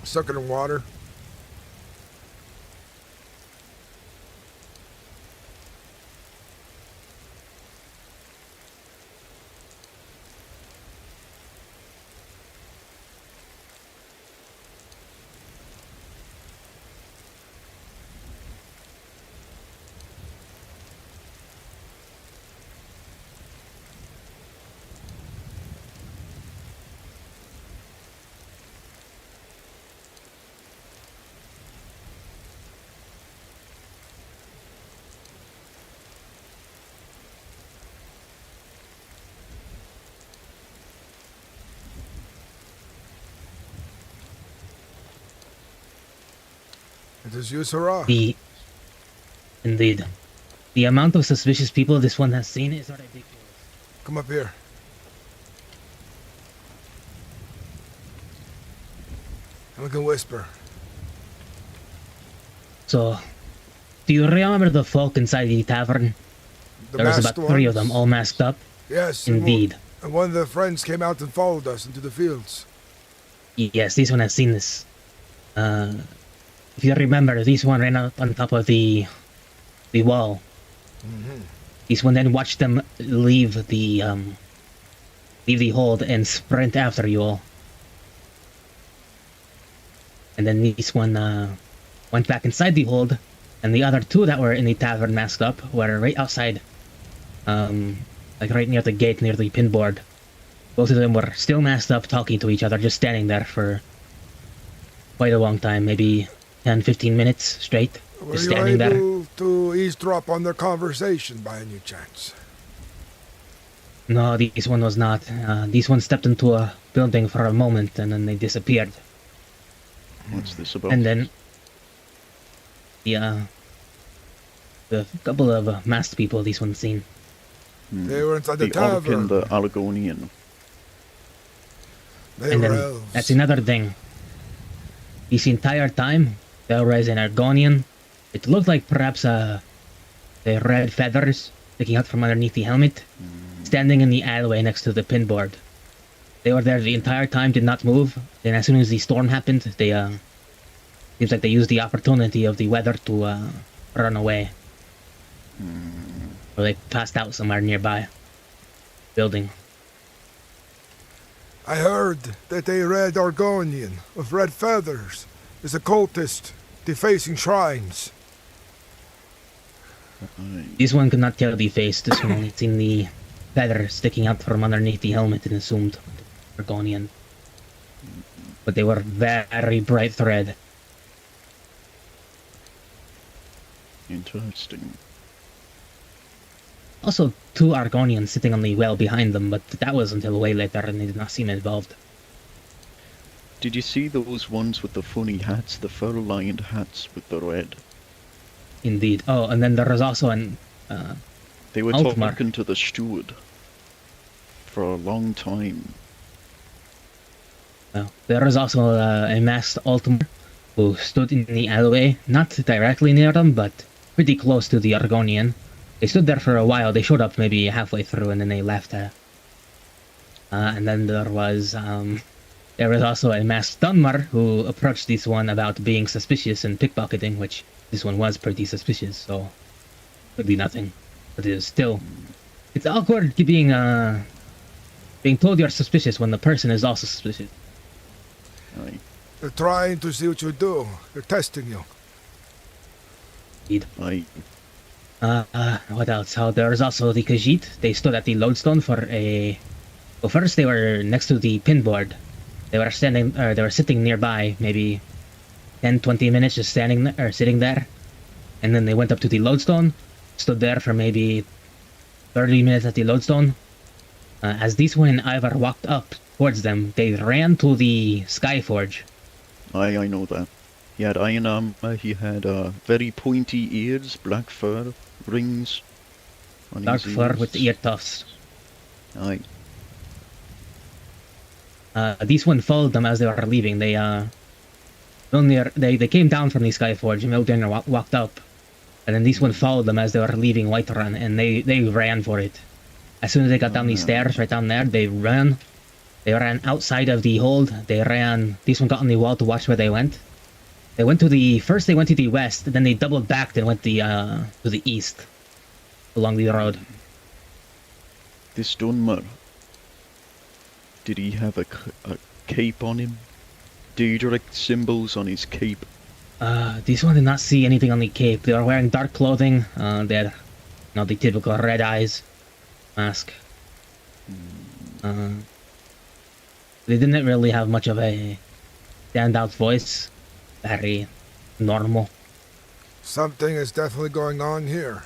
Suck it in water. It is you, Sarah. Indeed. The amount of suspicious people this one has seen is ridiculous. Come up here. And we can whisper. So, do you remember the folk inside the tavern? There was about 3 of them, all masked up. Yes. Indeed. And one of the friends came out and followed us into the fields. Yes, this one has seen this. If you remember, this one ran up on top of the wall. Mm-hmm. This one then watched them leave the hold and sprint after you all. And then this one went back inside the hold, and the other 2 that were in the tavern masked up were right outside, like right near the gate, near the pinboard. Both of them were still masked up, talking to each other, just standing there for quite a long time, maybe 10-15 minutes straight. Were Just you standing there. able to eavesdrop on their conversation by any chance? No, this one was not. This one stepped into a building for a moment and then they disappeared. What's this about? And then the couple of masked people this one's seen. They were inside the the Orc tavern. and the Allegonian. They And were then elves. that's another thing. This entire time, there was an Argonian. It looked like perhaps the red feathers sticking out from underneath the helmet, standing in the alleyway next to the pinboard. They were there the entire time, did not move. Then as soon as the storm happened, they seems like they used the opportunity of the weather to run away. Or they passed out somewhere nearby building. I heard that a red Argonian with red feathers is a cultist defacing shrines. This one could not tell the face. This one only seen the feather sticking out from underneath the helmet and assumed Argonian. But they were very bright red. Interesting. also 2 Argonians sitting on the well behind them, but that was until way later and they did not seem involved. Did you see those ones with the funny hats, the fur-lined hats with the red? Indeed. Oh, and then there was also an They were Altmar. talking to the steward for a long time. Well, there was also a masked Altmar who stood in the alleyway, not directly near them, but pretty close to the Argonian. They stood there for a while. They showed up maybe halfway through and then they left. And then there was also a masked Dunmar who approached this one about being suspicious and pickpocketing, which this one was pretty suspicious, so could be nothing. But it is still, it's awkward being told you're suspicious when the person is also suspicious. Aye. They're trying to see what you do. They're testing you. Indeed. Aye. What else? So there was also the Khajiit. They stood at the lodestone for a... Well, first they were next to the pinboard. They were sitting nearby, maybe 10-20 minutes just sitting there. And then they went up to the lodestone, stood there for maybe 30 minutes at the lodestone. As this one and Ivar walked up towards them, they ran to the Skyforge. Aye, I know that. He had iron armor, he had very pointy ears, black fur, rings on Dark his fur ears. with ear tufts. Aye. These one followed them as they were leaving. They came down from the Skyforge, and Mildrenner walked up. And then these one followed them as they were leaving Whiterun, and they ran for it. As soon as they got down these stairs, right down there, they ran. They ran outside of the hold. They ran. This one got on the wall to watch where they went. They went to the west, then they doubled back and went to the east, along the road. This Dunmer, did he have a cape on him? Daedric symbols on his cape? This one did not see anything on the cape. They were wearing dark clothing. They had, the typical red eyes, mask. They didn't really have much of a standout voice. Very normal. Something is definitely going on here.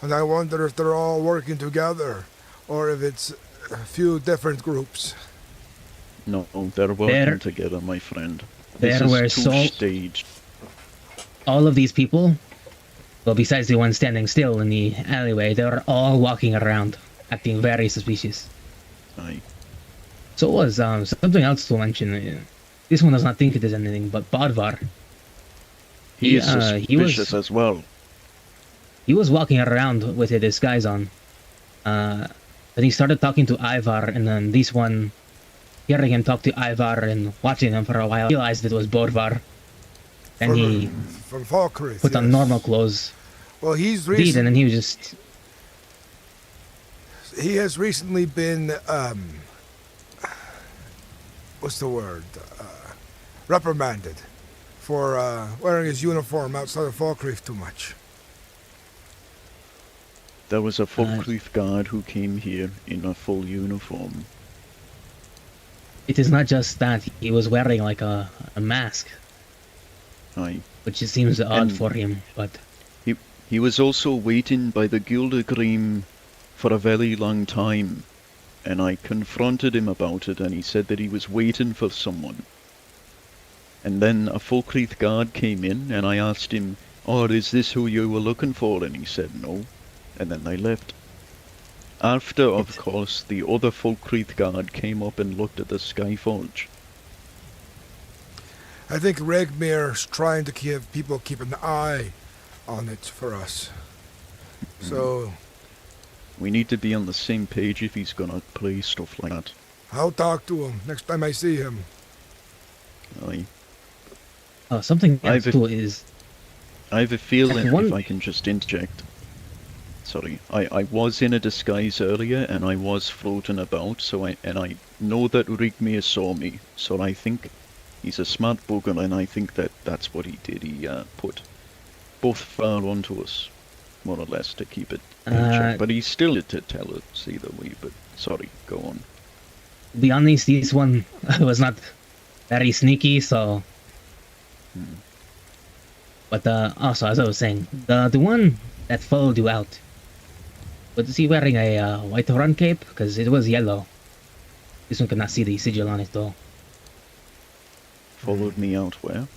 And I wonder if they're all working together, or if it's a few different groups. No, they're working together, my friend. This There were is two-staged. all of these people, well, besides the one standing still in the alleyway, they were all walking around, acting very suspicious. Aye. So it was something else to mention. This one does not think it is anything, but Bodvar. He is suspicious as well. He was walking around with a disguise on. Then he started talking to Ivar, and then this one, hearing him talk to Ivar and watching him for a while, realized it was Bodvar. And he From Falkreath, put on normal clothes. Well, he's Indeed, and then he was just... He has recently been, what's the word? Reprimanded for wearing his uniform outside of Falkreath too much. There was a Falkreath guard who came here in a full uniform. It is not just that, he was wearing like a mask. Aye. Which it seems odd for him, but... He was also waiting by the Gildegrim for a very long time, and I confronted him about it, and he said that he was waiting for someone. And then a Falkreath guard came in, and I asked him, "Oh, is this who you were looking for?" And he said no, and then they left. After, of course, the other Falkreath guard came up and looked at the Skyforge. I think Regmir's trying to keep an eye on it for us. So we need to be on the same page if he's gonna play stuff like that. I'll talk to him next time I see him. Aye. Something else too is... I have a feeling, if I can just interject. Sorry, I was in a disguise earlier and I was floating about, so I know that Rigmir saw me, so I think he's a smart bugger, and I think that's what he did. He put both far onto us, more or less, to keep it in check. But he's still to tell us either way, but sorry, go on. To be honest, this one was not very sneaky, so... But also, as I was saying, the one that followed you out, Was he wearing a white run cape? Because it was yellow. This one could not see the sigil on it though. Followed me out where?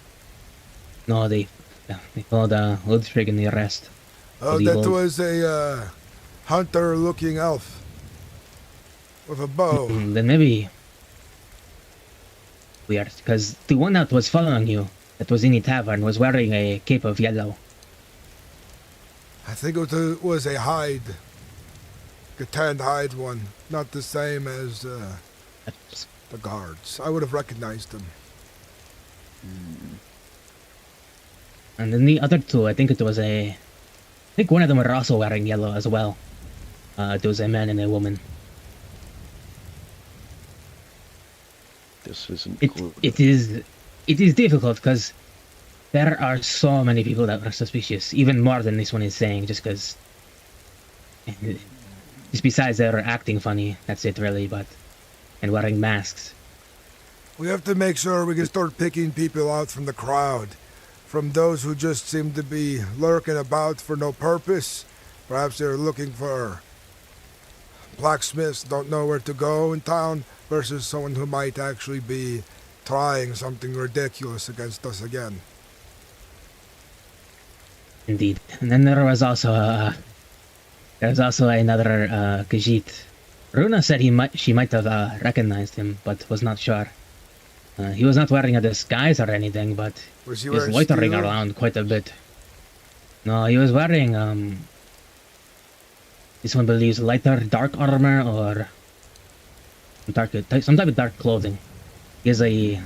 No, they followed Uudtrig and the rest. Oh, that was a hunter-looking elf with a bow. Then maybe weird, because the one that was following you, that was in the tavern, was wearing a cape of yellow. I think it was a hide. A tanned hide one. Not the same as the guards. I would have recognized them. And then the other two, I think one of them were also wearing yellow as well. There was a man and a woman. This isn't good. It is difficult because there are so many people that are suspicious, even more than this one is saying, just because. Just besides they're acting funny, that's it really, and wearing masks. We have to make sure we can start picking people out from the crowd. From those who just seem to be lurking about for no purpose. Perhaps they're looking for blacksmiths, don't know where to go in town, versus someone who might actually be trying something ridiculous against us again. Indeed. And then there was also another Khajiit. Runa said she might have recognized him, but was not sure. He was not wearing a disguise or anything, but was he was loitering around quite a bit. No, he was wearing this one believes lighter dark armor or some type of dark clothing. He has a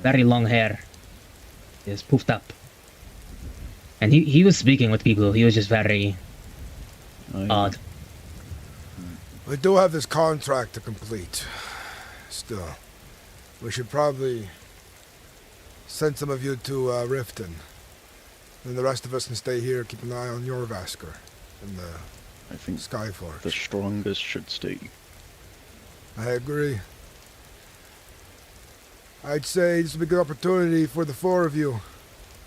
very long hair. He is poofed up. And he was speaking with people. He was just very odd. We do have this contract to complete. Still, we should probably send some of you to Riften. And the rest of us can stay here, keep an eye on your Vasker and the Skyforge. The strongest should stay. I agree. I'd say this would be a good opportunity for the four of you,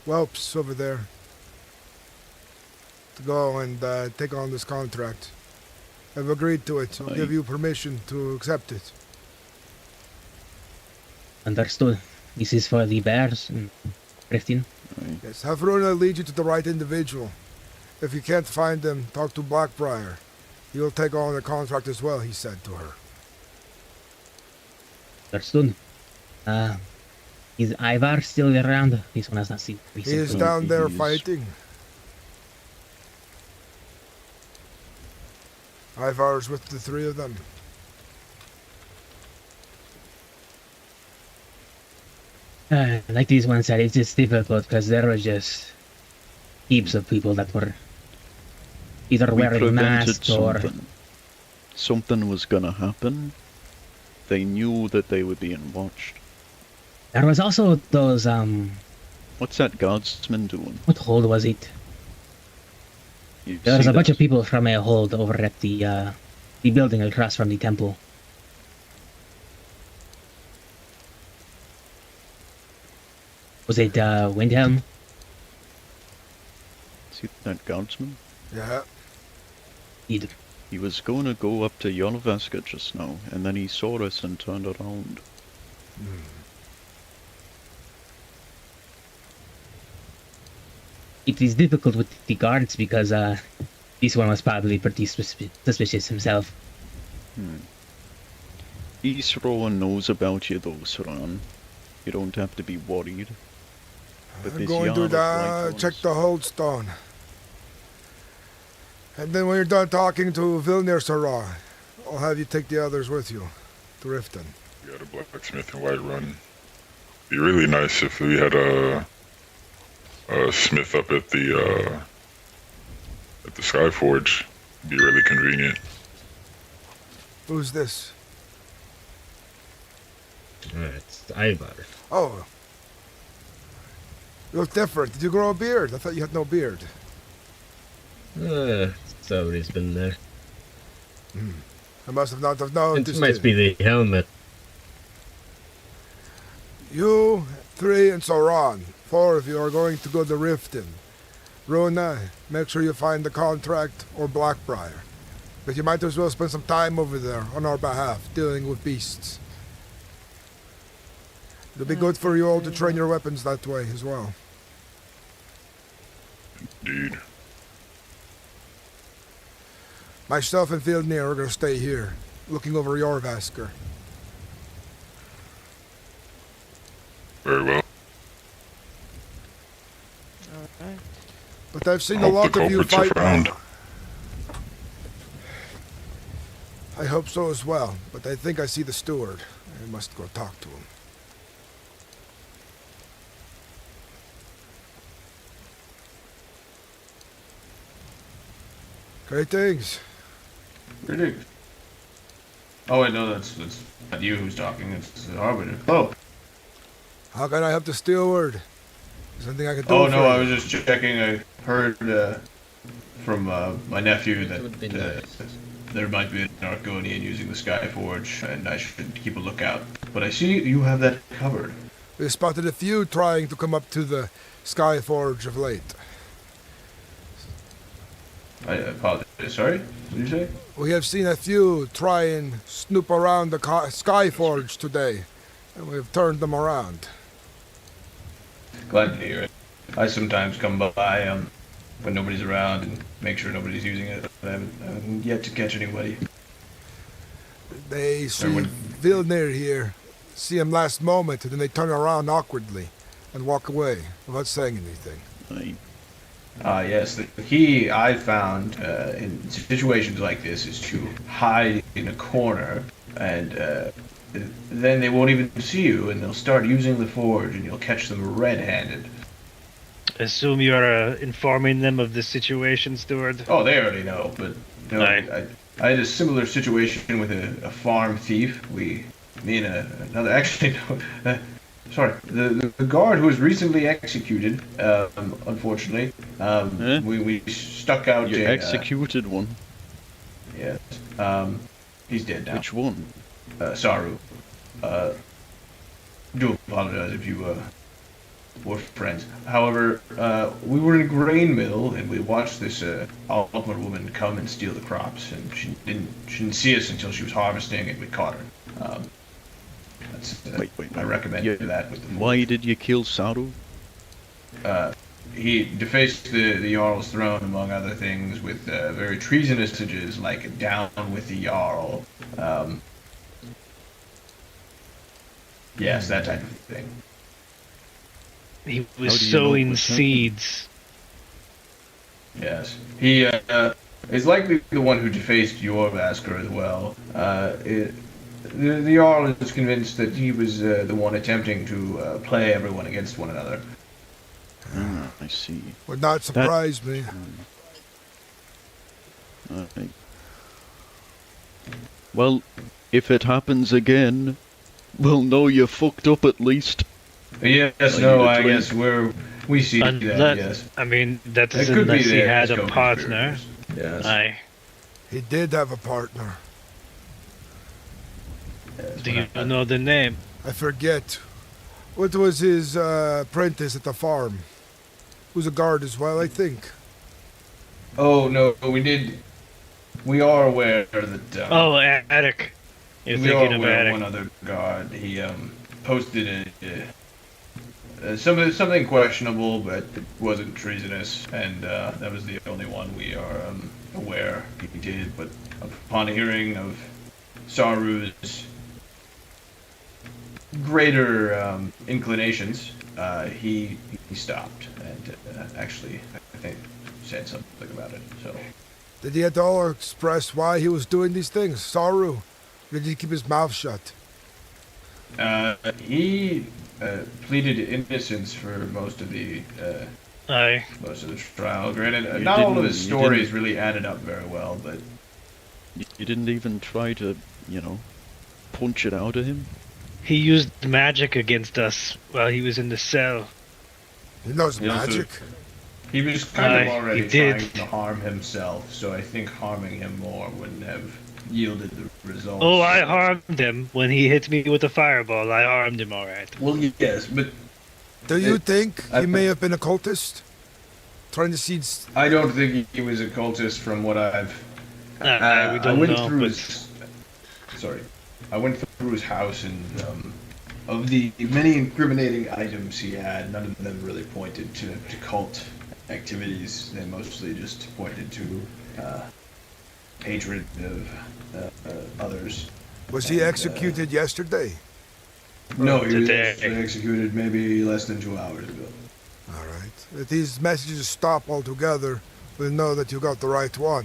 whelps over there, to go and take on this contract. I've agreed to it. I'll give you permission to accept it. Understood. This is for the bears and Riften. Yes, have Runa lead you to the right individual. If you can't find him, talk to Blackbriar. He'll take on the contract as well, he said to her. Understood. Is Ivar still around? This one has not seen. He is down there fighting. Ivar's with the three of them. Like these ones said, it's just difficult because there were just heaps of people that were either wearing masks or... Something was gonna happen. They knew that they were being watched. There was also those, What's that guardsman doing? What hold was it? There was a bunch of people from a hold over at the building across from the temple. Was it Windhelm? See that guardsman? Yeah. He was going to go up to Yolvaska just now, and then he saw us and turned around. It is difficult with the guards because this one was probably pretty suspicious himself. East Rowan knows about you though, Saran. You don't have to be worried. But I'm going to check the holdstone. And then when you're done talking to Vilnir Sarah, I'll have you take the others with you to Riften. We got a blacksmith in Whiterun. Be really nice if we had a smith up at the Skyforge. Be really convenient. Who's this? It's Ivar. Oh. You look different. Did you grow a beard? I thought you had no beard. It's always been there. I must have not have known. It must be the helmet. You, three, and Sauron. 4 of you are going to go to Riften. Runa, make sure you find the contract or Blackbriar. But you might as well spend some time over there on our behalf, dealing with beasts. It'll be good for you all to train your weapons that way as well. Indeed. Myself and Vilnir are going to stay here, looking over Jorvasker. Very well. Alright. But I've seen a Hope lot the of you culprits are fight. found. I hope so as well, but I think I see the steward. I must go talk to him. Greetings. Greetings. Oh wait, no, that's not you who's talking. It's the Harbinger. Oh. How can I help the steward? Is there anything I can do? Oh for no, I you? was just checking. I heard from my nephew that there might be an Argonian using the Skyforge, and I should keep a lookout. But I see you have that covered. We spotted a few trying to come up to the Skyforge of late. I apologize. Sorry? What did you say? We have seen a few try and snoop around the Skyforge today, and we've turned them around. Glad to hear it. I sometimes come by when nobody's around and make sure nobody's using it. But I haven't yet to catch anybody. They see Vilnir here, see him last moment, and then they turn around awkwardly and walk away without saying anything. Yes, the key I found in situations like this is to hide in a corner, and then they won't even see you, and they'll start using the forge, and you'll catch them red-handed. Assume you're informing them of the situation, steward. Oh, they already know, but no, I had a similar situation with a farm thief. Me and another, actually, no, sorry, the guard who was recently executed, unfortunately, we stuck out. You executed one? Yes. He's dead now. Which one? Saru. Do apologize if you were friends. However, we were in a grain mill and we watched this Altmer woman come and steal the crops, and she didn't see us until she was harvesting, and we caught her. Wait, I recommend that with the Why did you kill Saru? He defaced the Jarl's throne, among other things, with very treasonous messages like "down with the Jarl." Yes, that type of thing. He was sowing seeds. Yes, he is likely the one who defaced Jorvasker as well. The Jarl is convinced that he was the one attempting to play everyone against one another. I see. Would not surprise me. Well, if it happens again, we'll know you fucked up at least. Yes, no, I guess we see that, yes. I mean, that It doesn't could be unless he the had a Esco partner. Yes. Aye. He did have a partner. Do you know the name? I forget. What was his apprentice at the farm? Who's a guard as well, I think. Oh no, we are aware that. Oh, Attic. You're we are thinking of aware Attic. of one other guard. He posted something questionable, but it wasn't treasonous, and that was the only one we are aware he did. But upon hearing of Saru's greater inclinations, he stopped and actually, I think, said something about it. So. Did he at all express why he was doing these things? Saru? Or did he keep his mouth shut? He pleaded innocence for most of the trial. Granted, not all of his stories really added up very well, but you didn't even try to, punch it out of him. He used magic against us while he was in the cell. He knows magic. He was kind of Aye, already he did. trying to harm himself, so I think harming him more wouldn't have yielded the results. Oh, I harmed him when he hit me with a fireball. I harmed him, alright. Well, yes, but... Do you think he may have been a cultist? Trying to seed... I don't think he was a cultist from what I've We I don't went know, through but his. Sorry, I went through his house, and of the many incriminating items he had, none of them really pointed to cult activities. They mostly just pointed to hatred of others. Was he executed yesterday? No, he was Today. actually executed maybe less than 2 hours ago. All right. If these messages stop altogether, we'll know that you got the right one.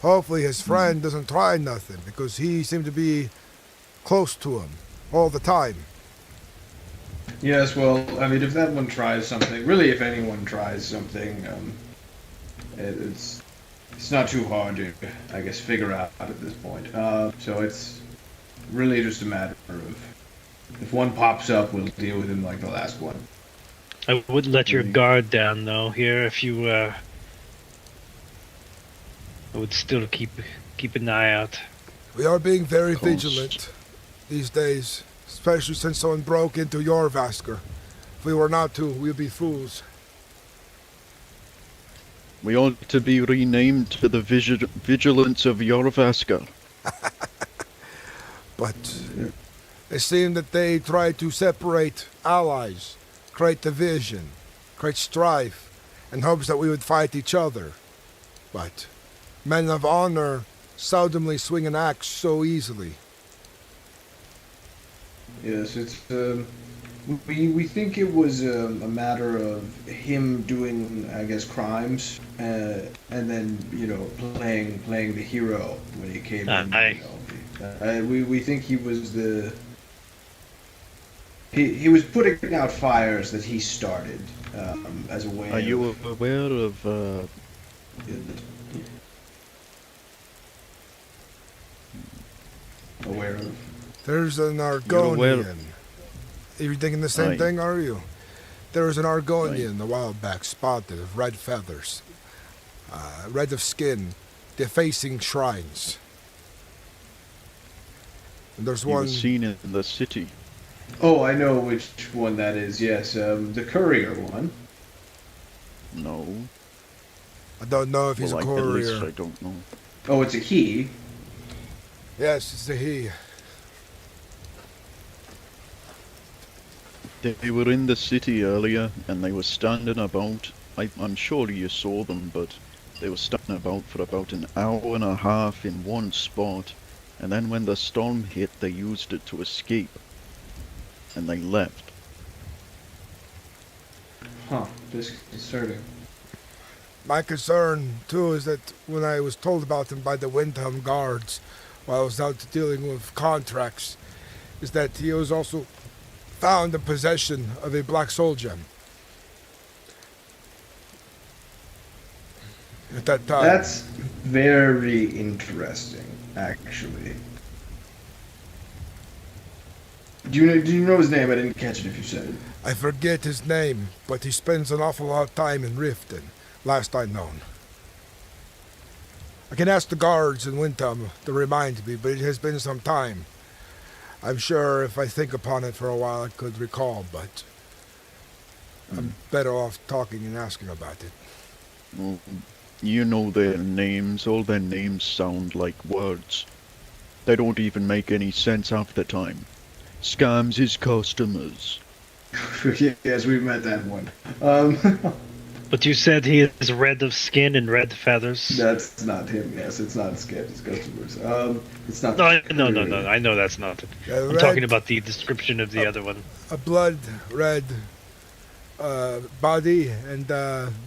Hopefully his friend doesn't try nothing, because he seemed to be close to him all the time. Yes, well, I mean, if that one tries something, really, if anyone tries something, it's not too hard to, I guess, figure out at this point. So it's really just a matter of, if one pops up, we'll deal with him like the last one. I would let your guard down though. Here, if you, I would still keep an eye out. We are being very vigilant these days, especially since someone broke into your Vasker. If we were not to, we'd be fools. We ought to be renamed to the Vigilance of Yorvaska. But it seemed that they tried to separate allies, create division, create strife, in hopes that we would fight each other. But men of honor seldomly swing an axe so easily. Yes, it's we think it was a matter of him doing, I guess, crimes, and then playing the hero when he came in. We think he was he was putting out fires that he started as a way. Are you aware of? Aware of? There's an aware- Argonian. Are you thinking the same Aye. thing, are you? There was an Argonian a while back spotted of red feathers, red of skin, defacing shrines. And there's He one. was seen in the city. Oh, I know which one that is. Yes, the courier one. No. I don't know if he's Well, a at least courier. I don't know. Oh, it's a he. Yes, it's a he. They were in the city earlier, and they were standing about. I'm sure you saw them, but they were standing about for about an hour and a half in one spot, and then when the storm hit, they used it to escape, and they left. Huh. Disconcerting. My concern, too, is that when I was told about him by the Windhelm guards while I was out dealing with contracts, is that he was also found in possession of a black soul gem. At that time. That's very interesting, actually. Do you know his name? I didn't catch it if you said it. I forget his name, but he spends an awful lot of time in Riften, last I known. I can ask the guards in Windhelm to remind me, but it has been some time. I'm sure if I think upon it for a while I could recall, but I'm better off talking and asking about it. Well, you know their names. All their names sound like words. They don't even make any sense half the time. Scams his customers. Yes, we met that one. But you said he is red of skin and red feathers. That's not him. Yes, it's not scams his customers. It's not. No. I know that's not it. I'm red- talking about the description of the other one. A blood red body and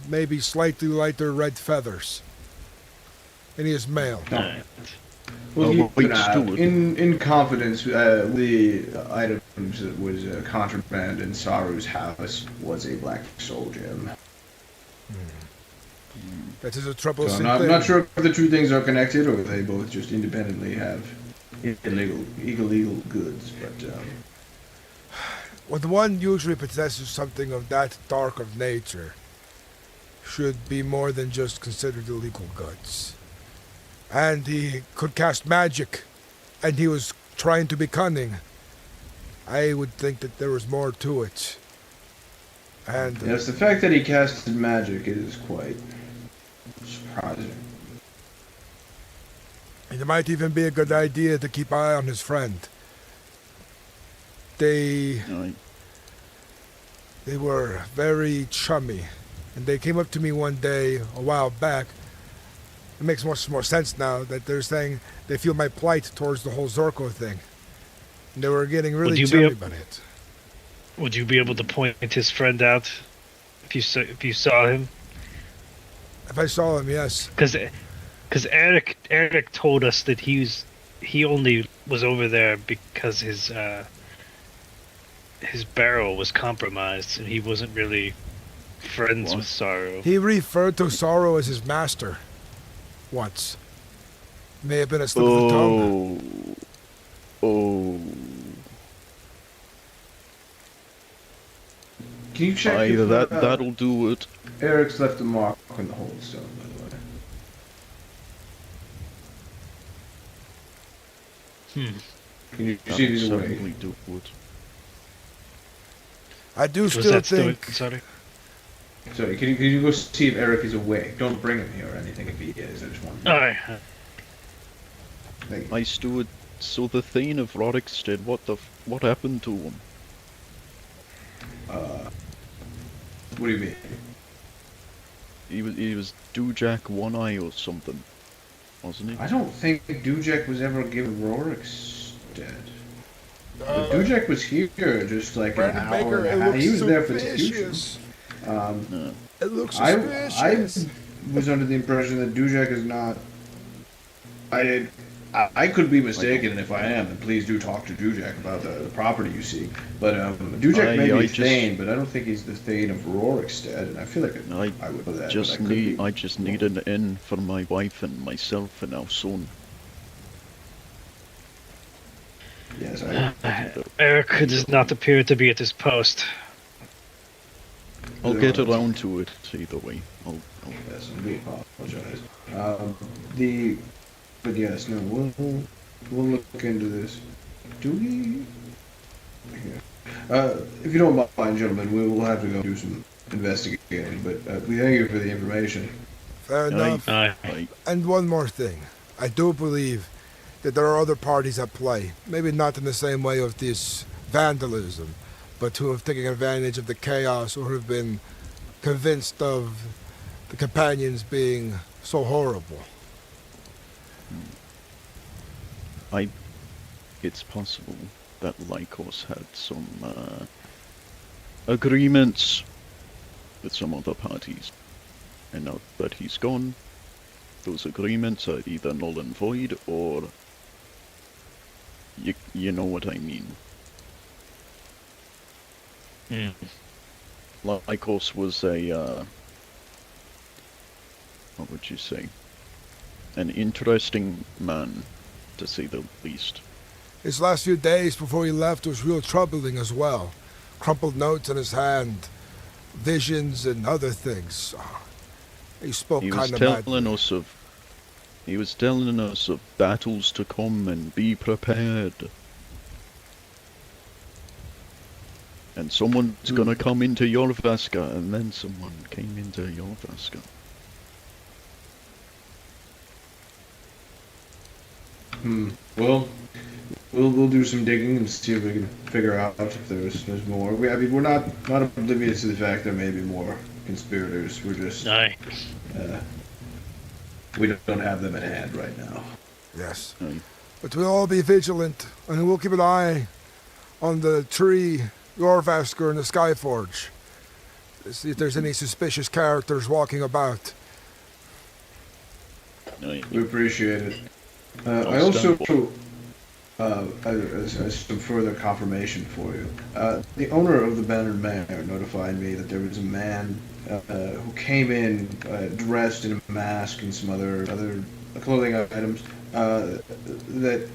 maybe slightly lighter red feathers. And he is male. Well, wait, Stuart. in confidence, the items that was contraband in Saru's house was a black soul gem. That is a So troublesome I'm thing. not sure if the two things are connected or they both just independently have illegal goods, but When one usually possesses something of that dark of nature, should be more than just considered illegal goods. And he could cast magic, and he was trying to be cunning. I would think that there was more to it. And yes, the fact that he casted magic is quite surprising. It might even be a good idea to keep an eye on his friend. They were very chummy, and they came up to me one day a while back. It makes much more sense now that they're saying they feel my plight towards the whole Zorko thing. And they were getting really chummy about it. Would you be able to point his friend out if you saw him? If I saw him, yes. Because Eric told us that he only was over there because his barrel was compromised and he wasn't really friends with Sorrow. He referred to Sorrow as his master once. May have been a slip of the tongue. Oh. Can you check Either if, that'll do it. Eric's left a mark on the whole stone, by the way. Can you see if he's awake? Do it. I do Was still that think... Sorry? Sorry, can you go see if Eric is awake? Don't bring him here or anything if he is. I just want to... Alright. My steward, so the Thane of Rorikstead, what happened to him? What do you mean? He was Dujak One Eye or something, wasn't he? I don't think Dujak was ever given Rorikstead. Dujak was here just like Brandon an hour Baker, and a it half. looks He was there for suspicious. execution. It looks suspicious. I was under the impression that Dujak is not... I could be mistaken, and if I am, then please do talk to Dujak about the property you see. But Dujak may be Thane, but I don't think he's the Thane of Rorikstead, and I feel like I would know that. I just need an inn for my wife and myself and our son. Yes, Eric does not appear to be at his post. I'll get around to it either way. Yes, we apologize. But yes, no, we'll look into this. Do we? Here. If you don't mind, gentlemen, we will have to go do some investigating. But we thank you for the information. Fair enough. And one more thing. I do believe that there are other parties at play. Maybe not in the same way of this vandalism, but who have taken advantage of the chaos or who have been convinced of the companions being so horrible. It's possible that Lycos had some agreements with some other parties, and now that he's gone, those agreements are either null and void, or you know what I mean. Lycos was a what would you say? An interesting man, to say the least. His last few days before he left was real troubling as well. Crumpled notes in his hand, visions and other things. He spoke kind of mad. He was telling us of battles to come and be prepared. And someone's gonna come into Jorvaska, and then someone came into Jorvaska. Well, we'll do some digging and see if we can figure out if there's more. I mean, we're not oblivious to the fact there may be more conspirators. We're just we don't have them at hand right now. Yes. But we'll all be vigilant, and we'll keep an eye on the tree, Jorvasker, and the Skyforge. See if there's any suspicious characters walking about. We appreciate it. I also as some further confirmation for you. The owner of the Bannered Mare notified me that there was a man who came in dressed in a mask and some other clothing items that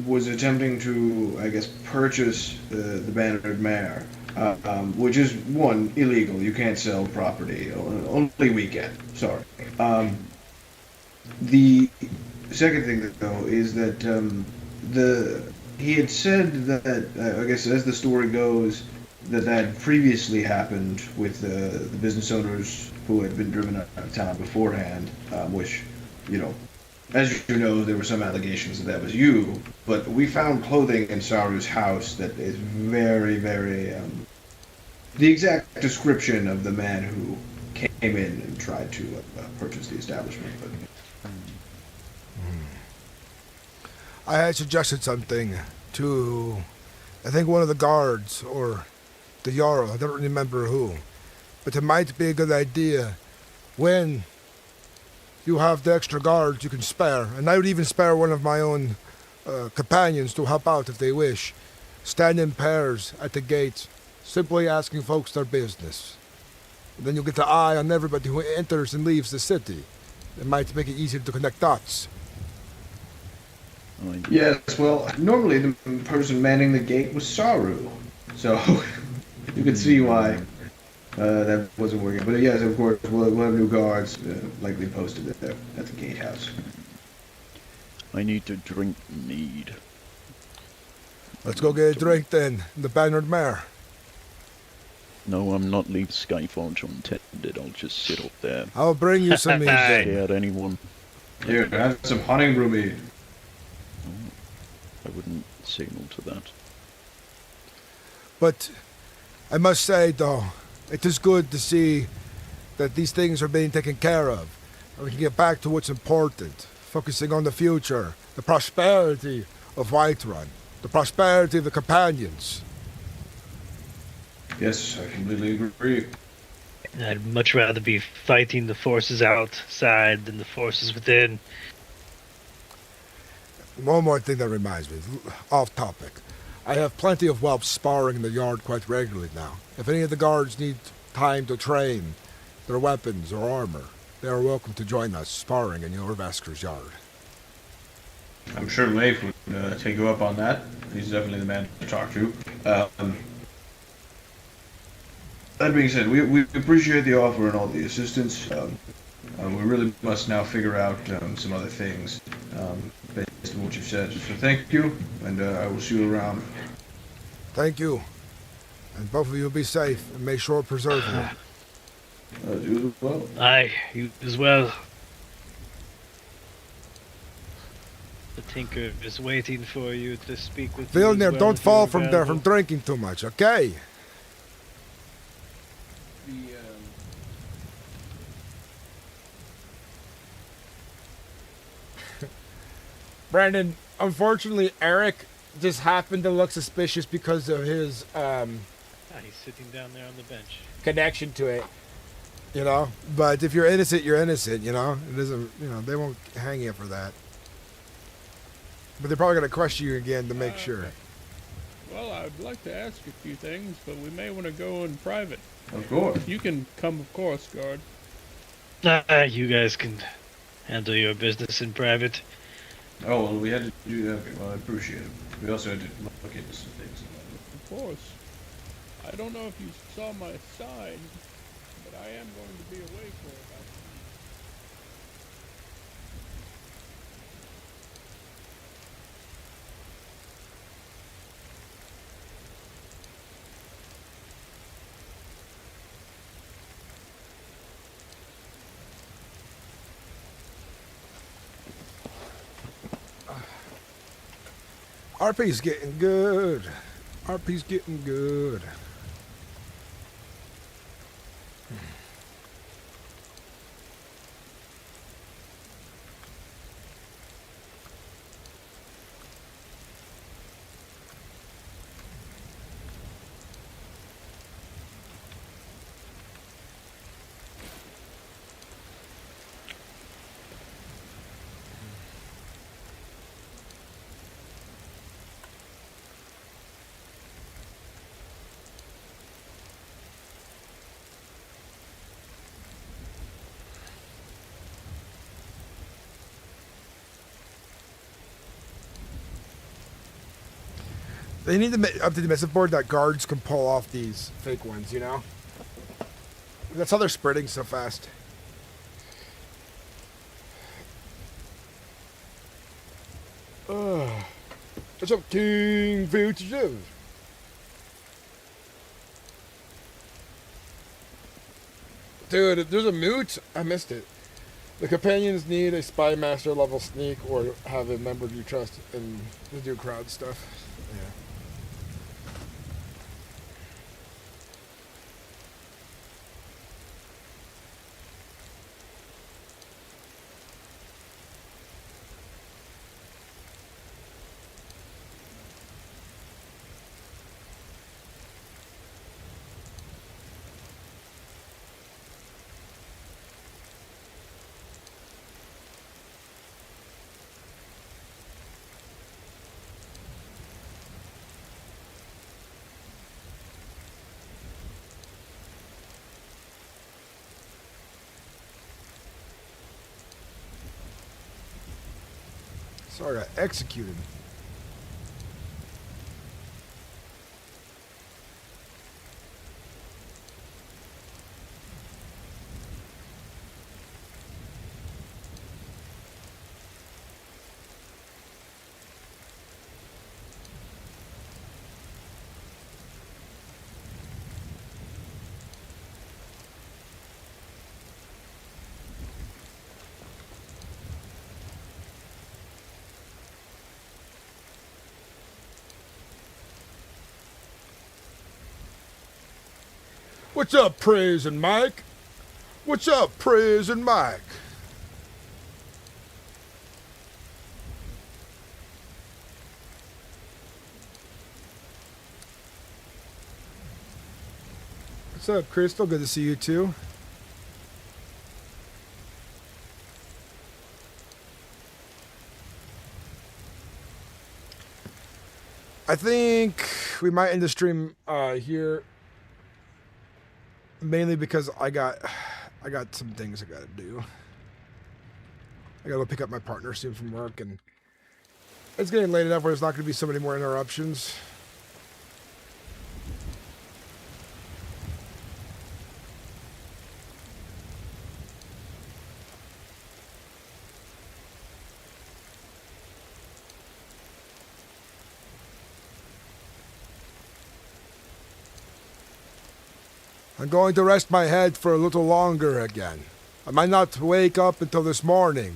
was attempting to, I guess, purchase the Bannered Mare, which is, one, illegal. You can't sell property. Only we can. Sorry. The second thing, though, is that he had said that, I guess as the story goes, that had previously happened with the business owners who had been driven out of town beforehand, which, you know, as you know, there were some allegations that was you, but we found clothing in Saru's house that is very, very, the exact description of the man who came in and tried to purchase the establishment. But I had suggested something to, I think, one of the guards, or the Jarl, I don't remember who, but it might be a good idea when you have the extra guards you can spare, and I would even spare one of my own companions to help out if they wish. Stand in pairs at the gate, simply asking folks their business. And then you'll get the eye on everybody who enters and leaves the city. It might make it easier to connect dots. yes, well, normally the person manning the gate was Saru, so you could see why that wasn't working. But yes, of course, we'll have new guards likely posted there at the gatehouse. I need to drink mead. Let's go get a drink then, the Bannered Mare. No, I'm not leaving Skyforge untended. I'll just sit up there. I'll bring you some mead then. Stare at anyone. Here, have some hunting brew mead. I wouldn't signal to that. But I must say, though, it is good to see that these things are being taken care of. And we can get back to what's important, focusing on the future, the prosperity of Whiterun, the prosperity of the companions. Yes, I completely agree. I'd much rather be fighting the forces outside than the forces within. One more thing that reminds me, off topic. I have plenty of whelps sparring in the yard quite regularly now. If any of the guards need time to train their weapons or armor, they are welcome to join us sparring in Jorvasker's yard. I'm sure Leif would take you up on that. He's definitely the man to talk to. That being said, we appreciate the offer and all the assistance. We really must now figure out some other things based on what you've said. So thank you, and I will see you around. Thank you. And both of you be safe, and may shore preserve you. You as well. Aye, you as well. The Tinker is waiting for you to speak with you. Vilnir, as well, don't if fall you're from there from available. drinking too much, okay? Brandon, unfortunately, Eric just happened to look suspicious because of his He's sitting down there on the bench. connection to it. You know, but if you're innocent, you're innocent, you know? It isn't, you know, they won't hang you for that. But they're probably going to question you again to make sure. Well, I'd like to ask a few things, but we may want to go in private. Of course. You can come, of course, guard. You guys can handle your business in private. Oh, well, we had to do that. Okay, well, I appreciate it. We also had to look into some things. Of course. I don't know if you saw my sign, but I am going to be away for about RP's getting good. RP's getting good. They need to update the message board that guards can pull off these fake ones, you know? That's how they're spreading so fast. What's up, King Fugitive? Dude, there's a moot. I missed it. The companions need a spy master level sneak or have a member you trust and to do crowd stuff. Yeah. Sorry, I got executed. What's up, Praise and Mike? What's up, Praise and Mike? What's up, Crystal? Good to see you too. I think we might end the stream here. Mainly because I got some things I gotta do. I gotta go pick up my partner soon from work, and it's getting late enough where there's not gonna be so many more interruptions. I'm going to rest my head for a little longer again. I might not wake up until this morning.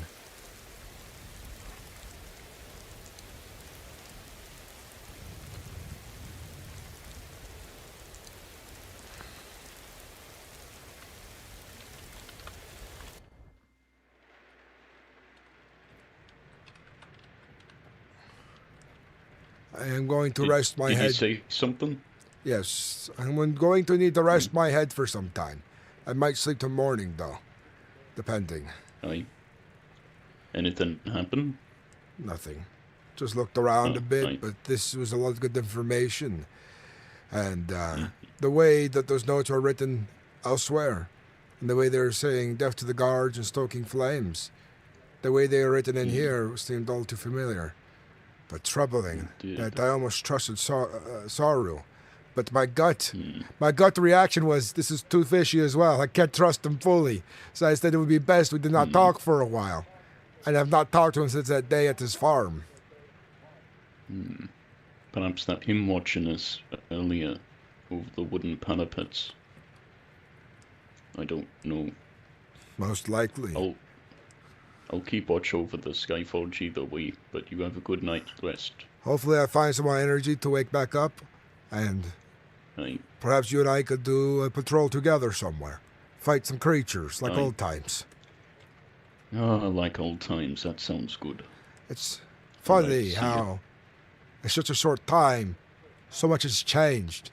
I am going to rest my head. Did you say something? Yes, I'm going to need to rest my head for some time. I might sleep till morning, though. Depending. Aye. Anything happen? Nothing. Just looked around a bit, but this was a lot of good information. And the way that those notes were written elsewhere, and the way they were saying death to the guards and stoking flames, the way they were written in here seemed all too familiar. But troubling that I almost trusted Saru. But my gut reaction was, this is too fishy as well. I can't trust him fully. So I said it would be best we did not talk for a while. And I've not talked to him since that day at his farm. Perhaps that him watching us earlier over the wooden parapets. I don't know. Most likely. I'll keep watch over the Skyforge either way, but you have a good night's rest. Hopefully I find some more energy to wake back up, and perhaps you and I could do a patrol together somewhere. Fight some creatures, like old times. Oh, like old times, that sounds good. It's funny how, in such a short time, so much has changed.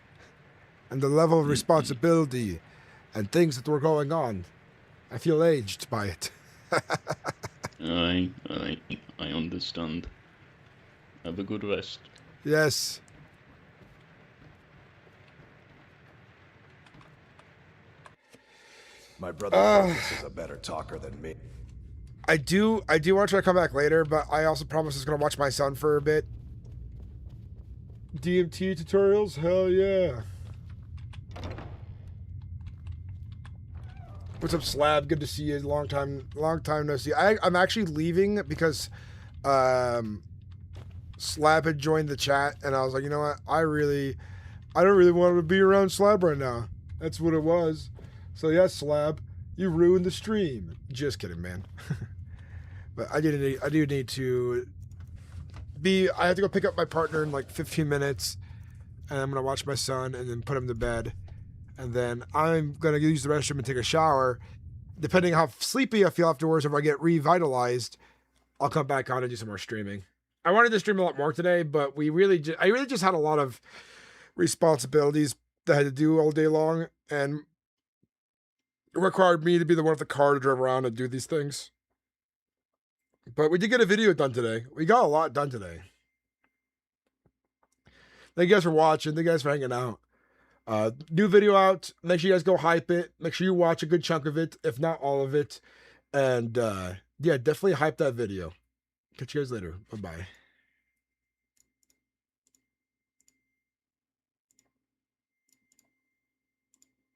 And the level of responsibility and things that were going on, I feel aged by it. I understand. Have a good rest. Yes. My brother is a better talker than me. I do want to try to come back later, but I also promise I was going to watch my son for a bit. DMT tutorials? Hell yeah. What's up, Slab? Good to see you. Long time no see. I'm actually leaving because Slab had joined the chat, and I was like, you know what? I don't really want to be around Slab right now. That's what it was. So yes, Slab, You ruined the stream. Just kidding, man. But I do need to be. I have to go pick up my partner in like 15 minutes, and I'm gonna watch my son and then put him to bed, and then I'm gonna use the restroom and take a shower. Depending how sleepy I feel afterwards, if I get revitalized, I'll come back on and do some more streaming. I wanted to stream a lot more today, but I really just had a lot of responsibilities that I had to do all day long, and it required me to be the one with the car to drive around and do these things. But we did get a video done today. We got a lot done today. Thank you guys for watching. Thank you guys for hanging out. New video out. Make sure you guys go hype it. Make sure you watch a good chunk of it, if not all of it. And yeah, definitely hype that video. Catch you guys later. Bye-bye.